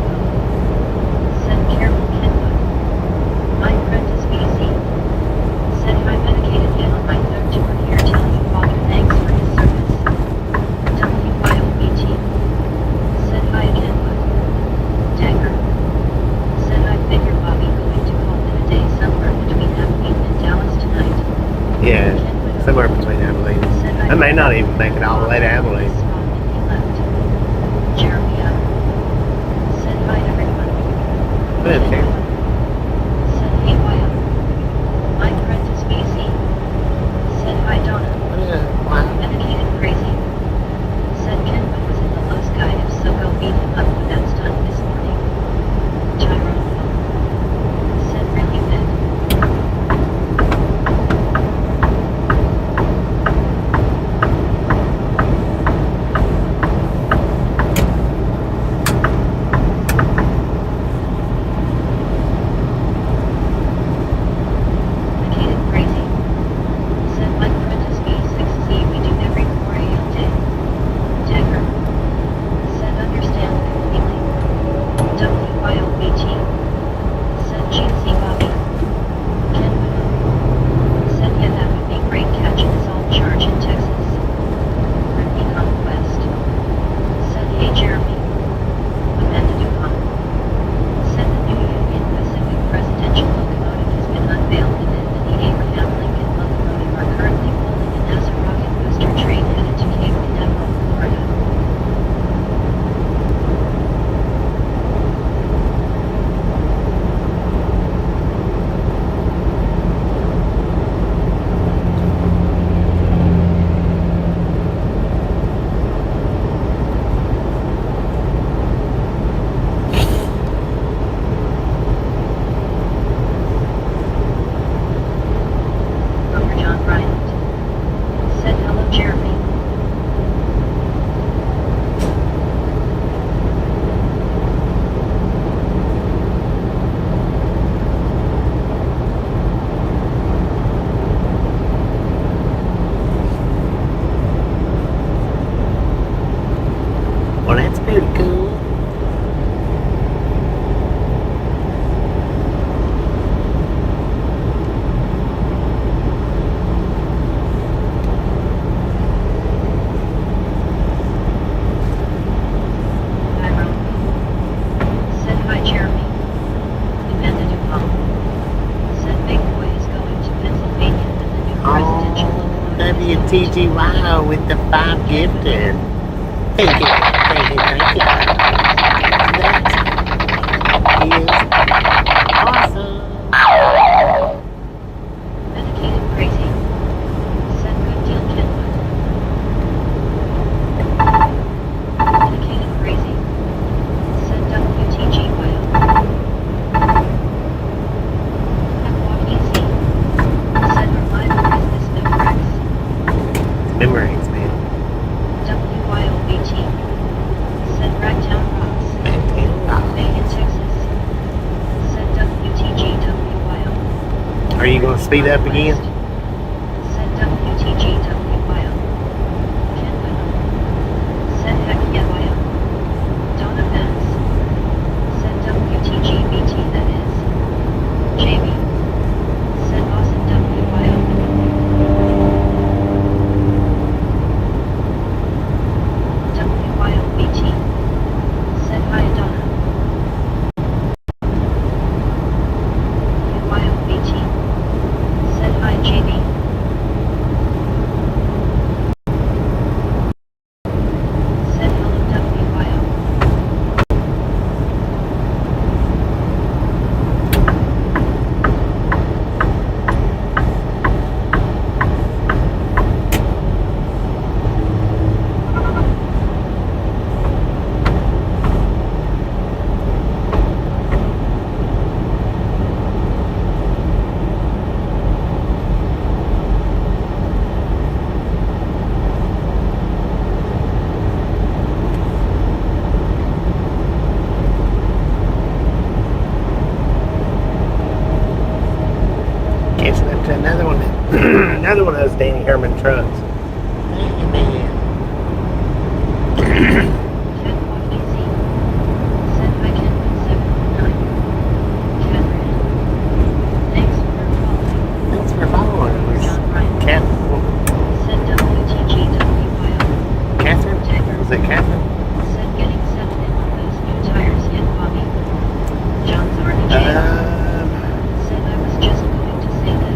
B: Said careful Kenwood. My friend is busy. Said I medicated him on my third tour here. Tell you Father thanks for his service. WYOBT. Said hi Kenwood. Dagger. Said I figure Bobby going to call it a day somewhere between Abilene and Dallas tonight.
E: Yeah,
B: Kenwood.
E: somewhere between Abilene.
B: Said
E: I may not even make it all the way to Abilene.
B: He left. Jeremy out. Said hi everyone.
E: Good, Tim.
B: Said hey Wyatt. My friend is busy. Said hi Donna.
E: Wow.
B: Medicated crazy. Said Kenwood was in the low sky. If so, go beat him up when that's done this morning. Tyrone. Said really bad. Medicated crazy. Said my friend is B6C. We do every 4 a.m. day. Dagger. Said understand completely. WYOBT. Said GC Bobby. Kenwood. Said yeah that would be great catching his old charge in Texas. Brittany Conquest. Said hey Jeremy. Amanda Dupont. Said the new Union Pacific presidential locomotive has been unveiled and it and the Abraham Lincoln locomotive are currently pulling an NASA rocket booster train headed to Cape Canaveral, Florida. Over John Bryant. Said hello Jeremy.
E: Well, that's pretty cool.
B: Tyrone. Said hi Jeremy. Amanda Dupont. Said big boy is going to Pennsylvania and the new presidential
E: Oh,
B: locomotive is going to
E: WTGY with the 5 gifted. Thank you, thank you, thank you. That is awesome.
B: Medicated crazy. Said good deal Kenwood. Medicated crazy. Said WTG Whale. Walk easy. Said reminder is this Memorex.
E: Memories, man.
B: WYOBT. Said Ragtown Rocks. Made in Texas. Said WTGWYO.
E: Are you going to speed up again?
B: Said WTGWYO. Kenwood. Said heck yeah YO. Donna Vance. Said WTGBT that is. Jamie. Said awesome WYO. WYOBT. Said hi Donna. BYOBT. Said hi
E: Another one of those Danny Herman trucks. Hey, man.
B: Catwalk easy. Said hi Kenwood 709. Catherine. Thanks for following.
E: Thanks for following
B: Kroger
E: us.
B: John Ryan. Said WTGWYO.
E: Catherine? Was it Catherine?
B: Said getting settled in on those new tires yet, Bobby. John's already jailed. Said I was just going to say that.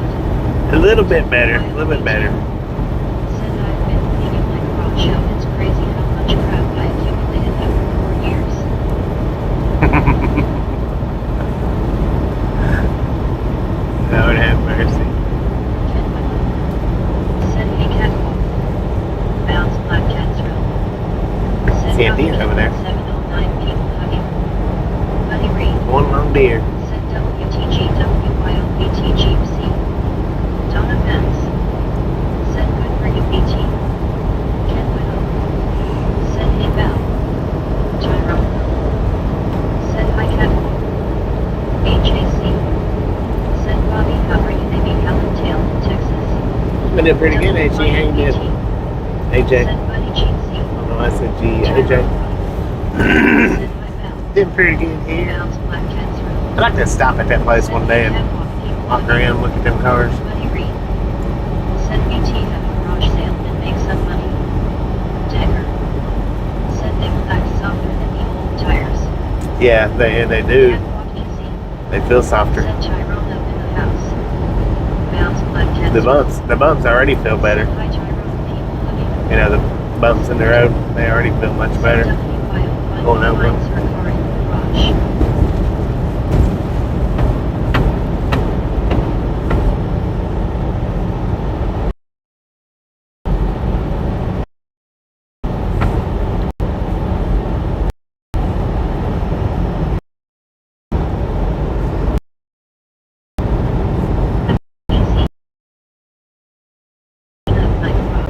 E: A little bit better. A little bit better.
B: Said I've been thinking like raw show. It's crazy how much crap I accumulated after 4 years.
E: Lord have mercy.
B: Kenwood. Said hey catwalk. Bounce black cat's room. Said
E: See a
B: Bobby
E: deer over there.
B: 709 people hugging. Buddy Reed.
E: One long deer.
B: Said WTGWYOBTGC. Don't offense. Said good for you BT. Kenwood. Said hey Bell. Tyrone. Said hi catwalk. HAC. Said Bobby how are you? They meet Helen Tail in Texas.
E: Been doing pretty good, AJ. How you doing? AJ.
B: Said Buddy Cheatsy.
E: Oh no, I said G. AJ.
B: Said hi Bell.
E: Doing pretty good here.
B: Bounce black cat's room.
E: I'd like to stop at that place one day and walk around, look at them cars.
B: Buddy Reed. Said BT have a garage sale and make some money. Decker. Said they will act softer than the old tires.
E: Yeah, they do.
B: Catwalk easy.
E: They feel softer.
B: Said Tyrone up in the house. Bounce black cat's
E: The bumps already feel better.
B: Said hi Tyrone people hugging.
E: You know, the bumps in the road, they already feel much better. Going over.
B: Finds her car in the garage. Easy. Up like rock.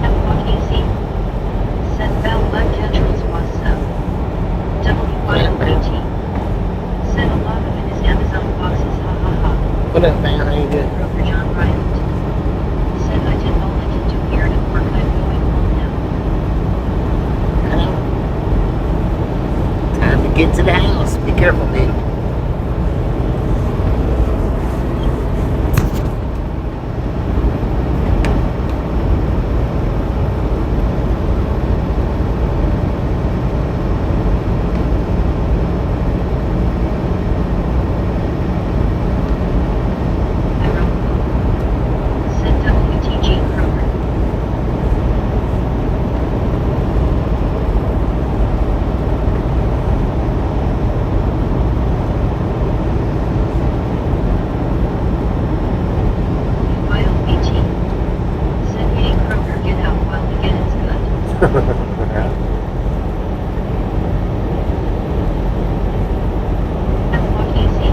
B: Catwalk easy. Said Bell Black Catrals was WYOBT. Said a lot of it is Amazon boxes, ha ha ha.
E: What up, man? How you doing?
B: Kroger John Bryant. Said I did all I can do here at work. I'm going home now.
E: Hello. Time to get to the house. Be careful, man.
B: I wrote. Said WTG Kroger. YOBT. Said hey Kroger get out while the getting's good. Catwalk easy.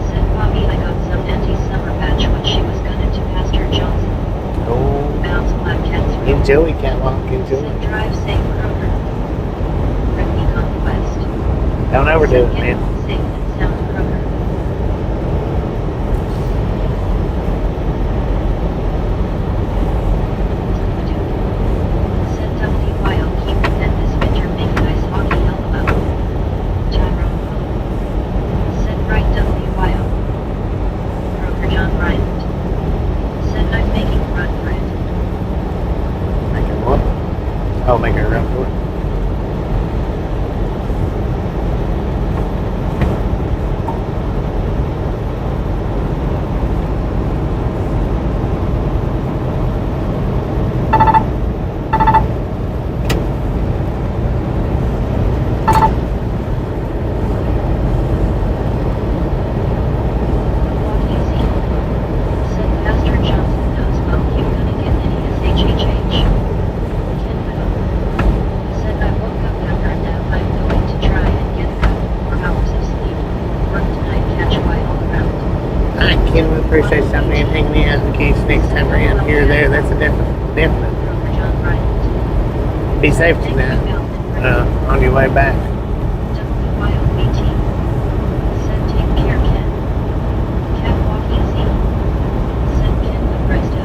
B: Said Bobby I got some anti-summer batch when she was gonna to Pastor Johnson.
E: Oh,
B: Bounce black cat's room.
E: enjoy, catwalk. Enjoy.
B: Said drive safe Kroger. Ricky Conquest.
E: Don't overdo it,
B: Said
E: man.
B: get safe and sound Kroger. Said WYO keep it that this winter make nice hockey LOL. Tyrone. Said right WYO. Kroger John Bryant. Said I'm making a run for it.
E: Making what? Oh, making a run for it.
B: Walk easy.
E: appreciate stopping in, hanging out in case next time around here or there. That's a definite.
B: Croker John Bryant.
E: Be safe tonight. On your way back.
B: WYOBT. Said take care, Ken. Catwalk easy. Said Ken the Presto.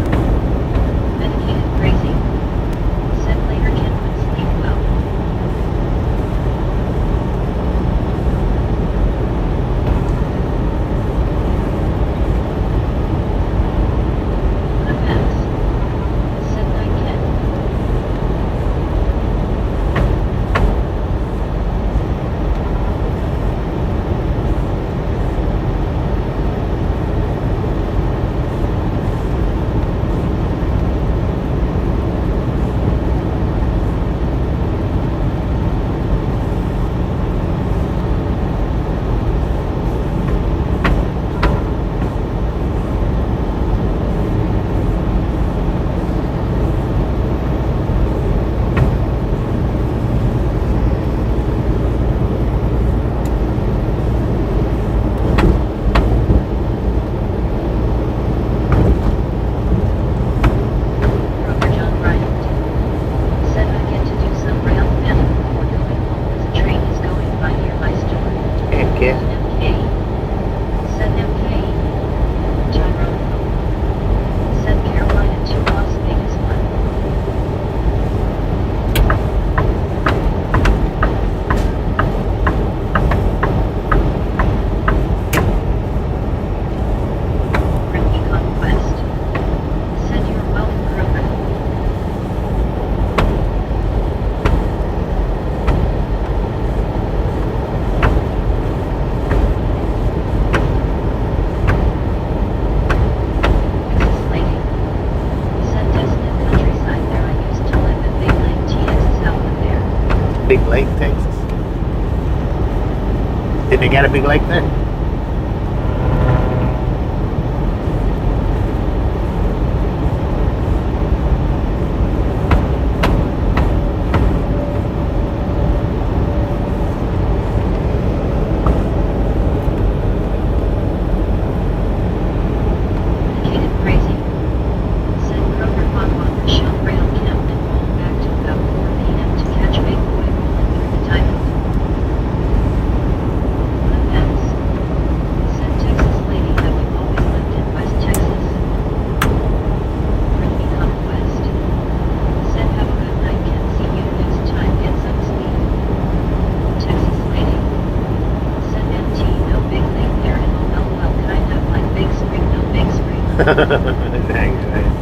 B: Medicated crazy. Said later Ken would sleep well. What a mess. Said night Ken. Croker John Bryant. Said I get to do some rail fanning before going home as a train is going by near my store.
E: Heck yeah.
B: MK. Said MK. Tyrone. Said Carolina to Las Vegas 1. Ricky Conquest. Said you're welcome, Croker. Texas lady. Said desolate countryside there I used to live in Big Lake, TX south of there.
E: Big Lake, Texas. Did they got a big lake there?
B: Medicated crazy. Said Kroger on the Shell Rail Camp and rolled back to about 4 p.m. to catch Big Boy rolling through the diamond. What a mess. Said Texas lady, have you always lived in West Texas? Ricky Conquest. Said have a good night, Ken. See you next time. Get some sleep. Texas lady. Said MT, no big lake there and LOL, kind of like Big Spring, no Big Spring.
E: Dang, right.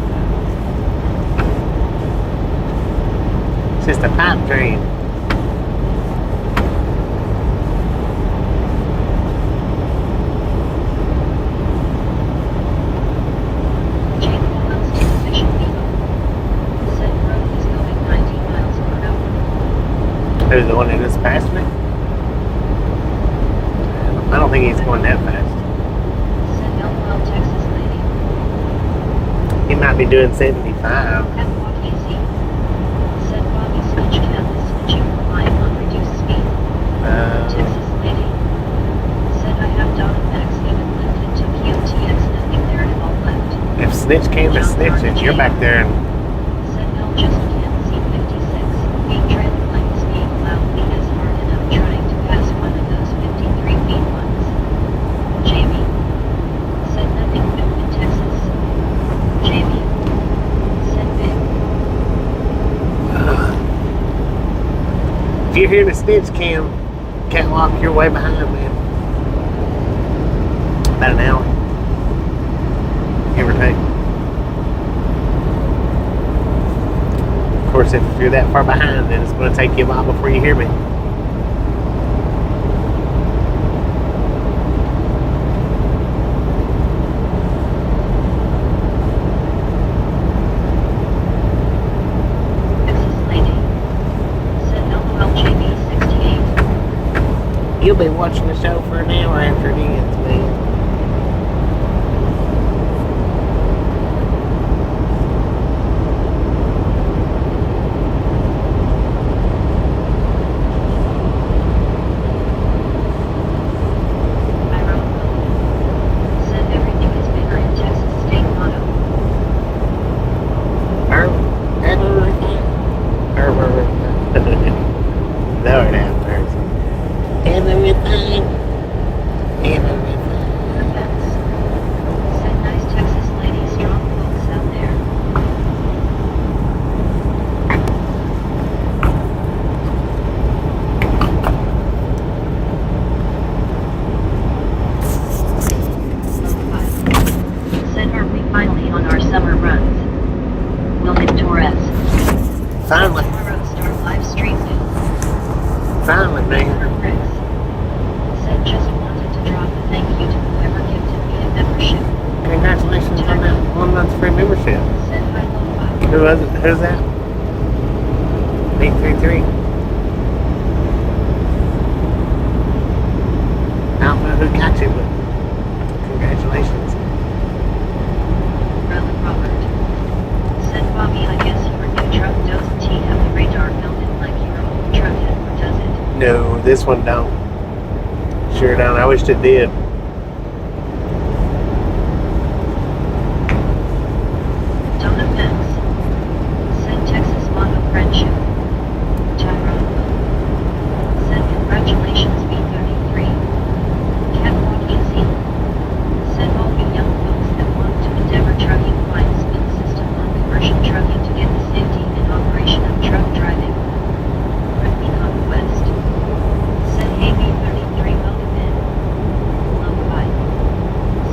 E: It's just a pipe dream.
B: Jake Wells to official Vivo. Said road is going 90 miles per hour.
E: Who's the one that just passed me? I don't think he's going that fast.
B: Said LOL Texas lady.
E: He might be doing 75.
B: Catwalk easy. Said Bobby Switch Cat is switching relying on reduced speed. Texas lady. Said I have Don and Max even lived into QTX, nothing there at all left.
E: If Snitch came to snitch it, you're back there and
B: Said L just can't see 56. Being trailer lanes being loudly is hard enough trying to pass one of those 53 feet ones. Jamie. Said nothing new in Texas. Jamie. Said big.
E: if you're here to snitch, catwalk, you're way behind, man. About an hour, give or take. Of course, if you're that far behind, then it's going to take you a while before you hear me. You'll be watching the show for an hour after it ends, man.
B: Said everything is bigger in Texas. Finally on our summer runs. William Torres.
E: Finally.
B: Tomorrow start live stream news.
E: Finally, man.
B: Bricks. Said just wanted to drop a thank you to whoever gifted me a membership.
E: Congratulations on that 1 month free membership.
B: Said hi lo-fi.
E: Who was it? Who's that? 833. I don't know who got you, but congratulations.
B: Relic Robert. Said Bobby, I guess your new truck doesn't have the radar built in like your old truck had, or does it?
E: No, this one don't. Sure don't. I wished it did.
B: Donna Pence. Said Texas Motto Friendship. Tyrone. Said congratulations B33. Catwalk Easy. Said all you young folks that want to endeavor trucking find spin system on commercial trucking to get the safety and operation of truck driving. Rugby Conquest. Said hey B33 welcome in. Love bye.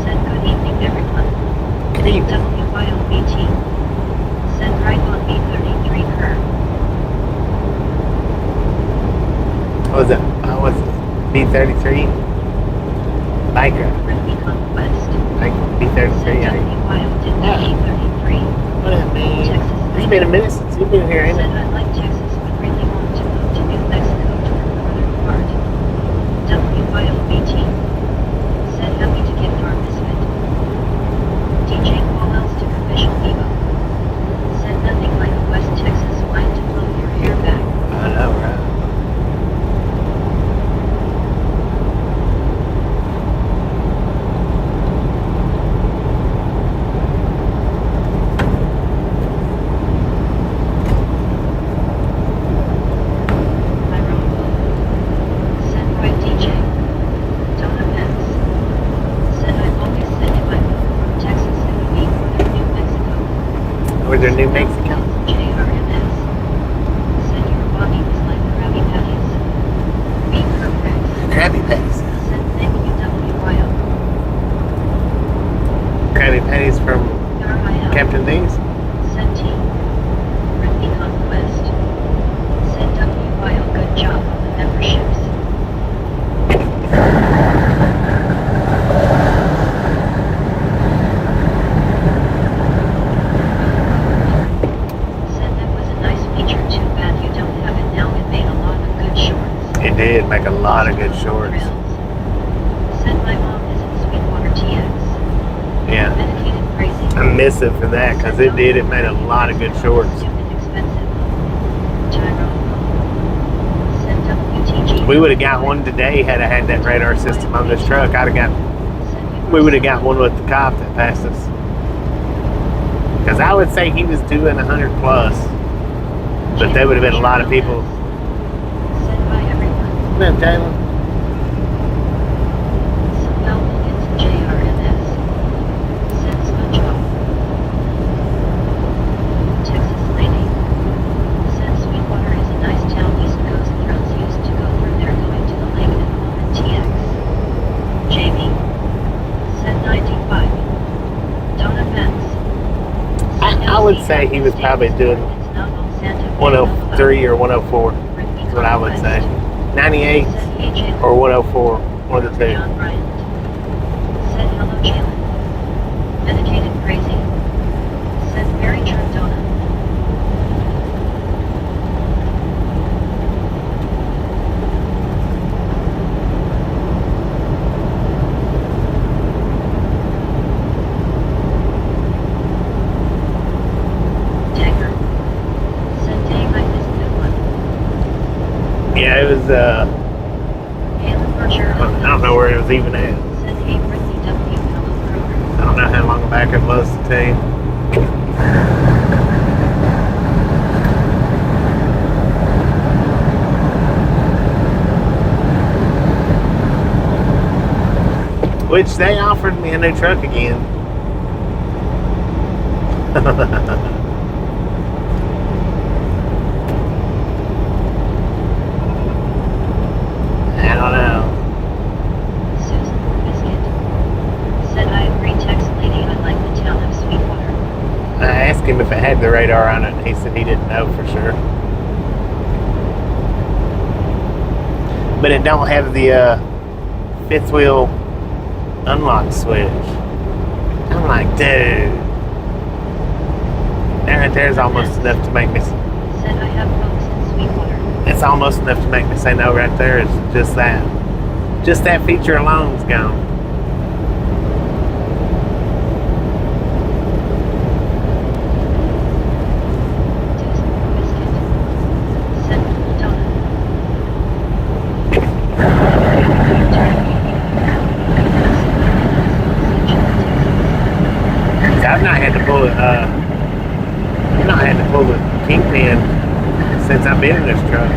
B: Said good evening everyone.
E: Good evening.
B: WYOBT. Said right on B33 curve.
E: What was that? What's it? B33? Biker.
B: Rugby Conquest.
E: Like
B: Said
E: B33.
B: WYO did B33.
E: What up, man?
B: Texas.
E: It's been a minute since you've been here, ain't
B: Said
E: it?
B: I like Texas but really want to move to New Mexico toward northern part. WYOBT. Said happy to get our misfit. DJ Paul else to official Evo. Said nothing like a West Texas wine to blow your hair back.
E: I know, right?
B: I wrote. Said by DJ. Donna Pence. Said I've always said if I moved from Texas it would be northern New Mexico.
E: Northern New Mexico.
B: JRMS. Said your body was like Krabby Patties. Be correct.
E: Krabby Patties.
B: Said thank you WYO.
E: Krabby Patties from
B: RIL.
E: Captain D's.
B: Said T. Rugby Conquest. Said WYO good job on the memberships. Said that was a nice feature, too bad you don't have it now, it made a lot of good shorts.
E: It did make a lot of good shorts.
B: Said my mom is in Sweetwater TX.
E: Yeah.
B: Medicated crazy.
E: I miss it for that because it did. It made a lot of good shorts.
B: Stupid expensive. Tyrone. Said WTG.
E: We would have got one today had I had that radar system on this truck. I'd have got. We would have got one with the cop that passed us. Because I would say he was doing 100 plus, but there would have been a lot of people.
B: Said by everyone.
E: What up, Taylor?
B: Said now we'll get to JRMS. Said SpongeBob. Texas lady. Said Sweetwater is a nice town East Coast girls used to go through there going to the lake and home in TX. Jamie. Said 95. Donna Pence.
E: I would say he was probably doing 103 or 104. That's what I would say. 98 or 104, one of the two.
B: John Bryant. Said hello Jalen. Medicated crazy. Said very true Donna. Dagger. Said dang I missed that one.
E: Yeah, it was.
B: Halen Berger.
E: I don't know where it was even at.
B: Said hey Brittany W. Hello Kroger.
E: I don't know how long back it was to tell you. Which they offered me a new truck again. I don't know.
B: Susan Biscuit. Said I agree text lady I like the town of Sweetwater.
E: him if it had the radar on it. He said he didn't know for sure. But it don't have the fifth wheel unlock switch. I'm like, dude. That right there is almost enough to make me.
B: Said I have folks in Sweetwater.
E: It's almost enough to make me say no right there. It's just that. Just that feature alone is gone. I've not had to pull it. I've not had to pull the kingpin since I've been in this truck.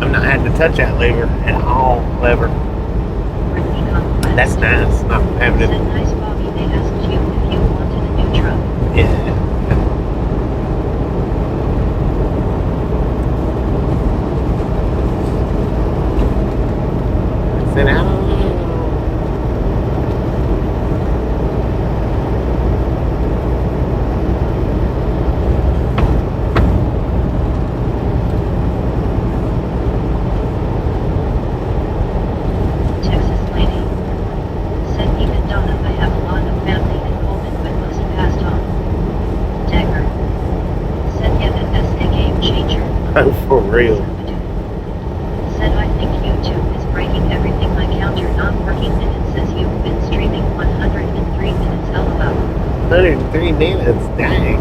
E: I've not had to touch that lever at all. Lever. That's nice. Not having
B: Said
E: to.
B: nice Bobby, they asked you if you wanted a new truck.
E: Yeah. Sit down.
B: Texas lady. Said even Donna, I have a lot of family in Coleman but most passed on. Dagger. Said yeah, that's a game changer.
E: Oh, for real.
B: Said I think YouTube is breaking everything. My counter not working and it says you've been streaming 103 minutes. LOL.
E: 103 minutes, dang.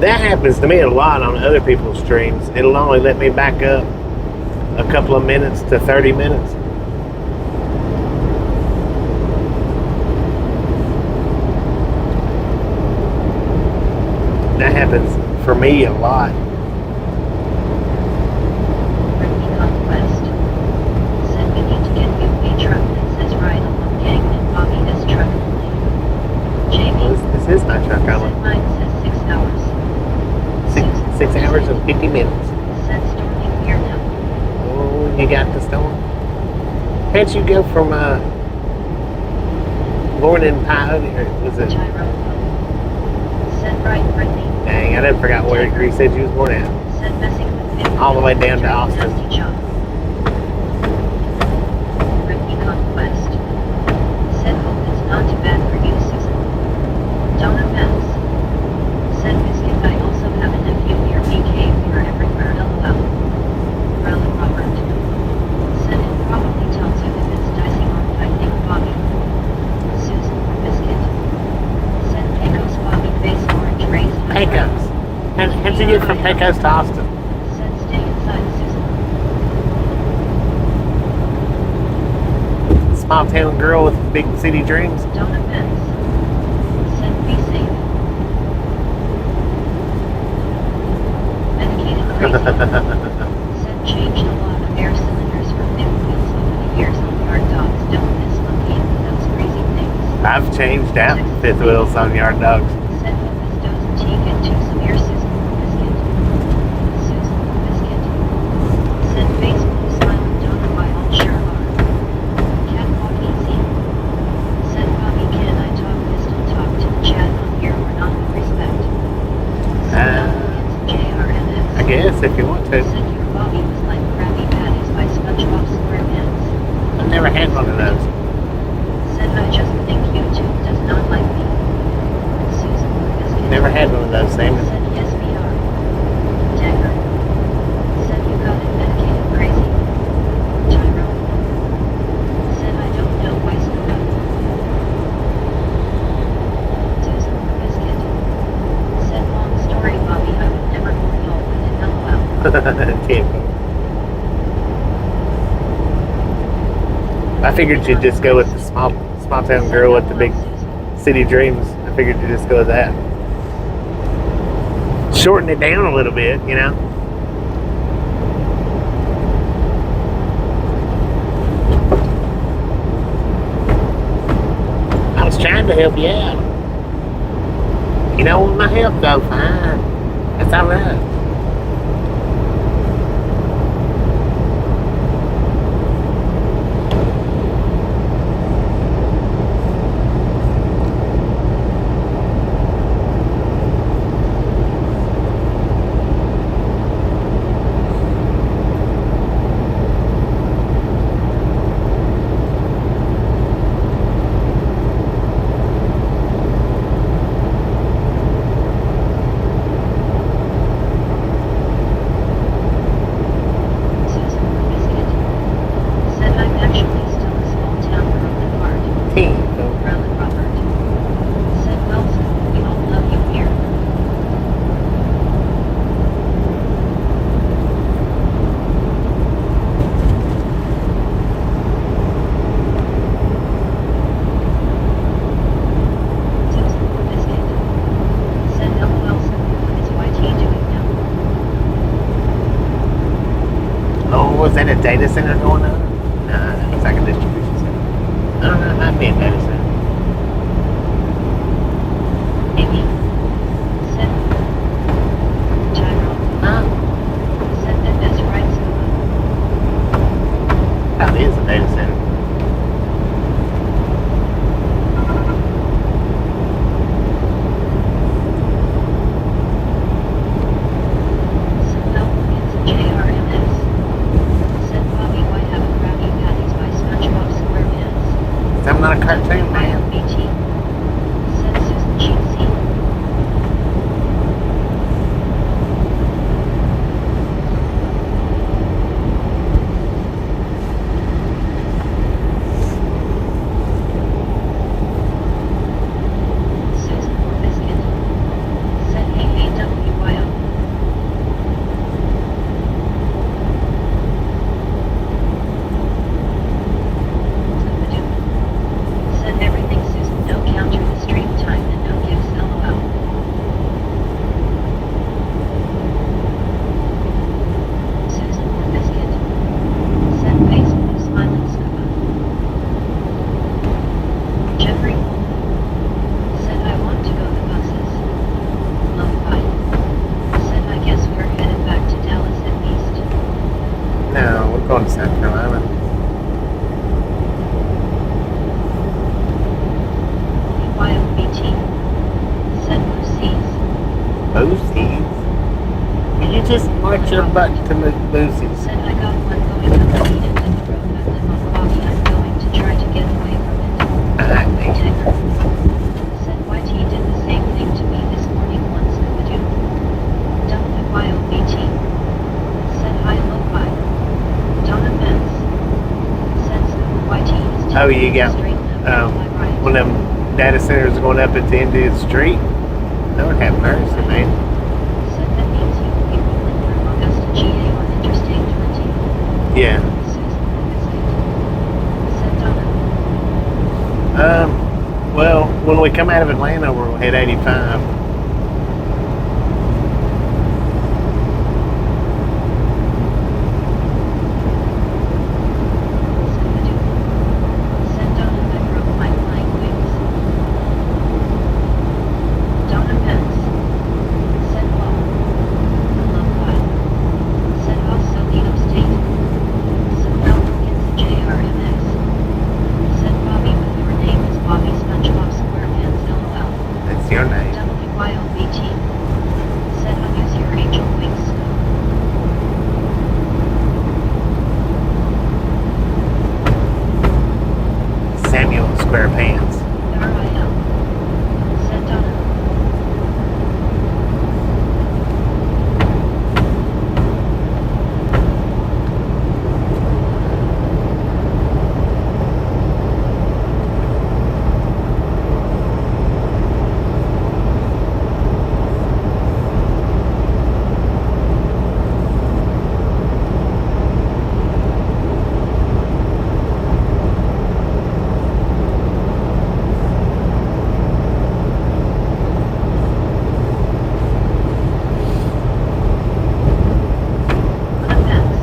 E: That happens to me a lot on other people's streams. It'll only let me back up a couple of minutes to 30 minutes. That happens for me a lot.
B: Brittany Conquest. Said we need to get you a truck that says ride along gang and Bobby this truck only. Jamie.
E: This is my truck.
B: Said
E: I'm
B: mine says 6 hours.
E: six hours and 50 minutes.
B: Said storming here now.
E: Oh, you got the storm. How'd you go from born in Coyote, or was it?
B: Gyro. Said right Brittany.
E: Dang, I done forgot where you said you was born at.
B: Said messing with family.
E: All the way down to Austin.
B: Nasty job. Brittany Conquest. Said hope it's not too bad for you, Susan. Donna Mass. Said biscuit I also have a nephew near me cave you're everywhere. LOL. Rally Robert. Said it probably tells you if it's dicing on I think Bobby. Susan biscuit. Said Pecos Bobby face orange raised high brows.
E: Pecos. How'd you get from Pecos to Austin?
B: Said stay inside, Susan.
E: Small town girl with big city dreams.
B: Donna Benz. Said be safe. Medicated crazy. Said changed a lot of air cylinders for fifth wheels over the years on yard dogs. Don't miss monkeying with those crazy things.
E: I've changed out fifth wheels on yard dogs.
B: Said hope this doesn't take it too severe, Susan Biscuit. Susan Biscuit. Said face blue smiling Donna by all sure are. Catwalk easy. Said Bobby can I talk pistol talk to the chat on here or not with respect. Said it's JRMX.
E: I guess if you want to.
B: Said your Bobby was like Krabby Patties by SpongeBob SquarePants.
E: I've never had one of those.
B: Said I just think YouTube does not like me. Susan Biscuit.
E: Never had one of those, Sam.
B: Said yes we are. Dagger. Said you got it medicated crazy. Gyro. Said I don't know why Snoop. Susan Biscuit. Said long story Bobby I would never pull you with it. LOL.
E: Tampa. I figured you'd just go with the small town girl with the big city dreams. I figured you'd just go with that. Shorten it down a little bit, you know. I was trying to help you out. You don't want my help though, fine. That's alright. a data center going up? Nah, it's like a distribution center. I don't know, it might be a data center.
B: Amy. Said. Tyrone.
E: Huh?
B: Said that that's right, Scuba.
E: Probably is a data center.
B: Said Malcolm gets a JRMS. Said Bobby, why haven't Krabby Patties by SpongeBob SquarePants?
E: I'm not a cartoon, man.
B: BT. Said Susan Cheatsy. Susan Biscuit. Said AAWYO. Scoopadoo. Said everything Susan, no counter the stream time and no gives LOL. Susan Biscuit. Said face blue smiling Scuba. Jeffrey. Said I want to go the buses. Love bye. Said I guess we're headed back to Dallas at least.
E: No, we're going to South Carolina.
B: BYOBT. Said Lucy's.
E: Boosies? You just march your butt to Boosies.
B: Said I got one going up the end of the road. I live on Bobby. I'm going to try to get away from it.
E: I think.
B: Tiger. Said YT did the same thing to me this morning once. Scoopadoo. WYOBT. Said hi lo-fi. Donna Benz. Said Scuba YT is
E: Oh, you got,
B: straight left on my right.
E: one of them data centers going up at the end of the street? Lord have mercy, man.
B: Said that means you will be rolling through Augusta, GA on Interstate 20.
E: Yeah.
B: Susan Biscuit. Said Donna.
E: Well, when we come out of Atlanta, we'll hit 85.
B: Scoopadoo. Said Donna, I broke my flying wings. Donna Benz. Said Paul. Love bye. Said also the upstate. Said Malcolm gets a JRMX. Said Bobby, but your name is Bobby SpongeBob SquarePants LOL.
E: That's your name.
B: WYOBT. Said unuse your angel wings.
E: Samuel SquarePants.
B: RIL. Said Donna. Donna Benz.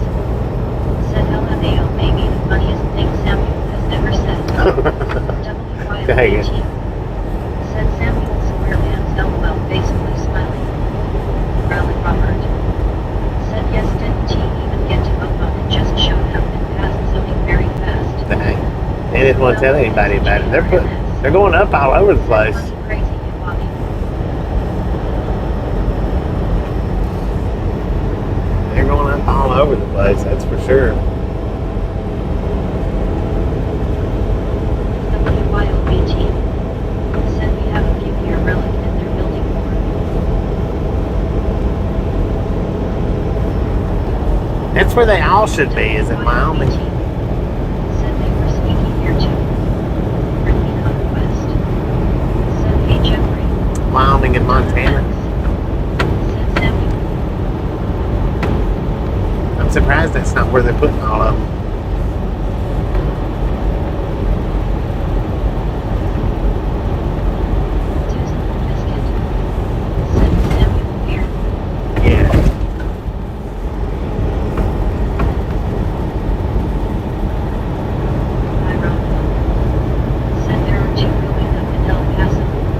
B: Said LMAO may be the funniest thing Samuel has ever said.
E: Dang it.
B: WYOBT. Said Samuel SquarePants LOL face blue smiling. Rally Robert. Said yes, didn't he even get to up it, just showed up and passed something very fast.
E: Dang. They didn't want to tell anybody about it. They're going up all over the place.
B: Funny, crazy, you Bobby.
E: They're going up all over the place, that's for sure.
B: WYOBT. Said we have a few here relic and they're building more.
E: That's where they all should be, is in Wyoming.
B: WYOBT. Said they were sneaky here too. Brittany Conquest. Said hey Jeffrey.
E: Wyoming and Montana.
B: Said Samuel.
E: I'm surprised that's not where they're putting all of them.
B: Susan Biscuit. Said Samuel here.
E: Yeah.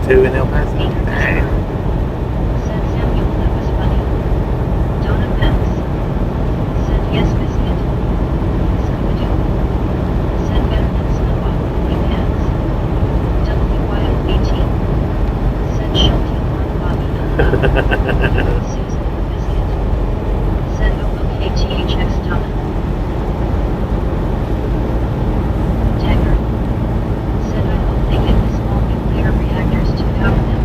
E: Two in El Paso.
B: Peter
E: Dang.
B: Said Samuel, that was funny. Donna Max. Said yes, biscuit. Scooby-Doo. Said better than Snowball, you cats. WYLBT. Said Shelty on Bobby. Susan, biscuit. Said OOKTHX Donna. Dagger. Said I hope they get the small nuclear reactors to power them.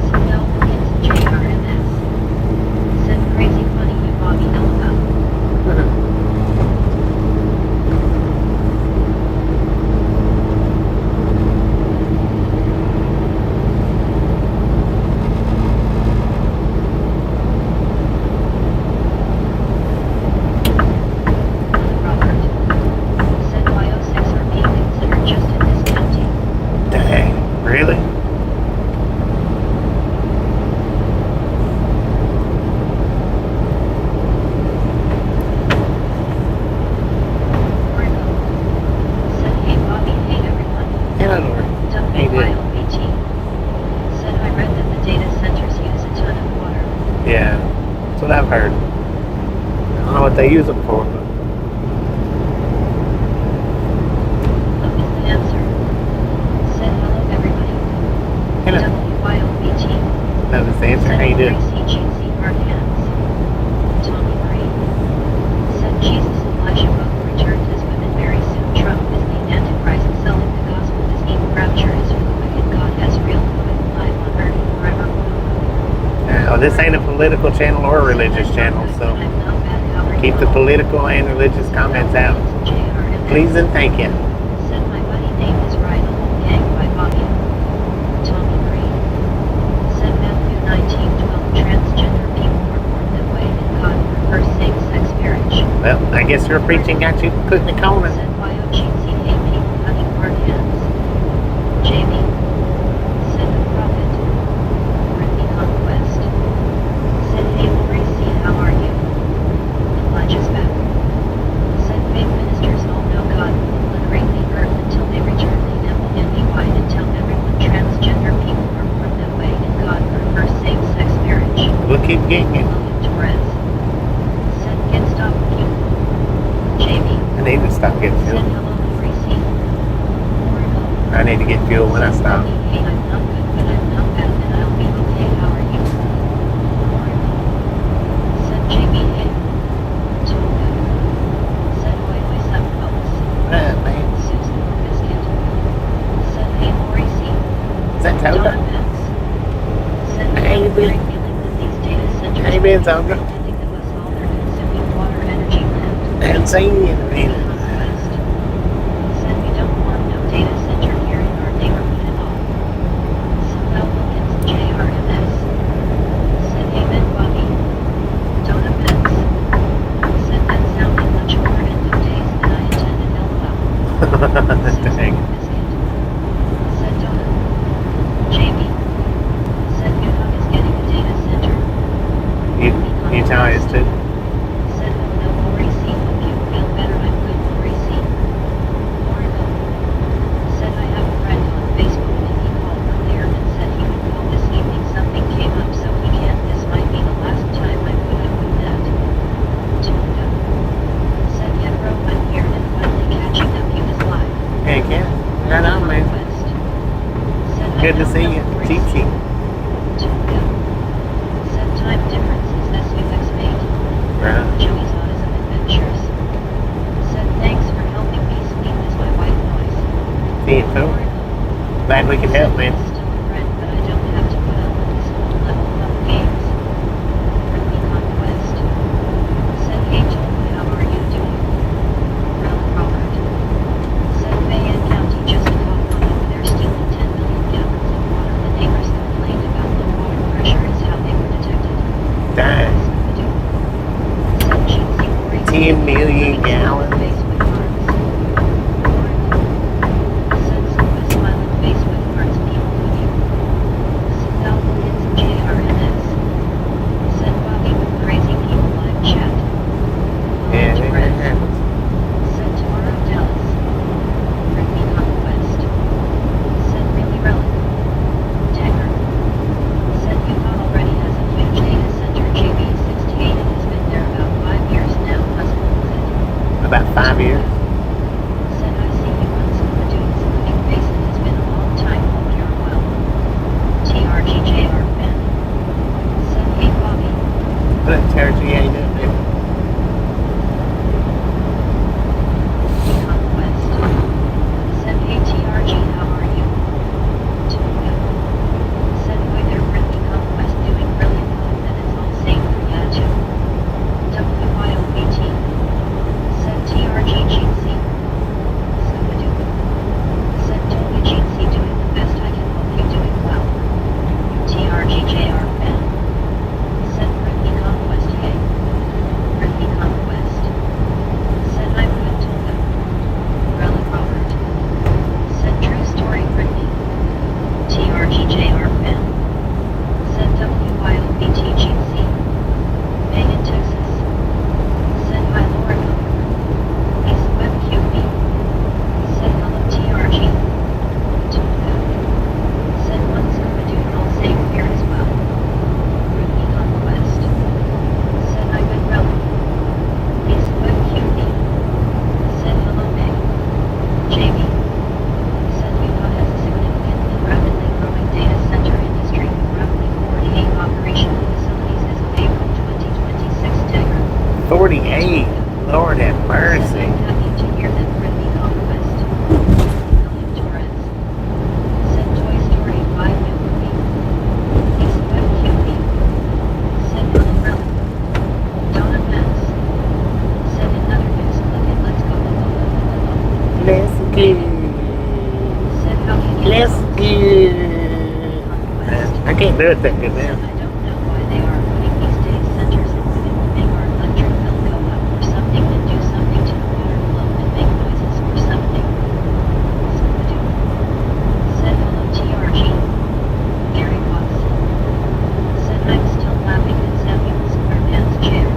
B: Said no, it's JRMS. Said crazy funny you Bobby LOL. Robert. Said Y06 are being considered just in this county.
E: Dang. Really?
B: Oregon. Said hey Bobby, hey everyone.
E: Hello, Lord. Hey, dude.
B: WYLBT. Said I read that the data centers use a ton of water.
E: Yeah. That's what I've heard. I don't know what they use them for, but
B: What is the answer? Said hello everybody.
E: Hello.
B: WYLBT.
E: that was the answer.
B: Said
E: How you doing?
B: Gracie Cheesy Hard Hands. Tommy Marie. Said Jesus Elijah both returned as women very soon. Trump is the Antichrist selling the gospel. His evil rapture is for the wicked. God has real moving life on earth forever.
E: Oh, this ain't a political channel or a religious channel, so keep the political and religious comments out. Please and thank you.
B: Said my buddy name is Ryan Gang by Bobby. Tommy Green. Said Matthew 19:12 transgender people were born that way and God prefers same-sex marriage.
E: Well, I guess your preaching got you put in the corner.
B: Said YOGC hate people having hard hands. Jamie. Said the prophet. Brittany Conquest. Said hey Lori C, how are you? Elijah's back. Said fake ministers all know God will obliterate the earth until they return the MNY and tell everyone transgender people are born that way and God prefers same-sex marriage.
E: We'll keep getting it.
B: William Torres. Said get stop you. Jamie.
E: I need to stop getting
B: Said
E: fuel.
B: hello Lori C. Oracle.
E: I need to get fuel when I stop.
B: Hey, I'm not good, but I'm not bad, and I'll be okay. How are you? Oracle. Said Jamie, hey. Tonga. Said oi oi sup folks.
E: Man.
B: Susan Biscuit. Said hey Lori C.
E: Is that
B: Donna
E: Toga?
B: Max. Said
E: Hey,
B: I'm
E: Bill.
B: very feeling that these data centers
E: Hey, Bill, Toga.
B: pretending to us all they're consuming water energy land.
E: And seen you in a minute.
B: Conquest. Said we don't want no data center here in our neighborhood at all. Said well Wilkins JRMS. Said amen Bobby. Donna Max. Said that sounded much more end of days than I intended. LOL. Susan
E: Dang.
B: Biscuit. Said Donna. Jamie. Said Utah is getting a data center.
E: Utah is too.
B: Said hello Lori C. Hope you feel better. I'm good Lori C. Oracle. Said I have a friend on Facebook and he called earlier and said he would call this evening. Something came up so he can't. This might be the last time I put up with that. Tonga. Said yeah bro, I'm here and finally catching up. He was live.
E: Heck yeah. Right on, man.
B: Conquest. Said I
E: Good to
B: don't
E: see
B: know
E: you.
B: Lori
E: Cheap
B: C.
E: cheap.
B: Tonga. Said time differences SUX mate.
E: Right.
B: Joey's Autism Adventures. Said thanks for helping me sleep as my wife noise.
E: See you, Phil. Glad we could help, man.
B: Still a friend, but I don't have to put up with this whole level of games. Friendly Conquest. Said hey Joel, how are you doing? Ralph Robert. Said Fayette County just caught one over there stealing 10 million gallons of water. The neighbors complained about low water pressure is how they were detected.
E: Dang.
B: Said Cheatsy Lori
E: 10 million gallons.
B: Face with hearts. Oracle. Said Silva smiling face with hearts. People who
E: About 5 years.
B: Said I see you on Scuba Dude's looking face. It has been a long time. Hope you're well. TRGJR fan. Said hey Bobby.
E: What did TRGA do?
B: Conquest. Said hey TRG, how are you? Doing good. Said boy there friendly Conquest doing really well. That is all same for ya too. WYOBT. Said TRG Jeansy. Scuba Doo. Said Tony Jeansy doing the best I can. Hope you doing well. TRGJR fan. Said friendly Conquest yay. Friendly Conquest. Said I'm good Tonga. Relic Robert. Said true story Brittany. TRGJR fan. Said WYOBTGC. Megan Texas. Said hi Laura Cook. East Web QB. Said hello TRG. Tonga. Said one Scuba Dude all safe here as well. Brittany Conquest. Said I good relic. East Web QB. Said hello Meg. JB. Said Utah has a significantly rapidly growing data center industry with roughly 48 operational facilities as of April 2026 Tegra.
E: 48. Lord have
B: Said
E: mercy.
B: I'm happy to hear that Brittany Conquest. William Torres. Said Toy Story 5 new movie. East Web QB. Said Helen Relic. Donna Vance. Said another news clip and let's go.
E: Let's go.
B: Said how can you
E: Let's go.
B: Conquest.
E: I can't do it that good
B: Said
E: now.
B: I don't know why they are putting these data centers in women to make our electric bill go up or something and do something to the water flow and make noises or something. Scuba Doo. Said hello TRG. Gary Watson. Said I'm still laughing at Samuel Squareman's chair.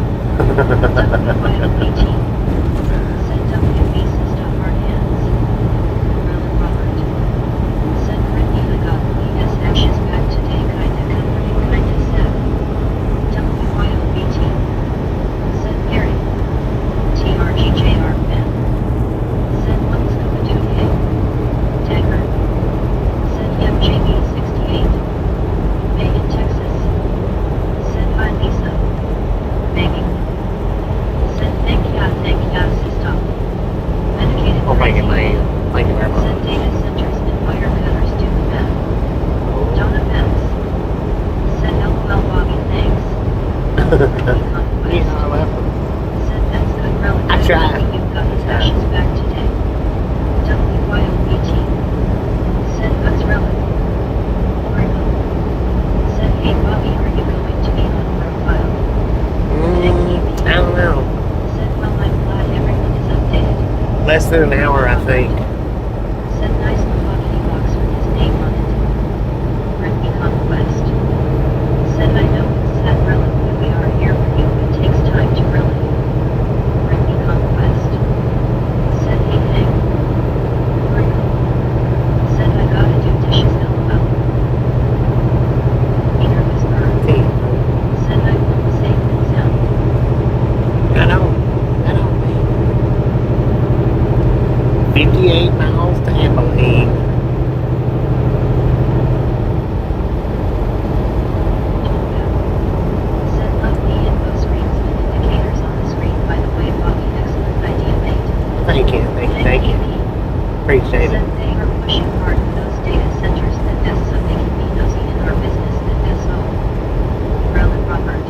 B: WYOBT. Said WB Sister Hard Hands. Relic Robert. Said Brittany I got Lena's ashes back today kinda comforting kinda sad. WYOBT. Said Gary. TRGJR fan. Said one Scuba Dude hey. Dagger. Said yep JB68. Megan Texas. Said hi Lisa. Begging. Said thank ya sister. Medicated
E: Oh, thank you,
B: crazy.
E: man. Thank you very
B: Said
E: much.
B: data centers and wire cutters do the math. Donna Vance. Said LOL Bobby thanks. Brittany Conquest.
E: Yeah, I left them.
B: Said that's good relic.
E: I tried.
B: You've got his ashes back today. WYOBT. Said that's relic. Oregon. Said hey Bobby are you going to be on profile?
E: I don't know.
B: Said well I'm glad everyone is updated.
E: Less than an hour, I think.
B: Said nice mahogany box with his name on it. Brittany Conquest. Said I know it's sad relic but we are here for you. It takes time to relic. Brittany Conquest. Said hey Hank. Oregon. Said I gotta do dishes LOL. Peter Whisperer. Said I won't save and sound.
E: I know. 58 miles to Abilene.
B: Said love the info screens with indicators on the screen. By the way, Bobby, excellent idea, mate.
E: Thank you. Appreciate
B: Said
E: it.
B: they are pushing hard for those data centers that S so they can be nosy in our business that SO. Relic Robert.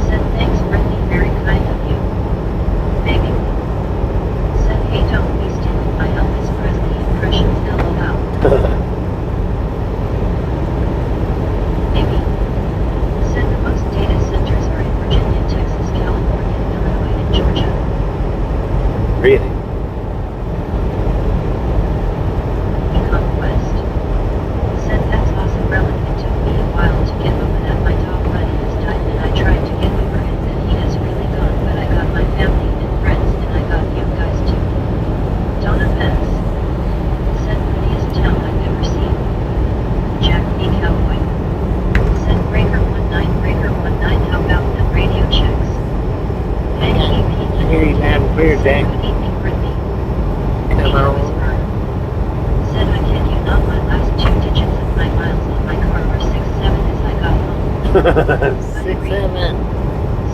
B: Said thanks Brittany, very kind of you. Megan. Said hey don't be stealing my Elvis Presley impressions LOL. Maybe. Said the most data centers are in Virginia, Texas, California, Illinois, and Georgia.
E: Really?
B: Conquest. Said that's awesome relic. It took me a while to get over that my dog Buddy has died and I tried to get over it that he has really gone but I got my family and friends and I got you guys too. Donna Vance. Said prettiest town I've ever seen. Jack B. Cowboy. Said Breaker 19 how about them radio checks? Hank EP.
E: I hear you loud and clear here,
B: Said,
E: Jack.
B: good evening, Brittany.
E: Come
B: Nina
E: on.
B: whispered. Said, I kid you not, my last 2 digits of my miles on my car were 67 as I got home.
E: 6, 7.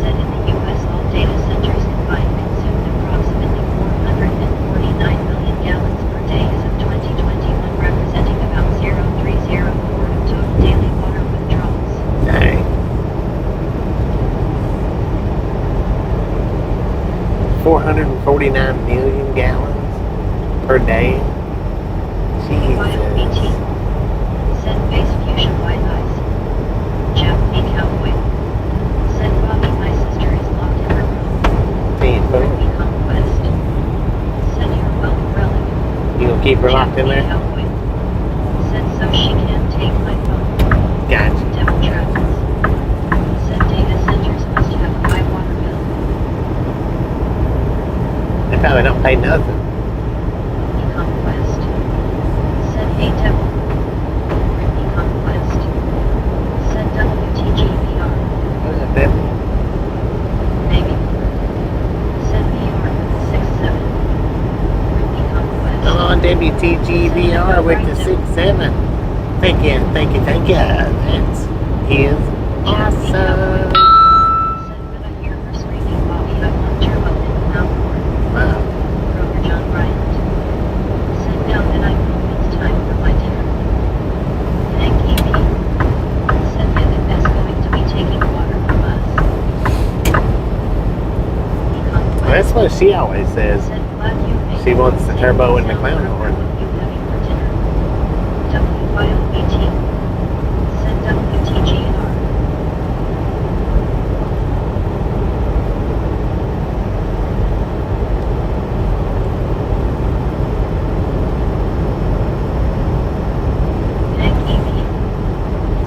B: Said in the U.S. all data centers combined consumed approximately 449 million gallons per day as of 2021, representing about 0.304 of total daily water withdrawals.
E: Dang. 449 million gallons per day.
B: BT.
E: Jesus.
B: Said face fuchsia white eyes. Jack B. Cowboy. Said Bobby, my sister is locked in her room.
E: Team
B: Brittany
E: food.
B: Conquest. Said you're welcome, relic.
E: You gonna keep her locked in there?
B: Cowboy. Said so she can't take my phone.
E: Gotcha.
B: Devil travels. Said data centers must have a high water bill.
E: They probably don't pay nothing.
B: Conquest. Said hey devil. Brittany Conquest. Said WTGBR.
E: What is that?
B: Maybe. Said VR with the 6-7. Brittany Conquest.
E: Oh, WTGBR with the 6-7. Thank you, thank you, thank you. That is awesome.
B: Said but I hear her screaming, Bobby, I want your up in the mouth more.
E: Wow.
B: Kroger John Bryant. Said now that I'm home, it's time for my dinner. Thank EP. Said Vivid Best going to be taking water from us.
E: Well, that's what she always says.
B: Said glad you made
E: She
B: it.
E: wants the
B: Said
E: turbo and the
B: sound
E: clown
B: for
E: horn.
B: you having for dinner. WYOBT. Said WTGNR. Hank EP.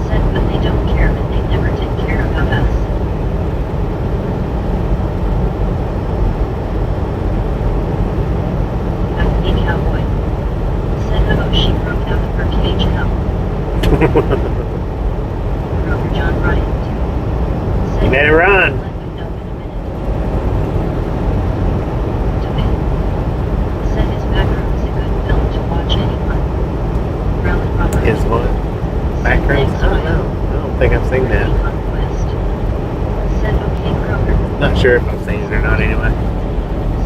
B: Said but they don't care and they never did care about us. FB Cowboy. Said oh she broke out of her cage now. Kroger John Bryant. Said,
E: You better run.
B: I'll let you know in a minute. Debate. Said his background is a good film to watch anyone. Rowland Robert.
E: Is what? Backgrounds? I don't know. I don't think I've seen that.
B: Conquest. Said okay Kroger.
E: Not sure if I've seen it or not anyway.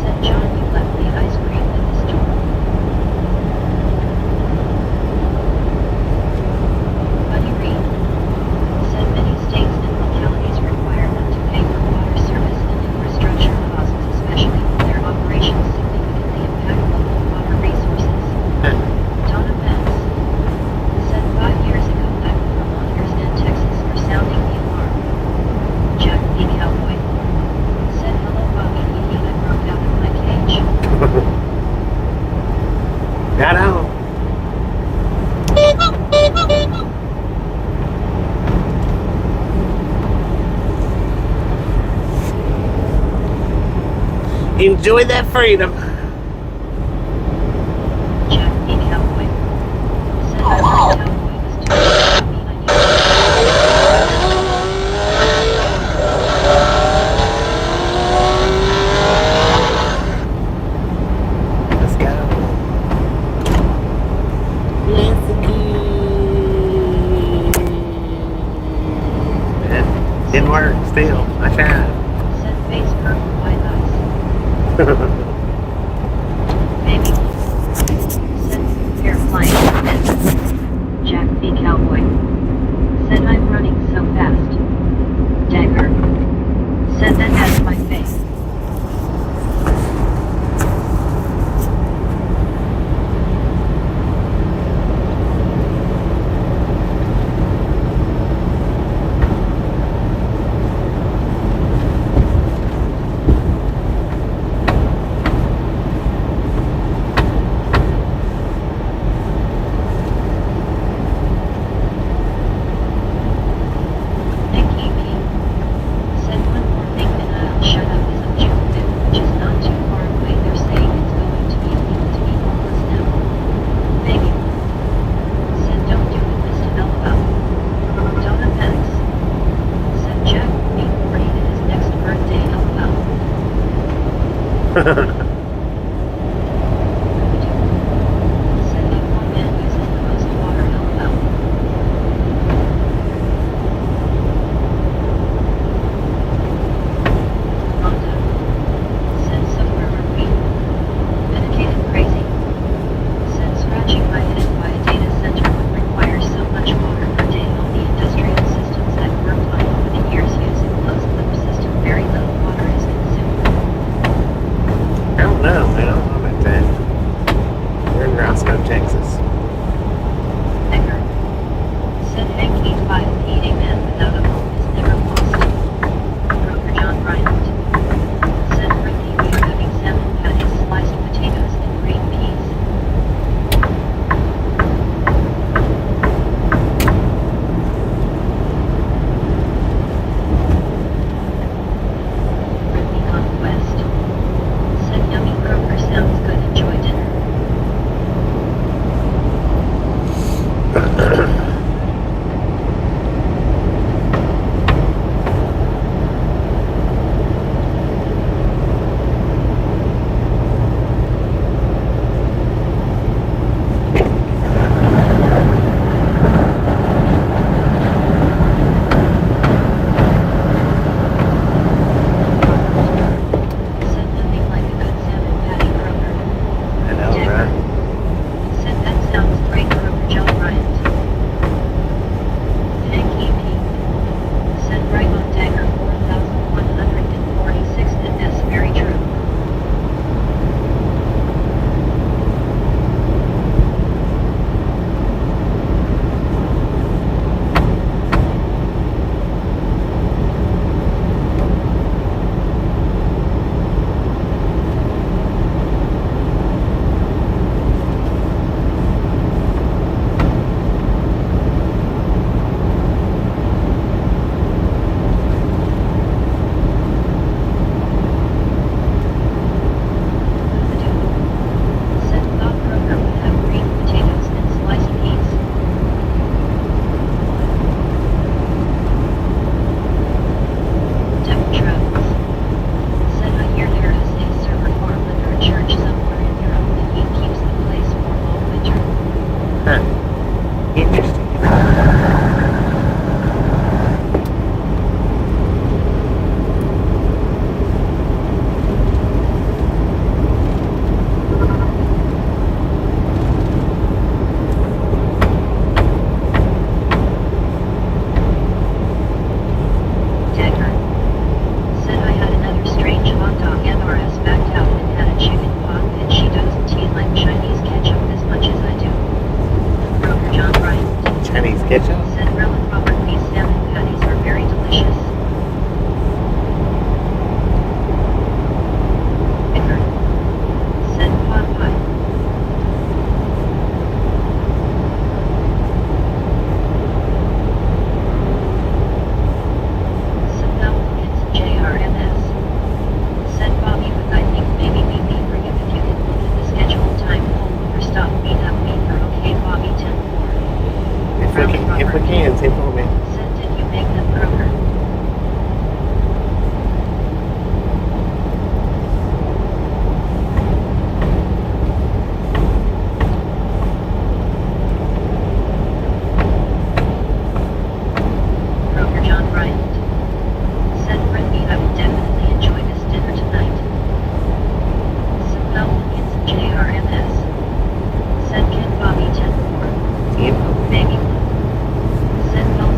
B: Said John you left the ice cream in the store. Buddy Reed. Said many states and localities require them to pay for water service and infrastructure costs, especially when their operations significantly impact local water resources. Donna Betts. Said 5 years ago Vermonters and Texas are sounding the alarm. Jack B. Cowboy. Said hello Bobby, I broke out of my cage.
E: Got on. Enjoy that freedom.
B: Jack B. Cowboy. Said that my cowboy was too happy I
E: Let's go. Let's go. Didn't work still. I tried.
B: said face purple white eyes. Maybe. Said hair flying. Jack B. Cowboy. Said I'm running so fast. Dagger. Said that that's my face.
E: don't know about that. We're in Roscoe, Texas.
B: Eckert. Said Hanky 5 p.m. man without a home is never lost. Broker John Bryant. Said Ricky we are having salmon patties, sliced potatoes, and green peas. Brittany Conquest. Said yummy broker sounds good, enjoy dinner. Said nothing like a good salmon patty broker.
E: I know, right?
B: Said that sounds great, broker John Bryant. Hanky P. Said right on dagger 4146, and that's very true. Said thought broker would have green potatoes and sliced peas. Devil travels. Said I hear there is a server farm under a church somewhere in Europe that he keeps the place warm all winter.
E: Huh. Interesting.
B: Dagger. Said I had another strange hot dog MRS backed out and had a chicken pot and she doesn't tea like Chinese ketchup as much as I do. Broker John Bryant.
E: Chinese kitchen?
B: Said Rellen Robert these salmon patties are very delicious. Eckert. Said pot pie. Said Falcons JRMS. Said Bobby would I think maybe meet me for you if you can look at the scheduled time home or stop meet up me for okay Bobby 10-4.
E: If we can, tip for me.
B: Said did you make them broker? Broker John Bryant. Said Brittany I will definitely enjoy this dinner tonight. Said Falcons JRMS. Said Ken Bobby 10-4.
E: Tip.
B: Baby. Said Bell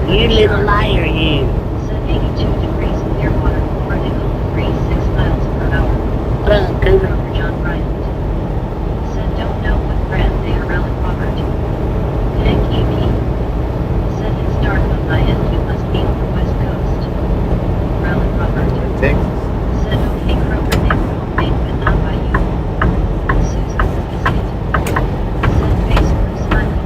E: You little liar, you.
B: Said 82 degrees Clearwater, vertical 36 miles per hour.
E: What up, Cougar?
B: Croker John Bryant. Said don't know what brand they are, Alan Robert. Tank EP. Said it's dark on my end, you must be on the west coast. Alan Robert.
E: Texas.
B: Said okay, Croker, they were homemade but not by you. Susan the biscuit. Said Facebook smiling.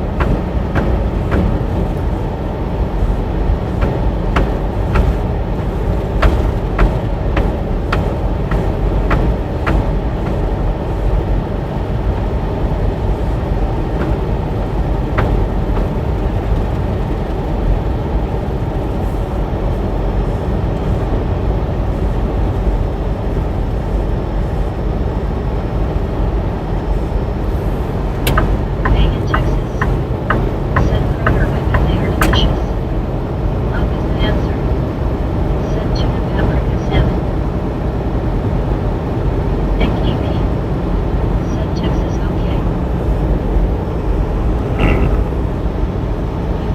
B: Pagan, Texas. Said Kroger, I bet they are delicious. Love is the answer. Said tuna paprika salmon. Nick EP. Said Texas okay.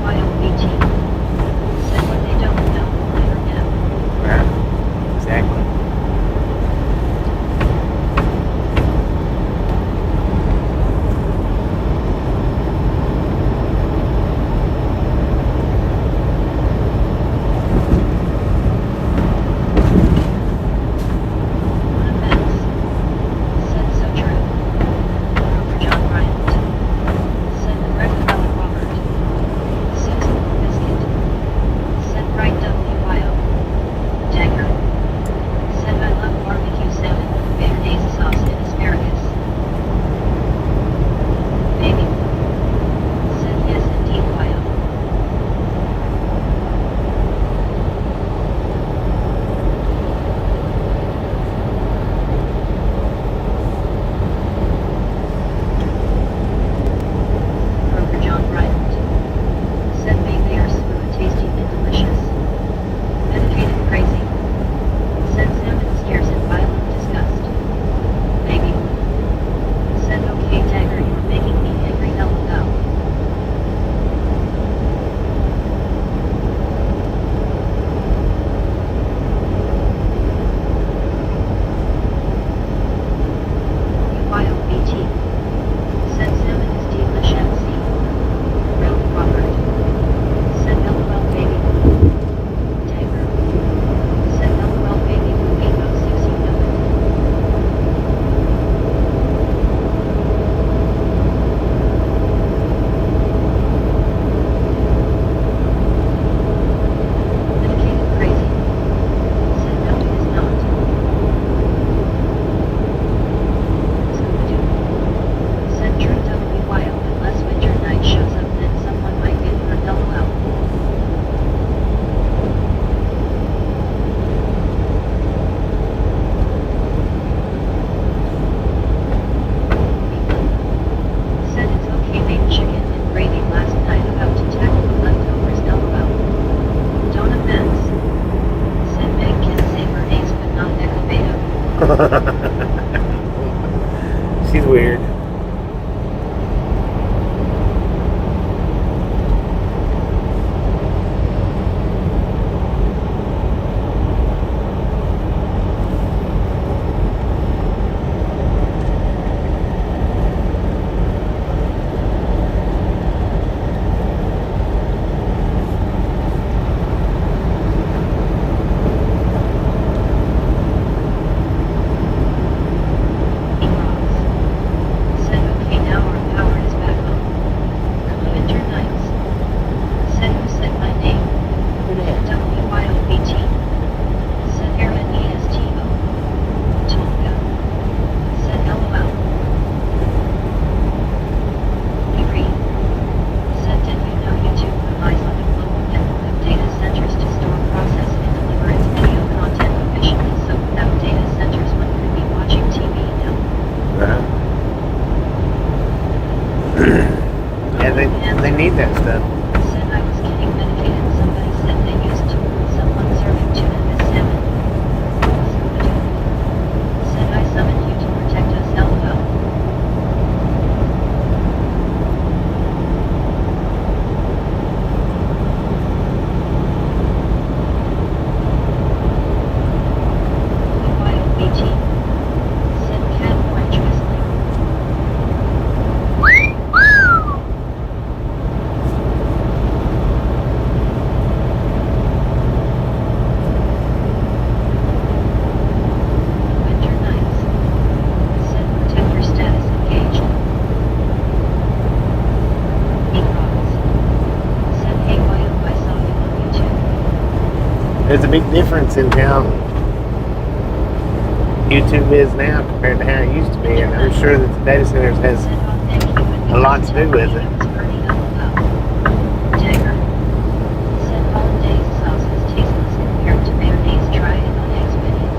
B: UYOBT. Said what they don't know, never know.
E: Right. Exactly.
B: What a mess. Said so true. Croker John Bryant. Said the wreck of Alan Robert. Susan the biscuit. Said right WYO. Dagger. Said I love barbecue salmon, mayonnaise sauce and asparagus. Baby. Said yes indeed YO. Croker John Bryant. Said maybe they are smooth, tasty, and delicious. Meditative crazy. Said salmon stares in violent disgust. Maybe. Said okay, Dagger, you're making me angry, LOL. UYOBT. Said salmon is delicious. Ralph Robert. Said LOL baby. Dagger. Said LOL baby with Rainbow 69. Medicated crazy. Said no it is not. Scooby-Doo. Said true WYO, unless Winter Night shows up then someone might get hurt, LOL. Said it's okay, made chicken and gravy last night, about to tackle the leftovers, LOL. Don't offense. Said Meg can say her ace but not Ecobeta.
E: She's weird. There's a big difference in how YouTube is now compared to how it used to be, and I'm sure that the data centers has
B: Said oh thank you and
E: a lot to do with it.
B: was burning up low. Dagger. Said hollandaise sauce is tasteless compared to mayonnaise. Try it on eggs video.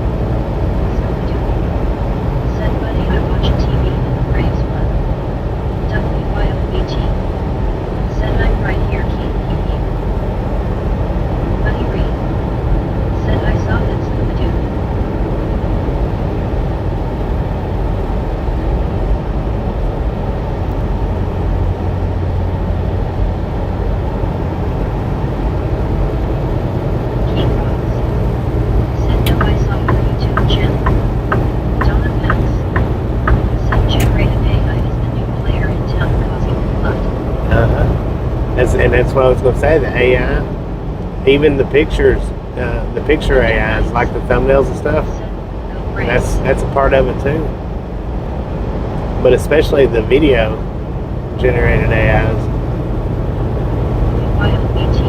B: Said buddy I watch TV and the Braves won. WYOBT. Said I'm right here keep. Buddy Reed. Said I saw that Scooby-Doo. King Ross. Said no I saw your YouTube channel. Donna Max. Said generated AI is the new player in town causing a flood.
E: And that's what I was going to say. The AI, even the pictures, the picture AIs, like the thumbnails and stuff.
B: Said no brains.
E: That's a part of it too. But especially the video generated AIs.
B: WYOBT.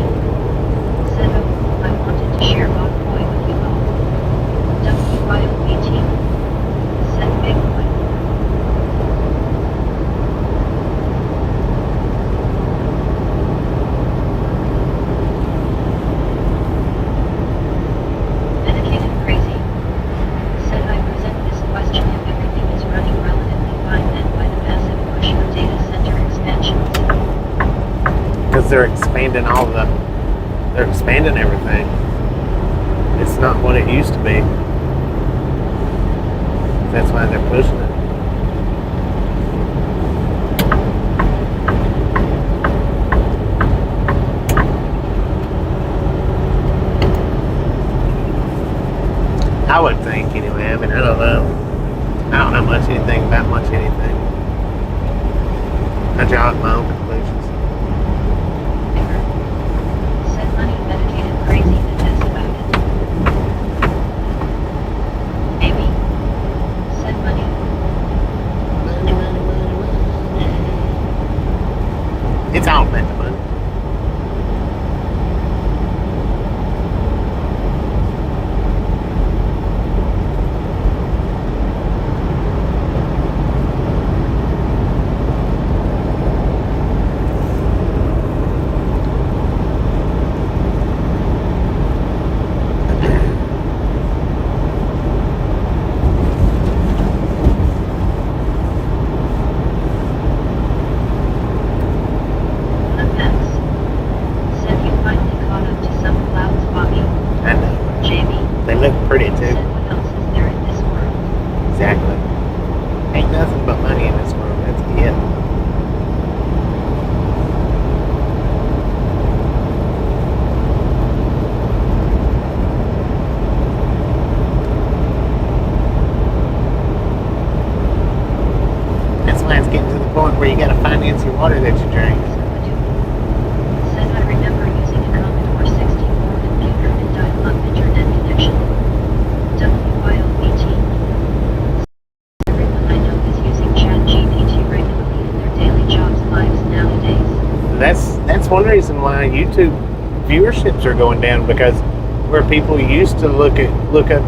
B: Said oh, I wanted to share Bob Boy with you all. WYOBT. Said Big Boy. Medicated crazy. Said I present this question if everything is running relatively fine then by the massive push for data center expansions.
E: Because they're expanding they're expanding everything. It's not what it used to be. That's why they're pushing it. I would think anyway. I mean, I don't know. I don't know much anything about much anything. I draw up my own conclusions.
B: Said money medicated crazy that that's about it. Amy. Said money.
E: It's all meant to money.
B: The Max. Said you finally caught up to some clouds, Bobby.
E: I know.
B: Jamie.
E: They look pretty too.
B: Said what else is there in this world?
E: Exactly. Ain't nothing but money in this world. That's it. That's why it's getting to the point where you gotta finance your water that you drink.
B: Said I remember using a Commodore 64 computer and dial-up internet connection. WYOBT. Everyone I know is using ChatGPT regularly in their daily jobs lives nowadays.
E: That's one reason why YouTube viewerships are going down, because where people used to look up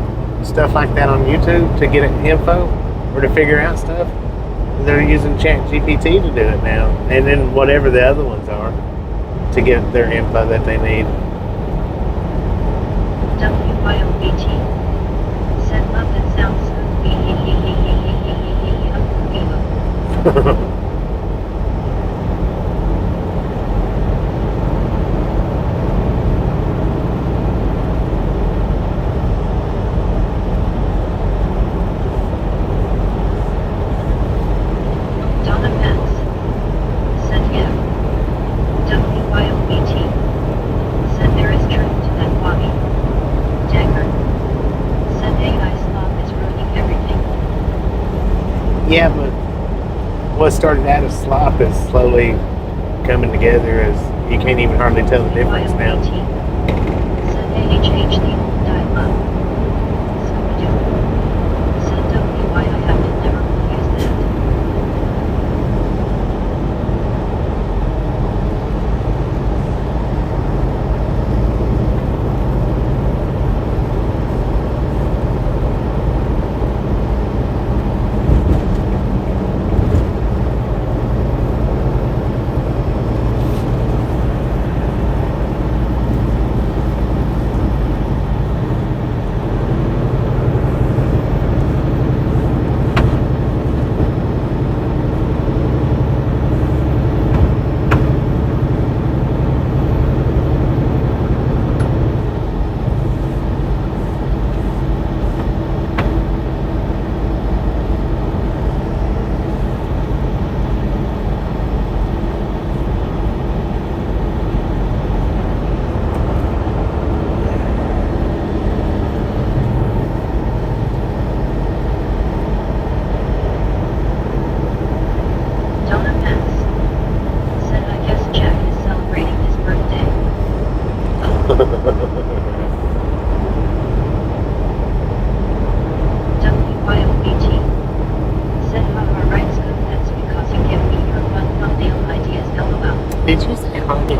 E: stuff like that on YouTube to get info or to figure out stuff, they're using ChatGPT to do it now, and then whatever the other ones are to get their info that they need.
B: WYOBT. Said love that sounds good. Donna Max. Said yeah. WYOBT. Said there is truth to that Bobby. Dagger. Said AI slop is ruining everything.
E: Yeah, but what started out as slop is slowly coming together as you can't even hardly tell the difference now.
B: WYOBT. Said AHH the old dial-up. Scooby-Doo. Said WY I have to never will use that. WYOBT. Said haha right Scoop, that's because you give me your fun thumbnail ideas, lol.
E: Did you say honey?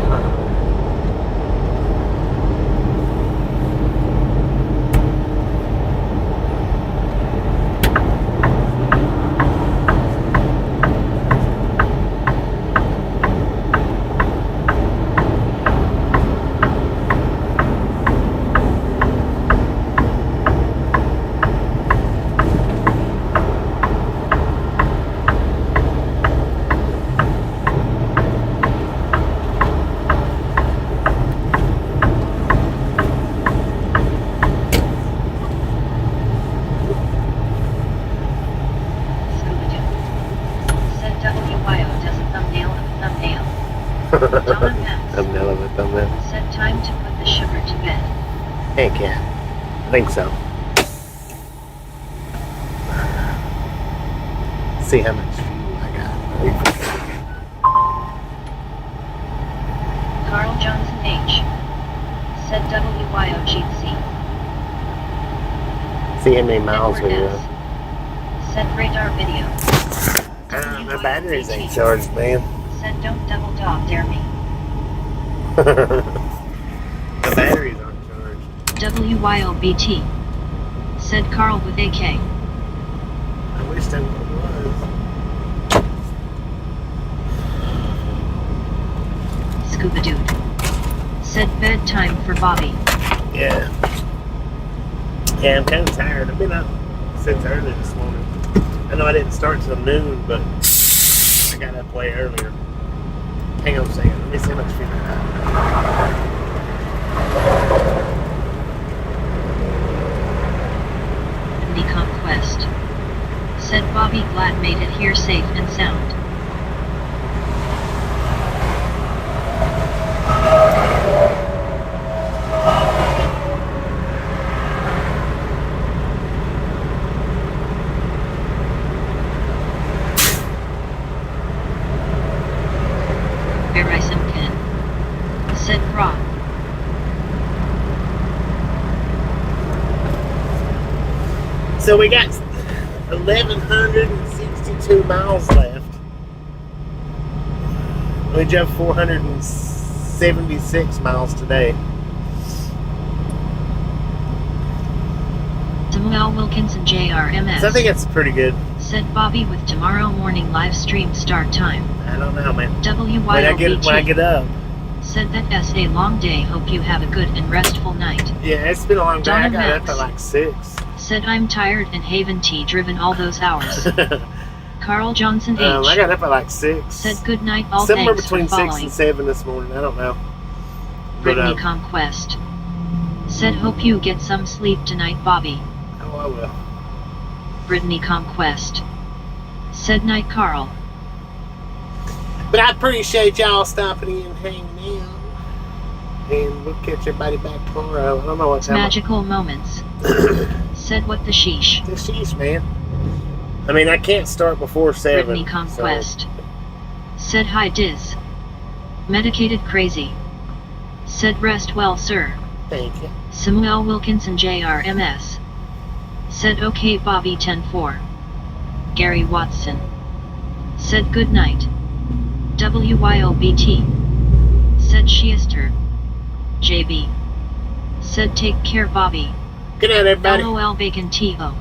B: Said WYO does a thumbnail of a thumbnail. Donna Max.
E: Thumbnail of a thumbnail.
B: Said time to put the sugar to bed.
E: Heck yeah. I think so. See how much fuel I got.
B: Carl Johnson H. Said WYOGC.
E: See how many miles we
B: Edward
E: run.
B: S. Said radar video.
E: My batteries ain't charged, man.
B: Said don't double dog dare me.
E: The batteries aren't charged.
B: WYOBT. Said Carl with AK.
E: I wish that was.
B: Scuba Dude. Said bedtime for Bobby.
E: Yeah. Yeah, I'm kind of tired. I've been up since early this morning. I know I didn't start till noon, but I got up way earlier. Hang on a second. Let me see how much fuel I got.
B: The Conquest. Said Bobby glad made it here safe and sound. Simkin. Said Croc.
E: So we got 1,162 miles left. We drove 476 miles today.
B: Samuel Wilkinson JRMS.
E: So I think that's pretty good.
B: Said Bobby with tomorrow morning live stream start time.
E: I don't know, man.
B: WYOBT.
E: When I get up.
B: Said that a long day, hope you have a good and restful night.
E: Yeah, it's been a long day. I
B: Donna
E: got up
B: Max.
E: at like 6.
B: Said I'm tired and Haven T driven all those hours. Carl Johnson H.
E: I got up at like 6.
B: Said good night all
E: Somewhere
B: thanks
E: between
B: for
E: 6
B: following.
E: and 7 this morning. I don't know. But,
B: Brittany Conquest. Said hope you get some sleep tonight, Bobby.
E: oh, I will.
B: Brittany Conquest. Said night, Carl.
E: But I appreciate y'all stopping in and hanging out. And we'll catch everybody back tomorrow. I don't know what's happening.
B: Magical moments. Said what the sheesh.
E: The sheesh, man. I mean, I can't start before 7.
B: Brittany Conquest. Said hi, Diz. Medicated crazy. Said rest well, sir.
E: So, thank you.
B: Samuel Wilkinson JRMS. Said okay, Bobby 10-4. Gary Watson. Said good night. WYOBT. Said Sheester. JB. Said take care, Bobby.
E: Good night, everybody.
B: LOL Bacon TO.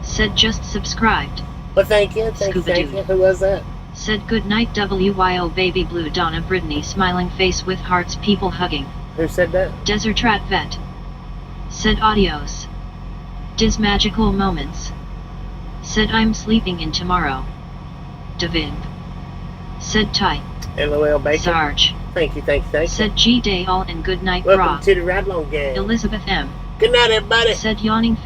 B: Said just subscribed.
E: Well, thank you. Thank you.
B: Scuba-doo.
E: Who was that?
B: Said good night, WYO Baby Blue Donna Brittany smiling face with hearts, people hugging.
E: Who said that?
B: Desert Rat Vet. Said adios. Diz magical moments. Said I'm sleeping in tomorrow. David. Said tight.
E: LOL Bacon.
B: Sarge.
E: Thank you.
B: Said G Day all and good night,
E: Welcome
B: Rob.
E: to the Ride Along Gang.
B: Elizabeth M.
E: Good night, everybody.
B: Said yawning face.